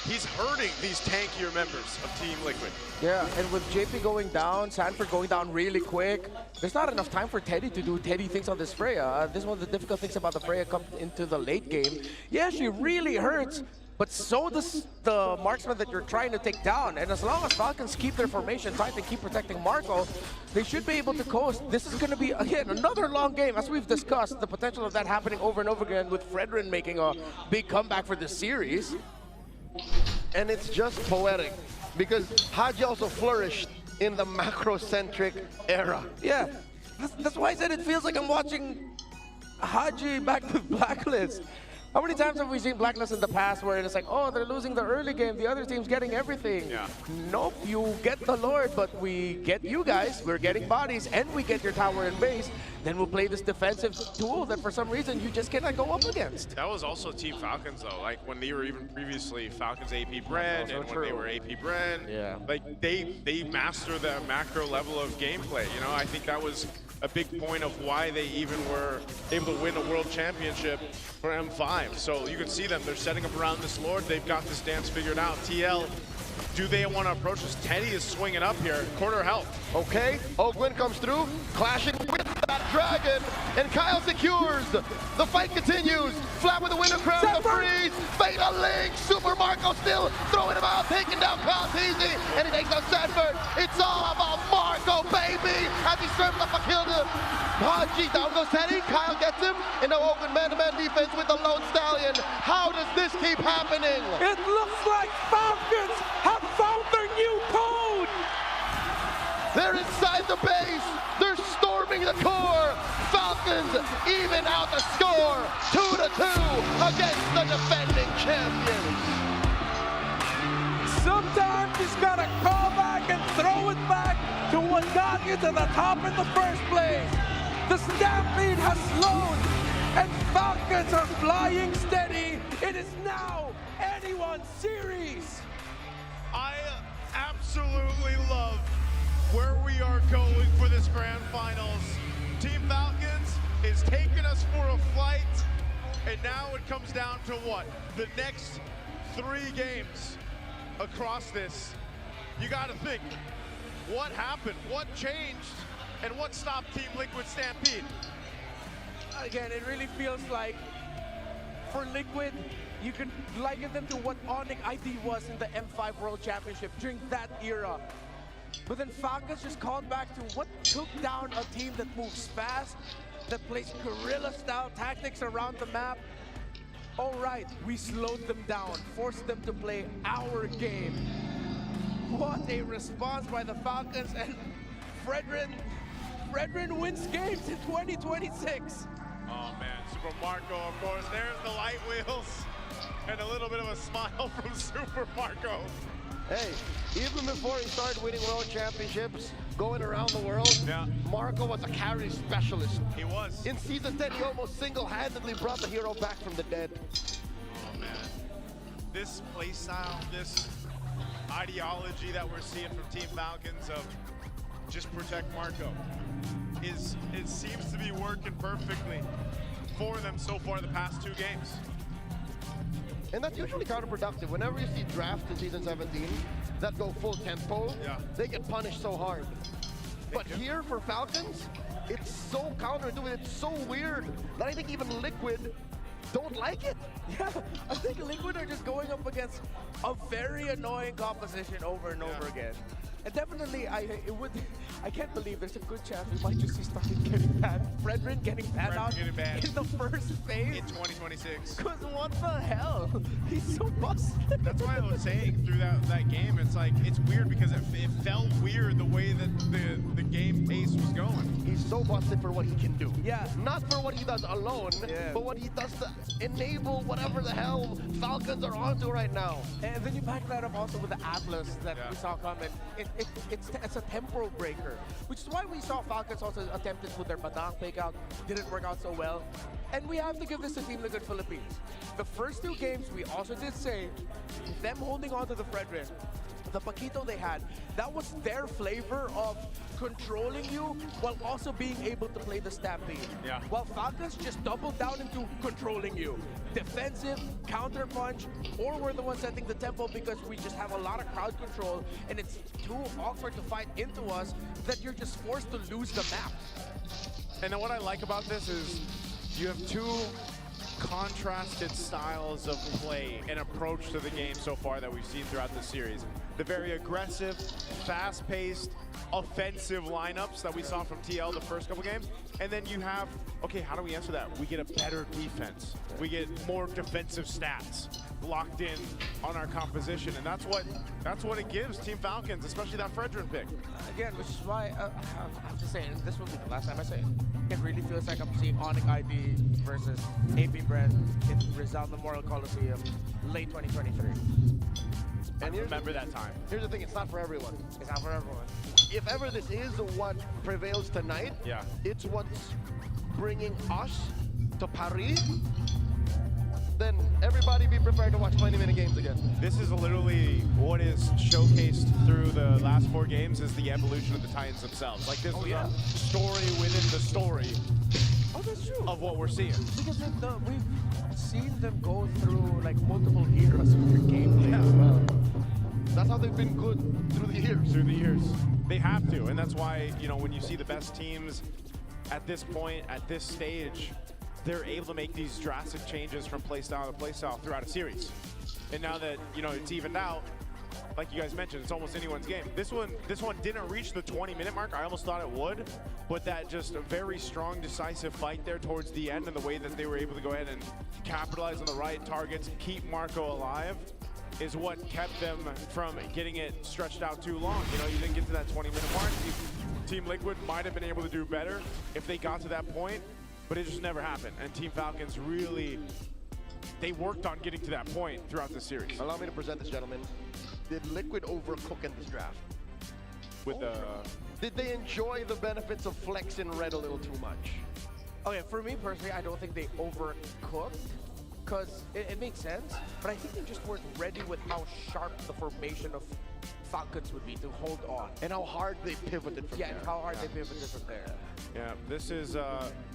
he's hurting these tankier members of Team Liquid. Yeah, and with JP going down, Sanford going down really quick, there's not enough time for Teddy to do Teddy things on this Freya. This is one of the difficult things about the Freya come into the late game. Yeah, she really hurts, but so does the marksman that you're trying to take down. And as long as Falcons keep their formation tight and keep protecting Marco, they should be able to coast. This is going to be, again, another long game. As we've discussed, the potential of that happening over and over again with Fredrin making a big comeback for this series. And it's just poetic, because Haji also flourished in the macro-centric era. Yeah, that's why I said it feels like I'm watching Haji back with Blacklist. How many times have we seen Blacklist in the past where it's like, oh, they're losing the early game, the other team's getting everything. Yeah. Nope, you get the Lord, but we get you guys, we're getting bodies, and we get your tower and base. Then we'll play this defensive tool that for some reason you just cannot go up against. That was also Team Falcons though, like when they were even previously Falcons AP Bren, and when they were AP Bren, yeah, like they master the macro level of gameplay. You know, I think that was a big point of why they even were able to win a world championship for M5. So you can see them, they're setting up around this Lord. They've got this dance figured out. TL, do they want to approach this? Teddy is swinging up here, quarter health. Okay, Ogwin comes through, clashing with that dragon, and Kyle secures. The fight continues. Flat with the winner crown, the freeze. Fatal link. Super Marco still throwing him out, taking down Kyle easy, and he takes out Sanford. It's all about Marco, baby, as he serves up a kill to Haji. Down goes Teddy. Kyle gets him in the open man-to-man defense with the Lone Stallion. How does this keep happening? It looks like Falcons have found their new code! They're inside the base. They're storming the core. Falcons even out the score. 2-2 against the defending champions. Sometimes you just gotta call back and throw it back to what got you to the top in the first place. The Stampede has slowed, and Falcons are flying steady. It is now anyone's series. I absolutely love where we are going for this grand finals. Team Falcons is taking us for a flight, and now it comes down to what? The next 3 games across this. You gotta think, what happened? What changed? And what stopped Team Liquid Stampede? Again, it really feels like for Liquid, you can liken them to what Onyx ID was in the M5 World Championship during that era. But then Falcons just called back to what took down a team that moves fast, that plays guerrilla-style tactics around the map. All right, we slowed them down, forced them to play our game. What a response by the Falcons, and Fredrin wins games in 2026. Oh man, Super Marco, of course, there's the light wheels. And a little bit of a smile from Super Marco. Hey, even before he started winning world championships, going around the world, Marco was a carry specialist. He was. In Season 10, he almost single-handedly brought the hero back from the dead. Oh man, this playstyle, this ideology that we're seeing from Team Falcons of just protect Marco, it seems to be working perfectly for them so far the past 2 games. And that's usually counterproductive. Whenever you see drafts in Season 17 that go full tempo, they get punished so hard. But here for Falcons, it's so counterintuitive, it's so weird that I think even Liquid don't like it. Yeah, I think Liquid are just going up against a very annoying composition over and over again. And definitely, I can't believe there's a good chance we might just see Started getting banned. Fredrin getting banned out in the first phase. In 2026. Because what the hell? He's so busted. That's why I was saying through that game, it's like, it's weird because it felt weird the way that the game pace was going. He's so busted for what he can do. Yeah. Not for what he does alone, but what he does to enable whatever the hell Falcons are onto right now. And then you back that up also with the Atlas that we saw coming. It's a temporal breaker, which is why we saw Falcons also attempt it with their Badang takeout. Didn't work out so well. And we have to give this to Team Liquid Philippines. The first 2 games, we also did say, them holding on to the Fredrin, the Paquito they had, that was their flavor of controlling you while also being able to play the Stampede. Yeah. While Falcons just doubled down into controlling you. Defensive, counter punch, or we're the ones setting the tempo because we just have a lot of crowd control and it's too awkward to fight into us that you're just forced to lose the map. And then what I like about this is you have 2 contrasted styles of play and approach to the game so far that we've seen throughout the series. The very aggressive, fast-paced, offensive lineups that we saw from TL the first couple games. And then you have, okay, how do we answer that? We get a better defense. We get more defensive stats locked in on our composition. And that's what it gives Team Falcons, especially that Fredrin pick. Again, which is why I have to say, and this will be the last time I say it, it really feels like I'm seeing Onyx ID versus AP Bread in Rizal Memorial Coliseum late 2023. And remember that time. Here's the thing, it's not for everyone. It's not for everyone. If ever this is what prevails tonight, it's what's bringing us to Paris. then everybody be prepared to watch 20-minute games again. This is literally what is showcased through the last 4 games is the evolution of the Titans themselves. Like this is a story within the story that's true. of what we're seeing. Because we've seen them go through like multiple eras with their gameplay as well. That's how they've been good through the years. Through the years. They have to, and that's why, you know, when you see the best teams at this point, at this stage, they're able to make these drastic changes from playstyle to playstyle throughout a series. And now that, you know, it's evened out, like you guys mentioned, it's almost anyone's game. This one didn't reach the 20-minute mark. I almost thought it would, but that just a very strong, decisive fight there towards the end, and the way that they were able to go ahead and capitalize on the right targets, keep Marco alive, is what kept them from getting it stretched out too long. You know, you didn't get to that 20-minute mark. Team Liquid might have been able to do better if they got to that point, but it just never happened. And Team Falcons really, they worked on getting to that point throughout the series. Allow me to present this, gentlemen. Did Liquid overcook in this draft? Did they enjoy the benefits of flexing red a little too much? Okay, for me personally, I don't think they overcooked, because it makes sense, but I think they just weren't ready with how sharp the formation of Falcons would be to hold on. And how hard they pivoted from there. And how hard they pivoted from there. Yeah, this is,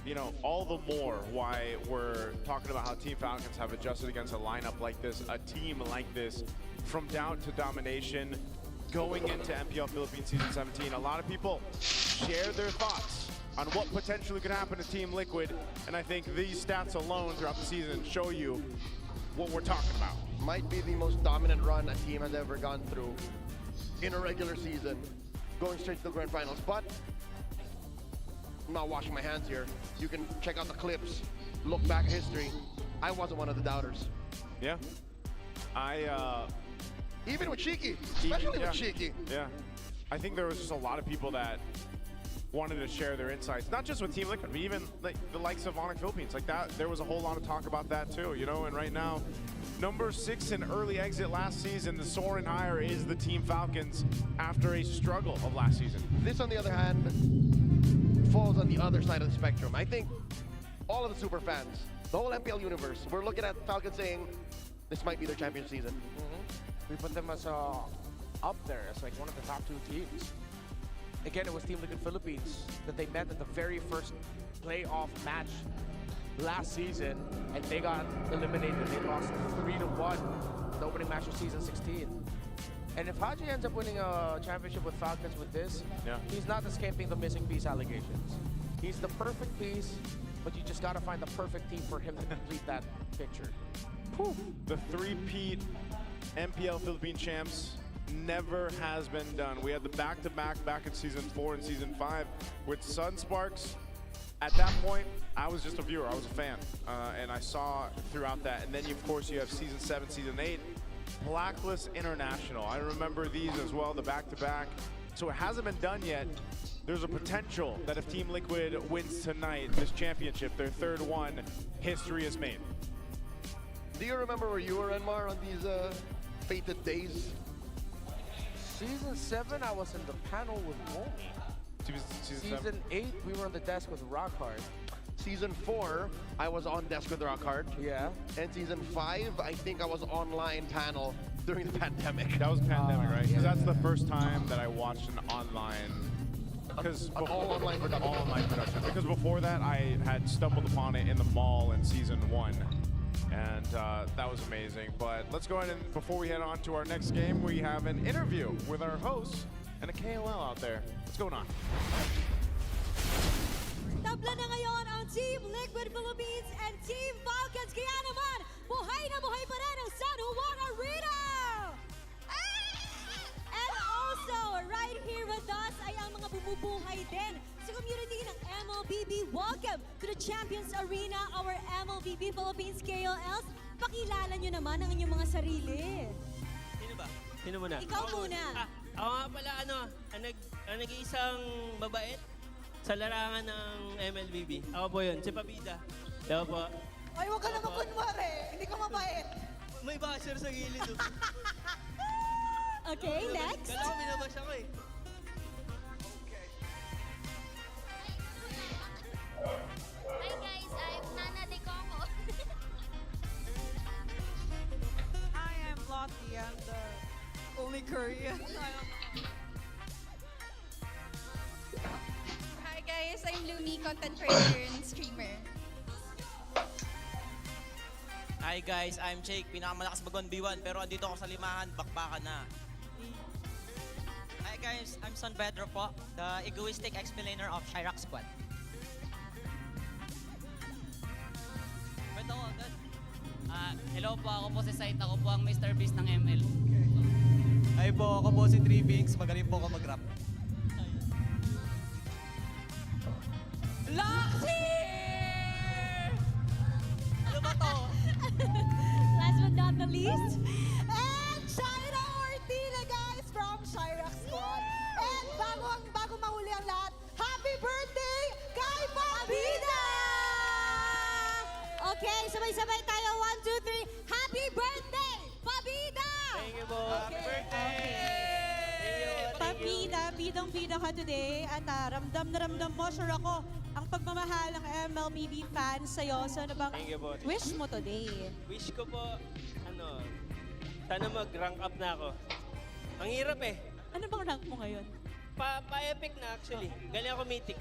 you know, all the more why we're talking about how Team Falcons have adjusted against a lineup like this, a team like this, from doubt to domination, going into MPL Philippines Season 17. A lot of people share their thoughts on what potentially could happen to Team Liquid, and I think these stats alone throughout the season show you what we're talking about. Might be the most dominant run a team has ever gone through in a regular season, going straight to the grand finals. But I'm not washing my hands here. You can check out the clips, look back at history. I wasn't one of the doubters. Yeah. Even with Cheeky, especially with Cheeky. Yeah. I think there was just a lot of people that wanted to share their insights, not just with Team Liquid, but even like the likes of Onyx Philippines. Like that, there was a whole lot of talk about that too, you know, and right now, number 6 in early exit last season, the soaring higher is the Team Falcons after a struggle of last season. This, on the other hand, falls on the other side of the spectrum. I think all of the super fans, the whole MPL universe, we're looking at Falcons saying this might be their championship season. We put them as up there as like one of the top 2 teams. Again, it was Team Liquid Philippines that they met at the very first playoff match last season, and they got eliminated. They lost 3-1 the opening match of season 16. And if Haji ends up winning a championship with Falcons with this, he's not escaping the missing piece allegations. He's the perfect piece, but you just gotta find the perfect team for him to complete that picture. Whew. The three-peat MPL Philippine champs never has been done. We had the back-to-back back in season 4 and season 5 with Sunsparks. At that point, I was just a viewer. I was a fan, and I saw throughout that. And then, of course, you have season 7, season 8, Blacklist International. I remember these as well, the back-to-back. So it hasn't been done yet. There's a potential that if Team Liquid wins tonight, this championship, their 3rd one, history is made. Do you remember where you were, Enmar, on these fated days? Season 7, I was in the panel with Momi. Season 8, we were on the desk with Rockhard. Season 4, I was on desk with Rockhard. Yeah. And season 5, I think I was online panel during the pandemic. That was pandemic, right? Because that's the first time that I watched an online. Because all online production. All online production. Because before that, I had stumbled upon it in the mall in season 1. And that was amazing. But let's go ahead and, before we head on to our next game, we have an interview with our host and a KOL out there. What's going on? Tabla na ngayon ang Team Liquid Philippines and Team Falcons. Kaya naman, buhay na buhay pa rin ang San Juan Arena! And also, right here with us ay ang mga bumubuhay din sa community ng MLBB. Welcome to the Champions Arena, our MLBB Philippines KOLs. Pakilala nyo naman ang inyong mga sarili. Sino ba? Sino muna? Ikaw muna. Ako nga pala, ang nag-iisang mabait sa larangan ng MLBB. Ako po yun, si Pabida. Ako po. Ay, huwag ka naman kunwari. Hindi ka mabait. May basher sa gilid. Okay, next. Kala ko binabash ako eh. Hi guys, I'm Nana de Coco. content creator and streamer. Hi guys, I'm Jake, pinakamalakas mag-1v1 pero andito ako sa limahan, bakbakan na. Hi guys, I'm Son Pedro po, the egoistic explainer of Chirac Squad. Ito, hello po, ako po si Said, ako po ang Mr. Beast ng ML. Hi po, ako po si Trivings, magaling po ako mag-rap. Loxy! Ano ba to? Last but not the least, And Shaira Ortila, guys, from Chirac Squad. And bago mahuli ang lahat, happy birthday kay Pabida! Okay, sabay-sabay tayo. 1, 2, 3. Happy birthday, Pabida! Thank you po. Happy birthday! Pabida, bidang-bida ka today. At ramdam na ramdam mo, sure ako, ang pagmamahal ng MLBB fans sa'yo. So ano bang Thank you po. wish mo today? Wish ko po, sana mag-rank up na ako. Ang hirap eh. Ano bang rank mo ngayon? Pa-epic na actually. Galing ako mythic.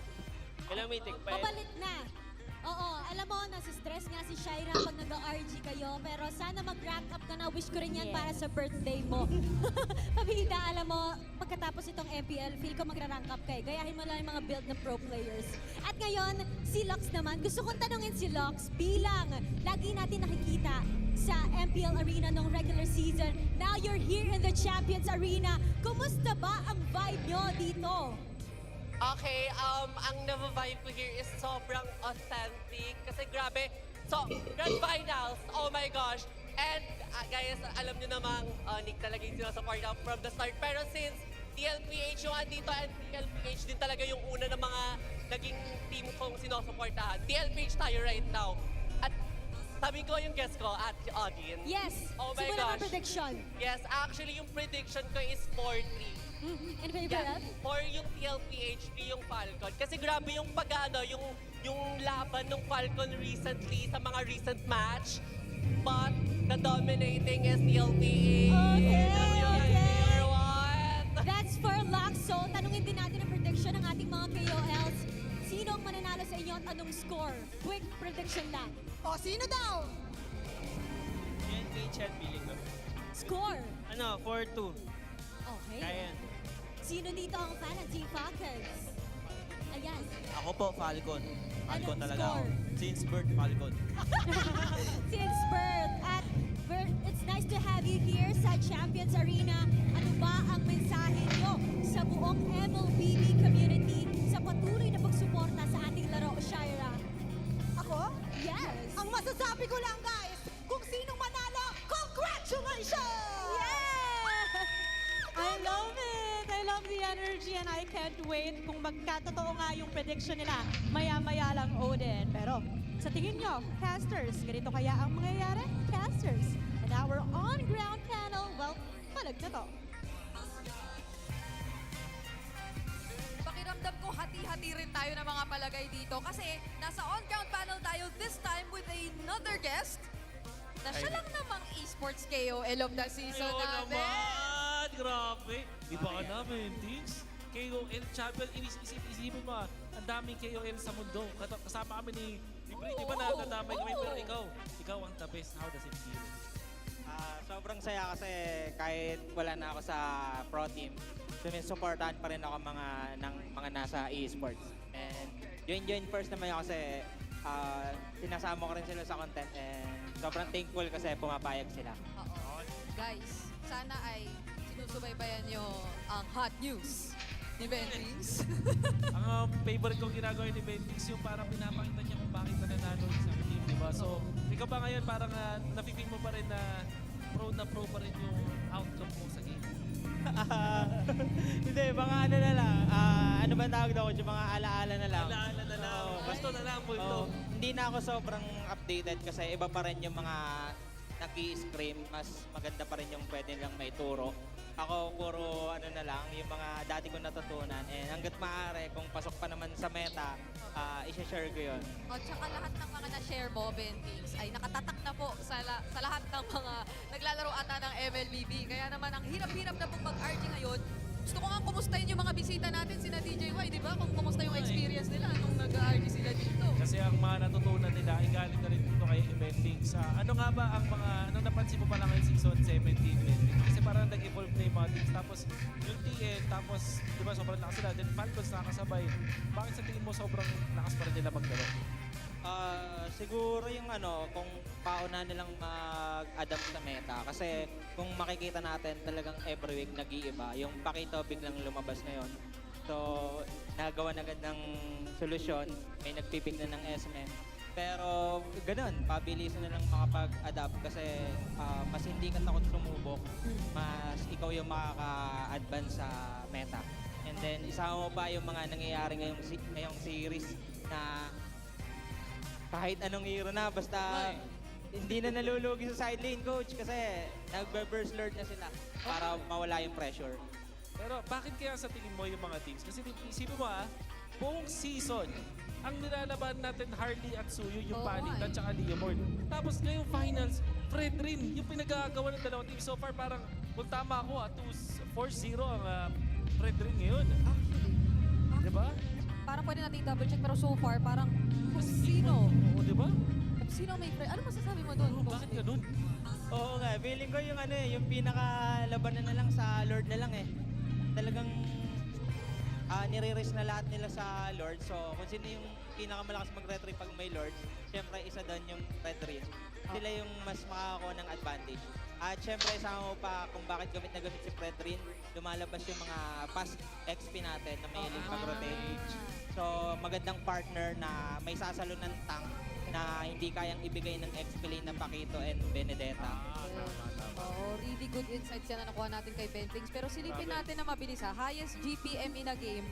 Pabalik na. Oo, alam mo, nasi-stress nga si Shaira pag nag-RG kayo, pero sana mag-rank up ka na. Wish ko rin yan para sa birthday mo. Pabida, alam mo, pagkatapos itong MPL, feel ko magra-rank up kayo. Gayahin mo lang yung mga build ng pro players. At ngayon, si Lux naman, gusto kong tanungin si Lux bilang lagi natin nakikita sa MPL Arena nung regular season. Now you're here in the Champions Arena. Kumusta ba ang vibe nyo dito? Okay, ang na-vibe ko here is sobrang authentic. Kasi grabe, so, Grand Finals, oh my gosh. And guys, alam nyo namang Nick talaga yung sinasupport from the start. Pero since TLPH yung andito and TLPH din talaga yung una ng mga naging team kong sinusuportahan. TLPH tayo right now. At sabi ko yung guess ko at Odin. Yes, Oh my simula gosh. ng prediction. Yes, actually yung prediction ko is 4-3. In favor of? Or yung TLPH, yung Falcon. Kasi grabe yung yung laban ng Falcon recently sa mga recent match. But the dominating is TLPH. Okay. That's for luck. So, tanungin din natin ang prediction ng ating mga KOLs. Sino ang mananalo sa inyo at anong score? Quick prediction lang. O, sino daw? TLPH and feeling ko. Score. 4-2. Okay. Ayan. Sino dito ang fan ng Team Falcons? Ayan. Ako po, Falcon. Falcon Anong talaga ako. score? Since birth, Falcon. Since birth. At it's nice to have you here sa Champions Arena. Ano ba ang mensahe nyo sa buong MLBB community sa patuloy na pagsuporta sa ating laro, Shaira? Ako? Yes. Ang masasabi ko lang, guys, kung sinong manalo, congratulations! I love it! I love the energy and I can't wait kung magkatotoo nga yung prediction nila. Maya-maya lang, Odin. Pero sa tingin nyo, casters, ganito kaya ang mangyayari? Casters. And our on-ground panel, well, palag na to. Pakiramdam ko hati-hati rin tayo ng mga palagay dito kasi nasa on-ground panel tayo this time with another guest na siya lang namang esports KOL of the season natin. Naman! Grabe! Iba ka namin, Tix. KOL champion, isipin mo, ang daming KOL sa mundo. Kasama kami ni Bri, di ba nakadamay kami? Pero ikaw ang the best. How does it feel? Sobrang saya kasi kahit wala na ako sa pro team, supportahan pa rin ako ng mga nasa esports. And yun first naman ako kasi sinasama ko rin sila sa content and sobrang thankful kasi pumapayag sila. Oo. Guys, sana ay sinusubaybayan nyo ang hot news ni Bentings. Ang favorite kong ginagawa ni Bentix yung parang pinapakita niya kung bakit nananalo yung isang team, di ba? So, ikaw ba ngayon parang nafe-feel mo pa rin na pro pa rin yung outcome mo sa game? Hindi, mga ano na lang. Ano ba tawag daw? Yung mga alaala na lang. Alaala na lang. Gusto na lang, bulto. Hindi na ako sobrang updated kasi iba pa rin yung mga nag-i-scream. Mas maganda pa rin yung pwede lang maituro. Ako puro ano na lang, yung mga dati kong natutunan. And hanggat maaari, kung pasok pa naman sa meta, i-share ko yun. O, tsaka lahat ng mga na-share mo, Bentings, ay nakatatak na po sa lahat ng mga naglalaro ata ng MLBB. Kaya naman, ang hirap-hirap na pong mag-RG ngayon. Gusto ko nga kumustahin yung mga bisita natin, sina DJY, di ba? Kung kumusta yung experience nila nung nag-aargue sila dito. Kasi ang mga natutunan nila ay galing na rin dito kay Eventing. Sa ano nga ba ang mga, anong napansin mo pa lang ngayong season 17 Eventing? Kasi parang nag-evolve na yung mga teams. Tapos yung TL, tapos di ba sobrang lakas sila. Then Falcons nakakasabay. Bakit sa tingin mo sobrang lakas pa rin nila maglaro? Siguro yung kung pauna nilang mag-adapt sa meta. Kasi kung makikita natin talagang every week nag-iiba. Yung Pakito biglang lumabas ngayon. So, nagawa na agad ng solusyon. May nagpipick na ng SMM. Pero ganun, pabilisan na lang makapag-adapt kasi mas hindi ka takot sumubok. Mas ikaw yung makaka-advance sa meta. And then, isama mo pa yung mga nangyayari ngayong series na kahit anong hero na, basta hindi na nalulugi sa side lane, coach, kasi nagbe-burst lord na sila para mawala yung pressure. Pero bakit kaya sa tingin mo yung mga teams? Kasi isipin mo buong season, ang nilalaban natin Harley at Suyo, yung Panic at saka Leomord. Tapos ngayong finals, Fred rin, yung pinagagawa ng dalawang team. So far parang, kung tama ako, 4-0 ang Fred rin ngayon. Actually. Diba? Parang pwede natin double check pero so far parang kung sino. Oo, di ba? Kung sino may friend. Ano masasabi mo doon? Bakit ganun? Oo nga, feeling ko yung yung pinakalabanan na lang sa Lord na lang eh. Talagang nire-risk na lahat nila sa Lord. So kung sino yung pinakamalakas mag-retry pag may Lord, syempre isa doon yung Red Ring. Sila yung mas makakakuha ng advantage. At syempre, isama mo pa kung bakit gamit na gamit si Fred Rin, lumalabas yung mga past XP natin na may mag-rotate. So, magandang partner na may sasalo ng tank na hindi kayang ibigay ng XP lane na Pakito and Benedetta. Really good insights yan na nakuha natin kay Bentings. Pero silipin natin na mabilis highest GPM in a game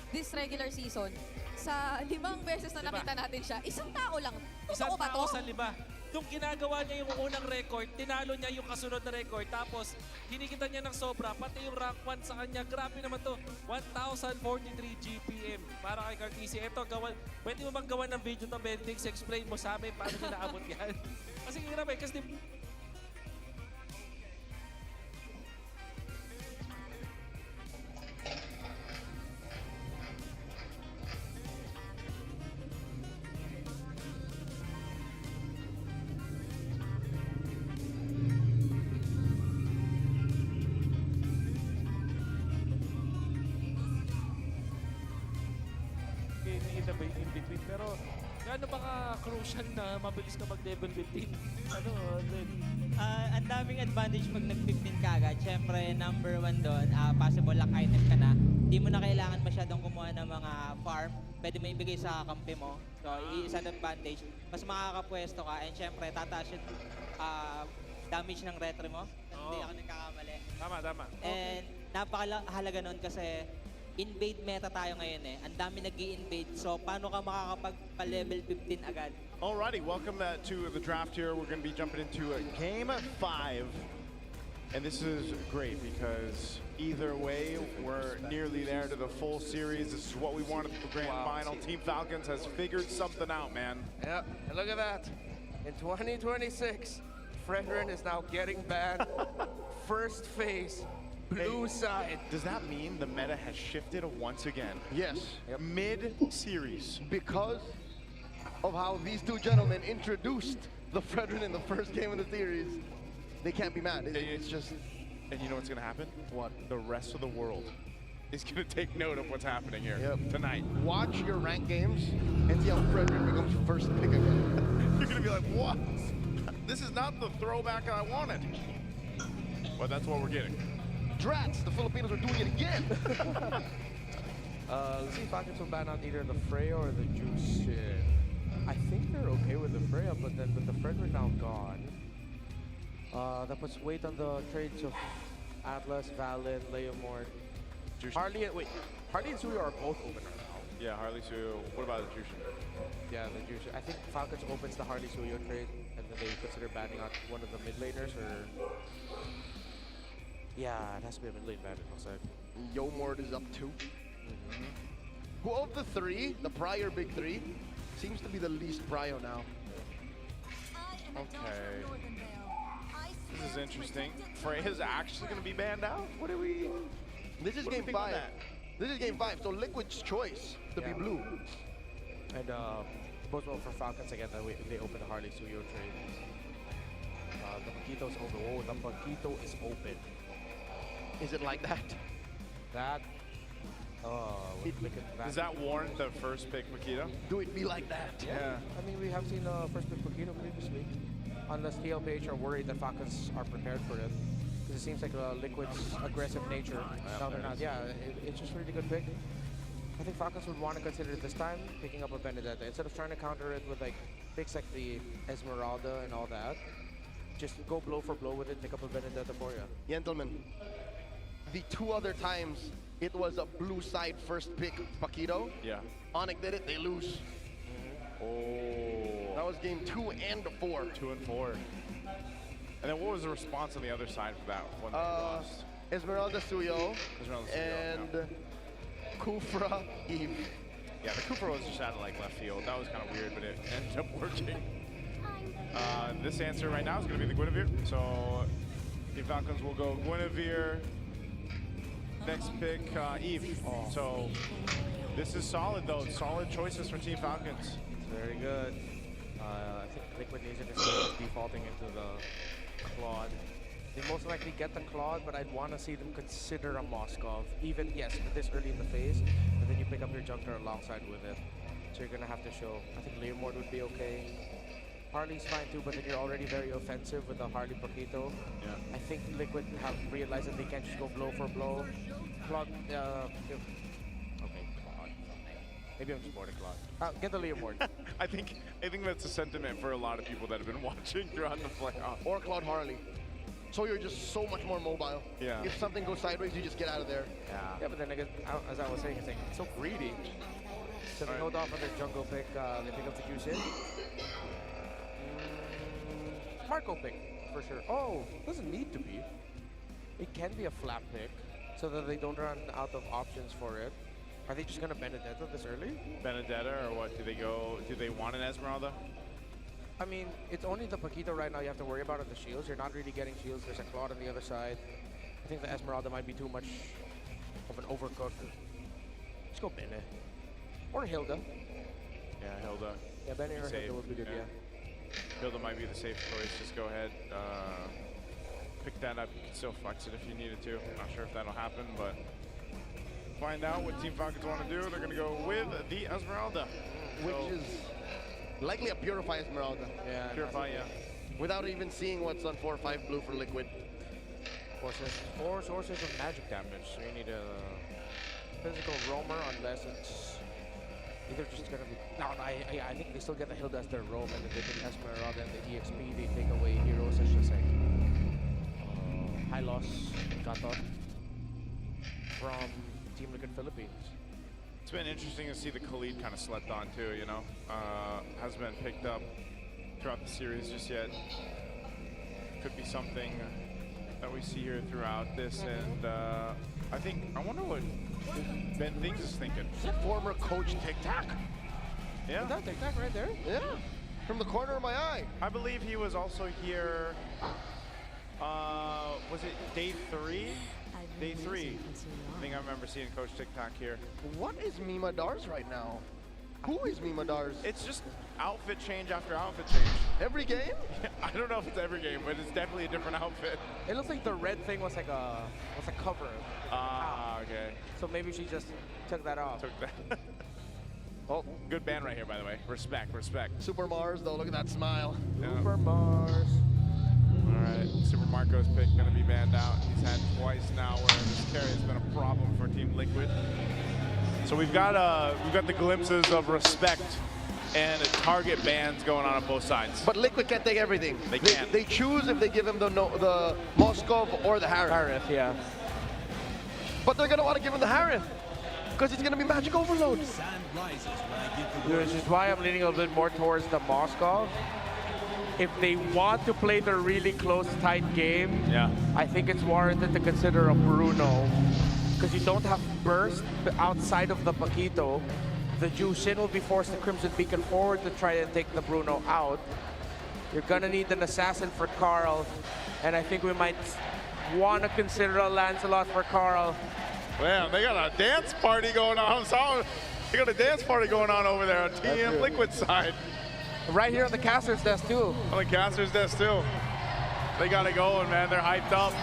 this regular season. Sa 5 beses na nakita natin siya, isang tao lang. Isang ba tao to? sa 5. Nung ginagawa niya yung unang record, tinalo niya yung kasunod na record. Tapos, hinikita niya ng sobra. Pati yung rank 1 sa kanya. Grabe naman to. 1,043 GPM. Para kay Cartesi. Eto, pwede mo bang gawa ng video to, Bentix? Explain mo sa amin paano niya naabot yan. Kasi hirap kasi in between. Pero gaano ba ka-crucial na mabilis ka mag-level 15? Ang daming advantage pag nag-15 ka agad. Siyempre, number 1 doon, possible luck item ka na. Hindi mo na kailangan masyadong kumuha ng mga farm. Pwede mo ibigay sa kampi mo. So, isa advantage. Mas makakapwesto ka. And siyempre, tataas yung damage ng retry mo. Hindi ako nagkakamali. Tama. And napakahalaga nun kasi invade meta tayo ngayon eh. Ang dami nag-i-invade. So, paano ka makakapag-level 15 agad? Alrighty, welcome to the draft here. We're going to be jumping into Game 5. And this is great because either way, we're nearly there to the full series. This is what we wanted for the grand final. Team Falcons has figured something out, man. Yep, and look at that. In 2026, Fredrin is now getting banned. First phase. Blue side. Does that mean the meta has shifted once again? Yes. Mid-series. Because of how these two gentlemen introduced the Fredrin in the first game of the series, they can't be mad. It's just... And you know what's going to happen? What? The rest of the world is going to take note of what's happening here tonight. Watch your ranked games and see how Fredrin becomes first pick again. You're going to be like, what? This is not the throwback I wanted. But that's what we're getting. Drats, the Filipinos are doing it again. Let's see if Falcons will ban out either the Freya or the Juice. I think they're okay with the Freya, but then with the Fredrin now gone, that puts weight on the trades of Atlas, Valen, Leomord. Harley and Suyo are both open right now. Yeah, Harley Suyo. What about the Jushin? Yeah, the Jushin. I think Falcons opens the Harley Suyo trade, and then they consider banning out one of the mid laners or. Yeah, it has to be a mid lane ban, it looks like. Yomord is up 2. Who of the three, the prior big three, seems to be the least prio now. Okay. This is interesting. Freya's actually going to be banned out? What do we... This is What do game we think 5. about that? This is game 5, so Liquid's choice to be blue. And bodes well for Falcons again that they open the Harley Suyo trade. The Paquito's open. Oh, the Paquito is open. Is it like that? That. Look at that. Does that warrant the first pick Paquito? Do it be like that? Yeah. I mean, we have seen first pick Paquito previously. Unless TLPH are worried that Falcons are prepared for it. Because it seems like Liquid's aggressive nature. No, they're not. Yeah, it's just a really good pick. I think Falcons would want to consider this time picking up a Benedetta. Instead of trying to counter it with like picks like the Esmeralda and all that, just go blow for blow with it, pick up a Benedetta for you. Gentlemen, the 2 other times it was a blue side first pick Paquito. Yeah. Onyx did it, they lose. Oh. That was game 2 and 4. 2 and 4. And then what was the response on the other side for that one that they lost? Esmeralda Suyo. Esmeralda Suyo, and yeah. Kufra Eve. Yeah, the Cooper was just out of like left field. That was kind of weird, but it ended up working. This answer right now is going to be the Guinevere. So the Falcons will go Guinevere. Next pick, Eve. So this is solid though. Solid choices for Team Falcons. Very good. I think Liquid needs it instead of defaulting into the Claude. They most likely get the Claude, but I'd want to see them consider a Moskov. Even, yes, this early in the phase, but then you pick up your Junker alongside with it. So you're going to have to show. I think Leomord would be okay. Harley's fine too, but then you're already very offensive with the Harley Paquito. Yeah. I think Liquid have realized that they can't just go blow for blow. Claude, okay, Claude. Maybe I'm just bored of Claude. Get the Leomord. I think that's a sentiment for a lot of people that have been watching throughout the playoffs. Or Claude Harley. So you're just so much more mobile. Yeah. If something goes sideways, you just get out of there. Yeah, but then again, as I was saying, it's like so greedy. So they hold off on their jungle pick. They pick up the Juicin. Marco pick, for sure. Oh, doesn't need to be. It can be a flat pick, so that they don't run out of options for it. Are they just gonna Benedetta this early? Benedetta, or what? Do they want an Esmeralda? I mean, it's only the Paquito right now you have to worry about on the shields. You're not really getting shields. There's a Claude on the other side. I think the Esmeralda might be too much of an overcook. Let's go Bene. Or Hilda. Yeah, Hilda. Yeah, Bene or Safe. Hilda would be good, yeah. Hilda might be the safe choice. Just go ahead, pick that up. You can still flex it if you needed to. I'm not sure if that'll happen, but find out what Team Falcons want to do. They're going to go with the Esmeralda. Which is likely a Purify Esmeralda. Yeah. Purify, yeah. Without even seeing what's on 4 or 5 blue for Liquid. 4 sources of magic damage, so you need a physical roamer unless it's either just gonna be. No, I think they still get the Hilda as their roam, and then they pick Esmeralda and the EXP. They take away heroes. It's just like high loss Gatot from Team Liquid Philippines. It's been interesting to see the Khalid kind of slept on too, you know. Hasn't been picked up throughout the series just yet. Could be something that we see here throughout this, and I wonder what Ben Things is thinking. Former coach Tic Tac. Yeah. Is that Tic Tac right there? Yeah. From the corner of my eye. I believe he was also here, was it day 3? Day 3. I think I remember seeing Coach Tic Tac here. What is Mima Dars right now? Who is Mima Dars? It's just outfit change after outfit change. Every game? I don't know if it's every game, but it's definitely a different outfit. It looks like the red thing was like a cover. Okay. So maybe she just took that off. Took that. Oh, good band right here, by the way. Respect, respect. Super Mars, though. Look at that smile. Yeah. Super Mars. All right, Super Marco's pick gonna be banned out. He's had twice now where this carry has been a problem for Team Liquid. So we've got the glimpses of respect and target bans going on both sides. But Liquid can't take everything. They can't. They choose if they give him the Moskov or the Harith. Harith, yeah. But they're gonna want to give him the Harith because it's gonna be magic overload. Which is why I'm leaning a little bit more towards the Moskov. If they want to play the really close, tight game, yeah, I think it's warranted to consider a Bruno. Because you don't have burst outside of the Paquito. The Juicin will be forced to Crimson Beacon forward to try and take the Bruno out. You're gonna need an assassin for Carl. And I think we might want to consider a Lancelot for Carl. Well, they got a dance party going on. So They got a dance party going on over there on Team Liquid side. Right here on the caster's desk too. On the caster's desk too. They got it going, man. They're hyped up.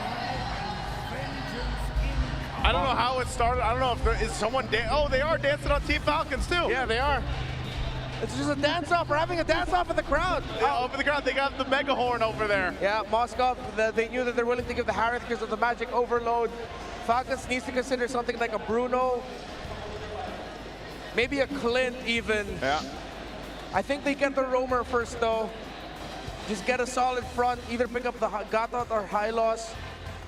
I don't know how it started. I don't know if there is someone. Oh, they are dancing on Team Falcons too. Yeah, they are. It's just a dance-off. We're having a dance-off in the crowd. Yeah, over the crowd. They got the mega horn over there. Yeah, Moskov, they knew that they're willing to give the Harith because of the magic overload. Falcons needs to consider something like a Bruno. Maybe a Clint even. Yeah. I think they get the Roamer first though. Just get a solid front. Either pick up the Gatot or Hylos.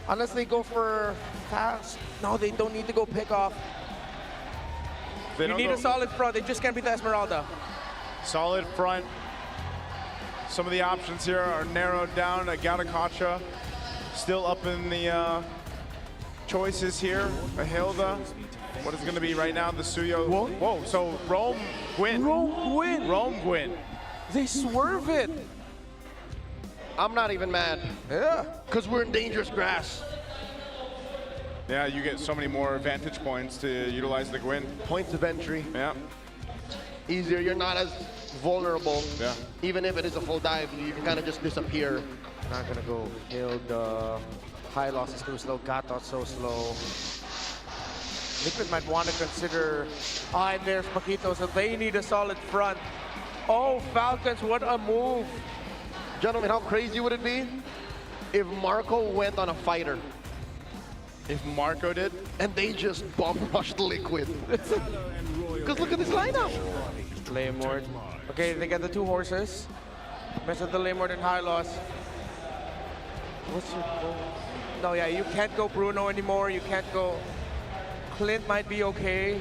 Unless they go for fast. No, they don't need to go pick off. You need a solid front. They just can't beat the Esmeralda. Solid front. Some of the options here are narrowed down. Gatakacha still up in the choices here. A Hilda. What is going to be right now? The Suyo. Whoa. So Rome Gwyn. Rome Gwyn. They swerve it. I'm not even mad. Yeah. Because we're in dangerous grass. Yeah, you get so many more vantage points to utilize the Gwyn. Points of entry. Yeah. Easier. You're not as vulnerable. Yeah. Even if it is a full dive, you can kind of just disappear. Not going to go. Hilda. Hylos is too slow. Gatot so slow. Liquid might want to consider. And there's Paquito, so they need a solid front. Oh, Falcons, what a move. Gentlemen, how crazy would it be if Marco went on a fighter? If Marco did? And they just bomb rushed Liquid. Because look at this lineup. Laymord. Okay, they got the two horses. Mess with the Laymord and Hylos. What's your goal? No, yeah, you can't go Bruno anymore. You can't go. Clint might be okay.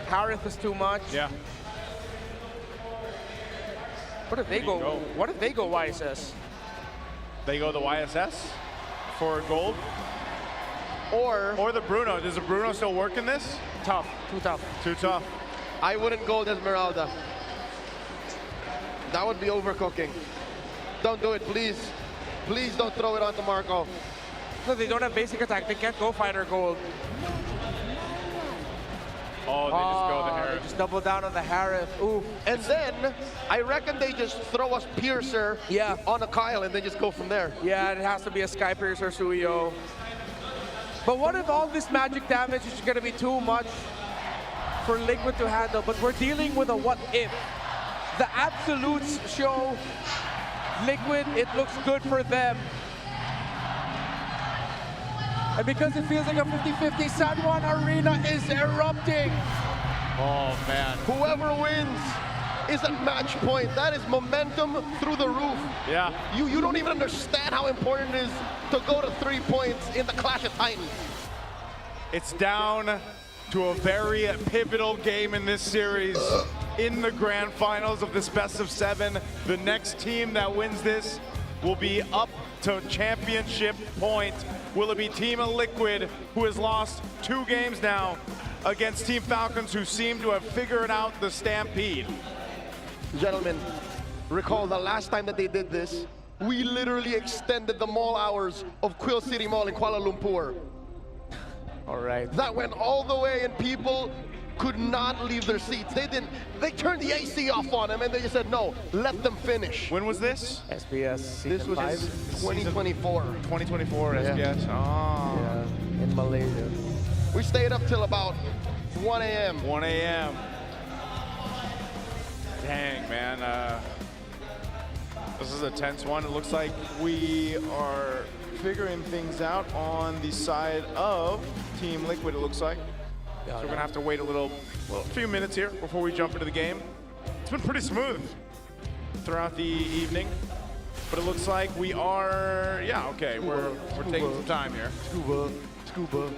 Harith is too much. Yeah. What if they go? What if they go YSS? They go the YSS for gold? Or the Bruno. Does the Bruno still work in this? Tough. Too tough. Too tough. I wouldn't gold Esmeralda. That would be overcooking. Don't do it, please. Please don't throw it onto Marco. No, they don't have basic attack. They can't go fighter gold. Oh, they just go the They Harith. just double down on the Harith. Ooh. And then, I reckon they just throw us Piercer on a Kyle and then just go from there. Yeah, it has to be a Sky Piercer Suyo. But what if all this magic damage is going to be too much for Liquid to handle? But we're dealing with a what if. The Absolutes show Liquid, it looks good for them. And because it feels like a 50-50, San Juan Arena is erupting. Oh, man. Whoever wins is at match point. That is momentum through the roof. Yeah. You don't even understand how important it is to go to 3 points in the Clash of Titans. It's down to a very pivotal game in this series. In the grand finals of this best of 7, the next team that wins this will be up to championship point. Will it be Team Liquid, who has lost 2 games now, against Team Falcons, who seem to have figured out the stampede? Gentlemen, recall the last time that they did this, we literally extended the mall hours of Quill City Mall in Kuala Lumpur. All right. That went all the way and people could not leave their seats. They turned the AC off on them and they just said, no, let them finish. When was this? SPS This was 2024. 2024 Yeah. SPS. Oh. Yeah, in Malaysia. We stayed up till about 1 a.m. 1 a.m. Dang, man. This is a tense one. It looks like we are figuring things out on the side of Team Liquid, it looks like. So we're gonna have to wait a few minutes here before we jump into the game. It's been pretty smooth throughout the evening, but it looks like we are, we're taking some time here. Scuba.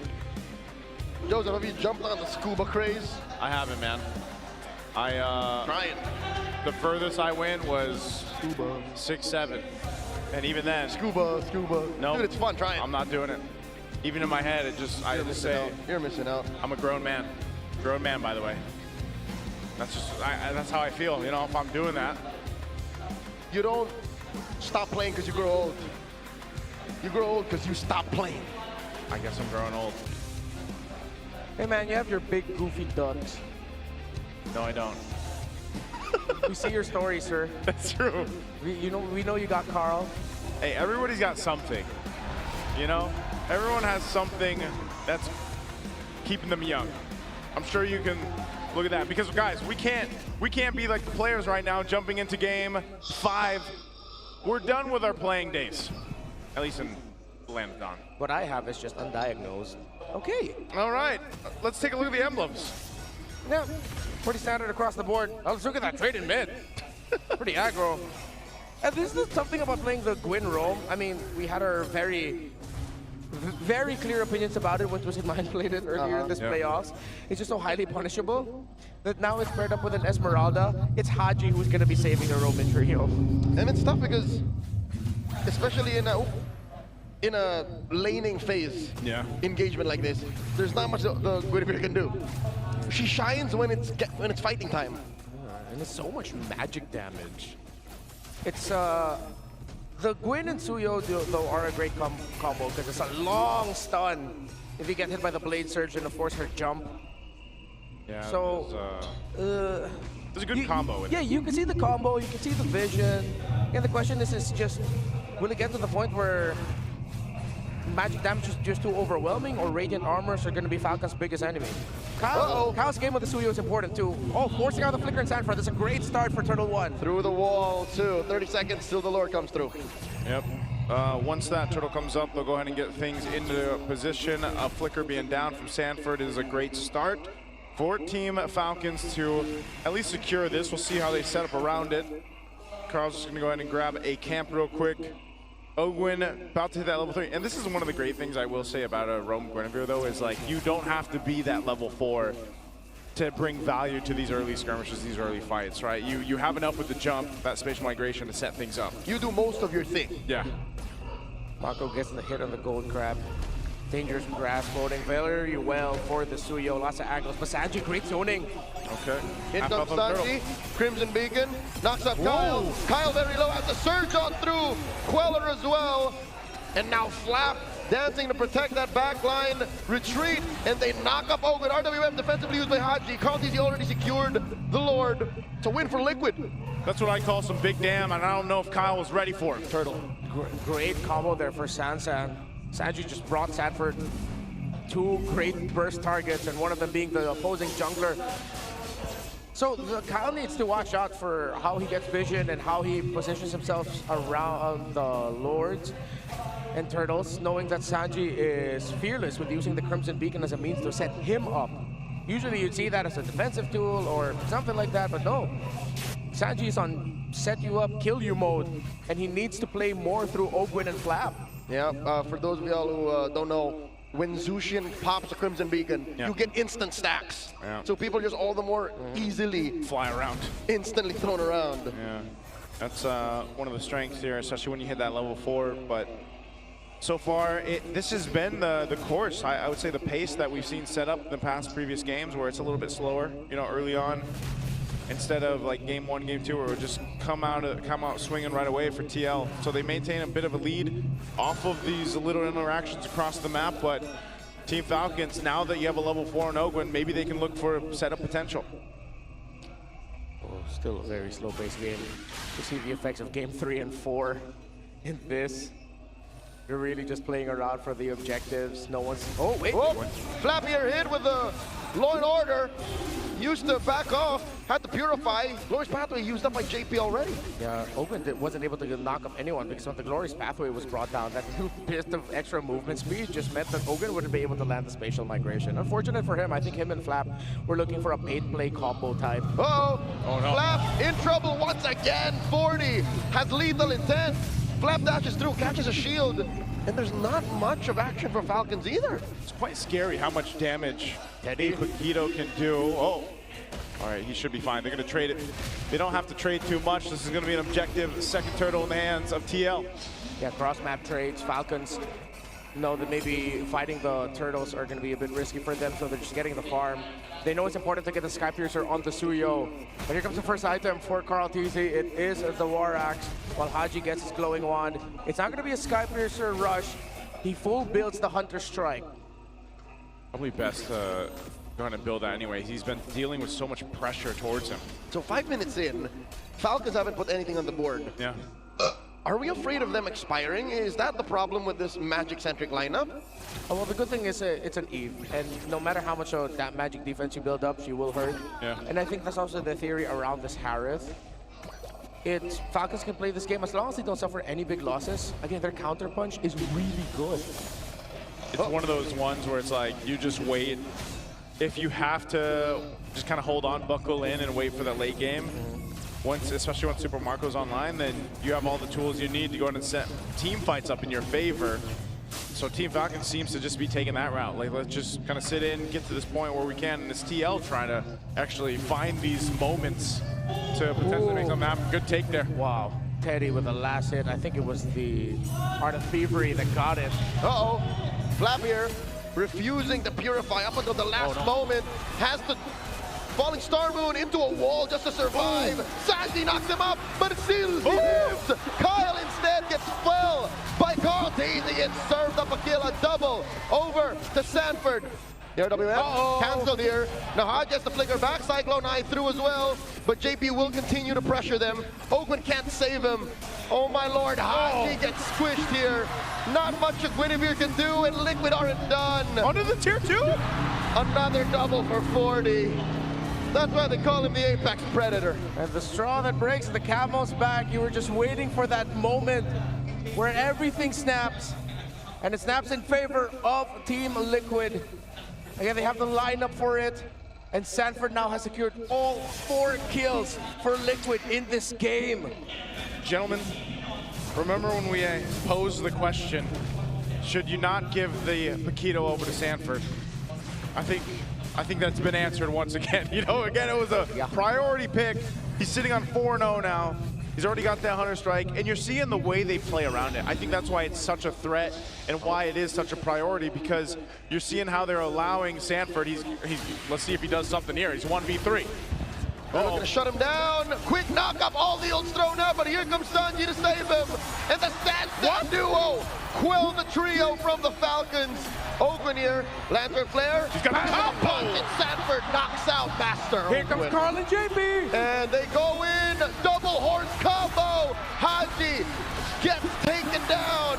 Joseph, have you jumped on the scuba craze? I haven't, man. Trying. The furthest I went was 6'7", and even then, Scuba. No, Dude, it's fun. Try it. I'm not doing it. Even in my head, I just say, you're missing out. I'm a grown man. Grown man, by the way. That's just, that's how I feel, you know, if I'm doing that. You don't stop playing because you grow old. You grow old because you stop playing. I guess I'm growing old. Hey man, you have your big goofy ducks. No, I don't. We see your story, sir. That's true. We know you got Carl. Hey, everybody's got something. You know, everyone has something that's keeping them young. I'm sure you can look at that because, guys, we can't be like the players right now jumping into game 5. We're done with our playing days, at least in Lambdon. What I have is just undiagnosed. Okay. All right, let's take a look at the emblems. Yeah, pretty standard across the board. Oh, let's look at that trade in mid. Pretty aggro. And this is something about playing the Gwyn roam. I mean, we had our very clear opinions about it, which was in mind played it earlier in this playoffs. It's just so highly punishable that now it's paired up with an Esmeralda. It's Haji who's going to be saving the Roman trio. And it's tough because, especially in a laning phase engagement like this, there's not much the Guinevere can do. She shines when it's fighting time. And it's so much magic damage. It's the Gwyn and Suyo though are a great combo because it's a long stun if you get hit by the Blade Surge and of course her jump. Yeah. So there's a good combo. Yeah, you can see the combo, you can see the vision, and the question is just will it get to the point where magic damage is just too overwhelming, or Radiant Armors are going to be Falcon's biggest enemy? Kyle's game with the Suyo is important too. Oh, forcing out the Flicker and Sanford. That's a great start for Turtle 1. Through the wall too. 30 seconds till the lore comes through. Yep. Once that turtle comes up, they'll go ahead and get things into position. A Flicker being down from Sanford is a great start for Team Falcons to at least secure this. We'll see how they set up around it. Carl's just going to go ahead and grab a camp real quick. Ogwyn about to hit that level 3. And this is one of the great things I will say about a Roam Guinevere, though, is like you don't have to be that level 4 to bring value to these early skirmishes, these early fights, right? You have enough with the jump, that spatial migration to set things up. You do most of your thing. Yeah. Mako gets the hit on the Gold Crab. Dangerous grass floating very well for the Suyo. Lots of angles, but Sanji, great zoning. Okay. In comes Sanji, Crimson Beacon, knocks up Kyle. Whoa. Kyle very low, has the surge on through. Queller as well. And now Flap dancing to protect that back line. Retreat, and they knock up Ogwyn. RWF defensively used by Haji. Carl TZ already secured the Lord. It's a win for Liquid. That's what I call some big damn, and I don't know if Kyle was ready for it. Turtle. Great combo there for Sansan. Sanji just brought Sanford 2 great burst targets, and one of them being the opposing jungler. So Kyle needs to watch out for how he gets vision and how he positions himself around the Lords and Turtles, knowing that Sanji is fearless with using the Crimson Beacon as a means to set him up. Usually you'd see that as a defensive tool or something like that, but no. Sanji is on set you up, kill you mode, and he needs to play more through Ogwyn and Flap. Yeah, for those of y'all who don't know, when Zushin pops a Crimson Beacon, you get instant stacks. Yeah. So people just all the more easily fly around. Instantly thrown around. Yeah, that's one of the strengths here, especially when you hit that level 4. But so far, this has been the course. I would say the pace that we've seen set up in the past previous games, where it's a little bit slower, you know, early on. Instead of like game 1, game 2, where it would just come out swinging right away for TL. So they maintain a bit of a lead off of these little interactions across the map, but Team Falcons, now that you have a level 4 in Ogwyn, maybe they can look for setup potential. Oh, still a very slow-paced game. You see the effects of game 3 and 4 in this. You're really just playing around for the objectives. No one's... Oh, wait! Whoa. Flappier hit with the Law and Order. Used to back off, had to purify. Glorious Pathway used up by JP already. Yeah, Ogwyn wasn't able to knock up anyone because when the Glorious Pathway was brought down, that little bit of extra movement speed just meant that Ogwyn wouldn't be able to land the spatial migration. Unfortunate for him, I think him and Flap were looking for a bait-play combo type. Uh-oh! Oh, no. Flap in trouble once again. 40 has lethal intent. Flap dashes through, catches a shield, and there's not much of action for Falcons either. It's quite scary how much damage Paquito can do. Oh, all right, he should be fine. They're going to trade it. They don't have to trade too much. This is going to be an objective second turtle in the hands of TL. Yeah, cross-map trades. Falcons know that maybe fighting the Turtles are going to be a bit risky for them, so they're just getting the farm. They know it's important to get the Sky Piercer on the Suyo. But here comes the first item for Carl TZ. It is the War Axe, while Haji gets his glowing wand. It's not going to be a Sky Piercer rush. He full builds the Hunter Strike. Probably best go ahead and build that anyway. He's been dealing with so much pressure towards him. So 5 minutes in, Falcons haven't put anything on the board. Yeah. Are we afraid of them expiring? Is that the problem with this Magic-centric lineup? Oh, well, the good thing is it's an Eve, and no matter how much of that Magic defense you build up, she will hurt. Yeah. And I think that's also the theory around this Harith. Falcons can play this game as long as they don't suffer any big losses. Again, their counter punch is really good. It's one of those ones where it's like, you just wait. If you have to just kind of hold on, buckle in, and wait for the late game, especially when Super Marco's online, then you have all the tools you need to go ahead and set team fights up in your favor. So Team Falcon seems to just be taking that route. Like, let's just kind of sit in, get to this point where we can, and it's TL trying to actually find these moments to potentially make something happen. Good take there. Wow. Teddy with the last hit. I think it was the Art of Thievery that got it. Uh-oh. Flap here, refusing to purify up until the last moment. Has to falling Star Moon into a wall just to survive. Sandy knocks him up, but still he lives. Kyle instead gets fell by Carl Daisy and served up a kill, a double over to Sanford. Here, WM, canceled here. Now Hodge has to flicker back. Cyclone Eye through as well, but JP will continue to pressure them. Oakman can't save him. Oh my lord, Haji gets squished here. Not much a Guinevere can do, and Liquid aren't done. Under the tier 2? Another double for 40. That's why they call him the Apex Predator. And the straw that breaks the camel's back, you were just waiting for that moment where everything snaps, and it snaps in favor of Team Liquid. Again, they have the lineup for it, and Sanford now has secured all 4 kills for Liquid in this game. Gentlemen, remember when we posed the question, should you not give the Paquito over to Sanford? I think that's been answered once again. You know, again, it was a priority pick. He's sitting on 4-0 now. He's already got that Hunter Strike, and you're seeing the way they play around it. I think that's why it's such a threat and why it is such a priority, because you're seeing how they're allowing Sanford. Let's see if he does something here. He's 1v3. They're looking to shut him down. Quick knock up. All the ults thrown out, but here comes Sanji to save him. And the Stand duo quill the trio from the Falcons. Oakman here, Lantern Flare. He's got a combo. And Sanford knocks out Master. Here comes Carl and JP. And they go in. Double horse combo. Haji gets taken down.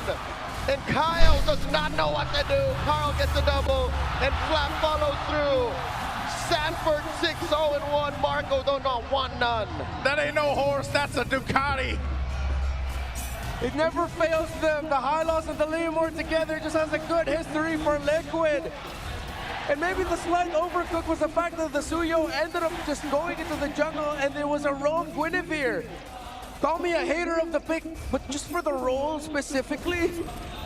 And Kyle does not know what to do. Carl gets a double, and Flap follows through. Sanford 6-0-1, Marco don't know 1-0. That ain't no horse, that's a Ducati. It never fails them. The Hylos and the Leomord together just has a good history for Liquid. And maybe the slight overcook was the fact that the Suyo ended up just going into the jungle and there was a roam Guinevere. Call me a hater of the pick, but just for the role specifically.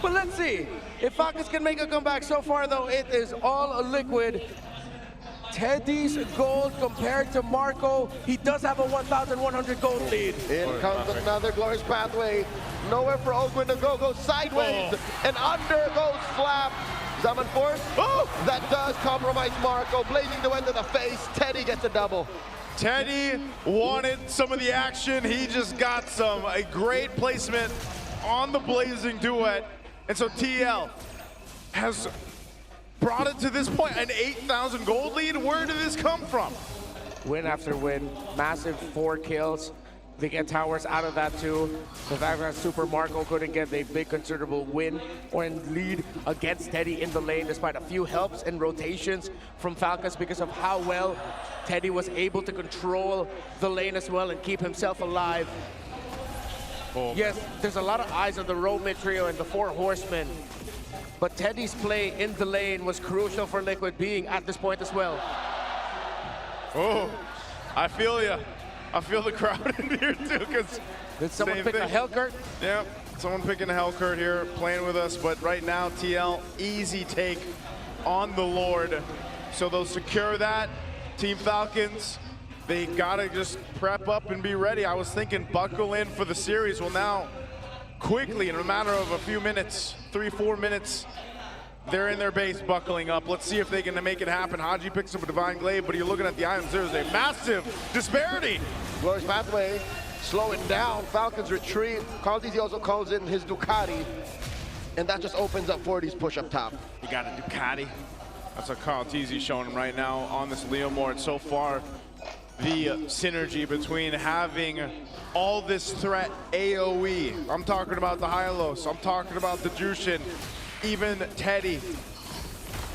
But let's see if Falcons can make a comeback. So far though, it is all Liquid. Teddy's gold compared to Marco. He does have a 1,100 gold lead. In comes another glorious pathway. Nowhere for Oakman to go. Goes sideways and under goes Flap. Summon force. That does compromise Marco. Blazing the wind to the face. Teddy gets a double. Teddy wanted some of the action. He just got a great placement on the Blazing Duet. And so TL has brought it to this point, an 8,000 gold lead. Where did this come from? Win after win, massive 4 kills. They get towers out of that too. The fact that Super Marco couldn't get a big considerable win or lead against Teddy in the lane despite a few helps and rotations from Falcons because of how well Teddy was able to control the lane as well and keep himself alive. Yes, there's a lot of eyes on the roam mid trio and the 4 horsemen. But Teddy's play in the lane was crucial for Liquid being at this point as well. Oh, I feel you. I feel the crowd in here too, because did someone pick a Hellcurt? Yeah, someone picking a Hellcurt here, playing with us. But right now, TL, easy take on the Lord. So they'll secure that. Team Falcons, they gotta just prep up and be ready. I was thinking buckle in for the series. Well, now, quickly, in a matter of a few minutes, 3-4 minutes, they're in their base buckling up. Let's see if they can make it happen. Haji picks up a Divine Glaive, but you're looking at the items. There's a massive disparity. Glorious pathway, slowing down. Falcons retreat. Caldizi also calls in his Ducati, and that just opens up 40's push up top. You got a Ducati. That's what Kyle Teasy showing right now on this Leomord. So far, the synergy between having all this threat AoE. I'm talking about the Hylos, I'm talking about the Jushin, even Teddy.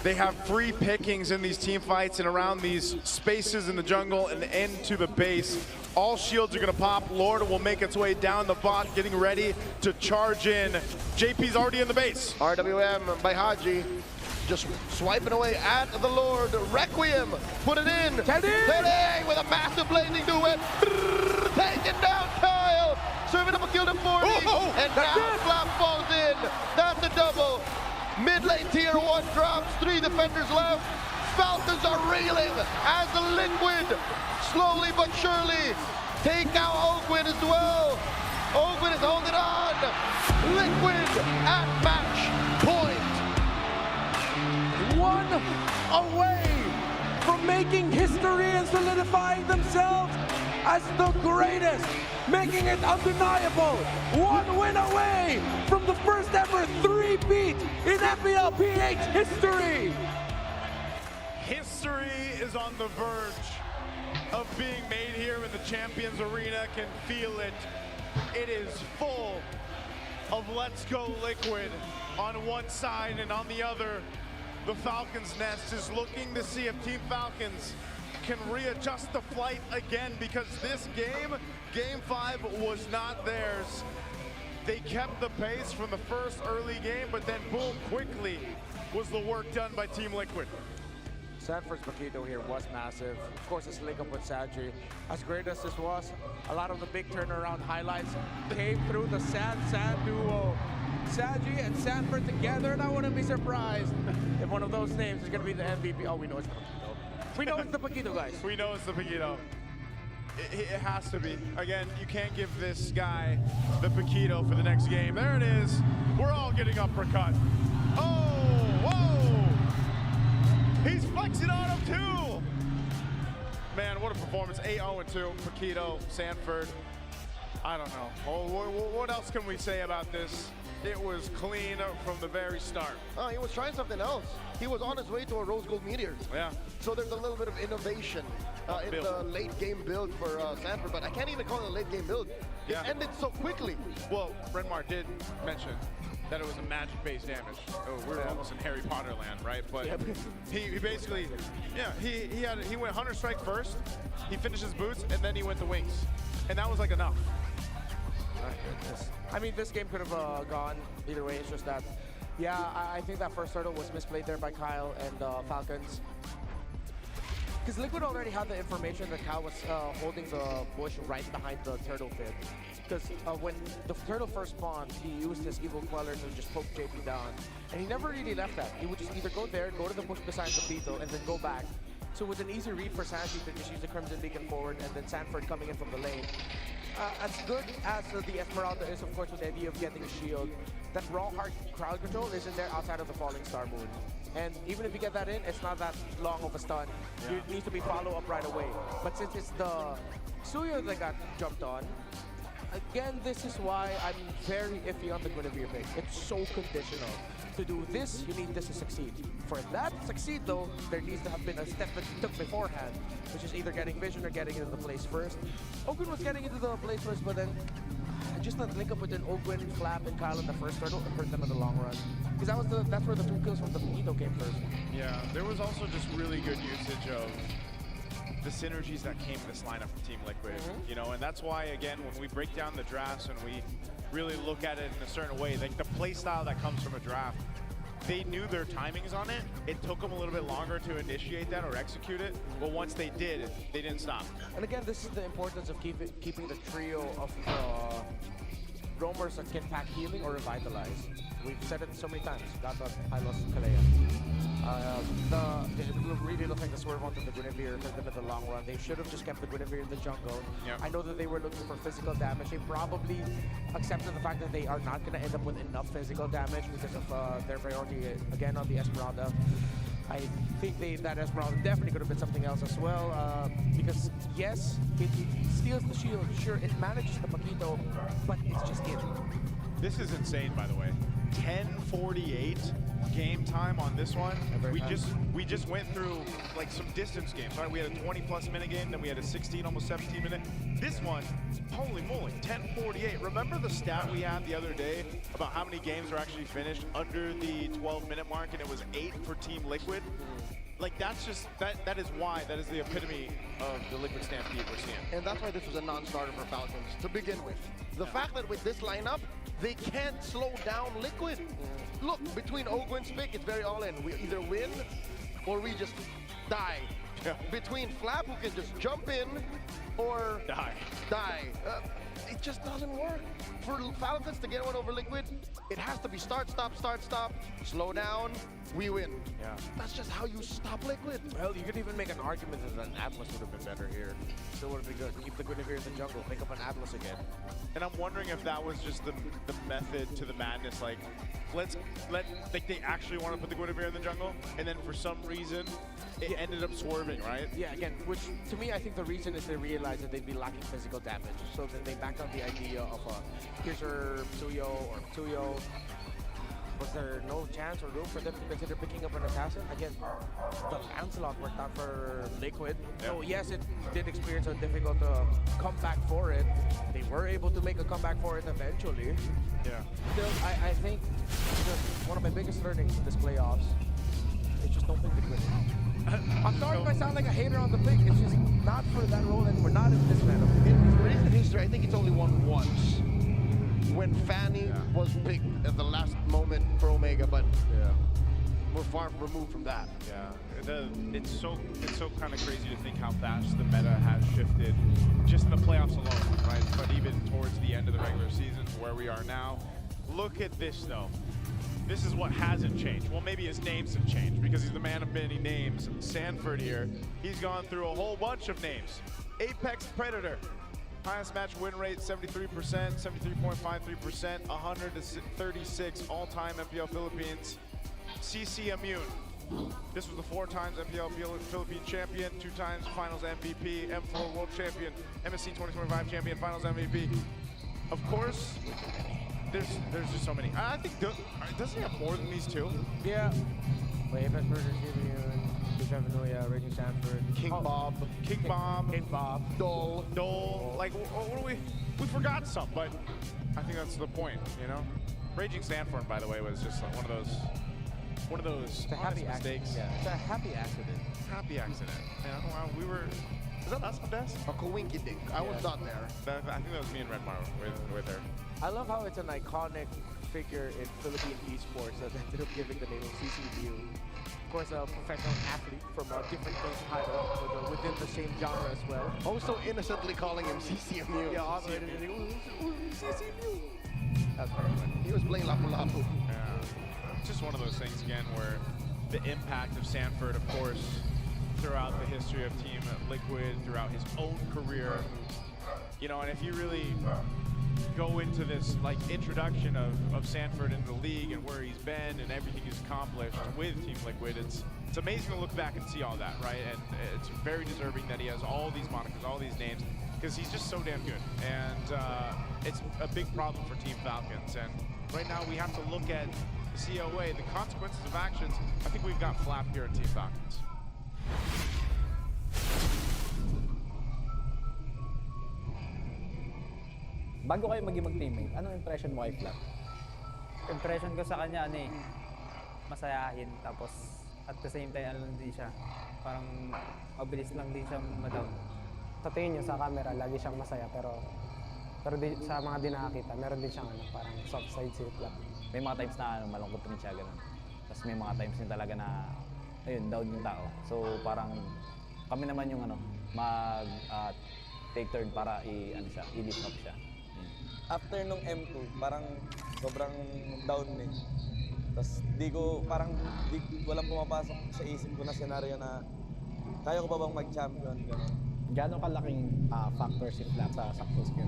They have free pickings in these team fights and around these spaces in the jungle and into the base. All shields are gonna pop. Lord will make its way down the bot, getting ready to charge in. JP's already in the base. RWM by Haji. Just swiping away at the Lord. Requiem, put it in. Teddy! Teddy with a massive blazing duet. Taking down Kyle. Serving up a kill to 40. And now Flap falls in. That's a double. Mid lane tier 1 drops. 3 defenders left. Falcons are reeling as the Liquid slowly but surely take out Ogwin as well. Ogwin is holding on. Liquid at match point. One away from making history and solidifying themselves as the greatest, making it undeniable. One win away from the first ever 3-peat in FPL PH history. History is on the verge of being made here in the Champions Arena. Can feel it. It is full of Let's Go Liquid on one side, and on the other, the Falcons Nest is looking to see if Team Falcons can readjust the flight again, because this game, Game 5, was not theirs. They kept the pace from the first early game, but then boom, quickly was the work done by Team Liquid. Sanford's Paquito here was massive. Of course, this link up with Sanji. As great as this was, a lot of the big turnaround highlights came through the San duo. Sanji and Sanford together, and I wouldn't be surprised if one of those names is going to be the MVP. Oh, we know it's Paquito. We know it's the Paquito, guys. We know it's the Paquito. It has to be. Again, you can't give this guy the Paquito for the next game. There it is. We're all getting uppercut. Oh, whoa! He's flexing on him too! Man, what a performance. 8-0-2, Paquito, Sanford. I don't know. Oh, what else can we say about this? It was clean from the very start. He was trying something else. He was on his way to a Rose Gold Meteor. Yeah. So there's a little bit of innovation in the late game build for Sanford, but I can't even call it a late game build. It ended so quickly. Well, Renmar did mention that it was a magic-based damage. Oh, we're almost in Harry Potter land, right? But he basically, he went Hunter Strike first, he finished his boots, and then he went the wings. And that was like enough. I mean, this game could have gone either way. It's just that, I think that first turtle was misplayed there by Kyle and Falcons. Because Liquid already had the information that Kyle was holding the bush right behind the turtle fin. Because when the turtle first spawned, he used his evil queller to just poke JP down. And he never really left that. He would just either go there, go to the bush beside the beetle, and then go back. So it was an easy read for Sanji to just use the Crimson Beacon forward, and then Sanford coming in from the lane. As good as the Esmeralda is, of course, with the idea of getting a shield, that raw hard crowd control isn't there outside of the Falling Star Moon. And even if you get that in, it's not that long of a stun. It needs to be follow-up right away. But since it's the Suyo that got jumped on, again, this is why I'm very iffy on the Guinevere pick. It's so conditional. To do this, you need this to succeed. For that to succeed, though, there needs to have been a step that you took beforehand, which is either getting vision or getting into the place first. Ogwin was getting into the place first, but then just that link up with an Ogwin, Flap, and Kyle in the first turtle and hurt them in the long run. Because that's where the 2 kills from the Paquito came first. Yeah, there was also just really good usage of the synergies that came in this lineup from Team Liquid. You know, and that's why, again, when we break down the drafts and we really look at it in a certain way, like the play style that comes from a draft, they knew their timings on it. It took them a little bit longer to initiate that or execute it, but once they did, they didn't stop. And again, this is the importance of keeping the trio of roamers that can pack healing or revitalize. We've said it so many times. Gata, Hylos, Kalea. It really looked like the swerve onto the Guinevere hurt them in the long run. They should have just kept the Guinevere in the jungle. I know that they were looking for physical damage. They probably accepted the fact that they are not going to end up with enough physical damage because of their priority, again, on the Esmeralda. I think that Esmeralda definitely could have been something else as well. Because, yes, it steals the shield. Sure, it manages the Paquito, but it's just it. This is insane, by the way. 10:48 game time on this one. We just went through like some distance games, right? We had a 20+ minute game, then we had a 16, almost 17 minute. This one, holy moly, 10:48. Remember the stat we had the other day about how many games were actually finished under the 12-minute mark, and it was 8 for Team Liquid? Like, that's just, that is the epitome of the Liquid Stampede we're seeing. And that's why this was a non-starter for Falcons to begin with. The fact that with this lineup, they can't slow down Liquid. Look, between Ogwen's pick, it's very all in. We either win or we just die. Between Flap, who can just jump in, or die. It just doesn't work. For Falcons to get one over Liquid, it has to be start, stop, slow down, we win. Yeah. That's just how you stop Liquid. Well, you could even make an argument that an Atlas would have been better here. Still would have been good. Keep the Guinevere in the jungle, pick up an Atlas again. And I'm wondering if that was just the method to the madness. Like, they actually want to put the Guinevere in the jungle, and then for some reason, it ended up swerving, right? Yeah, again, which to me, I think the reason is they realized that they'd be lacking physical damage. So then they backed up the idea of a Piercer Psuyo or Psuyo. Was there no chance or room for them to consider picking up an assassin? Again, the Lancelot worked out for Liquid. So yes, it did experience a difficult comeback for it. They were able to make a comeback for it eventually. Yeah. Still, I think one of my biggest learnings in this playoffs is just don't pick Liquid. I'm sorry if I sound like a hater on the pick. It's just not for that role, and we're not in this matchup. In recent history, I think it's only won once. When Fanny was picked at the last moment for Omega, but we're far removed from that. Yeah, it's so kind of crazy to think how fast the meta has shifted just in the playoffs alone, right? But even towards the end of the regular season, where we are now. Look at this, though. This is what hasn't changed. Well, maybe his names have changed because he's the man of many names. Sanford here, he's gone through a whole bunch of names. Apex Predator, highest match win rate, 73%, 73.53%, 136 all-time MPL Philippines. CC Immune, this was the 4 times MPL Philippine champion, 2 times finals MVP, M4 world champion, MSC 2025 champion, finals MVP. Of course, there's just so many. I think, doesn't he have more than these two? Yeah. Wait, Apex Predator, Immune, Raging Sanford, King Bob, Dole. Like, what do we forgot some, but I think that's the point, you know? Raging Sanford, by the way, was just one of those it's a happy mistakes. Yeah, it's a happy accident. Happy accident. Yeah, we were. Is that us on desk? A coinky dink. I was not there. I think that was me and Redmar with her. I love how it's an iconic figure in Philippine esports that ended up giving the name of CCU. Of course, a professional athlete from a different game title, but within the same genre as well. Also innocently calling him CCMU. Yeah, CCMU. That's very funny. He was playing Lapu Lapu. Yeah. Just one of those things again where the impact of Sanford, of course, throughout the history of Team Liquid, throughout his own career, you know, and if you really go into this like introduction of Sanford in the league and where he's been and everything he's accomplished with Team Liquid, it's amazing to look back and see all that, right? And it's very deserving that he has all these monikers, all these names, because he's just so damn good. And it's a big problem for Team Falcons. And right now we have to look at the COA, the consequences of actions. I think we've got Flap here at Team Falcons. Bago kayo mag-teammate, anong impression mo kay Flap? Impression ko sa kanya, masayahin. Tapos, at the same time, lang din siya. Parang mabilis lang din siya madaw. Sa tingin niyo sa camera, lagi siyang masaya. Pero sa mga di nakakita, meron din siyang parang soft side si Flap. May mga times na malungkot rin siya, ganun. Tapos may mga times din talaga na, down yung tao. So parang kami naman yung take turn para i-lift up siya. After nung M2, parang sobrang down Tapos walang pumapasok sa isip ko na senaryo na kaya ko ba bang mag-champion, gano'n. Gano'ng kalaking factor si Flap sa success ko?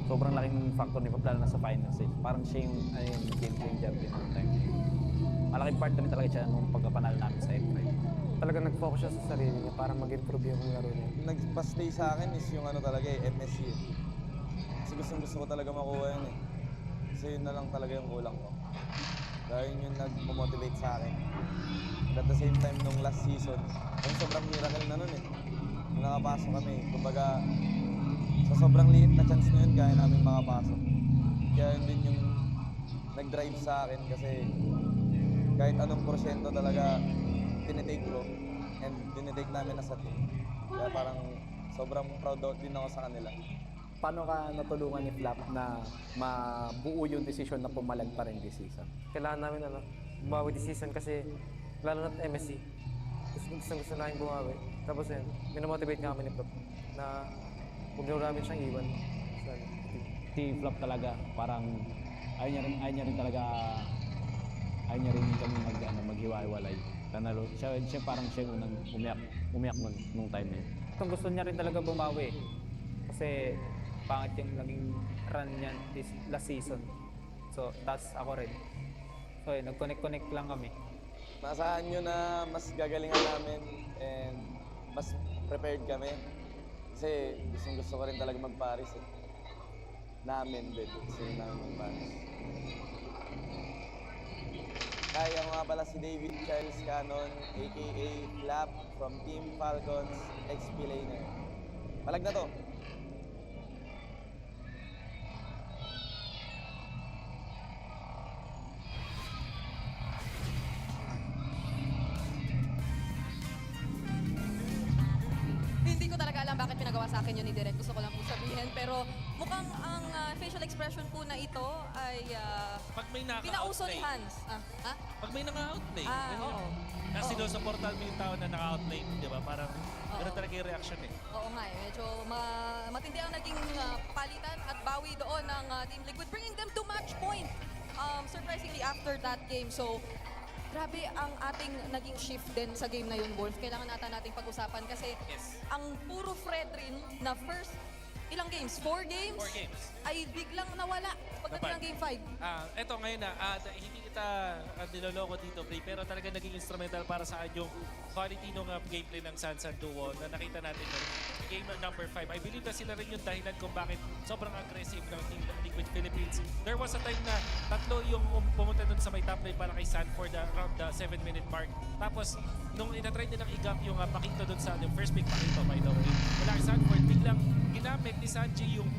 Sobrang laking factor ni Flap, lalo na sa finals. Parang siya yung game changer din noong time. Malaking part na rin talaga siya nung pagkapanalo namin sa F5. Talagang nag-focus siya sa sarili niya para mag-improve yung laro niya. Nagpa-stay sa akin is yung MSC. Kasi gusto ko talaga makuha yun Kasi yun na lang talaga yung kulang ko. Kaya yun yung nag-motivate sa akin. And at the same time, nung last season, yung sobrang miracle na nun eh. Nung nakapasok kami, kumbaga, sa sobrang liit na chance na yun, kaya namin makapasok. Kaya yun din yung nag-drive sa akin kasi kahit anong porsyento talaga tinitake ko and tinitake namin as a team. Kaya parang sobrang proud din ako sa kanila. Paano ka natulungan ni Flap na mabuo yung decision na pumalag pa rin this season? Kailangan namin bumawi this season kasi lalo na't MSC. Gusto namin bumawi. Tapos yun, minamotivate nga kami ni Flap na huwag na namin siyang iwan. Si Flap talaga, parang ayaw niya rin kami maghiwa-hiwalay. Siya parang siya yung unang umiyak nung time na yun. Itong gusto niya rin talaga bumawi. Kasi pangit yung naging run niyan this last season. So, tas ako rin. So, yun, nag-connect lang kami. Maasahan nyo na mas gagalingan namin and mas prepared kami. Kasi gusto ko rin talaga mag-Paris eh. Namin din. Gusto rin namin mag-Paris. Hi, ako nga pala si David Charles Cannon, aka Flap from Team Falcons XP Laner. Palag na to! Hindi ko talaga alam bakit pinagawa sa akin yun ni Direk. Gusto ko lang po sabihin. Pero mukhang ang facial expression po na ito ay Pag may pinauso ni naka-outplay. Hans. Ha? Pag may naka-outplay. Oo. Kasi sinusuportahan mo yung tao na naka-outplay, di ba? Parang gano'n talaga yung reaction eh. Oo nga eh. Medyo matindi ang naging palitan at bawi doon ng Team Liquid, bringing them to match point. Surprisingly after that game. So, grabe ang ating naging shift din sa game na yun, Wolf. Kailangan nating pag-usapan kasi ang puro Fredrin na first ilang games? 4 games? 4 games. Ay biglang nawala pagdating ng game 5. Eto ngayon na, hindi kita niloloko dito, Bray, pero talaga naging instrumental para sa akin yung quality ng gameplay ng Sansan Duo na nakita natin ng game number 5. I believe na sila rin yung dahilan kung bakit sobrang aggressive ng Team Liquid Philippines. There was a time na tatlo yung pumunta dun sa may top lane para kay Sanford around the 7-minute mark. Tapos, nung inatry nilang i-gap yung Pakito dun sa yung first pick Pakito, by the way, wala kay Sanford, biglang ginamit ni Sanji yung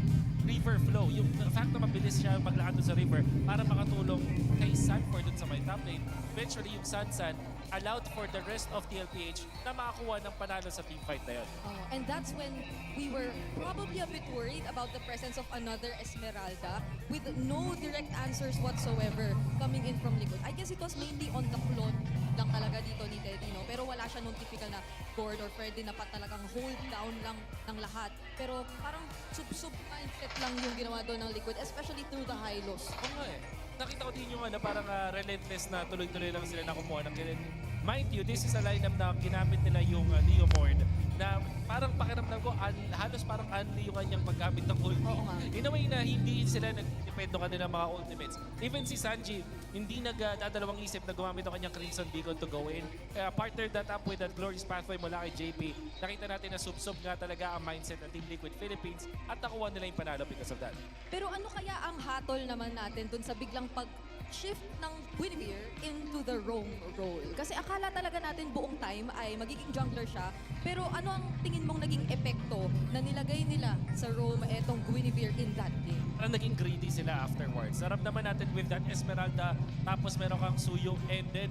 river flow. Yung fact na mabilis siya maglakad dun sa river para makatulong kay Sanford dun sa may top lane. Eventually, yung Sansan allowed for the rest of TLPH na makakuha ng panalo sa team fight na yun. And that's when we were probably a bit worried about the presence of another Esmeralda with no direct answers whatsoever coming in from Liquid. I guess it was mainly on the clone lang talaga dito ni Teddy, no? Pero wala siya nung typical na Gord or Freddy na talagang hold down lang ng lahat. Pero parang sub-sub mindset lang yung ginawa doon ng Liquid, especially through the high lows. Oo nga eh. Nakita ko din yung parang relentless na tuloy-tuloy lang sila na kumuha ng kill. Mind you, this is a lineup na ginamit nila yung Leomord na parang pakiramdam ko halos parang unli yung kanyang paggamit ng ulti. In a way na hindi sila nag-depend ng kanilang mga ultimates. Even si Sanji, hindi nagdadalawang isip na gumamit ng kanyang Crimson Beacon to go in. Kaya partner that up with that Glorious Pathway mula kay JP, nakita natin na sub-sub nga talaga ang mindset ng Team Liquid Philippines at nakuha nila yung panalo because of that. Pero ano kaya ang hatol naman natin dun sa biglang pag-shift ng Guinevere into the roam role? Kasi akala talaga natin buong time ay magiging jungler siya. Pero ano ang tingin mong naging epekto na nilagay nila sa roam etong Guinevere in that game? Parang naging greedy sila afterwards. Naramdaman natin with that Esmeralda, tapos meron kang Suyo, and then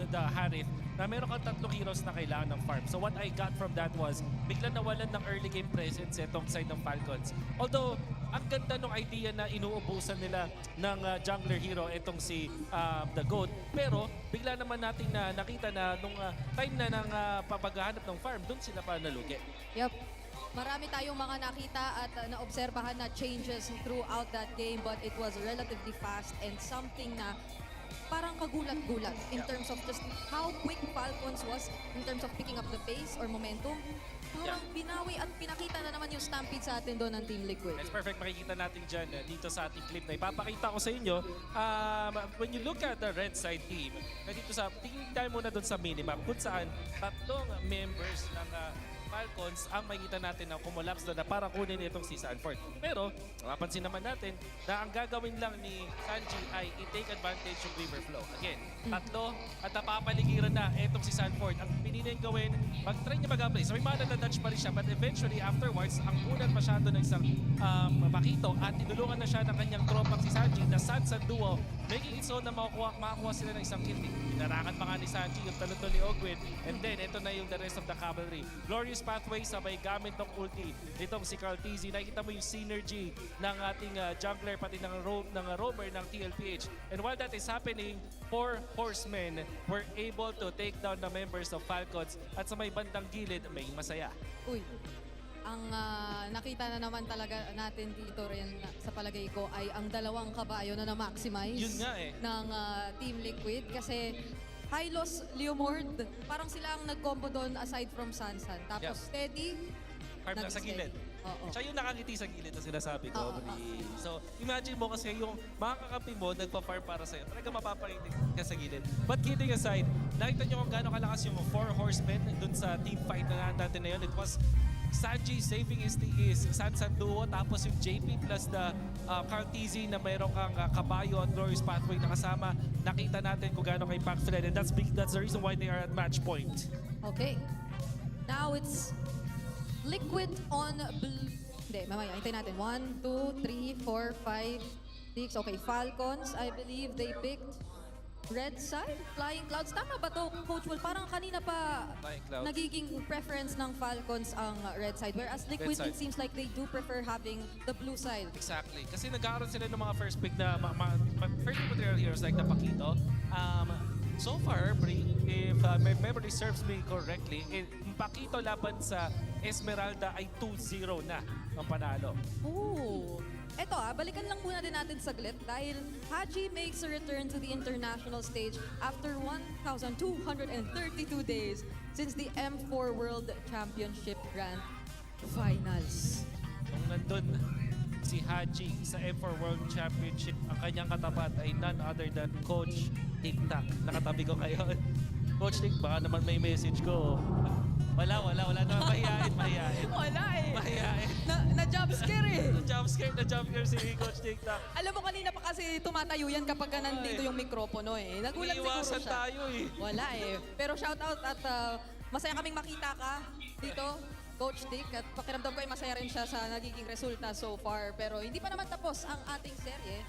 the Harith, na meron kang tatlong heroes na kailangan ng farm. So what I got from that was, biglang nawalan ng early game presence itong side ng Falcons. Although, ang ganda ng idea na inuubusan nila ng jungler hero itong si The Goat. Pero, bigla naman natin na nakita na nung time na ng paghahanap ng farm, doon sila pa nalugi. Yep. Marami tayong mga nakita at naobserbahan na changes throughout that game, but it was relatively fast and something na parang kagulat-gulat in terms of just how quick Falcons was in terms of picking up the pace or momentum. Parang binawi at pinakita na naman yung stampede sa atin doon ng Team Liquid. That's perfect. Makikita natin dyan dito sa ating clip na ipapakita ko sa inyo. When you look at the red side team, na dito sa, tingin tayo muna doon sa minimap kung saan tatlong members ng Falcons ang makikita natin na kumulaps na para kunin itong si Sanford. Pero, mapapansin naman natin na ang gagawin lang ni Sanji ay i-take advantage ng river flow. Again, tatlo at napapaligiran na itong si Sanford. Ang pinili gawin, mag-try niya mag-play. So may mga nadadodge pa rin siya, but eventually afterwards, ang unat masyado ng isang Pakito at tinulungan na siya ng kanyang tropang si Sanji na Sansan duo, making it so na makakuha sila ng isang kill. Inarangan pa nga ni Sanji yung talon ni Ogwin, and then ito na yung the rest of the cavalry. Glorious pathway sabay gamit ng ulti nitong si Carl TZ. Nakikita mo yung synergy ng ating jungler pati ng roamer ng TLPH. And while that is happening, 4 horsemen were able to take down the members of Falcons at sa may bandang gilid, may masaya. Uy, ang nakita na naman talaga natin dito rin sa palagay ko ay ang dalawang kabayo na na-maximize Yun nga eh. ng Team Liquid kasi Hylos, Leomord, parang sila ang nag-combo doon aside from Sansan. Tapos Steady, Harp na sa gilid. Oo. Siya yung nakangiti sa gilid na sinasabi ko. So, imagine mo kasi yung mga kakampi mo nagpa-farm para sa'yo. Talaga mapapangiti ka sa gilid. But kidding aside, nakita nyo kung gaano kalakas yung 4 horsemen dun sa team fight na natin na yun. It was Sanji saving his Sansan duo, tapos yung JP plus the Carl TZ na mayroong kang kabayo at Glorious Pathway na kasama. Nakita natin kung gaano kay impactful and that's the reason why they are at match point. Okay. Now it's Liquid on blue. Hindi, mamaya. Hintayin natin. 1, 2, 3, 4, 5, 6. Okay, Falcons. I believe they picked red side. Flying Clouds. Tama ba to, Coach Will? Parang kanina pa nagiging preference ng Falcons ang red side. Whereas Liquid, it seems like they do prefer having the blue side. Exactly. Kasi nagkaroon sila ng mga first pick na first material heroes like the Pakito. So far, Bri, if my memory serves me correctly, Pakito laban sa Esmeralda ay 2-0 na ang panalo. Ooh. Eto balikan lang muna din natin saglit dahil Haji makes a return to the international stage after 1,232 days since the M4 World Championship Grand Finals. Nung nandun si Haji sa M4 World Championship, ang kanyang katapat ay none other than Coach TikTok. Nakatabi ko kayo. Coach Tik, baka naman may message ko. Wala naman. Mahihain. Wala eh. Mahihain. Na-jump scare eh. Na-jump scare si Coach TikTok. Alam mo kanina pa kasi tumatayo yan kapag nandito yung mikropono eh. Nagulat siguro Iiwasan siya. tayo eh. Wala eh. Pero shout out at masaya kaming makita ka dito, Coach Tik. At pakiramdam ko ay masaya rin siya sa nagiging resulta so far. Pero hindi pa naman tapos ang ating serye.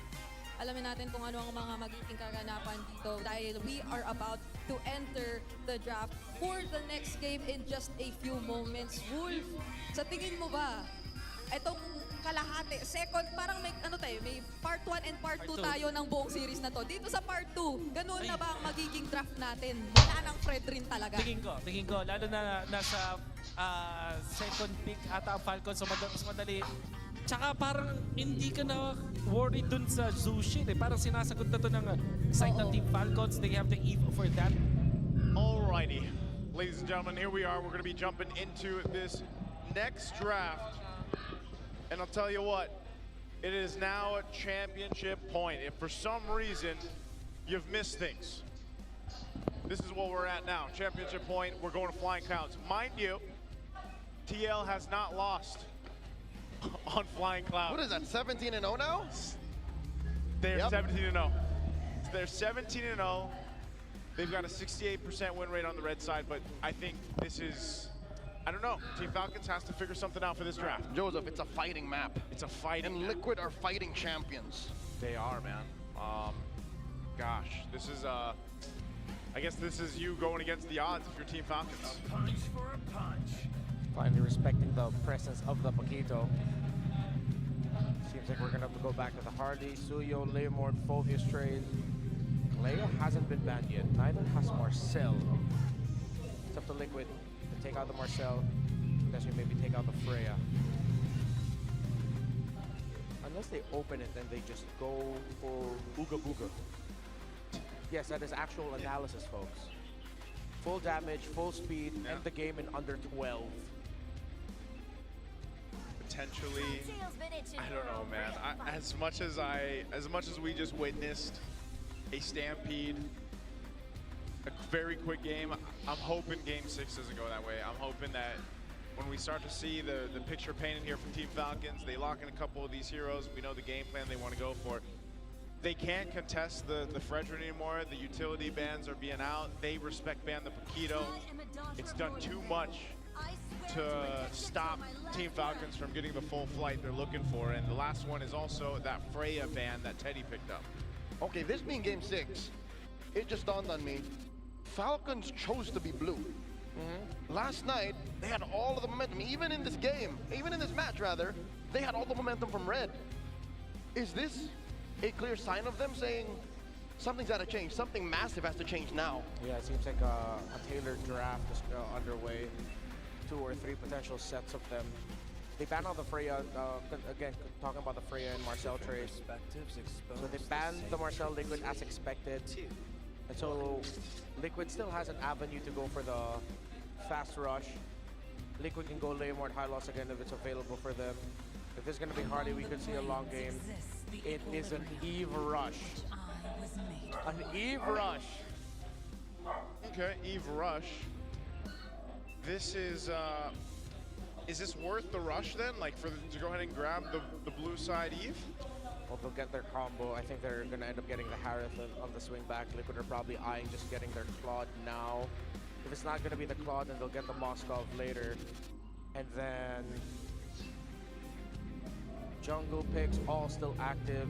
Alamin natin kung ano ang mga magiging kaganapan dito dahil we are about to enter the draft for the next game in just a few moments. Wolf, sa tingin mo ba, itong kalahati, second, parang may, may part 1 and part 2 tayo ng buong series na to. Dito sa part 2, ganun na ba ang magiging draft natin? Wala nang Fred rin talaga. Tingin ko, lalo na nasa second pick ata ang Falcons, so mas madali. Tsaka parang hindi ka na worried dun sa Zushin eh. Parang sinasagot na to ng side ng Team Falcons. They have the EVO for that. Alrighty, ladies and gentlemen, here we are. We're going to be jumping into this next draft. And I'll tell you what, it is now a championship point. If for some reason you've missed things, this is what we're at now. Championship point, we're going to Flying Clouds. Mind you, TL has not lost on Flying Clouds. What is that, 17-0 now? They're 17-0. They're 17-0. They've got a 68% win rate on the red side, but I think this is, I don't know. Team Falcons has to figure something out for this draft. Joseph, it's a fighting map. It's a fighting And map. Liquid are fighting champions. They are, man. Gosh, this is, I guess this is you going against the odds if you're Team Falcons. A punch for a punch. Finally respecting the presence of the Pakito. Seems like we're gonna have to go back to the Hardy, Suyo, Leomord, Phobius trade. Cleo hasn't been banned yet. Neither has Marcel. It's up to Liquid to take out the Marcel. Potentially maybe take out the Freya. Unless they open it, then they just go for Ooga Booga. Yes, that is actual analysis, folks. Full damage, full speed, end the game in under 12. Potentially, I don't know, man. As much as we just witnessed a stampede, a very quick game, I'm hoping Game 6 doesn't go that way. I'm hoping that when we start to see the picture painted here from Team Falcons. They lock in a couple of these heroes. We know the game plan they want to go for. They can't contest the Fredrin anymore. The utility bans are being out. They respect ban the Paquito. It's done too much to stop Team Falcons from getting the full flight they're looking for. And the last one is also that Freya ban that Teddy picked up. Okay, this being game 6, it just dawned on me. Falcons chose to be blue. Last night, they had all of the momentum, even in this game, even in this match rather, they had all the momentum from red. Is this a clear sign of them saying something's got to change, something massive has to change now? Yeah, it seems like a tailored draft is underway. 2 or 3 potential sets of them. They banned out the Freya, again, talking about the Freya and Marcel trade. So they banned the Marcel Liquid as expected. And so Liquid still has an avenue to go for the fast rush. Liquid can go Leomord high loss again if it's available for them. If it's going to be Harley, we could see a long game. It is an Eve rush. An Eve rush. Okay, Eve rush. This is this worth the rush then? Like for them to go ahead and grab the blue side Eve? Well, they'll get their combo. I think they're going to end up getting the Harith on the swing back. Liquid are probably eyeing just getting their Claude now. If it's not going to be the Claude, then they'll get the Moskov later. And then jungle picks all still active.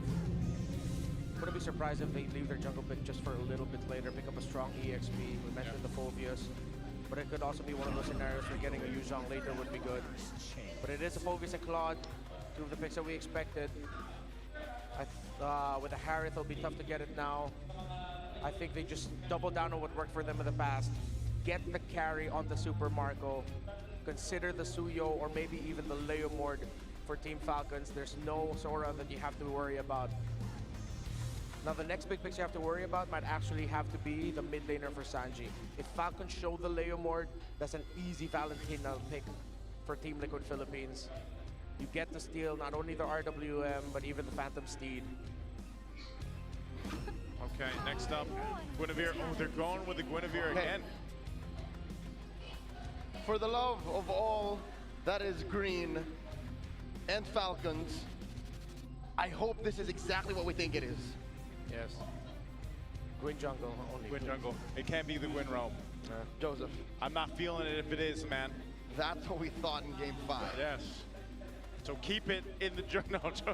Wouldn't be surprised if they leave their jungle pick just for a little bit later, pick up a strong EXP. We mentioned the Phobius. But it could also be one of those scenarios where getting a Yuzhong later would be good. But it is a Phobius and Claude, 2 of the picks that we expected. With the Harith, it'll be tough to get it now. I think they just double down on what worked for them in the past. Get the carry on the Super Marco. Consider the Suyo or maybe even the Leomord for Team Falcons. There's no Sora that you have to worry about. Now the next big picks you have to worry about might actually have to be the mid laner for Sanji. If Falcons show the Leomord, that's an easy Valentina pick for Team Liquid Philippines. You get to steal not only the RWM, but even the Phantom Steed. Okay, next up, Guinevere. Oh, they're going with the Guinevere again. For the love of all that is green and Falcons, I hope this is exactly what we think it is. Yes. Gwyn jungle only. Gwyn jungle. It can't be the Gwyn roam. Joseph. I'm not feeling it if it is, man. That's what we thought in game 5. Yes. So keep it in the jungle. No,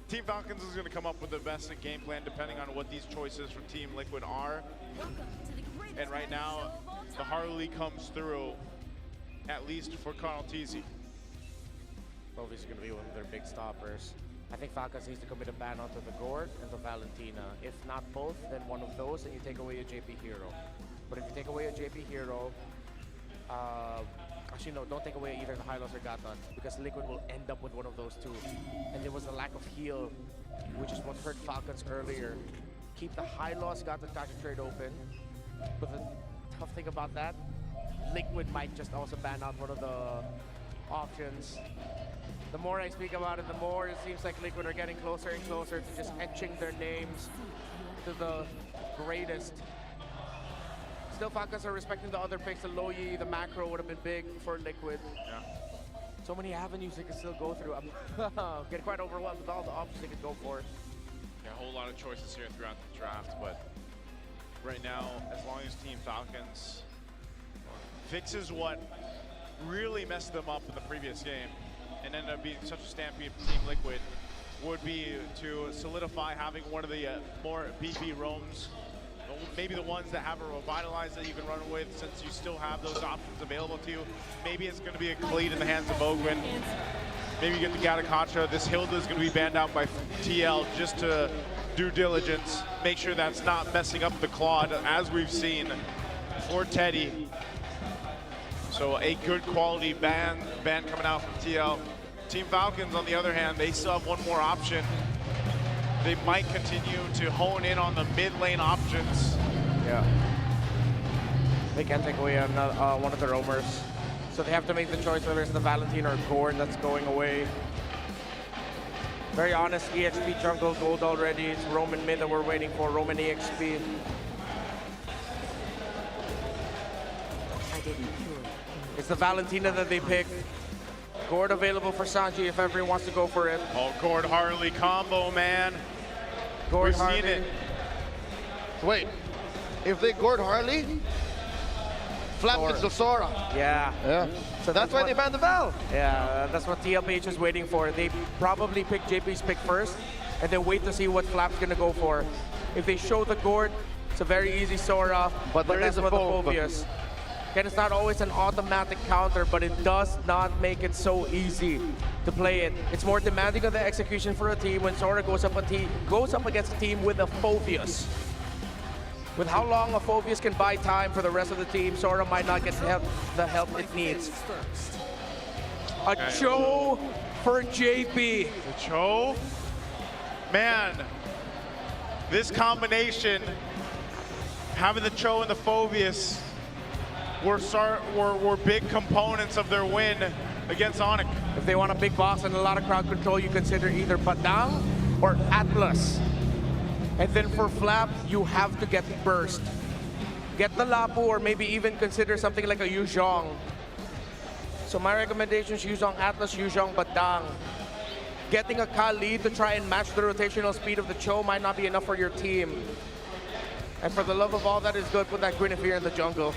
Team Falcons is going to come up with the best game plan depending on what these choices from Team Liquid are. And right now, the Harley comes through, at least for Carl Teasy. Obviously going to be one of their big stoppers. I think Falcons needs to commit a ban onto the Gord and the Valentina. If not both, then one of those, and you take away a JP hero. But if you take away a JP hero, actually no, don't take away either the Hylos or Gatan, because Liquid will end up with one of those 2. And there was a lack of heal, which is what hurt Falcons earlier. Keep the Hylos Gatan Kashi trade open. But the tough thing about that, Liquid might just also ban out one of the options. The more I speak about it, the more it seems like Liquid are getting closer and closer to just etching their names to the greatest. Still, Falcons are respecting the other picks. The Loyi, the macro would have been big for Liquid. Yeah. So many avenues they can still go through. I'm getting quite overwhelmed with all the options they could go for. Yeah, a whole lot of choices here throughout the draft, but right now, as long as Team Falcons fixes what really messed them up in the previous game and ended up being such a stampede for Team Liquid, would be to solidify having one of the more BP roams, maybe the ones that have a Revitalize that you can run with, since you still have those options available to you. Maybe it's going to be a Khalid in the hands of Ogwyn. Maybe you get the Gatakacha. This Hilda is going to be banned out by TL just to due diligence, make sure that's not messing up the Claude, as we've seen for Teddy. So a good quality ban coming out from TL. Team Falcons, on the other hand, they still have one more option. They might continue to hone in on the mid lane options. Yeah. They can't take away one of the roamers. So they have to make the choice whether it's the Valentine or Gord that's going away. Very honest, EXP jungle gold already. It's Roman mid that we're waiting for, Roman EXP. It's the Valentina that they picked. Gord available for Sanji if everyone wants to go for it. Oh, Gord Harley combo, man. Gord We've Harley. seen it. Wait, if they Gord Harley, Flap gets the Sora. Yeah. Yeah. So that's why they banned the Val. Yeah, that's what TLPH is waiting for. They probably pick JP's pick first, and then wait to see what Flap's gonna go for. If they show the Gord, it's a very easy Sora, But there that's is a what the Phobe. Phobius. Again, it's not always an automatic counter, but it does not make it so easy to play it. It's more demanding of the execution for a team when Sora goes up against a team with a Phobius. With how long a Phobius can buy time for the rest of the team, Sora might not get the help it needs. A Cho for JP. The Cho? Man, this combination, having the Cho and the Phobius, were big components of their win against Onyx. If they want a big boss and a lot of crowd control, you consider either Padang or Atlas. And then for Flap, you have to get Burst. Get the Lapu or maybe even consider something like a Yuzhong. So my recommendation is Yuzhong Atlas, Yuzhong Padang. Getting a Kali to try and match the rotational speed of the Cho might not be enough for your team. And for the love of all that is good, put that Guinevere in the jungle.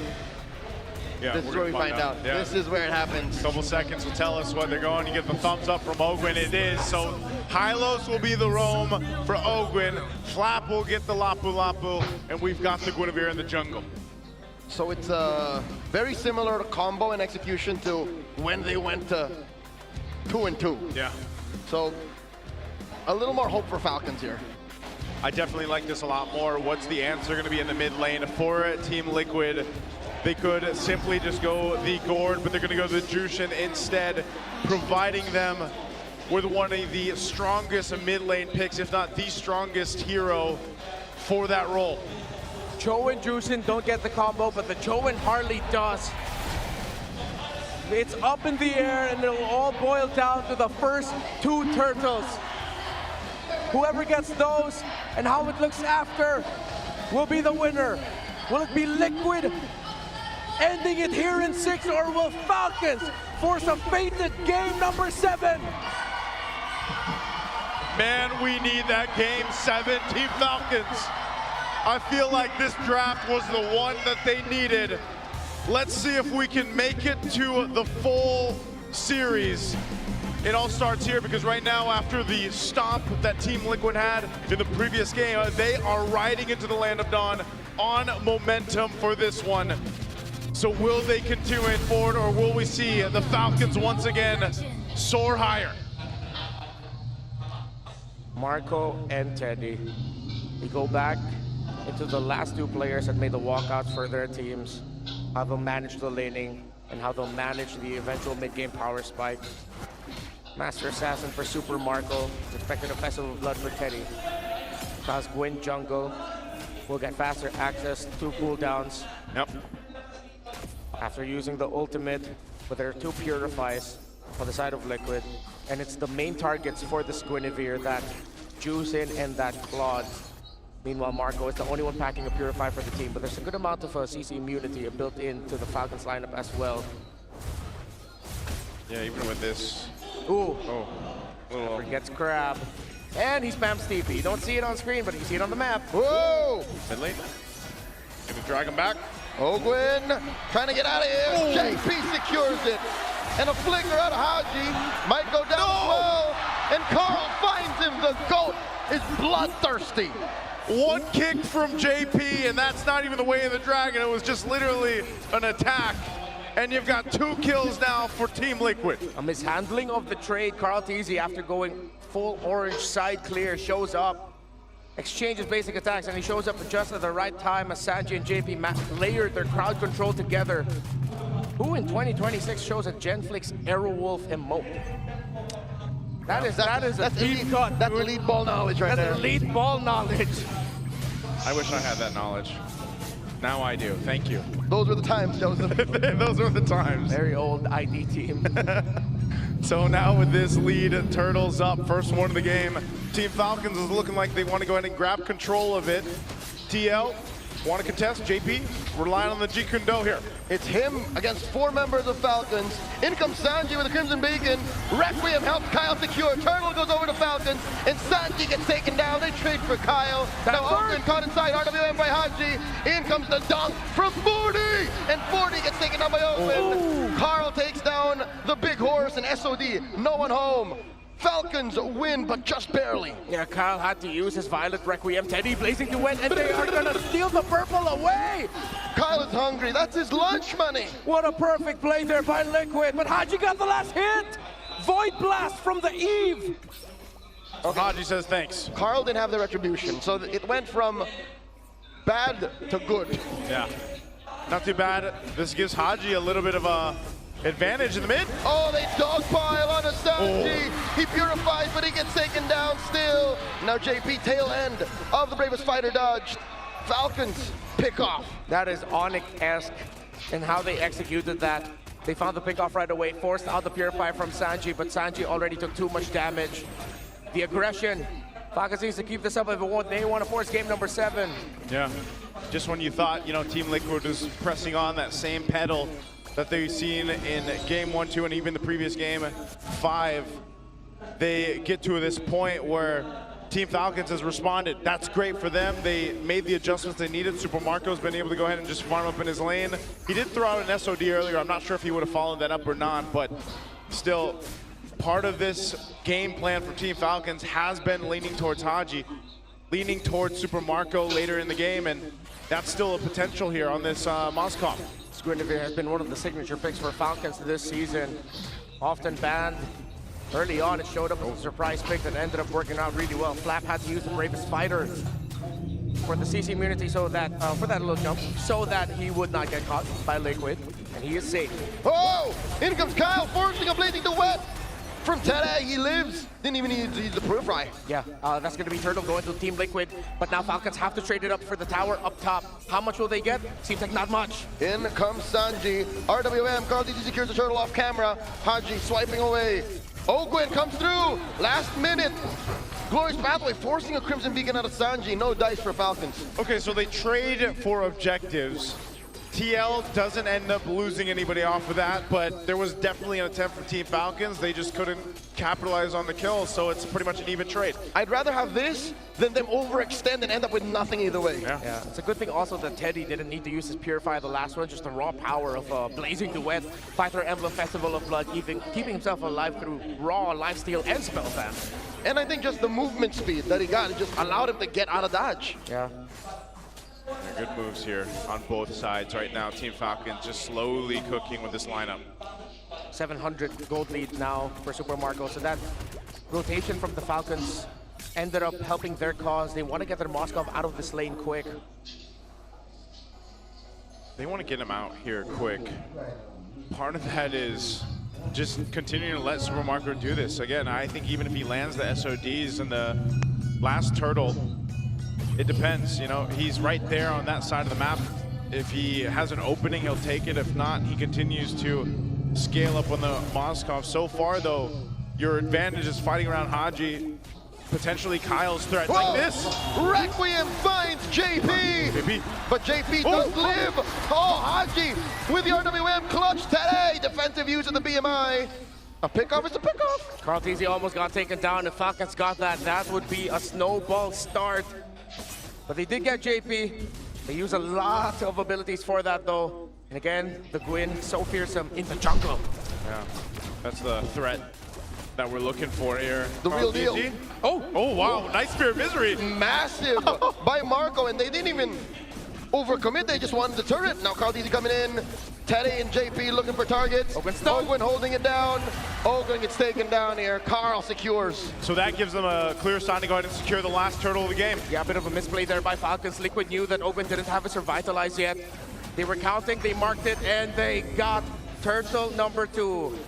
Yeah, This is where we find out. Yeah. This is where it happens. A couple seconds will tell us what they're going. You get the thumbs up from Ogwin. It is. So Hylos will be the roam for Ogwin. Flap will get the Lapu Lapu. And we've got the Guinevere in the jungle. So it's a very similar combo and execution to when they went to 2-2. Yeah. So a little more hope for Falcons here. I definitely like this a lot more. What's the answer going to be in the mid lane for Team Liquid? They could simply just go the Gord, but they're going to go the Jushin instead, providing them with one of the strongest mid lane picks, if not the strongest hero for that role. Cho and Jushin don't get the combo, but the Cho and Harley does. It's up in the air, and it'll all boil down to the first two turtles. Whoever gets those and how it looks after will be the winner. Will it be Liquid ending it here in 6, or will Falcons force a fated game number 7? Man, we need that game 7, Team Falcons. I feel like this draft was the one that they needed. Let's see if we can make it to the full series. It all starts here because right now, after the stop that Team Liquid had in the previous game, they are riding into the Land of Dawn on momentum for this one. So will they continue it forward, or will we see the Falcons once again soar higher? Marco and Teddy, we go back into the last two players that made the walkouts for their teams, how they'll manage the laning, and how they'll manage the eventual mid-game power spike. Master Assassin for Super Marco, expected a Festival of Blood for Teddy. Cause Gwyn jungle will get faster access to cooldowns. Yep. After using the ultimate, but there are 2 purifies on the side of Liquid, and it's the main targets for this Guinevere, that Jushin and that Claude. Meanwhile, Marco is the only one packing a purify for the team, but there's a good amount of CC immunity built into the Falcons lineup as well. Yeah, even with this. Ooh. Oh. Never gets Crab. And he spams TP. You don't see it on screen, but you see it on the map. Whoa! Mid lane. Gonna drag him back. Ogwin trying to get out of here. JP secures it. And a flicker out of Haji might go down as well. And Carl finds him. The GOAT is bloodthirsty. One kick from JP, and that's not even the way of the dragon. It was just literally an attack. And you've got 2 kills now for Team Liquid. A mishandling of the trade. Carl Teasy, after going full orange side clear, shows up, exchanges basic attacks, and he shows up just at the right time as Sanji and JP layered their crowd control together. Who in 2026 shows a Genflix Aerowolf emote? That's deep cut. That's elite ball knowledge right there. That's elite ball knowledge. I wish I had that knowledge. Now I do. Thank you. Those were the times, Joseph. Those were the times. Very old ID team. So now with this lead, Turtles up, first one of the game. Team Falcons is looking like they want to go ahead and grab control of it. TL, Want to contest? JP relying on the G Kundo here. It's him against 4 members of Falcons. In comes Sanji with the Crimson Beacon. Requiem helps Kyle secure. Turtle goes over to Falcons, and Sanji gets taken down. They trade for Kyle. Now Oakland caught inside. RWM by Haji. In comes the dunk from 40, and 40 gets taken down by Oakland. Carl takes down the big horse, and SOD, no one home. Falcons win, but just barely. Yeah, Kyle had to use his Violet Requiem. Teddy blazing to win, and they are gonna steal the purple away. Kyle is hungry. That's his lunch money. What a perfect play there by Liquid, but Haji got the last hit. Void Blast from the Eve. Okay. Haji says thanks. Carl didn't have the retribution, so it went from bad to good. Yeah, not too bad. This gives Haji a little bit of a advantage in the mid. Oh, they dogpile on Asanji. He purifies, but he gets taken down still. Now JP, tail end of the Bravest Fighter dodged. Falcons pick off. That is Onyx-esque in how they executed that. They found the pick-off right away, forced out the Purify from Sanji, but Sanji already took too much damage. The aggression. Falcons needs to keep this up if they want to force game number 7. Yeah, just when you thought, Team Liquid was pressing on that same pedal that they've seen in game 1, 2, and even the previous game 5, they get to this point where Team Falcons has responded. That's great for them. They made the adjustments they needed. Super Marco's been able to go ahead and just farm up in his lane. He did throw out an SOD earlier. I'm not sure if he would have followed that up or not, but still, part of this game plan for Team Falcons has been leaning towards Haji, leaning towards Super Marco later in the game, and that's still a potential here on this Moskov. Guinevere has been one of the signature picks for Falcons this season. Often banned. Early on, it showed up as a surprise pick that ended up working out really well. Flap had to use the Bravest Fighter for the CC immunity for that little jump, so that he would not get caught by Liquid, and he is safe. Oh! In comes Kyle, forcing a blazing duet from Tere. He lives. Didn't even need to use the Purify. Yeah, that's going to be Turtle going to Team Liquid, but now Falcons have to trade it up for the tower up top. How much will they get? Seems like not much. In comes Sanji. RWM, Carl DG secures the Turtle off camera. Haji swiping away. Ogwin comes through. Last minute. Glorious Pathway forcing a Crimson Beacon out of Sanji. No dice for Falcons. Okay, so they trade for objectives. TL doesn't end up losing anybody off of that, but there was definitely an attempt for Team Falcons. They just couldn't capitalize on the kill, so it's pretty much an even trade. I'd rather have this than them overextend and end up with nothing either way. Yeah. It's a good thing also that Teddy didn't need to use his Purify the last one, just the raw power of Blazing Duet, Fighter Emblem Festival of Blood, even keeping himself alive through raw lifesteal and spell spam. And I think just the movement speed that he got, it just allowed him to get out of dodge. Yeah. Good moves here on both sides right now. Team Falcons just slowly cooking with this lineup. 700 gold lead now for Super Marco. So that rotation from the Falcons ended up helping their cause. They want to get their Moskov out of this lane quick. They want to get him out here quick. Part of that is just continuing to let Super Marco do this. Again, I think even if he lands the SODs in the last turtle, it depends, he's right there on that side of the map. If he has an opening, he'll take it. If not, he continues to scale up on the Moskov. So far, though, your advantage is fighting around Haji, potentially Kyle's threat. Like this. Requiem finds JP. But JP does live. Oh, Haji with the RWM clutch today. Defensive use of the BMI. A pickoff is a pickoff. Carl TZ almost got taken down. If Falcons got that, that would be a snowball start. But they did get JP. They use a lot of abilities for that, though. And again, the Gwyn, so fearsome in the jungle. Yeah, that's the threat that we're looking for here. The real deal. Oh, wow, nice Spear of Misery. Massive by Marco, and they didn't even overcommit. They just wanted the turret. Now Carl DZ coming in. Teddy and JP looking for targets. Ogwin holding it down. Ogwin gets taken down here. Carl secures. So that gives them a clear sign to go ahead and secure the last turtle of the game. Yeah, a bit of a misplay there by Falcons. Liquid knew that Ogwin didn't have his Revitalize yet. They were counting, they marked it, and they got turtle number 2.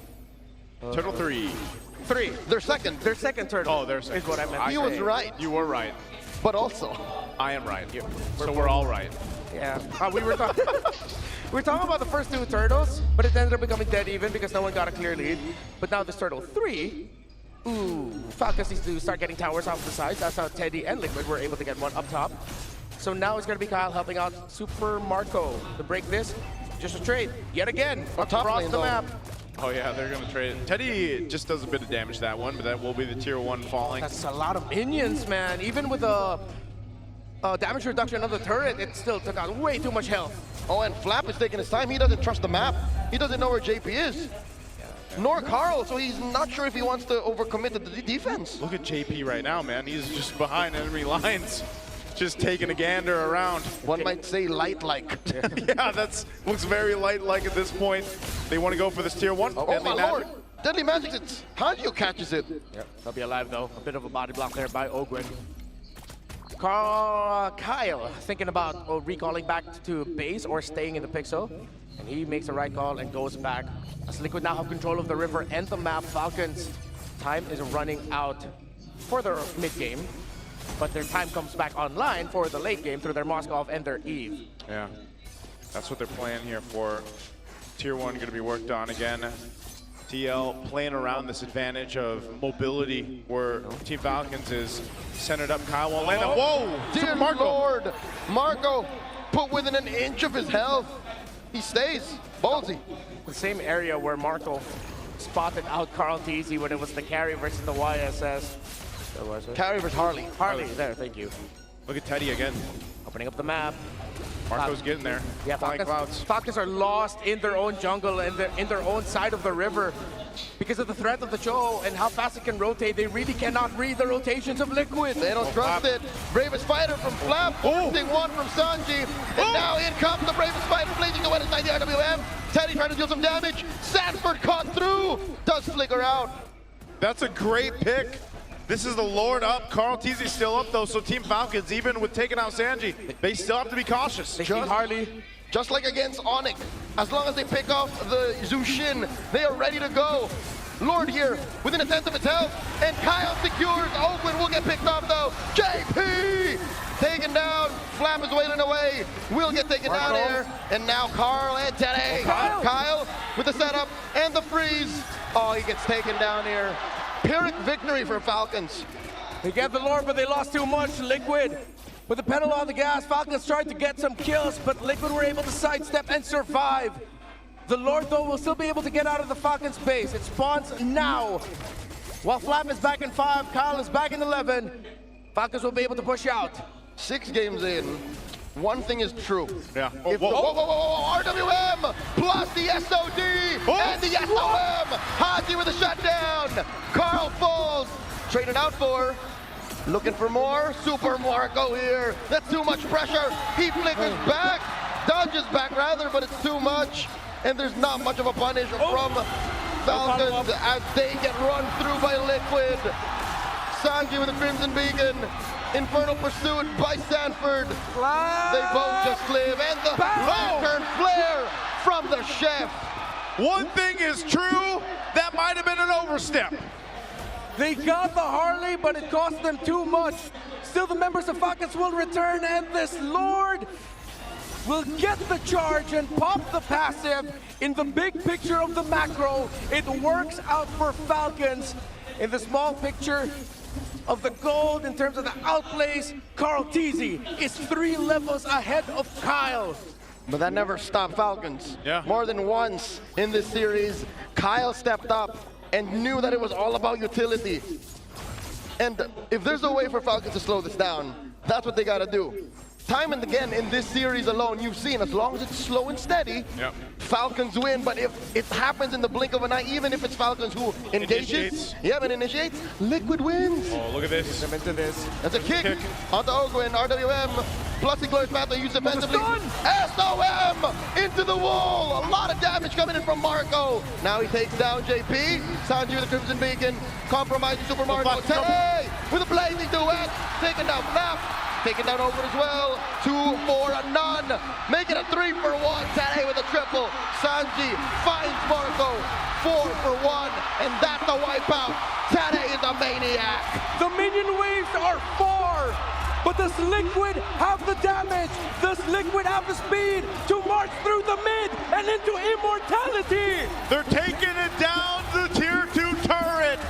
Turtle 3. Their second. Their second turtle. Oh, their second. Is what I meant. He was right. You were right. But also, I am right. So we're all right. Yeah. We were talking. We were talking about the first 2 turtles, but it ended up becoming dead even because no one got a clear lead. But now this turtle 3, Falcons needs to start getting towers off the sides. That's how Teddy and Liquid were able to get one up top. So now it's going to be Kyle helping out Super Marco to break this. Just a trade yet again across the map. Oh yeah, they're gonna trade it. Teddy just does a bit of damage that one, but that will be the tier 1 falling. That's a lot of minions, man. Even with a damage reduction of the turret, it still took out way too much health. Oh, and Flap is taking his time. He doesn't trust the map. He doesn't know where JP is. Nor Carl, so he's not sure if he wants to overcommit to the defense. Look at JP right now, man. He's just behind enemy lines. Just taking a gander around. One might say light-like. Yeah, looks very light-like at this point. They want to go for this tier 1. Oh my lord! Deadly Magic, Hanjo catches it. Yep, they'll be alive though. A bit of a body block there by Ogwin. Kyle thinking about recalling back to base or staying in the Pixel. And he makes the right call and goes back. As Liquid now have control of the river and the map, Falcons' time is running out for their mid-game. But their time comes back online for the late game through their Moskov and their Eve. Yeah, that's what they're playing here for. Tier 1 going to be worked on again. TL playing around this advantage of mobility where Team Falcons is centered up. Kyle won't land. Whoa! Dear Lord! Marco put within an inch of his health. He stays. Ballsy. The same area where Marco spotted out Carl TZ when it was the carry versus the YSS. Carry versus Harley. Harley, there, thank you. Look at Teddy again. Opening up the map. Marco's getting there. Yeah, Falcons are lost in their own jungle and in their own side of the river because of the threat of the Cho and how fast it can rotate. They really cannot read the rotations of Liquid. They don't trust it. Bravest Fighter from Flap, forcing one from Sanji. And now in comes the Bravest Fighter, blazing the wet inside the RWM. Teddy trying to deal some damage. Sanford caught through. Does flicker out. That's a great pick. This is the Lord up. Carl TZ still up though, so Team Falcons, even with taking out Sanji, they still have to be cautious. Just like against Onyx, as long as they pick off the Zushin, they are ready to go. Lord here, within a tenth of its health, and Kyle secures. Oakland will get picked off though. JP taken down. Flap is wailing away. Will get taken down here. And now Carl and Teddy. Kyle with the setup and the freeze. Oh, he gets taken down here. Pyrrhic victory for Falcons. They get the Lord, but they lost too much. Liquid with the pedal on the gas. Falcons tried to get some kills, but Liquid were able to sidestep and survive. The Lord, though, will still be able to get out of the Falcons base. It spawns now. While Flap is back in 5, Kyle is back in 11. Falcons will be able to push out. 6 games in. One thing is true. Yeah. RWM plus the SOD and the SOM. Haji with a shutdown. Carl falls. Traded out for. Looking for more. Super Marco here. That's too much pressure. He flickers back. Dodges back rather, but it's too much. And there's not much of a punish from Falcons as they get run through by Liquid. Sanji with a Crimson Beacon. Infernal Pursuit by Sanford. They both just live. And the lantern flare from the chef. One thing is true, that might have been an overstep. They got the Harley, but it cost them too much. Still, the members of Falcons will return, and this Lord will get the charge and pop the passive. In the big picture of the macro, it works out for Falcons. In the small picture of the gold, in terms of the outplays, Carl TZ is 3 levels ahead of Kyle. But that never stopped Falcons. More than once in this series, Kyle stepped up and knew that it was all about utility. And if there's a way for Falcons to slow this down, that's what they gotta do. Time and again in this series alone, you've seen as long as it's slow and steady, Falcons win. But if it happens in the blink of an eye, even if it's Falcons who engages, initiates, Liquid wins. Oh, look at this. Them into this. That's a kick onto Ogwin, RWM, plus the glorious path they use defensively. SOM into the wall. A lot of damage coming in from Marco. Now he takes down JP. Sanji with the Crimson Beacon, compromising Super Marco. Teddy with a blazing duet, taking down Flap. Taken down over as well. 2 for none. Make it a 3 for 1. Tane with a triple. Sanji finds Marco. 4 for 1. And that's the wipeout. Tane is a maniac. The minion waves are far. But does Liquid have the damage? Does Liquid have the speed to march through the mid and into immortality? They're taking it down the tier 2 turret.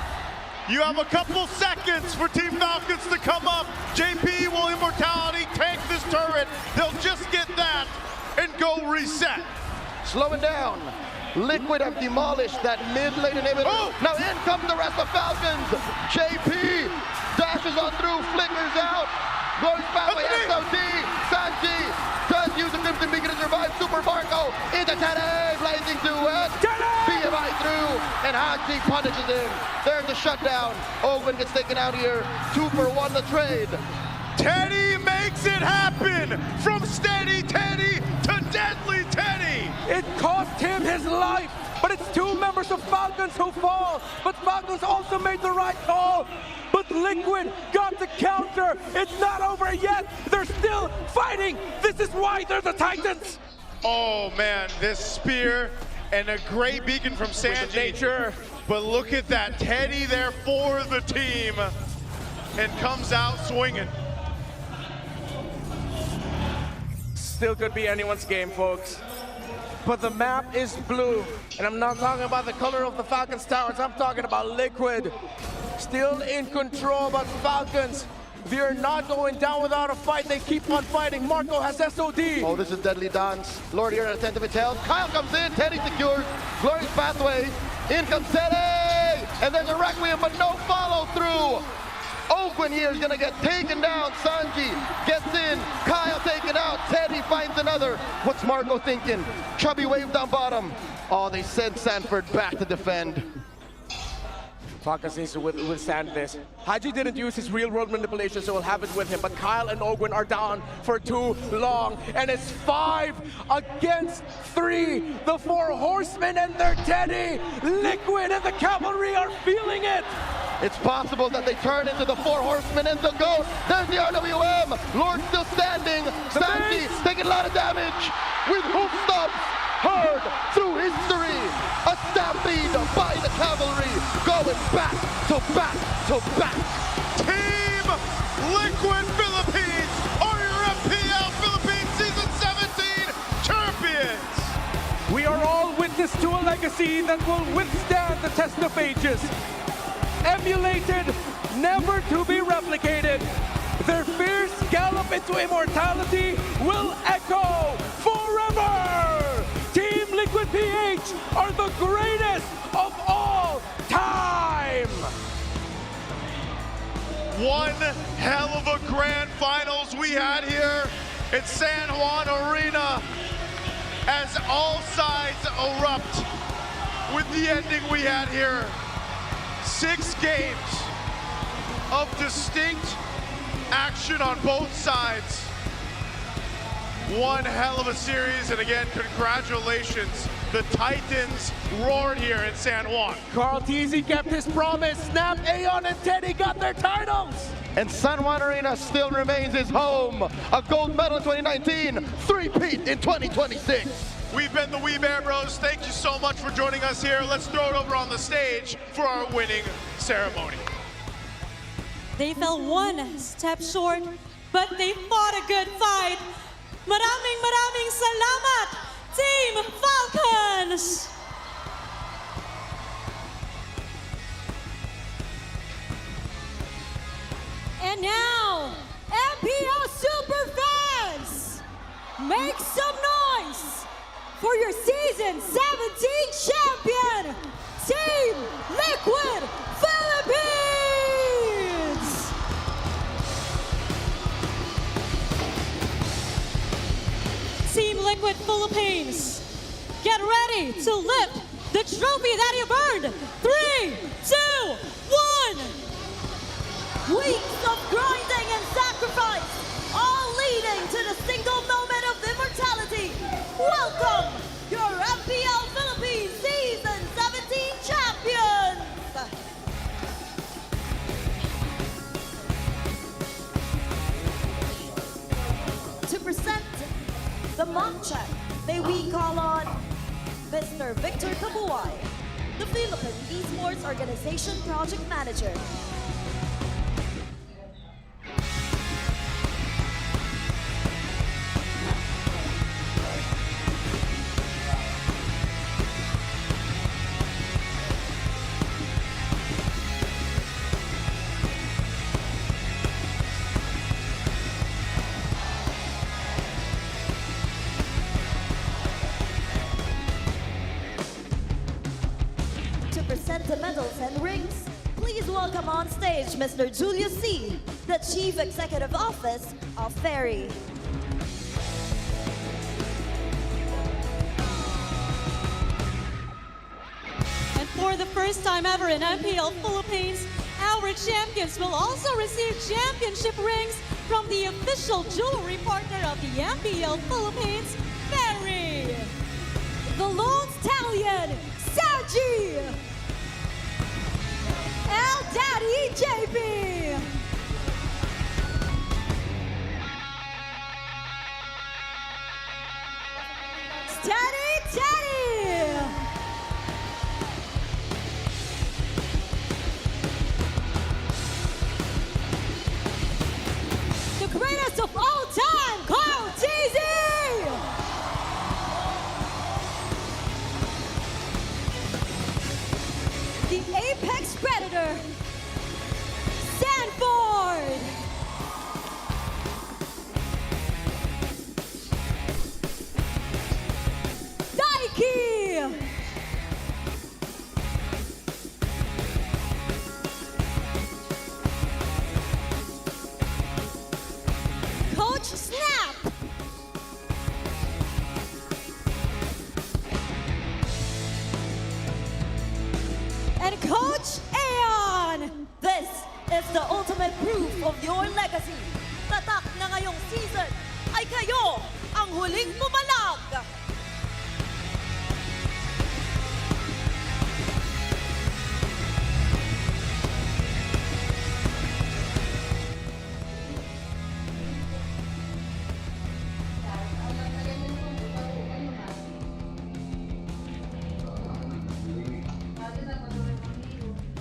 You have a couple seconds for Team Falcons to come up. JP will Immortality tank this turret. They'll just get that and go reset. Slowing down. Liquid have demolished that mid-lane inhibitor. Oh! Now in comes the rest of Falcons. JP dashes on through, flickers out. Goes pathway, SOD. Sanji does use a Crimson Beacon to survive. Super Marco into Teddy, blazing to it. BMI through, and Haji punishes him. There's the shutdown. Owen gets taken out here. 2 for 1 the trade. Teddy makes it happen! From steady Teddy to deadly Teddy! It cost him his life, but it's 2 members of Falcons who fall. But Falcons also made the right call. But Liquid got the counter. It's not over yet. They're still fighting. This is why they're the Titans. Oh man, this spear and a great beacon from Sanji. But look at that, Teddy there for the team and comes out swinging. Still could be anyone's game, folks. But the map is blue. And I'm not talking about the color of the Falcons towers. I'm talking about Liquid. Still in control, but Falcons, they're not going down without a fight. They keep on fighting. Marco has SOD. Oh, this is deadly dance. Lord here at the 10th of its health. Kyle comes in. Teddy secures. Glorious pathway. In comes Teddy. And there's a Requiem, but no follow through. Oakland here is going to get taken down. Sanji gets in. Kyle taken out. Teddy finds another. What's Marco thinking? Chubby wave down bottom. Oh, they sent Sanford back to defend. Falcons needs to withstand this. Haji didn't use his real-world manipulation, so he'll have it with him. But Kyle and Ogwin are down for too long. And it's 5 against 3. The 4 horsemen and their Teddy. Liquid and the cavalry are feeling it. It's possible that they turn into the 4 horsemen and the GOAT. There's the RWM. Lord still standing. Sanji taking a lot of damage with hoof stomps. Heard through history. A stampede by the cavalry. Going back to back to back. Team Liquid Philippines are your FPL Philippines Season 17 champions. We are all witness to a legacy that will withstand the test of ages. Emulated, never to be replicated. Their fierce gallop into immortality will echo forever. Team Liquid PH are the greatest of all time. One hell of a grand finals we had here at San Juan Arena as all sides erupt with the ending we had here. 6 games of distinct action on both sides. One hell of a series, and again, congratulations. The Titans roared here in San Juan. Carl Teasy kept his promise. Snap, Aeon, and Teddy got their titles. And San Juan Arena still remains his home. A gold medal in 2019, 3-peat in 2026. We've been the We Bear Bros. Thank you so much for joining us here. Let's throw it over on the stage for our winning ceremony. They fell 1 step short, but they fought a good fight. Maraming salamat, Team Falcons! And now, MPO Superfans, make some noise for your Season 17 champion, Team Liquid Philippines! Team Liquid Philippines, get ready to lift the trophy that you earned. 3, 2, 1. Weeks of grinding and sacrifice, all leading to the single moment of immortality. Welcome, your FPL Philippines Season 17 champions! To present the mock check, may we call on Mr. Victor Kabuay, the Philippine Esports Organization Project Manager. welcome on stage Mr. Julius C., the Chief Executive Office of Ferry. And for the first time ever in MPL Philippines, our champions will also receive championship rings from the official jewelry partner of the MPL Philippines, Ferry. The Lone Stallion, Saji. El Daddy JP. Steady Teddy. The greatest of all time, Carl TZ. The Apex Predator, Sanford. Daiki. Coach Snap. And Coach Aeon. This is the ultimate proof of your legacy. Tatak na ngayong season ay kayo ang huling pumalag.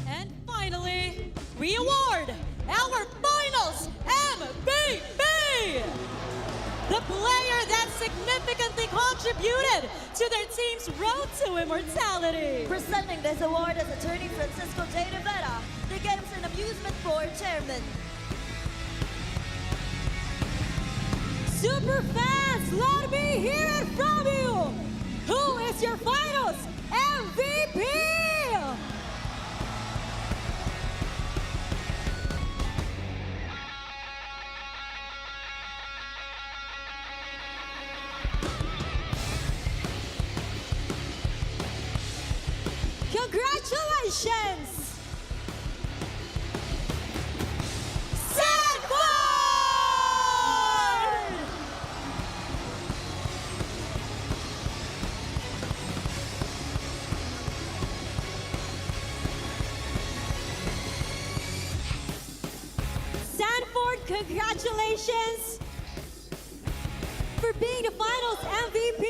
And finally, we award our finals MVP! The player that significantly contributed to their team's road to immortality. Presenting this award is attorney Francisco J. Rivera, the Games and Amusement Board Chairman. Super fans, let me hear it from you! Who is your finals MVP? Congratulations! Sanford! Sanford, congratulations for being the finals MVP.